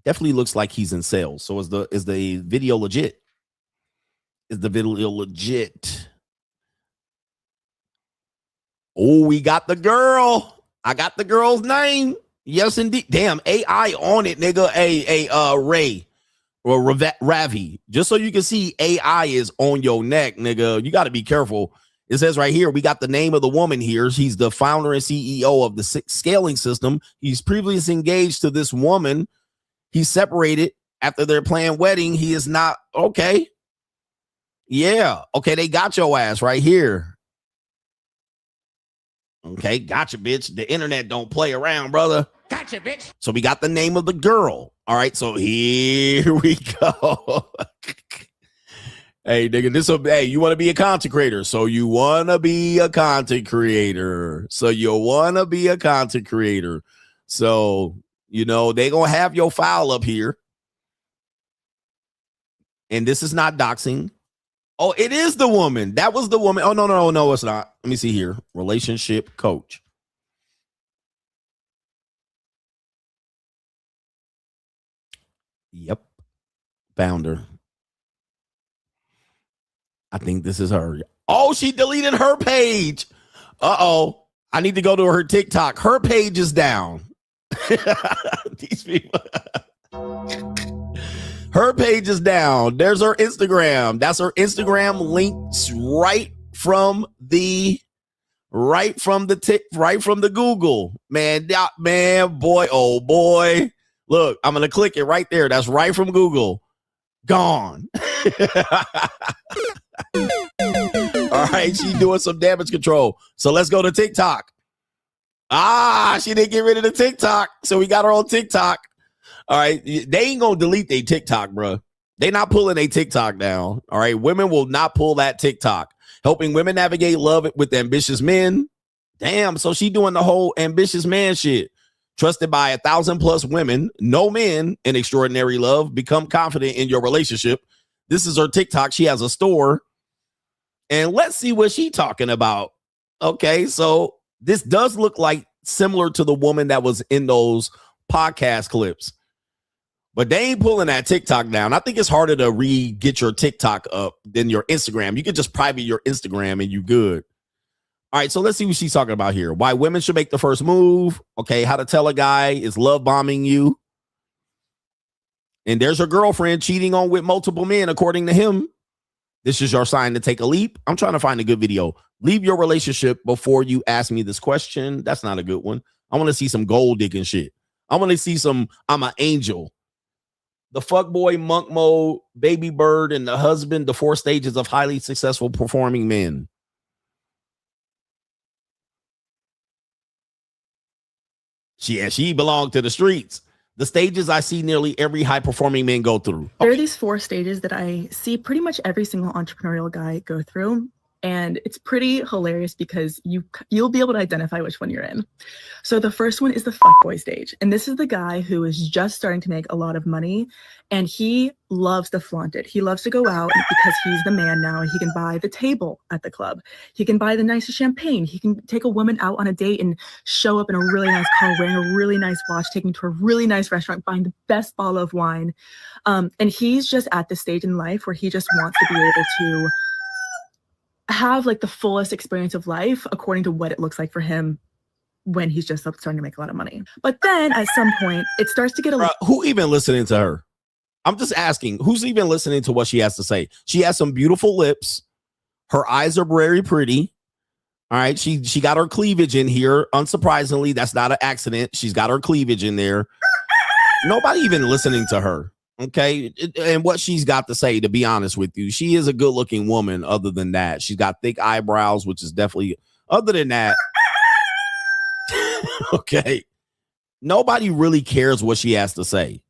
Definitely looks like he's in sales. So is the video legit? Is the video legit? Oh, we got the girl. I got the girl's name. Yes, indeed. Damn, AI on it, nigga. Ray or Ravi. Just so you can see, AI is on your neck, nigga. You got to be careful. It says right here, we got the name of the woman here. He's the founder and CEO of the scaling system. He's previously engaged to this woman. He's separated after their planned wedding. He is not okay. Yeah. Okay, they got your ass right here. Okay, gotcha, bitch. The internet don't play around, brother. Gotcha, bitch. So we got the name of the girl. All right, so here we go. Hey, nigga, hey, you want to be a content creator. So you want to be a content creator. So you want to be a content creator. So, you know, they going to have your file up here. And this is not doxing. Oh, it is the woman. That was the woman. Oh, no, it's not. Let me see here. Relationship coach. Yep. Founder. I think this is her. Oh, she deleted her page. Uh-oh. I need to go to her TikTok. Her page is down. These people. Her page is down. There's her Instagram. That's her Instagram links right from the Google. Man, boy, oh boy. Look, I'm gonna click it right there. That's right from Google. Gone. All right, she's doing some damage control. So let's go to TikTok. She didn't get rid of the TikTok. So we got her on TikTok. All right, they ain't gonna delete their TikTok, bro. They not pulling a TikTok down. All right, women will not pull that TikTok. Helping women navigate love with ambitious men. Damn, so she doing the whole ambitious man shit. Trusted by 1,000+ women, no men in extraordinary love. Become confident in your relationship. This is her TikTok. She has a store. And let's see what she talking about. Okay, so this does look like similar to the woman that was in those podcast clips. But they ain't pulling that TikTok down. I think it's harder to get your TikTok up than your Instagram. You can just private your Instagram and you good. All right, so let's see what she's talking about here. Why women should make the first move. Okay, how to tell a guy is love bombing you. And there's her girlfriend cheating on with multiple men, according to him. This is your sign to take a leap. I'm trying to find a good video. Leave your relationship before you ask me this question. That's not a good one. I want to see some gold digging shit. I want to see some I'm an angel. The fuckboy, monk mode, baby bird, and the husband, the 4 stages of highly successful performing men. She belonged to the streets. The stages I see nearly every high-performing man go through. There are these 4 stages that I see pretty much every single entrepreneurial guy go through. And it's pretty hilarious because you'll be able to identify which one you're in. So the first one is the fuckboy stage. And this is the guy who is just starting to make a lot of money. And he loves to flaunt it. He loves to go out because he's the man now. And he can buy the table at the club. He can buy the nicest champagne. He can take a woman out on a date and show up in a really nice car, wearing a really nice watch, taking to a really nice restaurant, buying the best bottle of wine. And he's just at the stage in life where he just wants to be able to have like the fullest experience of life according to what it looks like for him when he's just starting to make a lot of money. But then at some point, it starts to get a little. Who even listening to her? I'm just asking, who's even listening to what she has to say? She has some beautiful lips. Her eyes are very pretty. All right. She got her cleavage in here. Unsurprisingly, that's not an accident. She's got her cleavage in there. Nobody even listening to her. Okay. And what she's got to say, to be honest with you, she is a good looking woman. Other than that, she's got thick eyebrows, which is definitely, other than that. Okay. Nobody really cares what she has to say.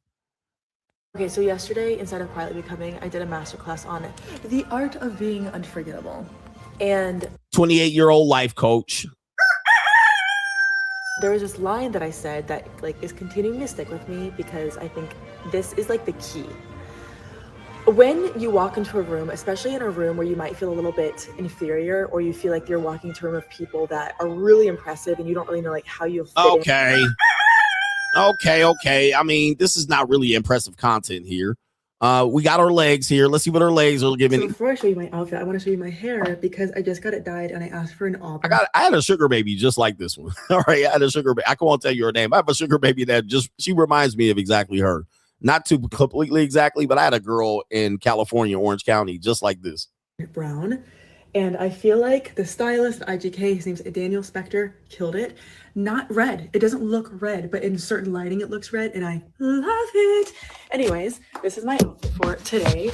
Okay, so yesterday, instead of Quietly Becoming, I did a masterclass on the art of being unforgettable. And 28-year-old life coach. There was this line that I said that is continuing to stick with me because I think this is the key. When you walk into a room, especially in a room where you might feel a little bit inferior, or you feel like you're walking into a room of people that are really impressive and you don't really know how you fit in. Okay. I mean, this is not really impressive content here. We got our legs here. Let's see what our legs are giving. So before I show you my outfit, I want to show you my hair because I just got it dyed and I asked for an auburn. I had a sugar baby just like this one. All right, I had a sugar baby. I can't tell you her name. I have a sugar baby that she reminds me of exactly her. Not too completely exactly, but I had a girl in California, Orange County, just like this. Brown. And I feel like the stylist at IGK, his name's Daniel Spector, killed it. Not red. It doesn't look red, but in certain lighting it looks red, and I love it. Anyways, this is my outfit for today.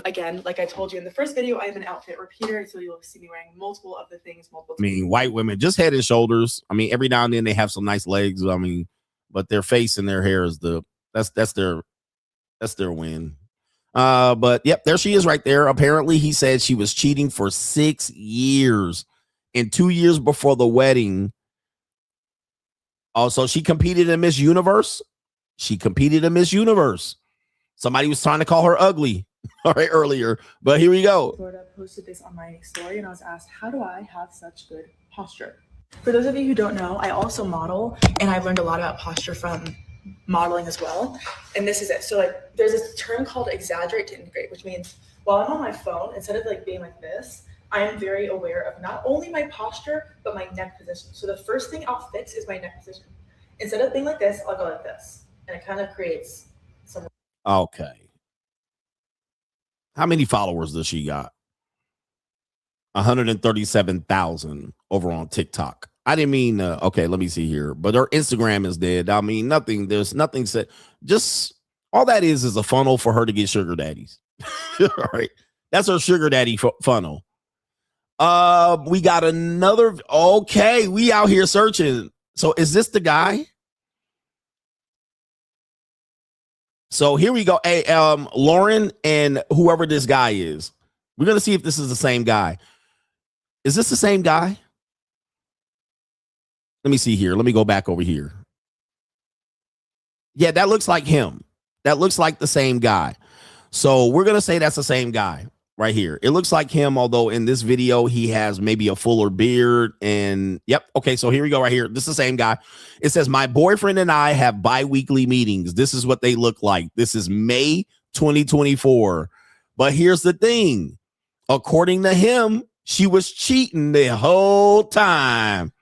Again, like I told you in the first video, I have an outfit repeater, so you'll see me wearing multiple of the things, multiple times. I mean, white women, just head and shoulders. I mean, every now and then they have some nice legs. I mean, but their face and their hair is that's their win. But yep, there she is right there. Apparently, he said she was cheating for 6 years, and 2 years before the wedding. Also, she competed in Miss Universe. Somebody was trying to call her ugly, all right, earlier. But here we go. Florida posted this on my story, and I was asked, how do I have such good posture? For those of you who don't know, I also model, and I've learned a lot about posture from modeling as well. And this is it. So there's this term called exaggerate to integrate, which means while I'm on my phone, instead of being like this, I am very aware of not only my posture, but my neck position. So the first thing I'll fix is my neck position. Instead of being like this, I'll go like this. And it kind of creates some. Okay. How many followers does she got? 137,000 over on TikTok. I didn't mean, okay, let me see here. But her Instagram is dead. I mean, there's nothing said. Just all that is a funnel for her to get sugar daddies. All right. That's her sugar daddy funnel. We got another. Okay. We out here searching. So is this the guy? So here we go. Hey, Lauren and whoever this guy is. We're going to see if this is the same guy. Is this the same guy? Let me see here. Let me go back over here. Yeah, that looks like him. That looks like the same guy. So we're going to say that's the same guy right here. It looks like him, although in this video, he has maybe a fuller beard. And yep. Okay, so here we go right here. This is the same guy. It says, my boyfriend and I have bi-weekly meetings. This is what they look like. This is May 2024. But here's the thing. According to him, she was cheating the whole time.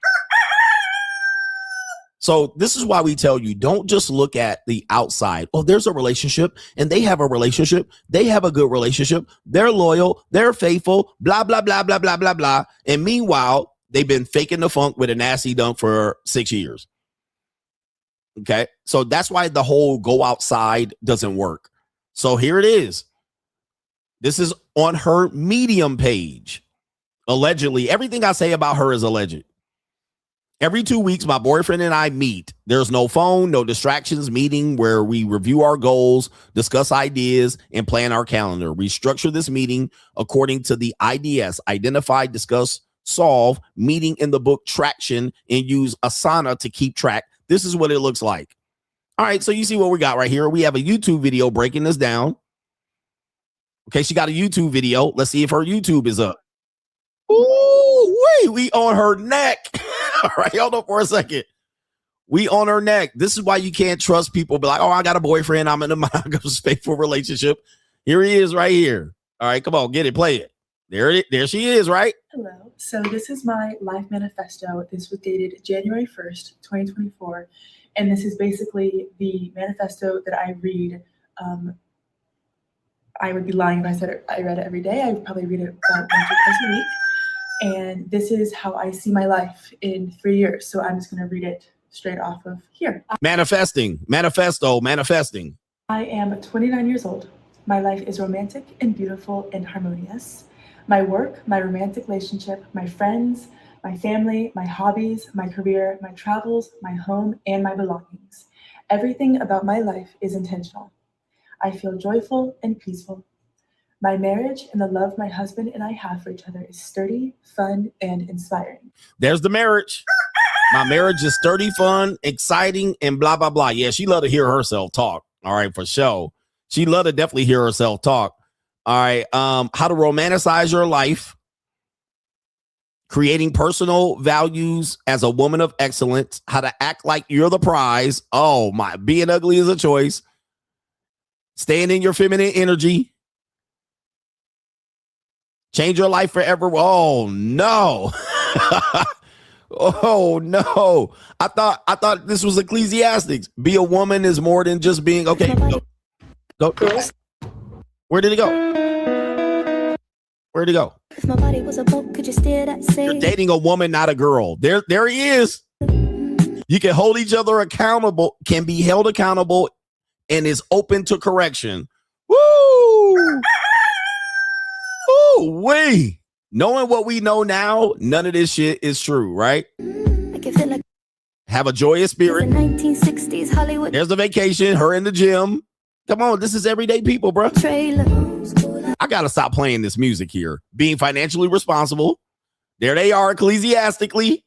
So this is why we tell you, don't just look at the outside. Oh, there's a relationship and they have a relationship. They have a good relationship. They're loyal. They're faithful, blah, blah, blah, blah, blah, blah, blah. And meanwhile, they've been faking the funk with a nasty dunk for 6 years. Okay. So that's why the whole go outside doesn't work. So here it is. This is on her Medium page. Allegedly, everything I say about her is alleged. Every 2 weeks, my boyfriend and I meet. There's no phone, no distractions, meeting where we review our goals, discuss ideas, and plan our calendar. We structure this meeting according to the IDS, identify, discuss, solve, meeting in the book Traction, and use Asana to keep track. This is what it looks like. All right, so you see what we got right here. We have a YouTube video breaking this down. Okay, she got a YouTube video. Let's see if her YouTube is up. Ooh, wait, we on her neck. All right, hold on for a second. We on her neck. This is why you can't trust people. Be like, oh, I got a boyfriend. I'm in a monogamous faithful relationship. Here he is right here. All right, come on, get it, play it. There she is, right? Hello. So this is my life manifesto. This was dated January 1st, 2024. And this is basically the manifesto that I read. I would be lying if I said I read it every day. I would probably read it about once or twice a week. And this is how I see my life in 3 years. So I'm just going to read it straight off of here. Manifesting. I am 29 years old. My life is romantic and beautiful and harmonious. My work, my romantic relationship, my friends, my family, my hobbies, my career, my travels, my home, and my belongings. Everything about my life is intentional. I feel joyful and peaceful. My marriage and the love my husband and I have for each other is sturdy, fun, and inspiring. There's the marriage. My marriage is sturdy, fun, exciting, and blah, blah, blah. Yeah, she love to hear herself talk. All right, for sure. She love to definitely hear herself talk. All right, how to romanticize your life. Creating personal values as a woman of excellence. How to act like you're the prize. Oh, my. Being ugly is a choice. Staying in your feminine energy. Change your life forever. Oh, no. Oh, no. I thought this was Ecclesiastics. Be a woman is more than just being. Okay, go. Where did it go? Where'd it go? If my body was a boat, could you steer that sail? You're dating a woman, not a girl. There he is. You can hold each other accountable, can be held accountable, and is open to correction. Woo! Ooh, wee. Knowing what we know now, none of this shit is true, right? I can feel like Have a joyous spirit. 1960s Hollywood. There's the vacation, her in the gym. Come on, this is everyday people, bro. I gotta stop playing this music here. Being financially responsible. There they are, ecclesiastically.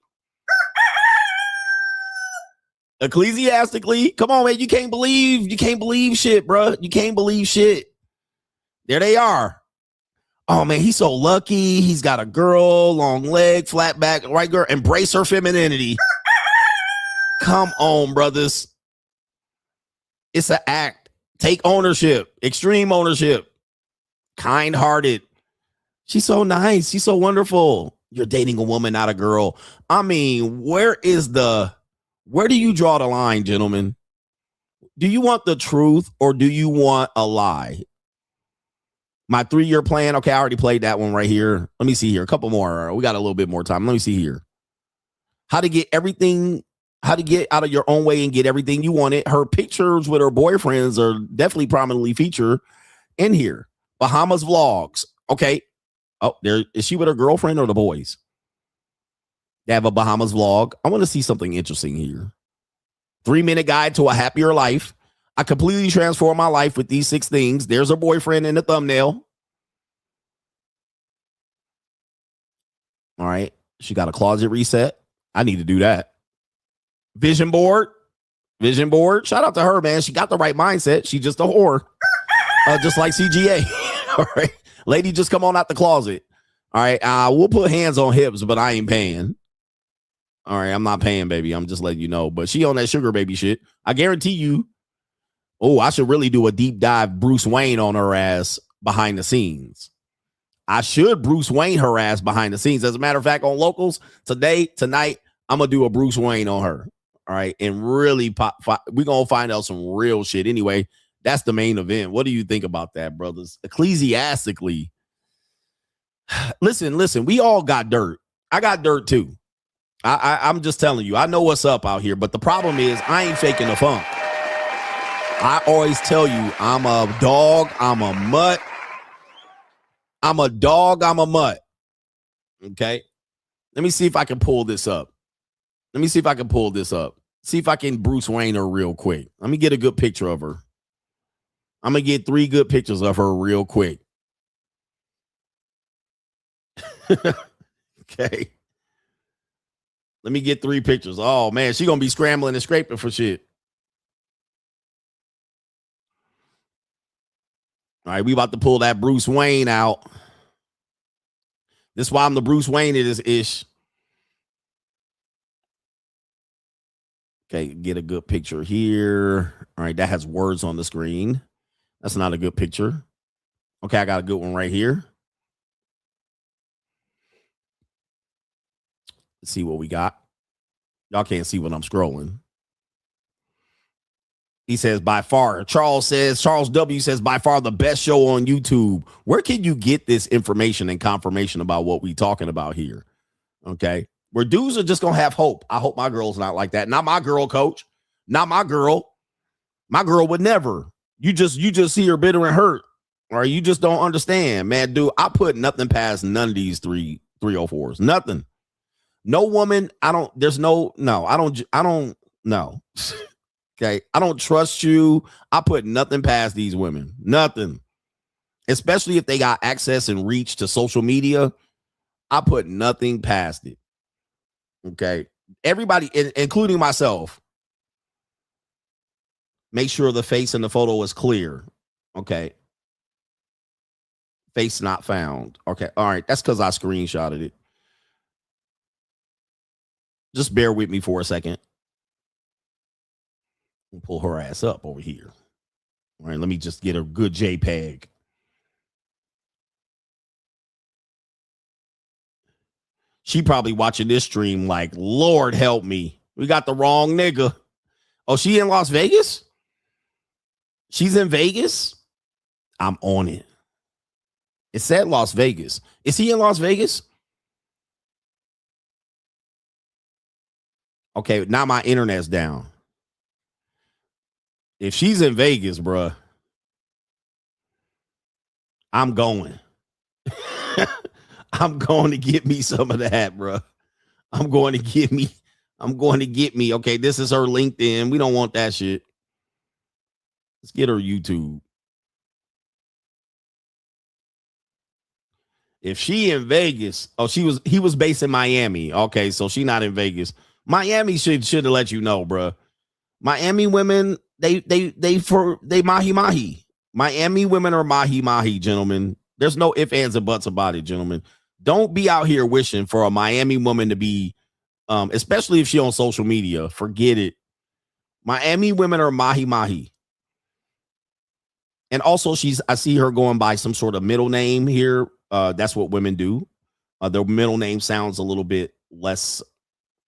Ecclesiastically. Come on, man. You can't believe shit, bro. You can't believe shit. There they are. Oh man, he's so lucky. He's got a girl, long leg, flat back, right girl. Embrace her femininity. Come on, brothers. It's an act. Take ownership, extreme ownership, kind-hearted. She's so nice. She's so wonderful. You're dating a woman, not a girl. I mean, where do you draw the line, gentlemen? Do you want the truth or do you want a lie? My 3-year plan. Okay, I already played that one right here. Let me see here. A couple more. We got a little bit more time. Let me see here. How to get out of your own way and get everything you wanted. Her pictures with her boyfriends are definitely prominently featured in here. Bahamas vlogs. Okay. Oh, there is she with her girlfriend or the boys? They have a Bahamas vlog. I want to see something interesting here. 3-minute guide to a happier life. I completely transformed my life with these 6 things. There's her boyfriend in the thumbnail. All right. She got a closet reset. I need to do that. Vision board. Shout out to her, man. She got the right mindset. She just a whore. Just like CGA. All right. Lady, just come on out the closet. All right. We'll put hands on hips, but I ain't paying. All right. I'm not paying, baby. I'm just letting you know. But she on that sugar baby shit. I guarantee you. Oh, I should really do a deep dive Bruce Wayne on her ass behind the scenes. I should Bruce Wayne her ass behind the scenes. As a matter of fact, on Locals, tonight, I'm going to do a Bruce Wayne on her. All right. And really, we're going to find out some real shit. Anyway, that's the main event. What do you think about that, brothers? Ecclesiastically. Listen, we all got dirt. I got dirt too. I'm just telling you, I know what's up out here. But the problem is I ain't faking the funk. I always tell you, I'm a dog, I'm a mutt. I'm a dog, I'm a mutt. Okay. Let me see if I can pull this up. See if I can Bruce Wayne her real quick. Let me get a good picture of her. I'm going to get 3 good pictures of her real quick. Okay. Let me get 3 pictures. Oh, man, she going to be scrambling and scraping for shit. All right, we about to pull that Bruce Wayne out. This is why I'm the Bruce Wayne of this ish. Okay, get a good picture here. All right, that has words on the screen. That's not a good picture. Okay, I got a good one right here. Let's see what we got. Y'all can't see what I'm scrolling. He says, by far. Charles W says, by far the best show on YouTube. Where can you get this information and confirmation about what we talking about here? Okay. Where dudes are just going to have hope. I hope my girl's not like that. Not my girl, coach. Not my girl. My girl would never. You just see her bitter and hurt. Or you just don't understand, man. Dude, I put nothing past none of these 304s. Nothing. No woman. I don't no. Okay. I don't trust you. I put nothing past these women. Nothing. Especially if they got access and reach to social media. I put nothing past it. Okay. Everybody, including myself, make sure the face in the photo is clear. Okay. Face not found. Okay. All right. That's because I screenshotted it. Just bear with me for a second. We'll pull her ass up over here. All right. Let me just get a good JPEG. She probably watching this stream like, Lord help me. We got the wrong nigga. Oh, she in Las Vegas? She's in Vegas? I'm on it. It said Las Vegas. Is he in Las Vegas? Okay, now my internet's down. If she's in Vegas, bruh, I'm going. I'm going to get me some of that, bruh. I'm going to get me. Okay, this is her LinkedIn. We don't want that shit. Let's get her YouTube. If she in Vegas, he was based in Miami. Okay, so she not in Vegas. Miami should have let you know, bruh. Miami women, they mahi mahi. Miami women are mahi mahi, gentlemen. There's no ifs, ands, and buts about it, gentlemen. Don't be out here wishing for a Miami woman to be, especially if she on social media. Forget it. Miami women are mahi mahi. And also, I see her going by some sort of middle name here. That's what women do. Their middle name sounds a little bit less.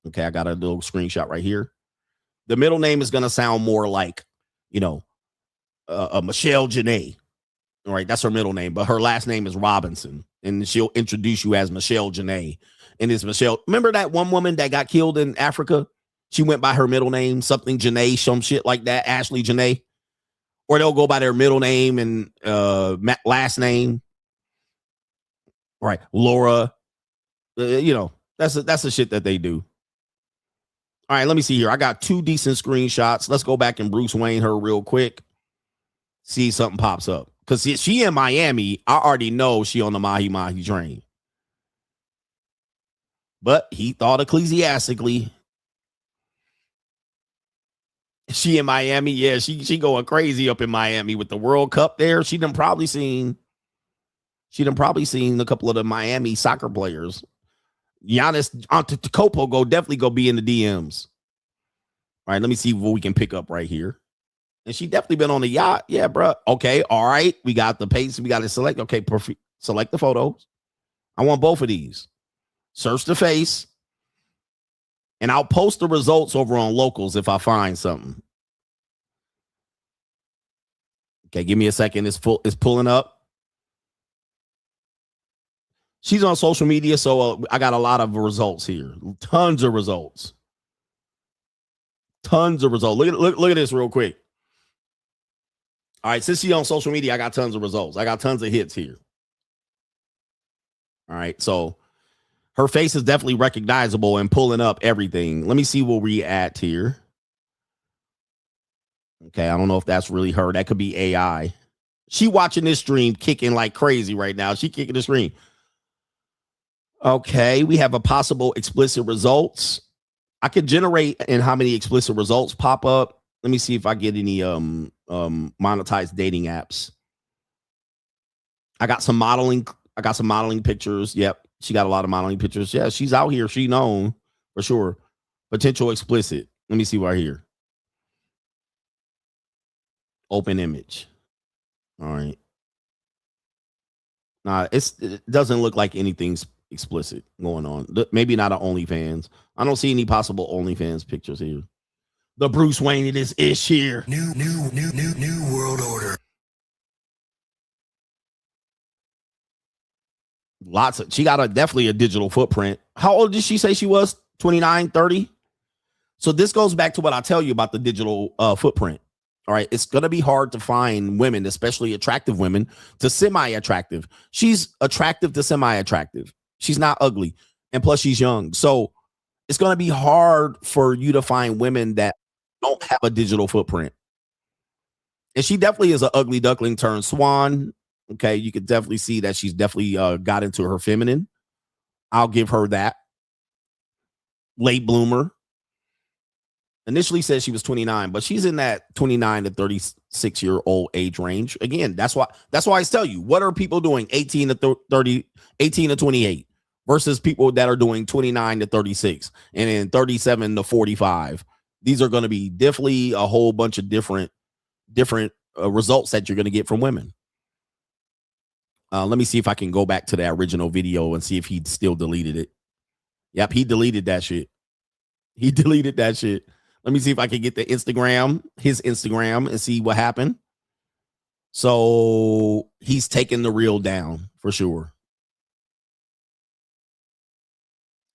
Okay, I got a little screenshot right here. The middle name is going to sound more like, Michelle Janae. All right, that's her middle name, but her last name is Robinson, and she'll introduce you as Michelle Janae. And it's Michelle. Remember that one woman that got killed in Africa? She went by her middle name, something Janae, some shit like that, Ashley Janae. Or they'll go by their middle name and last name. All right, Laura. That's the shit that they do. All right, let me see here. I got 2 decent screenshots. Let's go back and Bruce Wayne her real quick. See if something pops up. Because she in Miami, I already know she on the mahi mahi train. But he thought ecclesiastically. She in Miami, yeah, she going crazy up in Miami with the World Cup there. She done probably seen a couple of the Miami soccer players. Giannis Antetokounmpo definitely go be in the DMs. All right, let me see what we can pick up right here. And she definitely been on the yacht. Yeah, bro. Okay, all right. We got the pace. We got to select. Okay, perfect. Select the photos. I want both of these. Search the face. And I'll post the results over on Locals if I find something. Okay, give me a second. It's pulling up. She's on social media, so I got a lot of results here. Tons of results. Look at this real quick. All right, since she's on social media, I got tons of results. I got tons of hits here. All right, so her face is definitely recognizable and pulling up everything. Let me see where we at here. Okay, I don't know if that's really her. That could be AI. She watching this stream kicking like crazy right now. She kicking the stream. Okay, we have a possible explicit results. I could generate and how many explicit results pop up. Let me see if I get any monetized dating apps. I got some modeling pictures. Yep. She got a lot of modeling pictures. Yeah, she's out here. She known for sure. Potential explicit. Let me see right here. Open image. All right. Nah, it doesn't look like anything's explicit going on. Maybe not an OnlyFans. I don't see any possible OnlyFans pictures here. The Bruce Wayne of this ish here. New world order. She got definitely a digital footprint. How old did she say she was? 29, 30? So this goes back to what I tell you about the digital footprint. All right. It's going to be hard to find women, especially attractive women, to semi-attractive. She's attractive to semi-attractive. She's not ugly. And plus she's young. So it's going to be hard for you to find women that don't have a digital footprint. And she definitely is an ugly duckling turned swan. Okay. You could definitely see that she's definitely got into her feminine. I'll give her that. Late bloomer. Initially said she was 29, but she's in that 29 to 36-year-old age range. Again, that's why I tell you, what are people doing 18 to 30, 18 to 28 versus people that are doing 29 to 36 and then 37 to 45. These are going to be definitely a whole bunch of different results that you're going to get from women. Let me see if I can go back to that original video and see if he still deleted it. Yep, he deleted that shit. He deleted that shit. Let me see if I can get his Instagram, and see what happened. So he's taking the reel down for sure.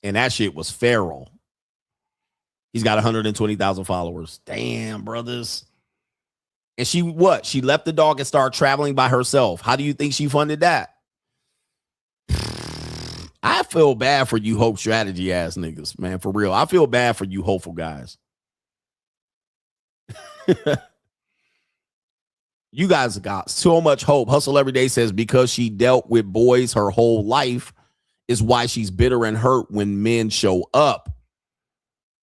And that shit was feral. He's got 120,000 followers. Damn, brothers. And she left the dog and started traveling by herself. How do you think she funded that? I feel bad for you hope strategy ass niggas, man. For real. I feel bad for you hopeful guys. You guys got so much hope. Hustle Every Day says because she dealt with boys her whole life is why she's bitter and hurt when men show up.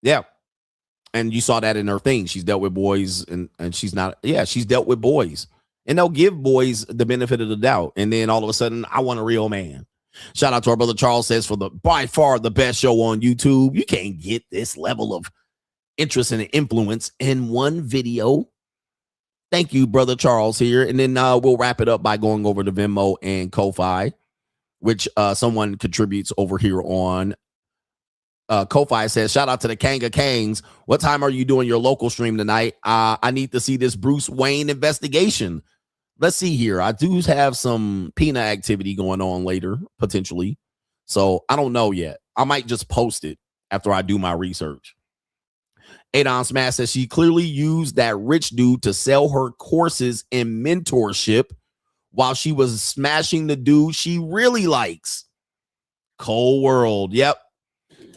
Yeah. And you saw that in her thing. She's dealt with boys and she's not. Yeah, she's dealt with boys. And they'll give boys the benefit of the doubt. And then all of a sudden, I want a real man. Shout out to our brother Charles says for by far the best show on YouTube. You can't get this level of interest and influence in one video. Thank you, brother Charles here. And then we'll wrap it up by going over to Venmo and Ko-Fi, which someone contributes over here on. Ko-Fi says, shout out to the Kanga Kangs. What time are you doing your local stream tonight? I need to see this Bruce Wayne investigation. Let's see here. I do have some peanut activity going on later, potentially. So I don't know yet. I might just post it after I do my research. Adon Smash says she clearly used that rich dude to sell her courses in mentorship while she was smashing the dude she really likes. Cold world. Yep.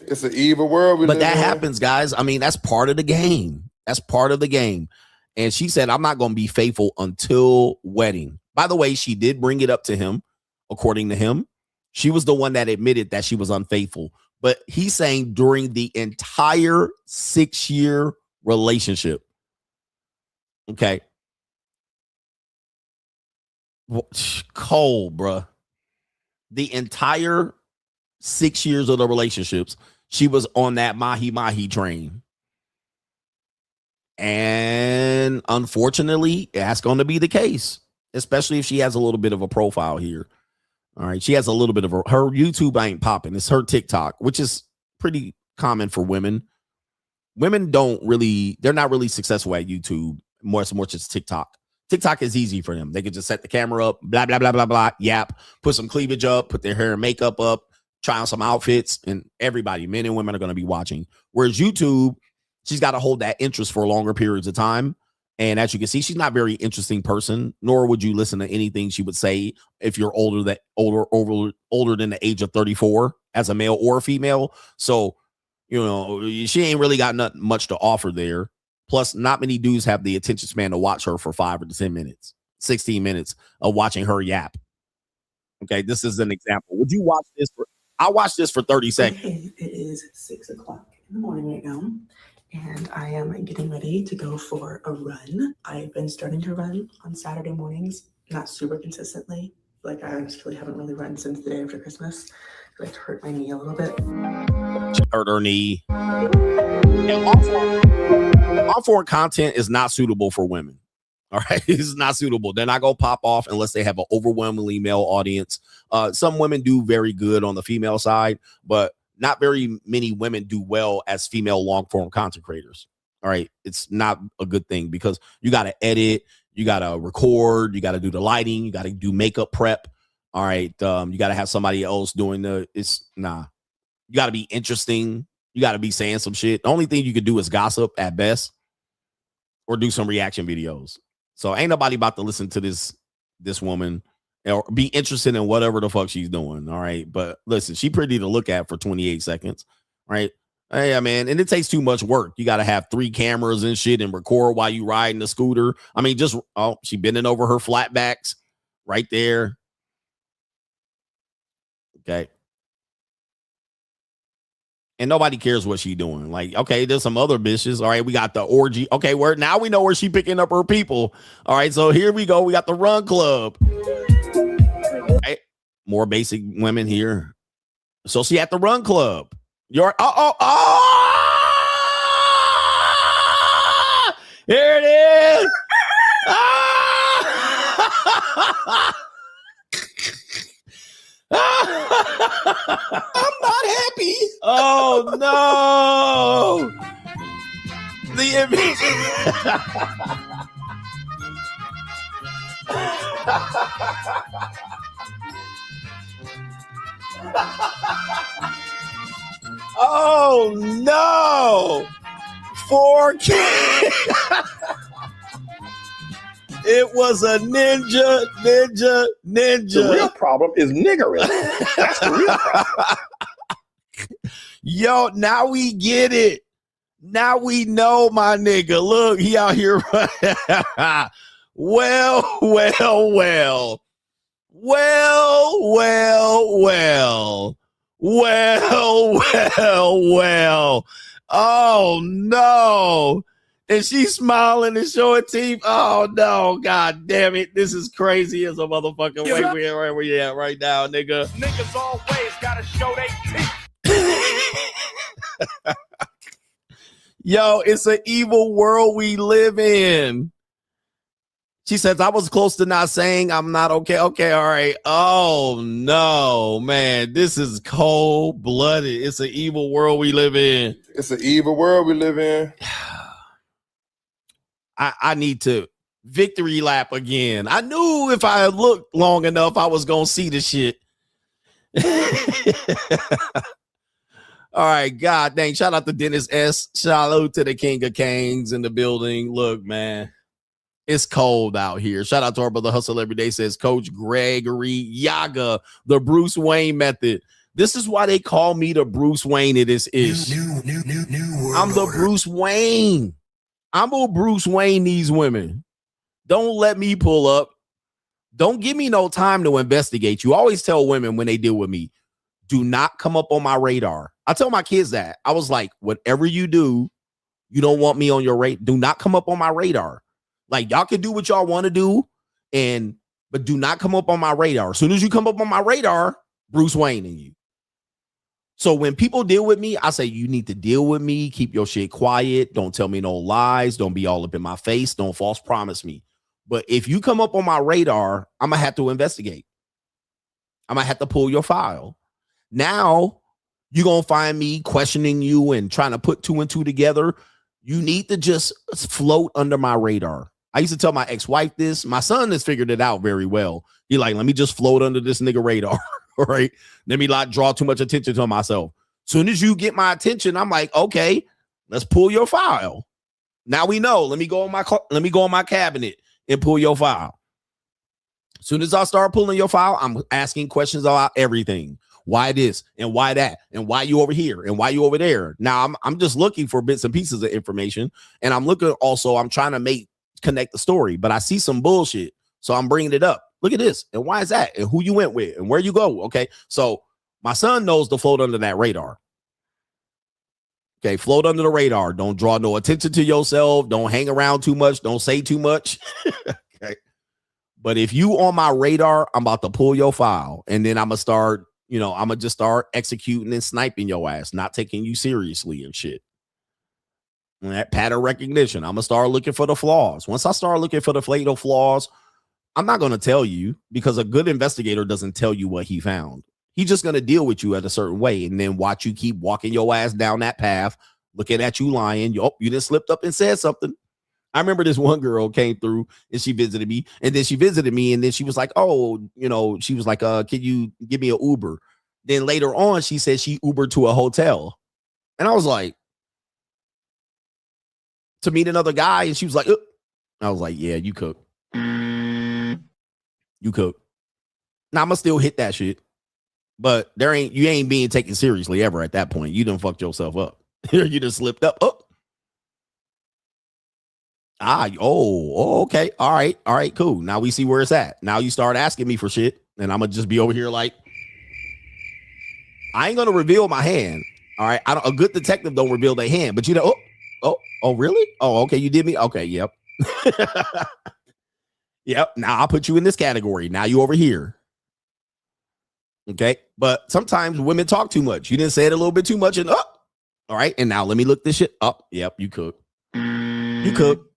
It's an evil world. But that happens, guys. I mean, that's part of the game. That's part of the game. And she said, I'm not going to be faithful until wedding. By the way, she did bring it up to him. According to him, she was the one that admitted that she was unfaithful. But he's saying during the entire 6-year relationship. Okay. Cold, bruh. The entire 6 years of the relationships, she was on that mahi-mahi train. And unfortunately, that's going to be the case, especially if she has a little bit of a profile here. All right. She has a little bit of her YouTube ain't popping. It's her TikTok, which is pretty common for women. Women they're not really successful at YouTube more so much as TikTok. TikTok is easy for them. They can just set the camera up, blah, blah, blah, blah, blah, yap, put some cleavage up, put their hair and makeup up, try on some outfits, and everybody, men and women, are going to be watching. Whereas YouTube, she's got to hold that interest for longer periods of time. And as you can see, she's not a very interesting person, nor would you listen to anything she would say if you're older than the age of 34 as a male or a female. So, you know, she ain't really got much to offer there. Plus, not many dudes have the attention span to watch her for 5 or 10 minutes, 16 minutes of watching her yap. Okay, this is an example. Would you watch this? I'll watch this for 30 seconds. Okay, it is 6 o'clock in the morning right now, and I am getting ready to go for a run. I've been starting to run on Saturday mornings, not super consistently. Like, I actually haven't really run since the day after Christmas. I like to hurt my knee a little bit. She hurt her knee. Long-form content is not suitable for women. All right. It's not suitable. They're not going to pop off unless they have an overwhelmingly male audience. Some women do very good on the female side, but not very many women do well as female long form content creators. All right. It's not a good thing because you got to edit, you got to record, you got to do the lighting, you got to do makeup prep. All right. You got to have somebody else doing you got to be interesting. You got to be saying some shit. The only thing you could do is gossip at best or do some reaction videos. So ain't nobody about to listen to this woman or be interested in whatever the fuck she's doing. All right. But listen, she pretty to look at for 28 seconds. Right. Hey, man. And it takes too much work. You got to have 3 cameras and shit and record while you riding the scooter. I mean, she bending over her flatbacks right there. Okay. And nobody cares what she doing. Like, okay, there's some other bitches. All right, we got the orgy. Okay, now we know where she picking up her people. All right, so here we go. We got the Run Club. All right, more basic women here. So she at the Run Club. Here it is. I'm not happy. Oh no! The image. Oh no! 4K. It was a ninja. The real problem is niggering. That's the real problem. Yo, now we get it. Now we know, my nigga. Look, he out here. Well. Oh no. And she's smiling and showing teeth. Oh no, god damn it. This is crazy as a motherfucker. Wait, where we at right now, nigga? Niggas always gotta show they teeth. Yo, it's an evil world we live in. She says, I was close to not saying I'm not okay. Okay, all right. Oh no, man. This is cold-blooded. It's an evil world we live in. It's an evil world we live in. I need to victory lap again. I knew if I looked long enough, I was going to see the shit. All right, god dang. Shout out to Dennis S. Shout out to the King of Kings in the building. Look, man, it's cold out here. Shout out to our brother Hustle Every Day, says Coach Gregory Yaga, the Bruce Wayne method. This is why they call me the Bruce Wayne of this ish. New I'm the Bruce Wayne. I'm gonna Bruce Wayne these women. Don't let me pull up. Don't give me no time to investigate. You always tell women when they deal with me, do not come up on my radar. I tell my kids that. I was like, whatever you do, you don't want me on your radar. Do not come up on my radar. Like, y'all can do what y'all want to do, but do not come up on my radar. As soon as you come up on my radar, Bruce Wayne in you. So when people deal with me, I say, you need to deal with me. Keep your shit quiet. Don't tell me no lies. Don't be all up in my face. Don't false promise me. But if you come up on my radar, I'm going to have to investigate. I'm going to have to pull your file. Now, you're going to find me questioning you and trying to put 2 and 2 together. You need to just float under my radar. I used to tell my ex-wife this. My son has figured it out very well. He's like, let me just float under this nigga radar. All right. Let me not draw too much attention to myself. Soon as you get my attention, I'm like, okay, let's pull your file. Now we know. Let me go on my cabinet and pull your file. As soon as I start pulling your file, I'm asking questions about everything. Why this and why that and why you over here and why you over there. Now I'm just looking for bits and pieces of information, and I'm trying to connect the story, but I see some bullshit, so I'm bringing it up. Look at this, and why is that, and who you went with, and where you go. Okay, so my son knows to float under that radar. Okay, float under the radar. Don't draw no attention to yourself. Don't hang around too much. Don't say too much. Okay, but if you on my radar, I'm about to pull your file, and then I'm gonna just start executing and sniping your ass, not taking you seriously and shit. That pattern recognition. I'm going to start looking for the flaws. Once I start looking for the fatal flaws, I'm not going to tell you, because a good investigator doesn't tell you what he found. He's just going to deal with you at a certain way and then watch you keep walking your ass down that path, looking at you lying. You just slipped up and said something. I remember this one girl came through and she visited me, and then she was like, oh, she was like, can you give me an Uber? Then later on, she said she Ubered to a hotel. And I was like, to meet another guy, and she was like, I was like, yeah, you cook. You cook. Now I'm gonna still hit that shit, but you ain't being taken seriously ever at that point. You done fucked yourself up. You just slipped up. Okay. All right, cool. Now we see where it's at. Now you start asking me for shit, and I'm gonna just be over here like, I ain't gonna reveal my hand. All right. A good detective don't reveal their hand, but oh, really? Oh, okay. You did me. Okay. Yep. Yep. Now I'll put you in this category. Now you over here. Okay. But sometimes women talk too much. You didn't say it a little bit too much, and all right. And now let me look this shit up. Yep. You cook. You cook.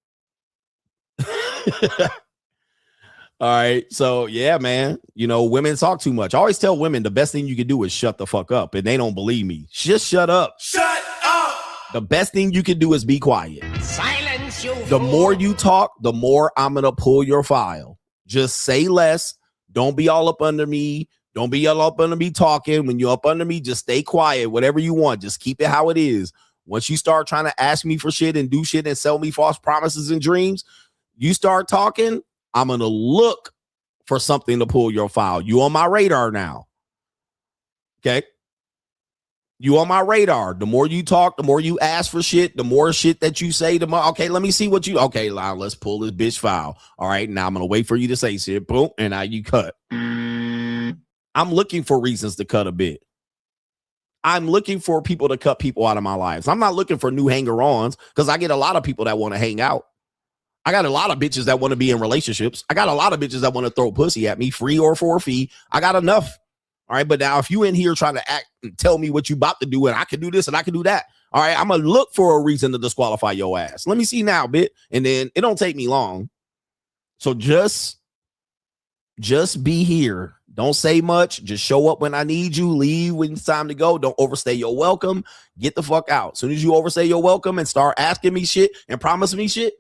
All right. So yeah, man, women talk too much. I always tell women the best thing you can do is shut the fuck up, and they don't believe me. Just shut up. Shut up. The best thing you can do is be quiet. Silence you. The more you talk, the more I'm going to pull your file. Just say less. Don't be all up under me. Don't be all up under me talking. When you're up under me, just stay quiet. Whatever you want, just keep it how it is. Once you start trying to ask me for shit and do shit and sell me false promises and dreams, you start talking, I'm going to look for something to pull your file. You on my radar now. Okay? You on my radar. The more you talk, the more you ask for shit, the more shit that you say, the more, okay, let me see what okay, let's pull this bitch file. All right, now I'm going to wait for you to say shit. Boom, and now you cut. I'm looking for reasons to cut a bit. I'm looking for people to cut people out of my lives. I'm not looking for new hanger-ons, because I get a lot of people that want to hang out. I got a lot of bitches that want to be in relationships. I got a lot of bitches that want to throw pussy at me, free or for a fee. I got enough. All right, but now if you in here trying to act and tell me what you about to do, and I can do this and I can do that, all right, I'm going to look for a reason to disqualify your ass. Let me see now, bit. And then it don't take me long. So just be here. Don't say much. Just show up when I need you. Leave when it's time to go. Don't overstay your welcome. Get the fuck out. As soon as you overstay your welcome and start asking me shit and promise me shit,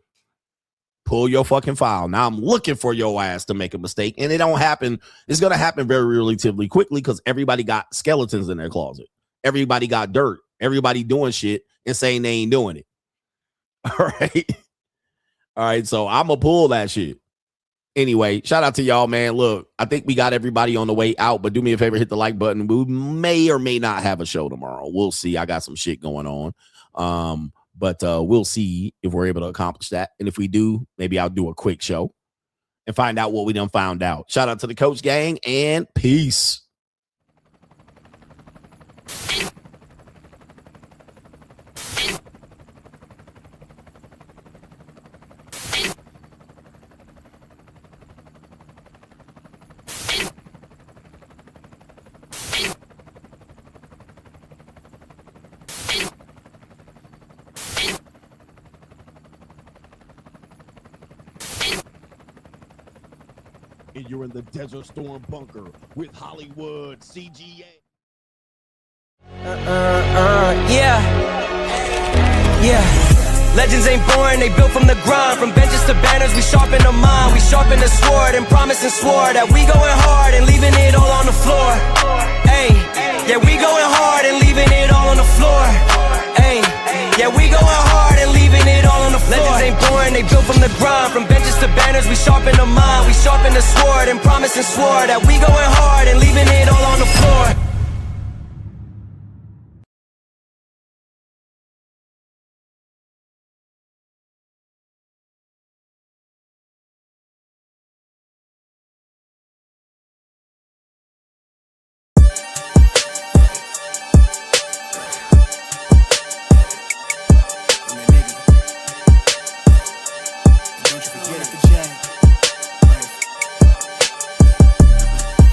pull your fucking file. Now I'm looking for your ass to make a mistake, and it don't happen. It's going to happen very relatively quickly, because everybody got skeletons in their closet. Everybody got dirt. Everybody doing shit and saying they ain't doing it. All right. All right. So I'm going to pull that shit. Anyway, shout out to y'all, man. Look, I think we got everybody on the way out, but do me a favor, hit the like button. We may or may not have a show tomorrow. We'll see. I got some shit going on. But we'll see if we're able to accomplish that. And if we do, maybe I'll do a quick show and find out what we done found out. Shout out to the Coach Gang, and peace. And you're in the Desert Storm bunker with Hollywood CGA. Yeah. Legends ain't born, they built from the grind. From benches to banners, we sharpen the mind. We sharpen the sword and promise and swore that we going hard and leaving it all on the floor. Hey, yeah, we going hard and leaving it all on the floor. Hey, yeah, we going hard and leaving it all on the floor. Legends ain't born, they built from the grind. From benches to banners, we sharpen the mind. We sharpen the sword and promise and swore that we going hard and leaving it all on the floor.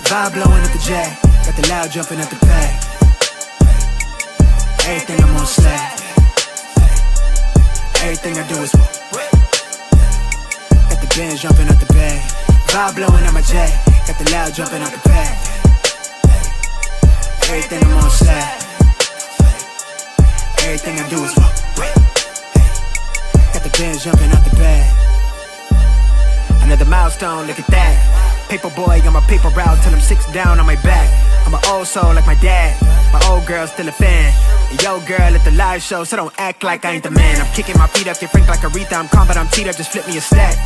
Vibe blowing at the J, got the loud jumping at the pay. Everything I'm on sled. Everything I do is got the bands jumping out the bag, vibe blowing out my jack, got the loud jumping out the bag. Everything I'm on slide. Everything I do is got the bands jumping out the bag. Another milestone, look at that. Paper boy, I'm a paper route till I'm 6 down on my back. I'm an old soul like my dad. My old girl's still a fan. And yo girl at the live show, so don't act like I ain't the man. I'm kicking my feet up, get frank like Aretha. I'm calm, but I'm teed up, just flip me a stack.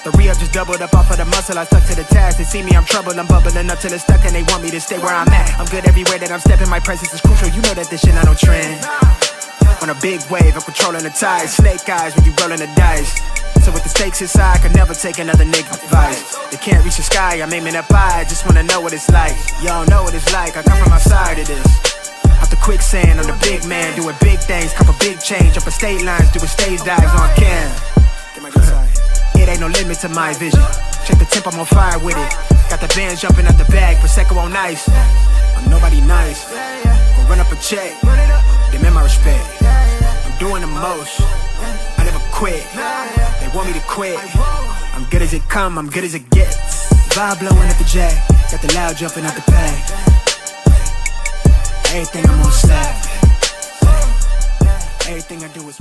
The re-up just doubled up off of the muscle, I stuck to the task. They see me, I'm trouble, I'm bubbling up till it's stuck, and they want me to stay where I'm at. I'm good everywhere that I'm stepping, my presence is crucial. You know that this shit not no trend. On a big wave, I'm controlling the tide. Snake eyes when you rolling the dice. So with the stakes inside, I could never take another nigga advice. They can't reach the sky, I'm aiming up high. I just wanna know what it's like. Y'all know what it's like, I come from outside of this. Out the quicksand, I'm the big man, doing big things. Couple big change, up a state lines, doing stage dives on cam. It ain't no limit to my vision. Check the temp, I'm on fire with it. Got the bands jumping out the bag, Prosecco on ice. I'm nobody nice, go run up a check. Demand my respect, I'm doing the most. I never quit, they want me to quit. I'm good as it come, I'm good as it gets. Vibe blowing at the jack, got the loud jumping out the bag. Everything I'm on slab. Everything I do is